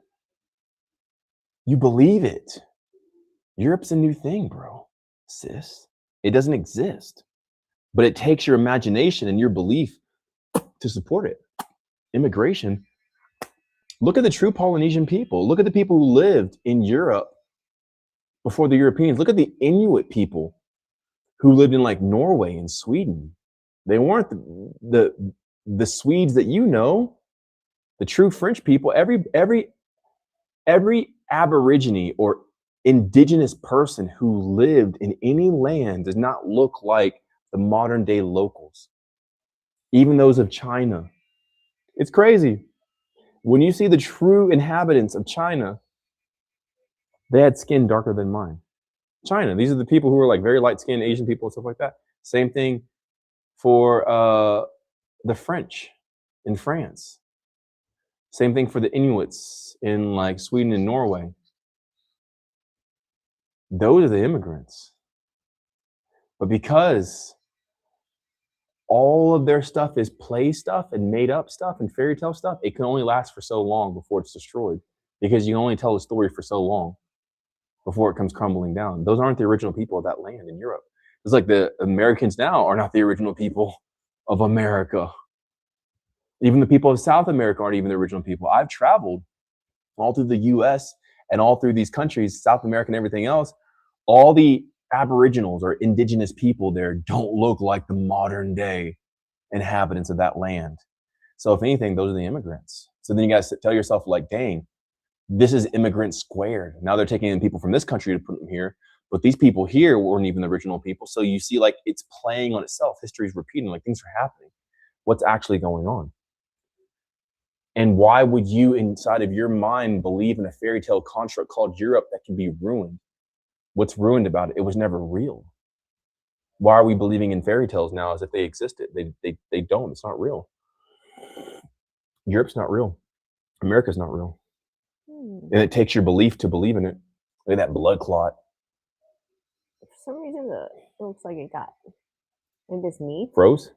You believe it. Europe's a new thing, bro, sis. It doesn't exist. But it takes your imagination and your belief to support it. Immigration. Look at the true Polynesian people. Look at the people who lived in Europe before the Europeans. Look at the Inuit people who lived in like Norway and Sweden. They weren't the Swedes that you know, the true French people. Every Aborigine or indigenous person who lived in any land does not look like the modern day locals, even those of China. It's crazy. When you see the true inhabitants of China, they had skin darker than mine. China, these are the people who are like very light skinned Asian people and stuff like that. Same thing for the French in France. Same thing for the Inuits in like Sweden and Norway. Those are the immigrants. But because all of their stuff is play stuff and made up stuff and fairy tale stuff, it can only last for so long before it's destroyed. Because you can only tell a story for so long before it comes crumbling down. Those aren't the original people of that land in Europe. It's like the Americans now are not the original people of America. Even the people of South America aren't even the original people. I've traveled all through the US and all through these countries, South America and everything else. All the Aboriginals or indigenous people there don't look like the modern day inhabitants of that land. So if anything, those are the immigrants. So then you guys tell yourself like, dang, this is immigrant squared. Now they're taking in people from this country to put them here, but these people here weren't even the original people. So you see like it's playing on itself. History is repeating, like things are happening. What's actually going on? And why would you inside of your mind believe in a fairy tale construct called Europe that can be ruined? What's ruined about it? It was never real. Why are we believing in fairy tales now as if they existed? They don't. It's not real. Europe's not real. America's not real. And it takes your belief to believe in it. Look at that blood clot. For some reason, it looks like it got. Maybe it's me. Froze?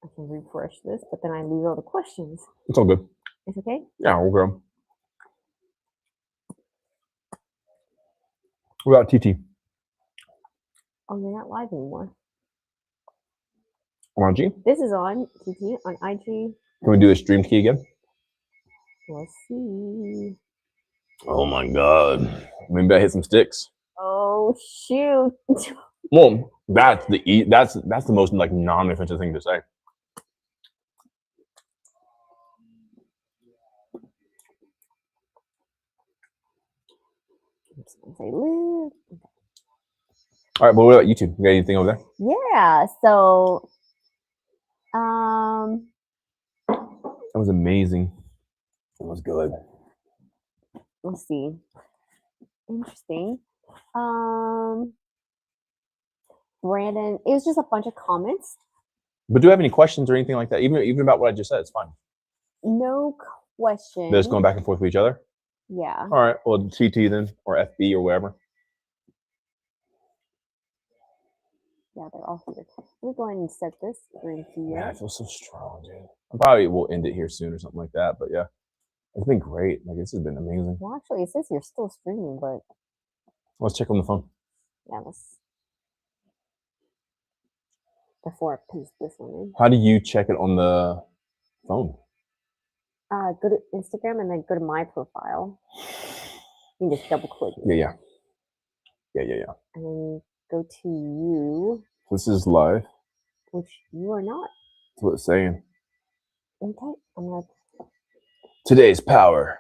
I can refresh this, but then I lose all the questions. It's all good. It's okay? Yeah, we'll go. What about TT? Oh, you're not live anymore. On IG? This is on TT, on IG. Can we do the stream key again? Let's see. Oh my God. Maybe I hit some sticks. Oh, shoot. Well, that's the most like non-offensive thing to say. I'm just gonna say live. All right, but what about YouTube? You got anything over there? Yeah, so That was amazing. It was good. let's see. Interesting. Brandon, it was just a bunch of comments. But do you have any questions or anything like that? Even about what I just said, it's fine. No question. They're just going back and forth with each other? Yeah. All right, well, TT then, or FB or whatever. Yeah, they're all here. Let me go ahead and set this room here. Yeah, I feel so strong, dude. I probably will end it here soon or something like that, but yeah. It's been great. Like, this has been amazing. Well, actually, it says you're still streaming, but Let's check on the phone. yeah, let's. Before I paste this one in. How do you check it on the phone? Go to Instagram and then go to my profile. You can just double click it. Yeah. And then go to you, This is live. which you are not. That's what it's saying. Okay, I'm gonna. Today's power.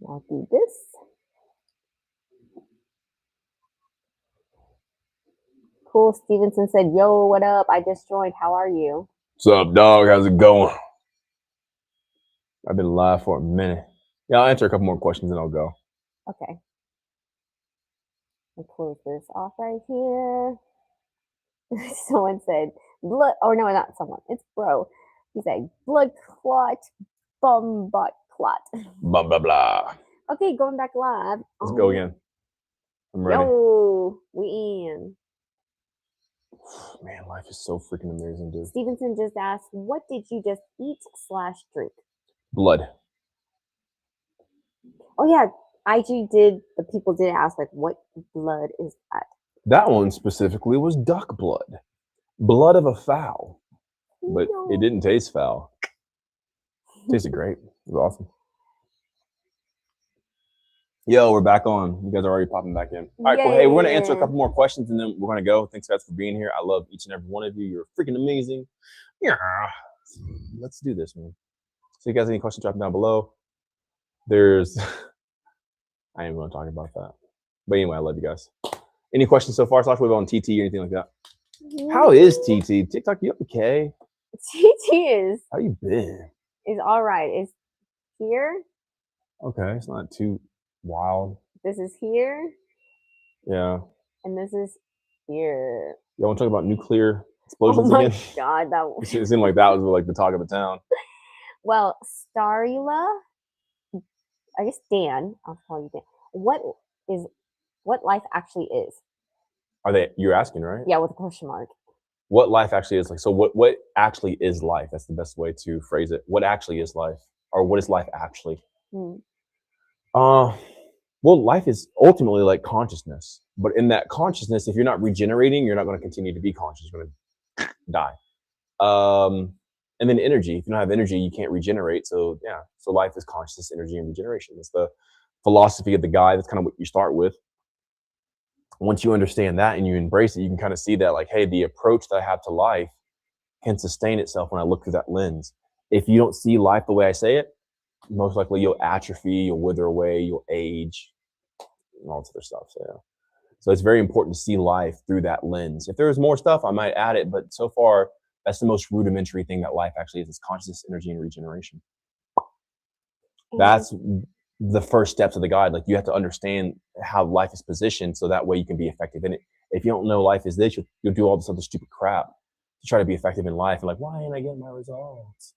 I'll do this. Cool. Stevenson said, "Yo, what up? I just joined. How are you?" What's up, dog? How's it going? I've been live for a minute. Yeah, I'll answer a couple more questions and I'll go. Okay. I'll close this off right here. Someone said, blood, or no, not someone, it's bro. He said, blood clot, bum butt clot. Blah, blah, blah. Okay, going back live. Let's go again. I'm ready. Yo, we in. Man, life is so freaking amazing, dude. Stevenson just asked, what did you just eat/drink? Blood. Oh yeah, IG did. The people did ask like, what blood is that? That one specifically was duck blood. Blood of a fowl. But No. it didn't taste foul. Tasted great. It was awesome. Yo, we're back on. You guys are already popping back in. All right, cool. Hey, we're going to answer a couple more questions and then we're going to go. Thanks, guys, for being here. I love each and every one of you. You're freaking amazing. Yeah. Let's do this, man. So you guys, any questions, drop them down below. There's, I ain't going to talk about that. But anyway, I love you guys. Any questions so far? Slash wave on TT or anything like that? How is TT? TikTok, you okay? TT is How you been? all right. It's here. Okay, it's not too wild. This is here, Yeah. and this is here. Y'all want to talk about nuclear explosions Oh my again? god, that was. It seemed like that was like the talk of the town. Well, Starula, I guess Dan, I'll call you Dan. What life actually is? Are they? You're asking, right? Yeah, with a question mark. What life actually is like. So what actually is life? That's the best way to phrase it. What actually is life, or what is life actually? Well, life is ultimately like consciousness, but in that consciousness, if you're not regenerating, you're not going to continue to be conscious. You're going to die. And then energy. If you don't have energy, you can't regenerate. So yeah. So life is consciousness, energy, and regeneration. That's the philosophy of the guy. That's kind of what you start with. Once you understand that and you embrace it, you can kind of see that like, hey, the approach that I have to life can sustain itself when I look through that lens. If you don't see life the way I say it, most likely you'll atrophy, you'll wither away, you'll age, and all this other stuff. So yeah. So it's very important to see life through that lens. If there's more stuff, I might add it, but so far, that's the most rudimentary thing that life actually is consciousness, energy, and regeneration. That's the first steps of the guide. Like you have to understand how life is positioned so that way you can be effective in it. If you don't know life is this, you'll do all this other stupid crap to try to be effective in life. And like, why ain't I getting my results?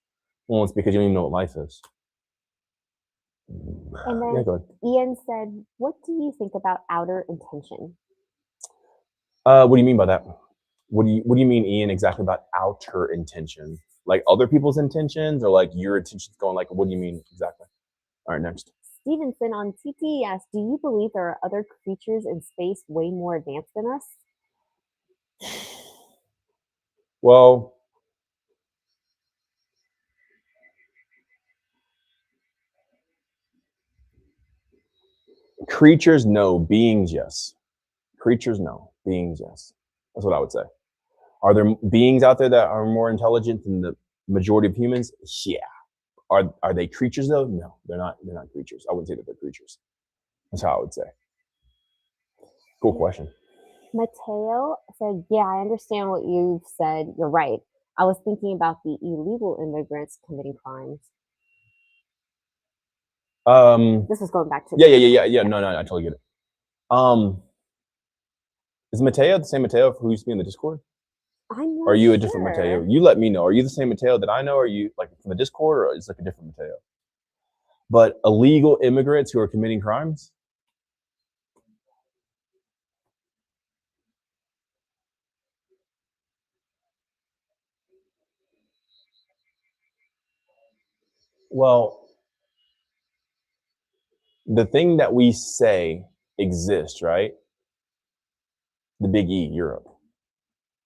Well, it's because you don't even know what life is. And then Ian said, what do you think about outer intention? What do you mean by that? What do you mean, Ian, exactly about outer intention? Like other people's intentions or like your intentions going like, what do you mean exactly? All right, next. Stevenson on TT asked, do you believe there are other creatures in space way more advanced than us? Well, creatures, no. Beings, yes. Creatures, no. Beings, yes. That's what I would say. Are there beings out there that are more intelligent than the majority of humans? Yeah. Are they creatures though? No, they're not. They're not creatures. I wouldn't say that they're creatures. That's how I would say. Cool question. Mateo said, yeah, I understand what you've said. You're right. I was thinking about the illegal immigrants committing crimes. This was going back to yeah. No, I totally get it. Is Mateo the same Mateo who used to be in the Discord? I'm not Or are you a sure. different Mateo? You let me know. Are you the same Mateo that I know? Or are you like from the Discord, or is it like a different Mateo? But illegal immigrants who are committing crimes? Well, the thing that we say exists, right? The big E, Europe,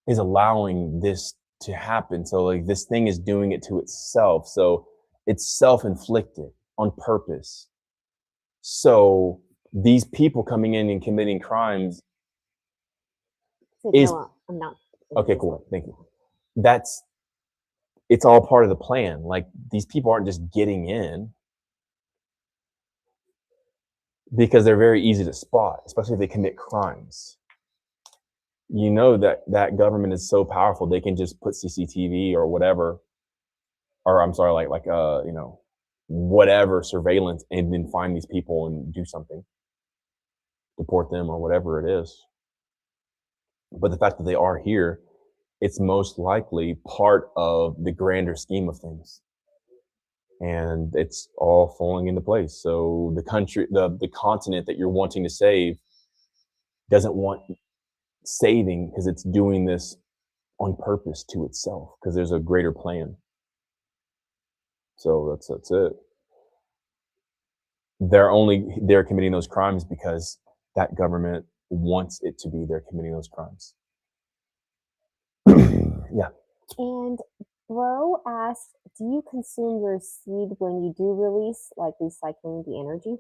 is allowing this to happen. So like this thing is doing it to itself. So it's self-inflicted on purpose. So these people coming in and committing crimes is no, I'm not. okay, cool. Thank you. It's all part of the plan. Like these people aren't just getting in because they're very easy to spot, especially if they commit crimes. You know that government is so powerful they can just put CCTV or whatever, or I'm sorry, like you know, whatever surveillance and then find these people and do something, deport them or whatever it is. But the fact that they are here, it's most likely part of the grander scheme of things. And it's all falling into place. So the country, the continent that you're wanting to save doesn't want saving because it's doing this on purpose to itself because there's a greater plan. So that's it. They're committing those crimes because that government wants it to be they're committing those crimes. Yeah. And Bro asked, do you consume your seed when you do release, like recycling the energy?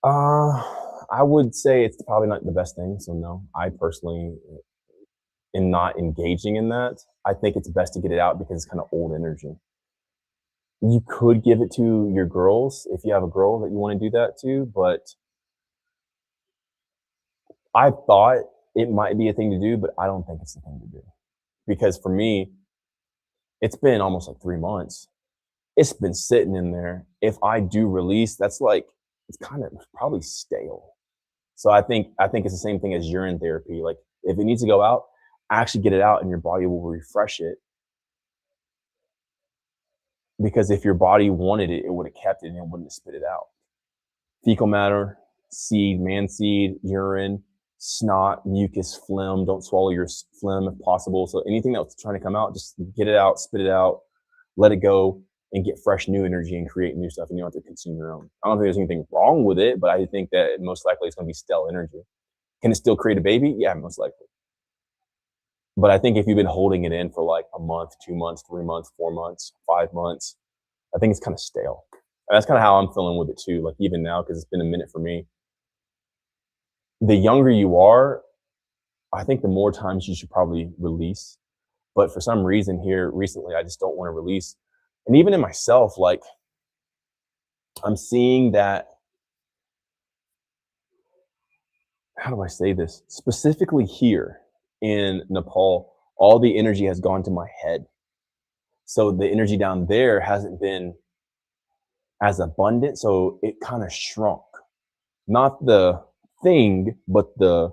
I would say it's probably not the best thing. So no, I personally am not engaging in that. I think it's best to get it out because it's kind of old energy. You could give it to your girls if you have a girl that you want to do that to, but I thought it might be a thing to do, but I don't think it's the thing to do. Because for me, it's been almost like 3 months. It's been sitting in there. If I do release, that's like, it's kind of probably stale. So I think it's the same thing as urine therapy. Like if it needs to go out, actually get it out and your body will refresh it. Because if your body wanted it, it would have kept it and it wouldn't have spit it out. Fecal matter, seed, man seed, urine, snot, mucus, phlegm. Don't swallow your phlegm if possible. So anything that's trying to come out, just get it out, spit it out, let it go, and get fresh new energy and create new stuff. And you don't have to consume your own. I don't think there's anything wrong with it, but I think that most likely it's going to be stale energy. Can it still create a baby? Yeah, most likely. But I think if you've been holding it in for like a month, 2 months, 3 months, 4 months, 5 months, I think it's kind of stale. And that's kind of how I'm feeling with it too. Like even now, because it's been a minute for me. The younger you are, I think the more times you should probably release. But for some reason here recently, I just don't want to release. And even in myself, like I'm seeing that, how do I say this? Specifically here in Nepal, all the energy has gone to my head. So the energy down there hasn't been as abundant. So it kind of shrunk. Not the thing, but the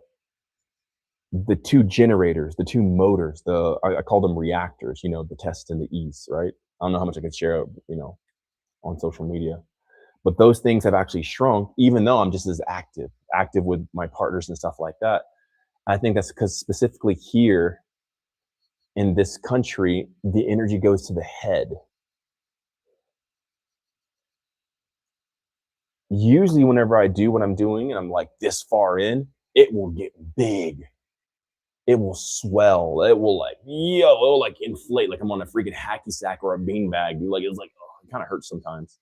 two generators, the two motors, I call them reactors, the test and the ease, right? I don't know how much I can share, on social media, but those things have actually shrunk, even though I'm just as active with my partners and stuff like that. I think that's because specifically here in this country, the energy goes to the head. Usually whenever I do what I'm doing and I'm like this far in, it will get big. It will swell. It will inflate like I'm on a freaking hacky sack or a beanbag. Like it's like, oh, it kind of hurts sometimes.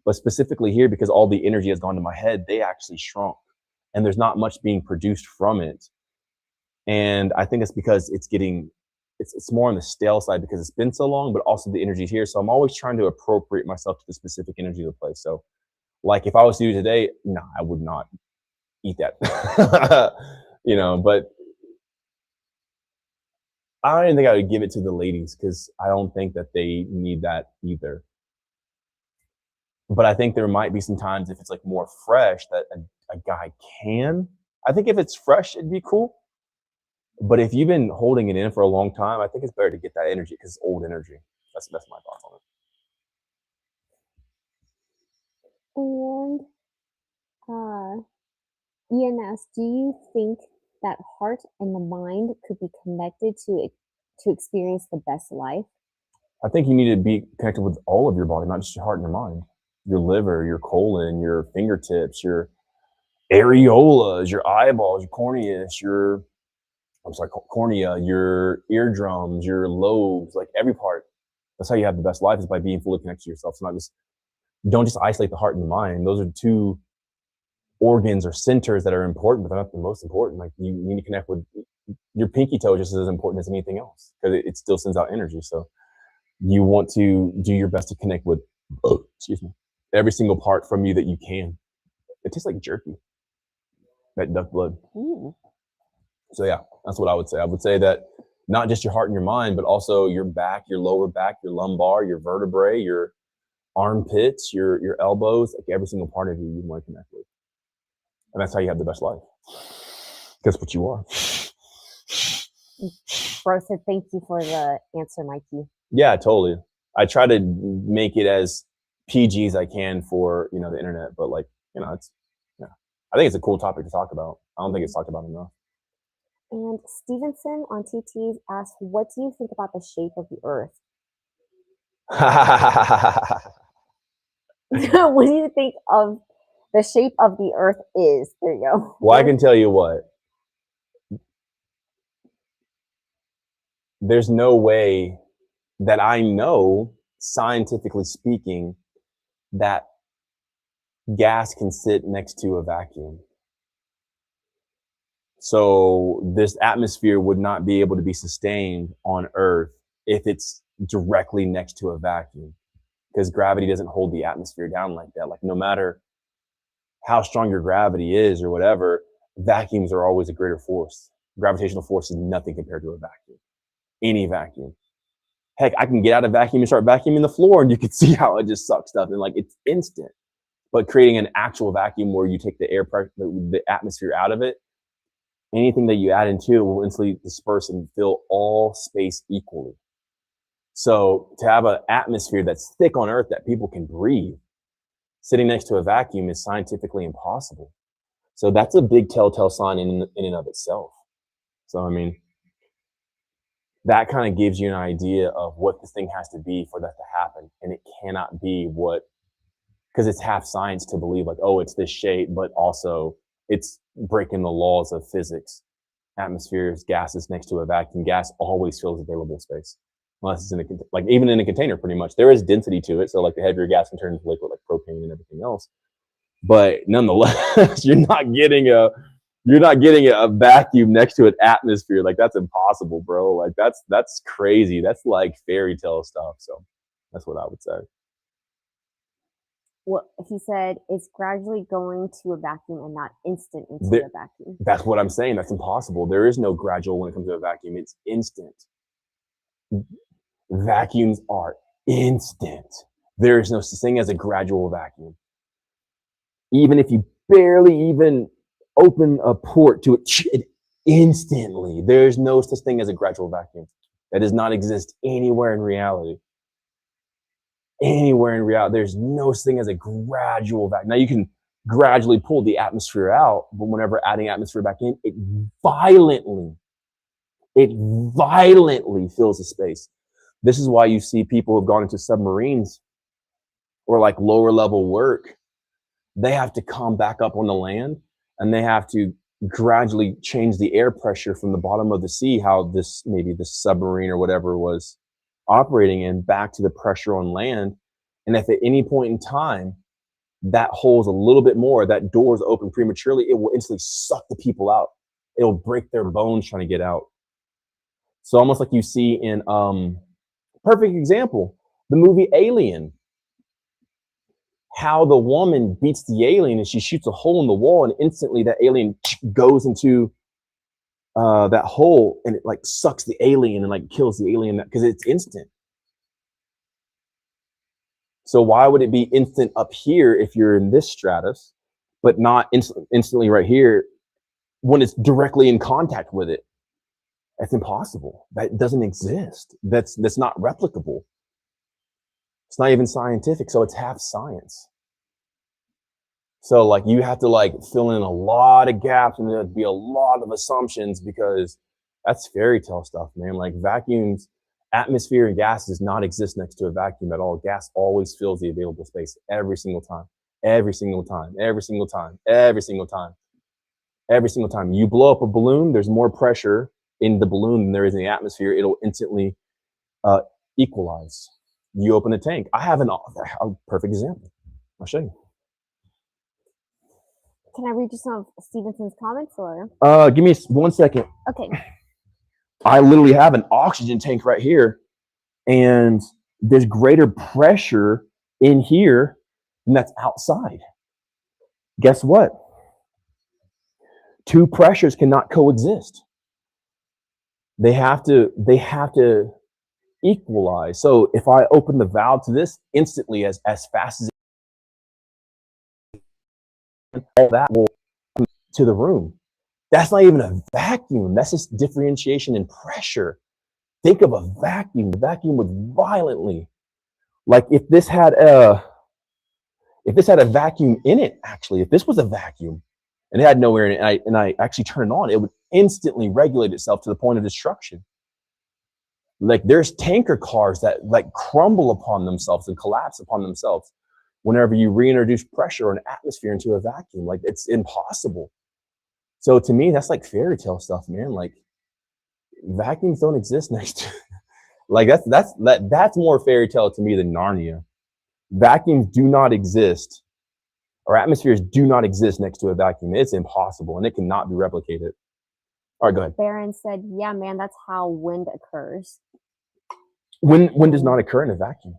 But specifically here, because all the energy has gone to my head, they actually shrunk. And there's not much being produced from it. And I think it's because it's more on the stale side because it's been so long, but also the energy's here. So I'm always trying to appropriate myself to the specific energy of the place. So like if I was to do today, no, I would not eat that. But I don't even think I would give it to the ladies because I don't think that they need that either. But I think there might be some times if it's like more fresh that a guy can. I think if it's fresh, it'd be cool. But if you've been holding it in for a long time, I think it's better to get that energy because it's old energy. That's my thoughts on it. And Ian asked, do you think that heart and the mind could be connected to experience the best life? I think you need to be connected with all of your body, not just your heart and your mind. Your liver, your colon, your fingertips, your areolas, your eyeballs, your cornea, your eardrums, your lobes, like every part. That's how you have the best life, is by being fully connected to yourself. So don't just isolate the heart and the mind. Those are two organs or centers that are important, but they're not the most important. Like you need to connect with your pinky toe, just as important as anything else, because it still sends out energy. So you want to do your best to connect with, every single part from you that you can. It tastes like jerky, that duck blood. Ooh. So yeah, that's what I would say. I would say that not just your heart and your mind, but also your back, your lower back, your lumbar, your vertebrae, your armpits, your elbows, like every single part of you want to connect with. And that's how you have the best life. That's what you are. Bro said, thank you for the answer, Mikey. Yeah, totally. I try to make it as PG as I can for, the internet, but I think it's a cool topic to talk about. I don't think it's talked about enough. And Stevenson on TT asked, what do you think about the shape of the earth? What do you think of the shape of the earth is? There you go. Well, I can tell you what. There's no way that I know, scientifically speaking, that gas can sit next to a vacuum. So this atmosphere would not be able to be sustained on Earth if it's directly next to a vacuum, because gravity doesn't hold the atmosphere down like that. Like no matter how strong your gravity is or whatever, vacuums are always a greater force. Gravitational force is nothing compared to a vacuum. Any vacuum. Heck, I can get out of vacuum and start vacuuming the floor and you can see how it just sucks stuff. And like, it's instant. But creating an actual vacuum where you take the air pressure, the atmosphere out of it, anything that you add into it will instantly disperse and fill all space equally. So to have an atmosphere that's thick on Earth that people can breathe, sitting next to a vacuum is scientifically impossible. So that's a big telltale sign in and of itself. So, I mean, that kind of gives you an idea of what this thing has to be for that to happen. And it cannot be what, because it's half science to believe like, oh, it's this shape, but also it's breaking the laws of physics. Atmospheres, gases next to a vacuum, gas always fills available space. Unless it's in a, like even in a container, pretty much. There is density to it. So like the heavier gas can turn into liquid like propane and everything else. But nonetheless, you're not getting a vacuum next to an atmosphere. Like that's impossible, bro. Like that's crazy. That's like fairy tale stuff. So that's what I would say. What he said is gradually going to a vacuum and not instant into a vacuum. That's what I'm saying. That's impossible. There is no gradual when it comes to a vacuum. It's instant. Vacuums are instant. There is no such thing as a gradual vacuum. Even if you barely even open a port to it instantly, there's no such thing as a gradual vacuum. That does not exist anywhere in reality. Anywhere in reality, there's no such thing as a gradual vacuum. Now you can gradually pull the atmosphere out, but whenever adding atmosphere back in, it violently fills the space. This is why you see people who have gone into submarines or like lower level work. They have to come back up on the land and they have to gradually change the air pressure from the bottom of the sea, how this, maybe the submarine or whatever was operating in, back to the pressure on land. And if at any point in time that holds a little bit more, that door is open prematurely, it will instantly suck the people out. It'll break their bones trying to get out. So almost like you see in perfect example, the movie Alien, how the woman beats the alien and she shoots a hole in the wall and instantly that alien goes into that hole and it like sucks the alien and like kills the alien because it's instant. So why would it be instant up here if you're in this stratus, but not instantly right here when it's directly in contact with it? That's impossible. That doesn't exist. That's not replicable. It's not even scientific, so it's half science. So like you have to like fill in a lot of gaps and there'd be a lot of assumptions because that's fairy tale stuff, man. Like vacuums, atmosphere and gas does not exist next to a vacuum at all. Gas always fills the available space every single time, every single time, every single time, every single time, every single time. You blow up a balloon, there's more pressure in the balloon than there is in the atmosphere. It'll instantly equalize. You open a tank. I have a perfect example. I'll show you. Can I read you some of Stevenson's comments or? Give me 1 second. Okay. I literally have an oxygen tank right here and there's greater pressure in here than that's outside. Guess what? Two pressures cannot coexist. They have to equalize. So if I open the valve to this instantly as fast as all that will come to the room. That's not even a vacuum. That's just differentiation in pressure. Think of a vacuum. The vacuum would violently, like if this had a vacuum in it, actually, if this was a vacuum and it had no air in it, and I actually turn it on, it would instantly regulate itself to the point of destruction. Like there's tanker cars that like crumble upon themselves and collapse upon themselves whenever you reintroduce pressure or an atmosphere into a vacuum. Like it's impossible. So to me, that's like fairy tale stuff, man. Like vacuums don't exist next to like that's more fairy tale to me than Narnia. Vacuums do not exist, or atmospheres do not exist next to a vacuum. It's impossible and it cannot be replicated. All right, go ahead. Baron said, yeah, man, that's how wind occurs. Wind does not occur in a vacuum.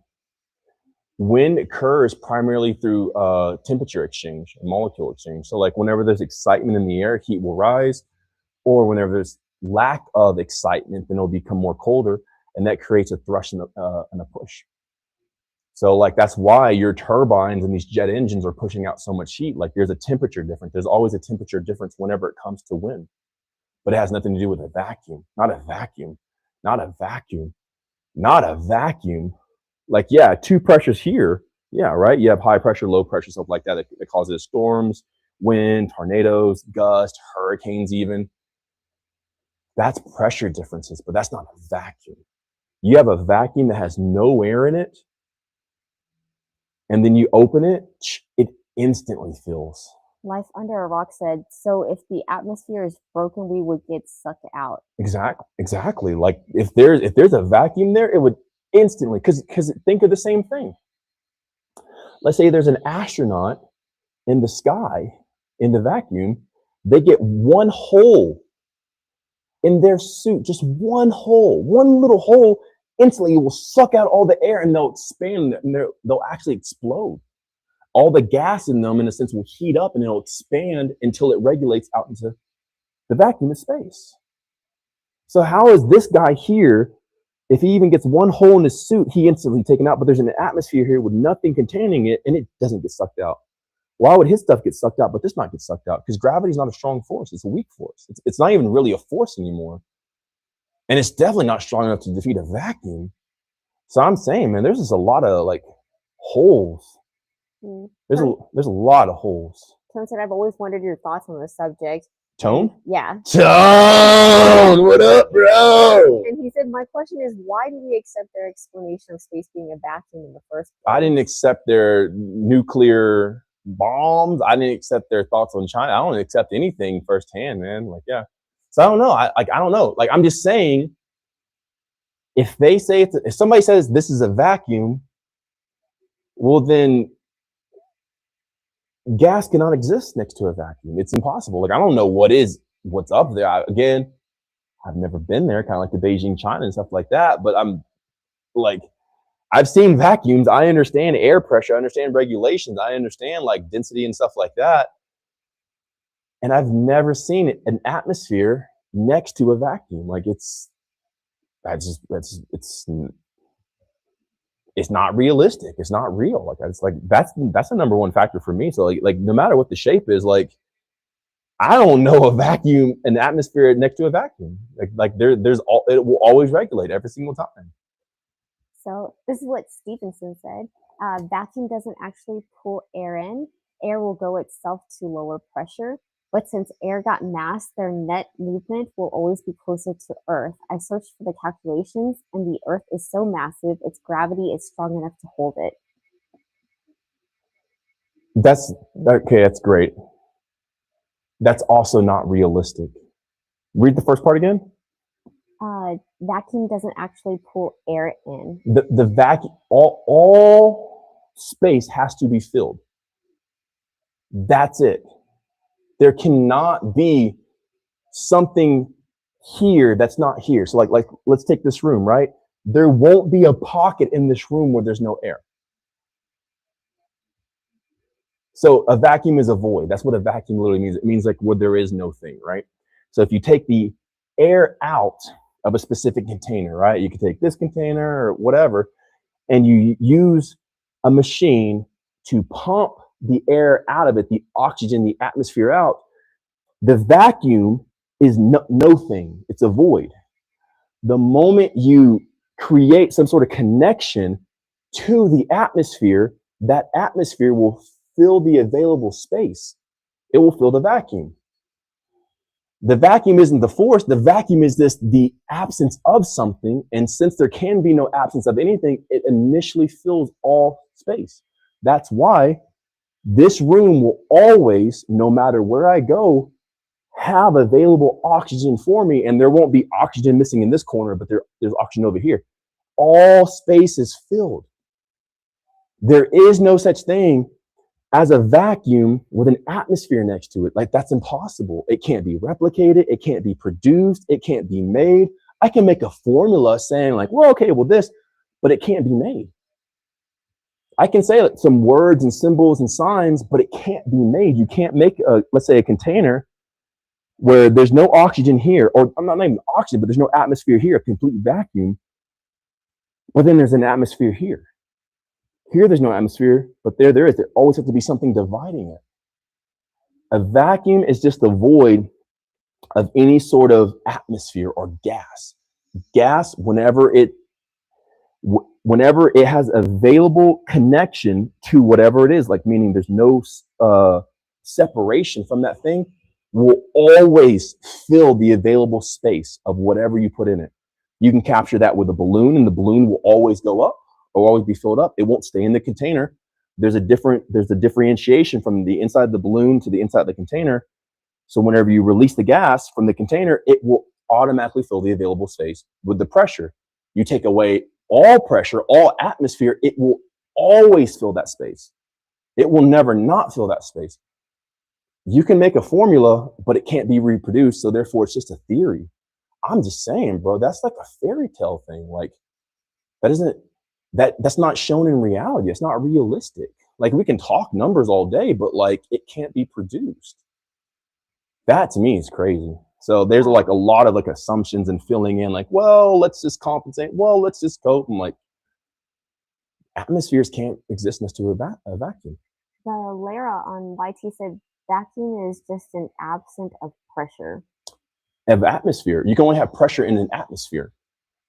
Wind occurs primarily through temperature exchange and molecule exchange. So like whenever there's excitement in the air, heat will rise, or whenever there's lack of excitement, then it'll become more colder, and that creates a thrust and a push. So like that's why your turbines and these jet engines are pushing out so much heat. Like there's a temperature difference. There's always a temperature difference whenever it comes to wind, but it has nothing to do with a vacuum. Not a vacuum. Not a vacuum. Not a vacuum. Like, yeah, two pressures here. Yeah, right. You have high pressure, low pressure, stuff like that. That causes storms, wind, tornadoes, gusts, hurricanes even. That's pressure differences, but that's not a vacuum. You have a vacuum that has no air in it, and then you open it, it instantly fills. Life Under a Rock said, so if the atmosphere is broken, we would get sucked out. Exactly. Like if there's a vacuum there, it would instantly, because think of the same thing. Let's say there's an astronaut in the sky in the vacuum. They get one hole in their suit, just one hole, one little hole. Instantly, it will suck out all the air and they'll expand and they'll actually explode. All the gas in them, in a sense, will heat up and it'll expand until it regulates out into the vacuum of space. So how is this guy here, if he even gets one hole in his suit, he instantly taken out, but there's an atmosphere here with nothing containing it and it doesn't get sucked out? Why would his stuff get sucked out, but this not get sucked out? Because gravity is not a strong force. It's a weak force. It's not even really a force anymore. And it's definitely not strong enough to defeat a vacuum. So I'm saying, man, there's just a lot of like holes. There's a lot of holes. Tone said, I've always wondered your thoughts on this subject. Tone? Yeah. Tone! What up, bro? And he said, my question is, why do we accept their explanation of space being a vacuum in the first place? I didn't accept their nuclear bombs. I didn't accept their thoughts on China. I don't accept anything firsthand, man. Like, yeah. So I don't know. I don't know. Like, I'm just saying, if they say if somebody says this is a vacuum, well then gas cannot exist next to a vacuum. It's impossible. Like, I don't know what's up there. Again, I've never been there, kind of like the Beijing, China and stuff like that. But I'm like, I've seen vacuums. I understand air pressure. I understand regulations. I understand like density and stuff like that. And I've never seen an atmosphere next to a vacuum. Like it's not realistic. It's not real. Like it's like that's the number one factor for me. So like no matter what the shape is, like I don't know a vacuum, an atmosphere next to a vacuum. Like it will always regulate every single time. So this is what Stevenson said. Vacuum doesn't actually pull air in. Air will go itself to lower pressure. But since air got mass, their net movement will always be closer to Earth. I searched for the calculations, and the Earth is so massive, its gravity is strong enough to hold it. That's okay. That's great. That's also not realistic. Read the first part again. Vacuum doesn't actually pull air in. The vacuum, all space has to be filled. That's it. There cannot be something here that's not here. So like let's take this room, right? There won't be a pocket in this room where there's no air. So a vacuum is a void. That's what a vacuum literally means. It means like where there is no thing, right? So if you take the air out of a specific container, right? You can take this container or whatever, and you use a machine to pump the air out of it, the oxygen, the atmosphere out. The vacuum is no thing. It's a void. The moment you create some sort of connection to the atmosphere, that atmosphere will fill the available space. It will fill the vacuum. The vacuum isn't the force. The vacuum is the absence of something. And since there can be no absence of anything, it initially fills all space. That's why this room will always, no matter where I go, have available oxygen for me. And there won't be oxygen missing in this corner, but there's oxygen over here. All space is filled. There is no such thing as a vacuum with an atmosphere next to it. Like, that's impossible. It can't be replicated. It can't be produced. It can't be made. I can make a formula saying like, well, okay, well this, but it can't be made. I can say like some words and symbols and signs, but it can't be made. You can't make let's say a container where there's no oxygen here, or I'm not even oxygen, but there's no atmosphere here, a complete vacuum. But then there's an atmosphere here. Here, there's no atmosphere, but there is. There always has to be something dividing it. A vacuum is just the void of any sort of atmosphere or gas. Gas, whenever it has available connection to whatever it is, like meaning there's no separation from that thing, will always fill the available space of whatever you put in it. You can capture that with a balloon, and the balloon will always go up or always be filled up. It won't stay in the container. There's a differentiation from the inside of the balloon to the inside of the container. So whenever you release the gas from the container, it will automatically fill the available space with the pressure. You take away all pressure, all atmosphere, it will always fill that space. It will never not fill that space. You can make a formula, but it can't be reproduced. So therefore, it's just a theory. I'm just saying, bro, that's like a fairy tale thing. Like, that's not shown in reality. It's not realistic. Like, we can talk numbers all day, but like, it can't be produced. That to me is crazy. So there's like a lot of like assumptions and filling in, like, well, let's just compensate. Well, let's just cope. And like, atmospheres can't exist next to a vacuum. Lara on YT said vacuum is just an absence of pressure. Of atmosphere. You can only have pressure in an atmosphere.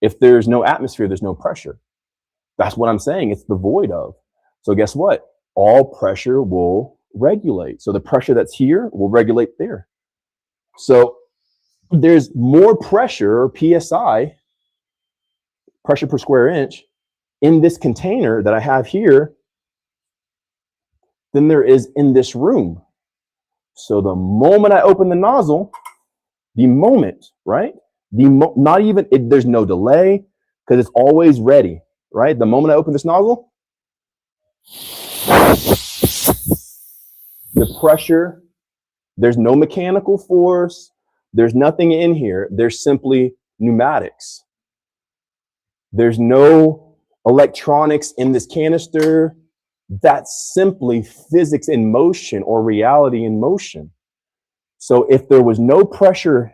If there's no atmosphere, there's no pressure. That's what I'm saying. It's the void of. So guess what? All pressure will regulate. So the pressure that's here will regulate there. So there's more pressure, or PSI, pressure per square inch, in this container that I have here than there is in this room. So the moment I open the nozzle, the moment, right? Not even, there's no delay because it's always ready, right? The moment I open this nozzle, the pressure, there's no mechanical force, there's nothing in here. There's simply pneumatics. There's no electronics in this canister. That's simply physics in motion, or reality in motion. So if there was no pressure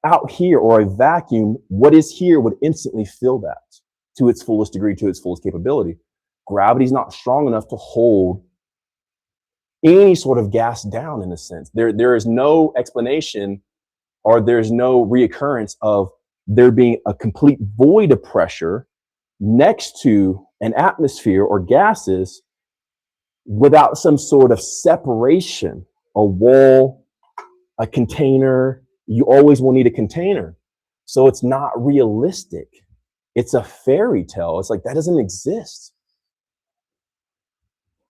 out here, or a vacuum, what is here would instantly fill that to its fullest degree, to its fullest capability. Gravity's not strong enough to hold any sort of gas down, in a sense. There is no explanation, or there's no reoccurrence of there being a complete void of pressure next to an atmosphere or gases without some sort of separation, a wall, a container. You always will need a container. So it's not realistic. It's a fairy tale. It's like, that doesn't exist.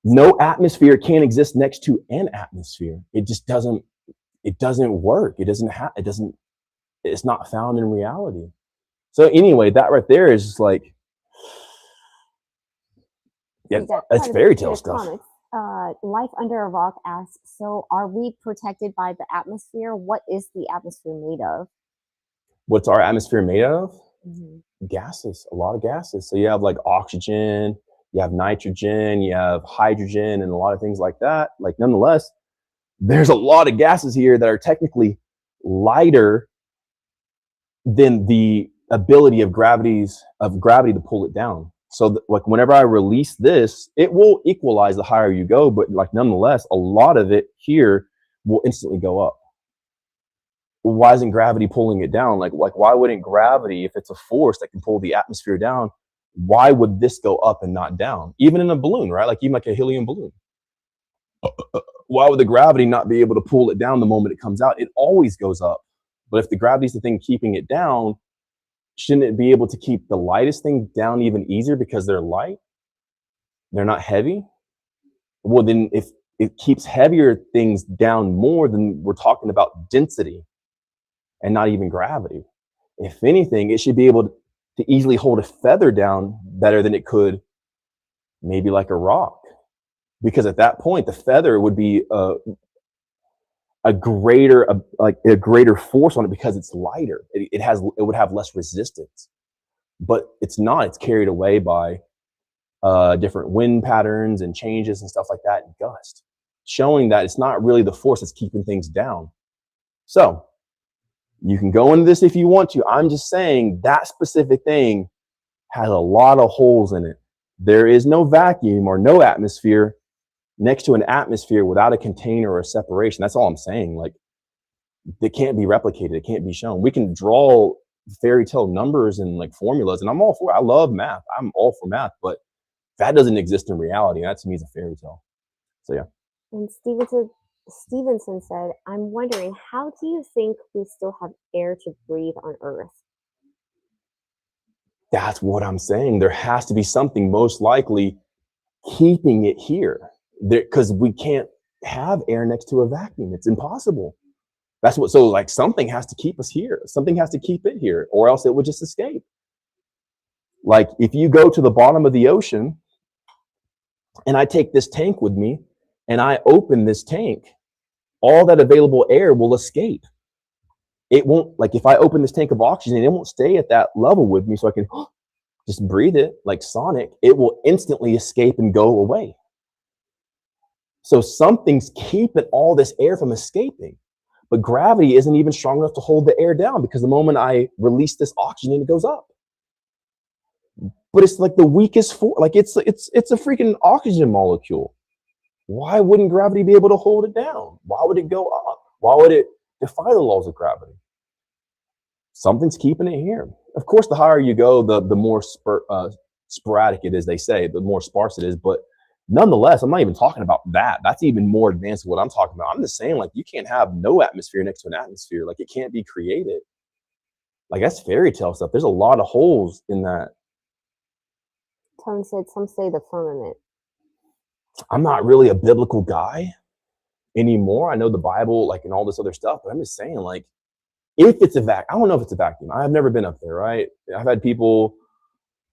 No atmosphere can exist next to an atmosphere. It just doesn't, it doesn't work. It's not found in reality. So anyway, that right there is just like, yeah, that's fairy tale stuff. Life Under a Rock asks, so are we protected by the atmosphere? What is the atmosphere made of? What's our atmosphere made of? Mm-hmm. Gases, a lot of gases. So you have like oxygen, you have nitrogen, you have hydrogen, and a lot of things like that. Like, nonetheless, there's a lot of gases here that are technically lighter than the ability of gravity to pull it down. So like, whenever I release this, it will equalize the higher you go, but like, nonetheless, a lot of it here will instantly go up. Why isn't gravity pulling it down? Like why wouldn't gravity, if it's a force that can pull the atmosphere down, why would this go up and not down? Even in a balloon, right? Like, even like a helium balloon. Why would the gravity not be able to pull it down the moment it comes out? It always goes up. But if the gravity is the thing keeping it down, shouldn't it be able to keep the lightest thing down even easier because they're light? They're not heavy? Well, then if it keeps heavier things down more, then we're talking about density and not even gravity. If anything, it should be able to easily hold a feather down better than it could maybe like a rock. Because at that point, the feather would be a greater force on it because it's lighter. It would have less resistance, but it's not. It's carried away by different wind patterns and changes and stuff like that, and gust, showing that it's not really the force that's keeping things down. So you can go into this if you want to. I'm just saying that specific thing has a lot of holes in it. There is no vacuum or no atmosphere next to an atmosphere without a container or a separation. That's all I'm saying. Like, it can't be replicated. It can't be shown. We can draw fairy tale numbers and like formulas, and I'm all for it. I love math. I'm all for math, but that doesn't exist in reality. That to me is a fairy tale. So yeah. And Stevenson said, I'm wondering, how do you think we still have air to breathe on Earth? That's what I'm saying. There has to be something most likely keeping it here, because we can't have air next to a vacuum. It's impossible. That's what, so like something has to keep us here. Something has to keep it here, or else it would just escape. Like if you go to the bottom of the ocean and I take this tank with me and I open this tank, all that available air will escape. It won't, like if I open this tank of oxygen, it won't stay at that level with me so I can just breathe it like Sonic. It will instantly escape and go away. So something's keeping all this air from escaping. But gravity isn't even strong enough to hold the air down, because the moment I release this oxygen, it goes up. But it's like the weakest force, like it's a freaking oxygen molecule. Why wouldn't gravity be able to hold it down? Why would it go up? Why would it defy the laws of gravity? Something's keeping it here. Of course, the higher you go, the more sporadic it is, they say, the more sparse it is. But nonetheless, I'm not even talking about that. That's even more advanced than what I'm talking about. I'm just saying, like, you can't have no atmosphere next to an atmosphere. Like, it can't be created. Like, that's fairy tale stuff. There's a lot of holes in that. Tone said, some say the firmament. I'm not really a biblical guy anymore. I know the Bible, like, and all this other stuff, but I'm just saying, like, if it's a vacuum, I don't know if it's a vacuum. I've never been up there, right? I've had people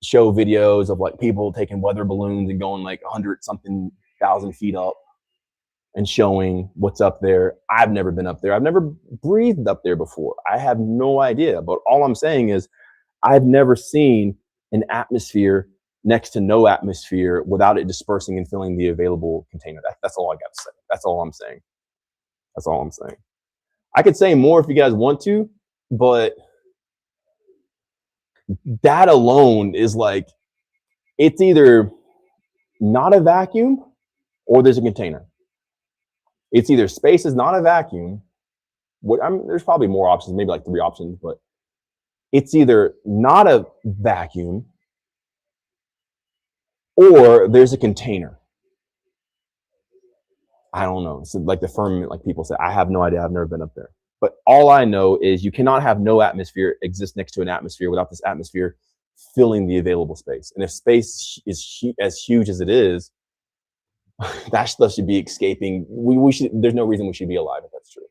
show videos of like people taking weather balloons and going like 100-something thousand feet up and showing what's up there. I've never been up there. I've never breathed up there before. I have no idea. But all I'm saying is I've never seen an atmosphere next to no atmosphere without it dispersing and filling the available container. That's all I got to say. That's all I'm saying. That's all I'm saying. I could say more if you guys want to, but that alone is like, it's either not a vacuum or there's a container. It's either space is not a vacuum. There's probably more options, maybe like 3 options, but it's either not a vacuum or there's a container. I don't know. So like the firmament, like people say, I have no idea. I've never been up there. But all I know is you cannot have no atmosphere exist next to an atmosphere without this atmosphere filling the available space. And if space is as huge as it is, that stuff should be escaping. We should. There's no reason we should be alive if that's true.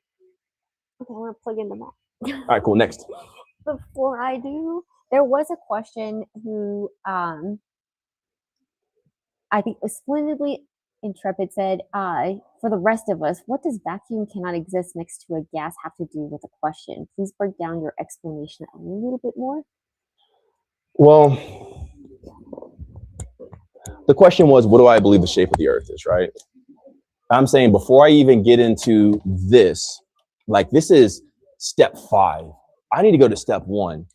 Okay, we're plugging them out. All right, cool. Next. Before I do, there was a question who I think splendidly Intrepid said, for the rest of us, what does vacuum cannot exist next to a gas have to do with the question? Please break down your explanation a little bit more. Well, the question was, what do I believe the shape of the earth is, right? I'm saying before I even get into this, like this is step 5. I need to go to step 1.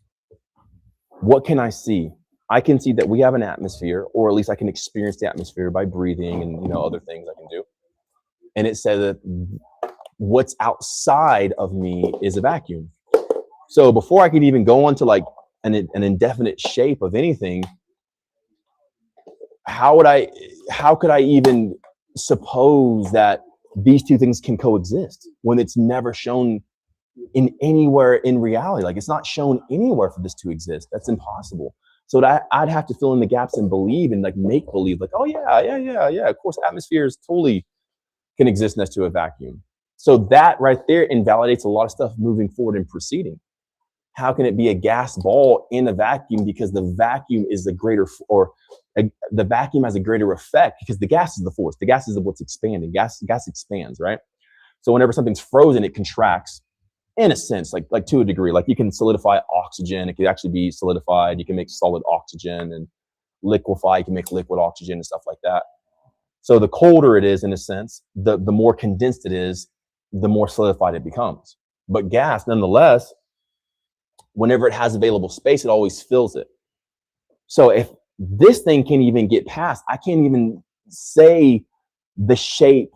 What can I see? I can see that we have an atmosphere, or at least I can experience the atmosphere by breathing and other things I can do. And it said that what's outside of me is a vacuum. So before I could even go on to like an indefinite shape of anything, how could I even suppose that these two things can coexist when it's never shown in anywhere in reality. Like it's not shown anywhere for this to exist. That's impossible. So that I'd have to fill in the gaps and believe and like make believe like, oh yeah. Of course, atmospheres totally can exist next to a vacuum. So that right there invalidates a lot of stuff moving forward and proceeding. How can it be a gas ball in a vacuum? Because the vacuum is the greater, the vacuum has a greater effect because the gas is the force. The gas is what's expanding. Gas expands, right? So whenever something's frozen, it contracts in a sense, like to a degree. Like you can solidify oxygen. It could actually be solidified. You can make solid oxygen and liquefy. You can make liquid oxygen and stuff like that. So the colder it is, in a sense, the more condensed it is, the more solidified it becomes. But gas, nonetheless, whenever it has available space, it always fills it. So if this thing can't even get past, I can't even say the shape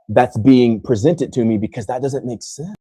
that's being presented to me because that doesn't make sense.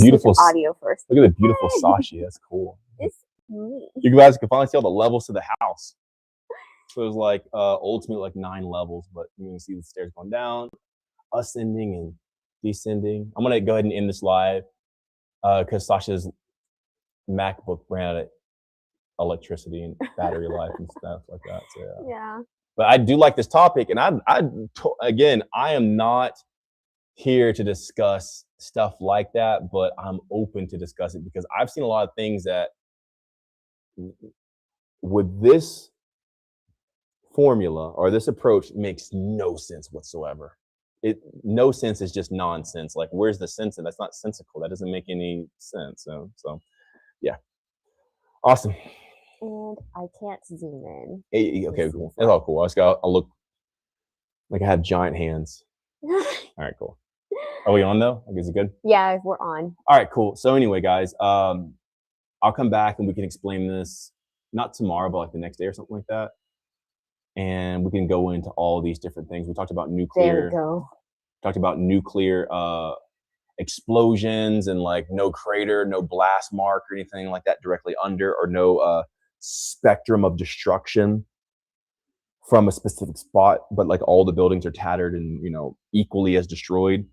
Beautiful. Audio first. Look at the beautiful Sashi. That's cool. It's me. You guys can finally see all the levels to the house. So there's like ultimately like 9 levels, but you can see the stairs going down, ascending and descending. I'm gonna go ahead and end this live because Sasha's MacBook ran out of electricity and battery life and stuff like that. So Yeah. But I do like this topic, and again, I am not here to discuss stuff like that, but I'm open to discuss it because I've seen a lot of things that with this formula or this approach makes no sense whatsoever. No sense is just nonsense. Like, where's the sense? And that's not sensical. That doesn't make any sense. So yeah, awesome. And I can't zoom in. Hey, okay, cool. That's all cool. I'll look like I have giant hands. All right, cool. Are we on though? Like, is it good? Yeah, we're on. All right, cool. So anyway, guys, I'll come back and we can explain this not tomorrow, but like the next day or something like that. And we can go into all these different things. We talked about nuclear. There we go. Talked about nuclear explosions and like no crater, no blast mark or anything like that directly under, or no spectrum of destruction from a specific spot, but like all the buildings are tattered and, you know, equally as destroyed.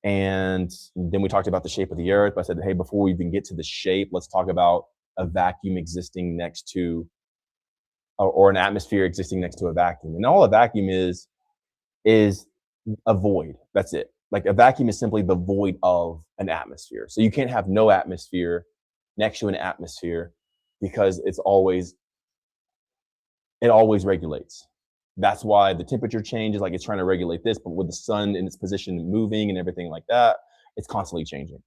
And then we talked about the shape of the earth. I said, hey, before we even get to the shape, let's talk about a vacuum existing next to, or an atmosphere existing next to a vacuum. And all a vacuum is a void. That's it. Like, a vacuum is simply the void of an atmosphere. So you can't have no atmosphere next to an atmosphere because it always regulates. That's why the temperature changes, like it's trying to regulate this, but with the sun in its position moving and everything like that, it's constantly changing.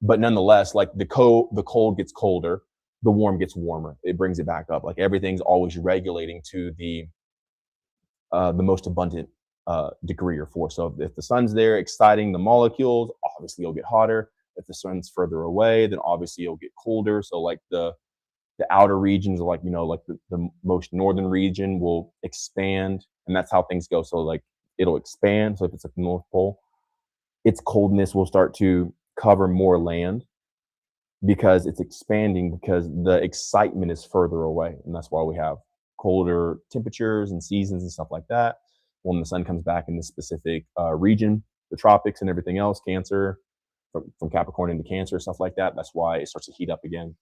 But nonetheless, like the cold gets colder, the warm gets warmer. It brings it back up. Like, everything's always regulating to the most abundant degree or force. So if the sun's there exciting the molecules, obviously you'll get hotter. If the sun's further away, then obviously you'll get colder. So like the outer regions, like, you know, like the most northern region will expand, and that's how things go. So like it'll expand. So if it's like the North Pole, its coldness will start to cover more land because it's expanding, because the excitement is further away. And that's why we have colder temperatures and seasons and stuff like that. When the sun comes back in this specific region, the tropics and everything else, Cancer, from Capricorn into Cancer, stuff like that, that's why it starts to heat up again.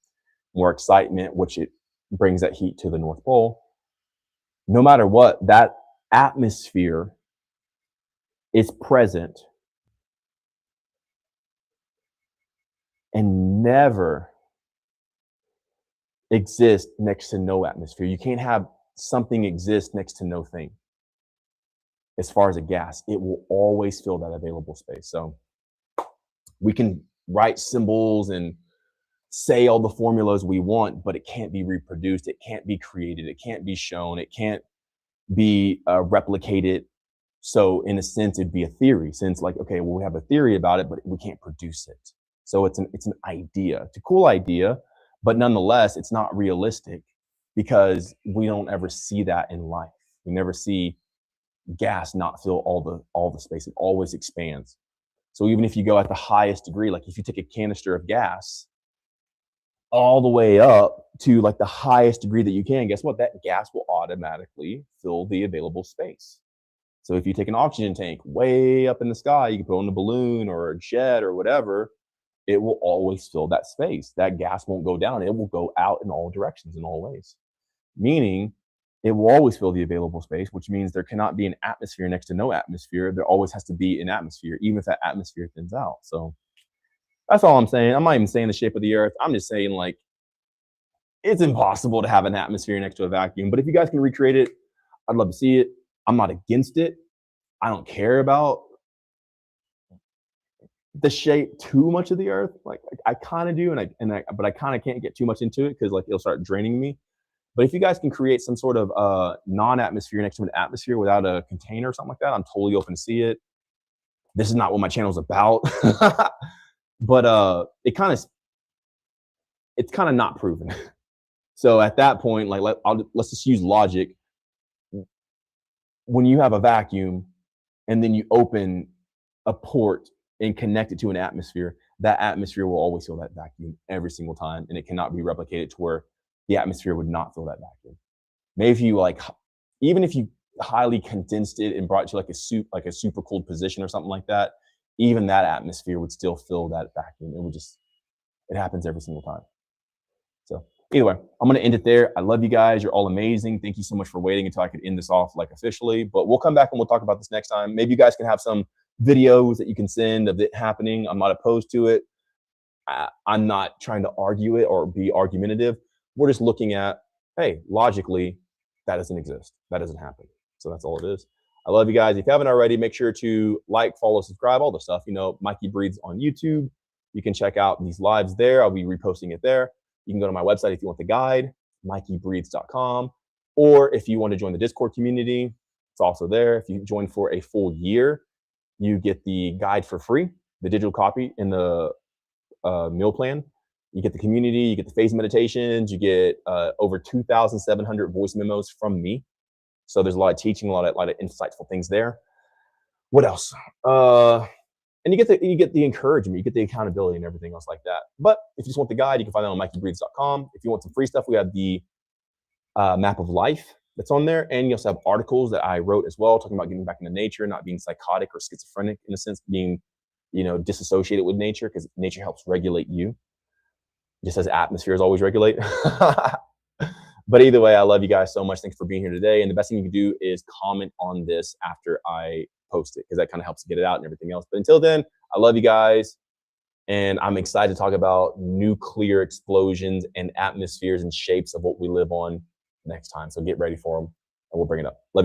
More excitement, which it brings that heat to the North Pole. No matter what, that atmosphere is present and never exist next to no atmosphere. You can't have something exist next to no thing. As far as a gas, it will always fill that available space. So we can write symbols and say all the formulas we want, but it can't be reproduced. It can't be created. It can't be shown. It can't be replicated. So in a sense, it'd be a theory, since like, okay, well, we have a theory about it, but we can't produce it. So it's an idea. It's a cool idea, but nonetheless, it's not realistic because we don't ever see that in life. We never see gas not fill all the space. It always expands. So even if you go at the highest degree, like if you take a canister of gas all the way up to like the highest degree that you can, guess what? That gas will automatically fill the available space. So if you take an oxygen tank way up in the sky, you can put on a balloon or a jet or whatever, it will always fill that space. That gas won't go down. It will go out in all directions, in all ways. Meaning it will always fill the available space, which means there cannot be an atmosphere next to no atmosphere. There always has to be an atmosphere, even if that atmosphere thins out. So that's all I'm saying. I'm not even saying the shape of the earth. I'm just saying, like, it's impossible to have an atmosphere next to a vacuum. But if you guys can recreate it, I'd love to see it. I'm not against it. I don't care about the shape too much of the earth. Like, I kind of do, but I kind of can't get too much into it because like it'll start draining me. But if you guys can create some sort of non-atmosphere next to an atmosphere without a container or something like that, I'm totally open to see it. This is not what my channel's about. But it's kind of not proven. So at that point, like let's just use logic. When you have a vacuum and then you open a port and connect it to an atmosphere, that atmosphere will always feel that vacuum every single time, and it cannot be replicated to where the atmosphere would not feel that vacuum. Maybe if you even if you highly condensed it and brought it to like a super cold position or something like that, even that atmosphere would still fill that vacuum. It happens every single time. So anyway, I'm going to end it there. I love you guys. You're all amazing. Thank you so much for waiting until I could end this off officially, but we'll come back and we'll talk about this next time. Maybe you guys can have some videos that you can send of it happening. I'm not opposed to it. I'm not trying to argue it or be argumentative. We're just looking at, hey, logically, that doesn't exist. That doesn't happen. So that's all it is. I love you guys. If you haven't already, make sure to like, follow, subscribe, all the stuff. Mikey Breathes on YouTube. You can check out these lives there. I'll be reposting it there. You can go to my website if you want the guide, MikeyBreathes.com. Or if you want to join the Discord community, it's also there. If you join for a full year, you get the guide for free, the digital copy in the meal plan. You get the community, you get the phase meditations, you get over 2,700 voice memos from me. So there's a lot of teaching, a lot of insightful things there. What else? And you get the encouragement, you get the accountability and everything else like that. But if you just want the guide, you can find that on MikeyBreathes.com. If you want some free stuff, we have the map of life that's on there. And you also have articles that I wrote as well, talking about getting back into nature, not being psychotic or schizophrenic in a sense, being, disassociated with nature, because nature helps regulate you, just as atmospheres always regulate. But either way, I love you guys so much. Thanks for being here today. And the best thing you can do is comment on this after I post it, because that kind of helps get it out and everything else. But until then, I love you guys. And I'm excited to talk about nuclear explosions and atmospheres and shapes of what we live on next time. So get ready for them and we'll bring it up. Love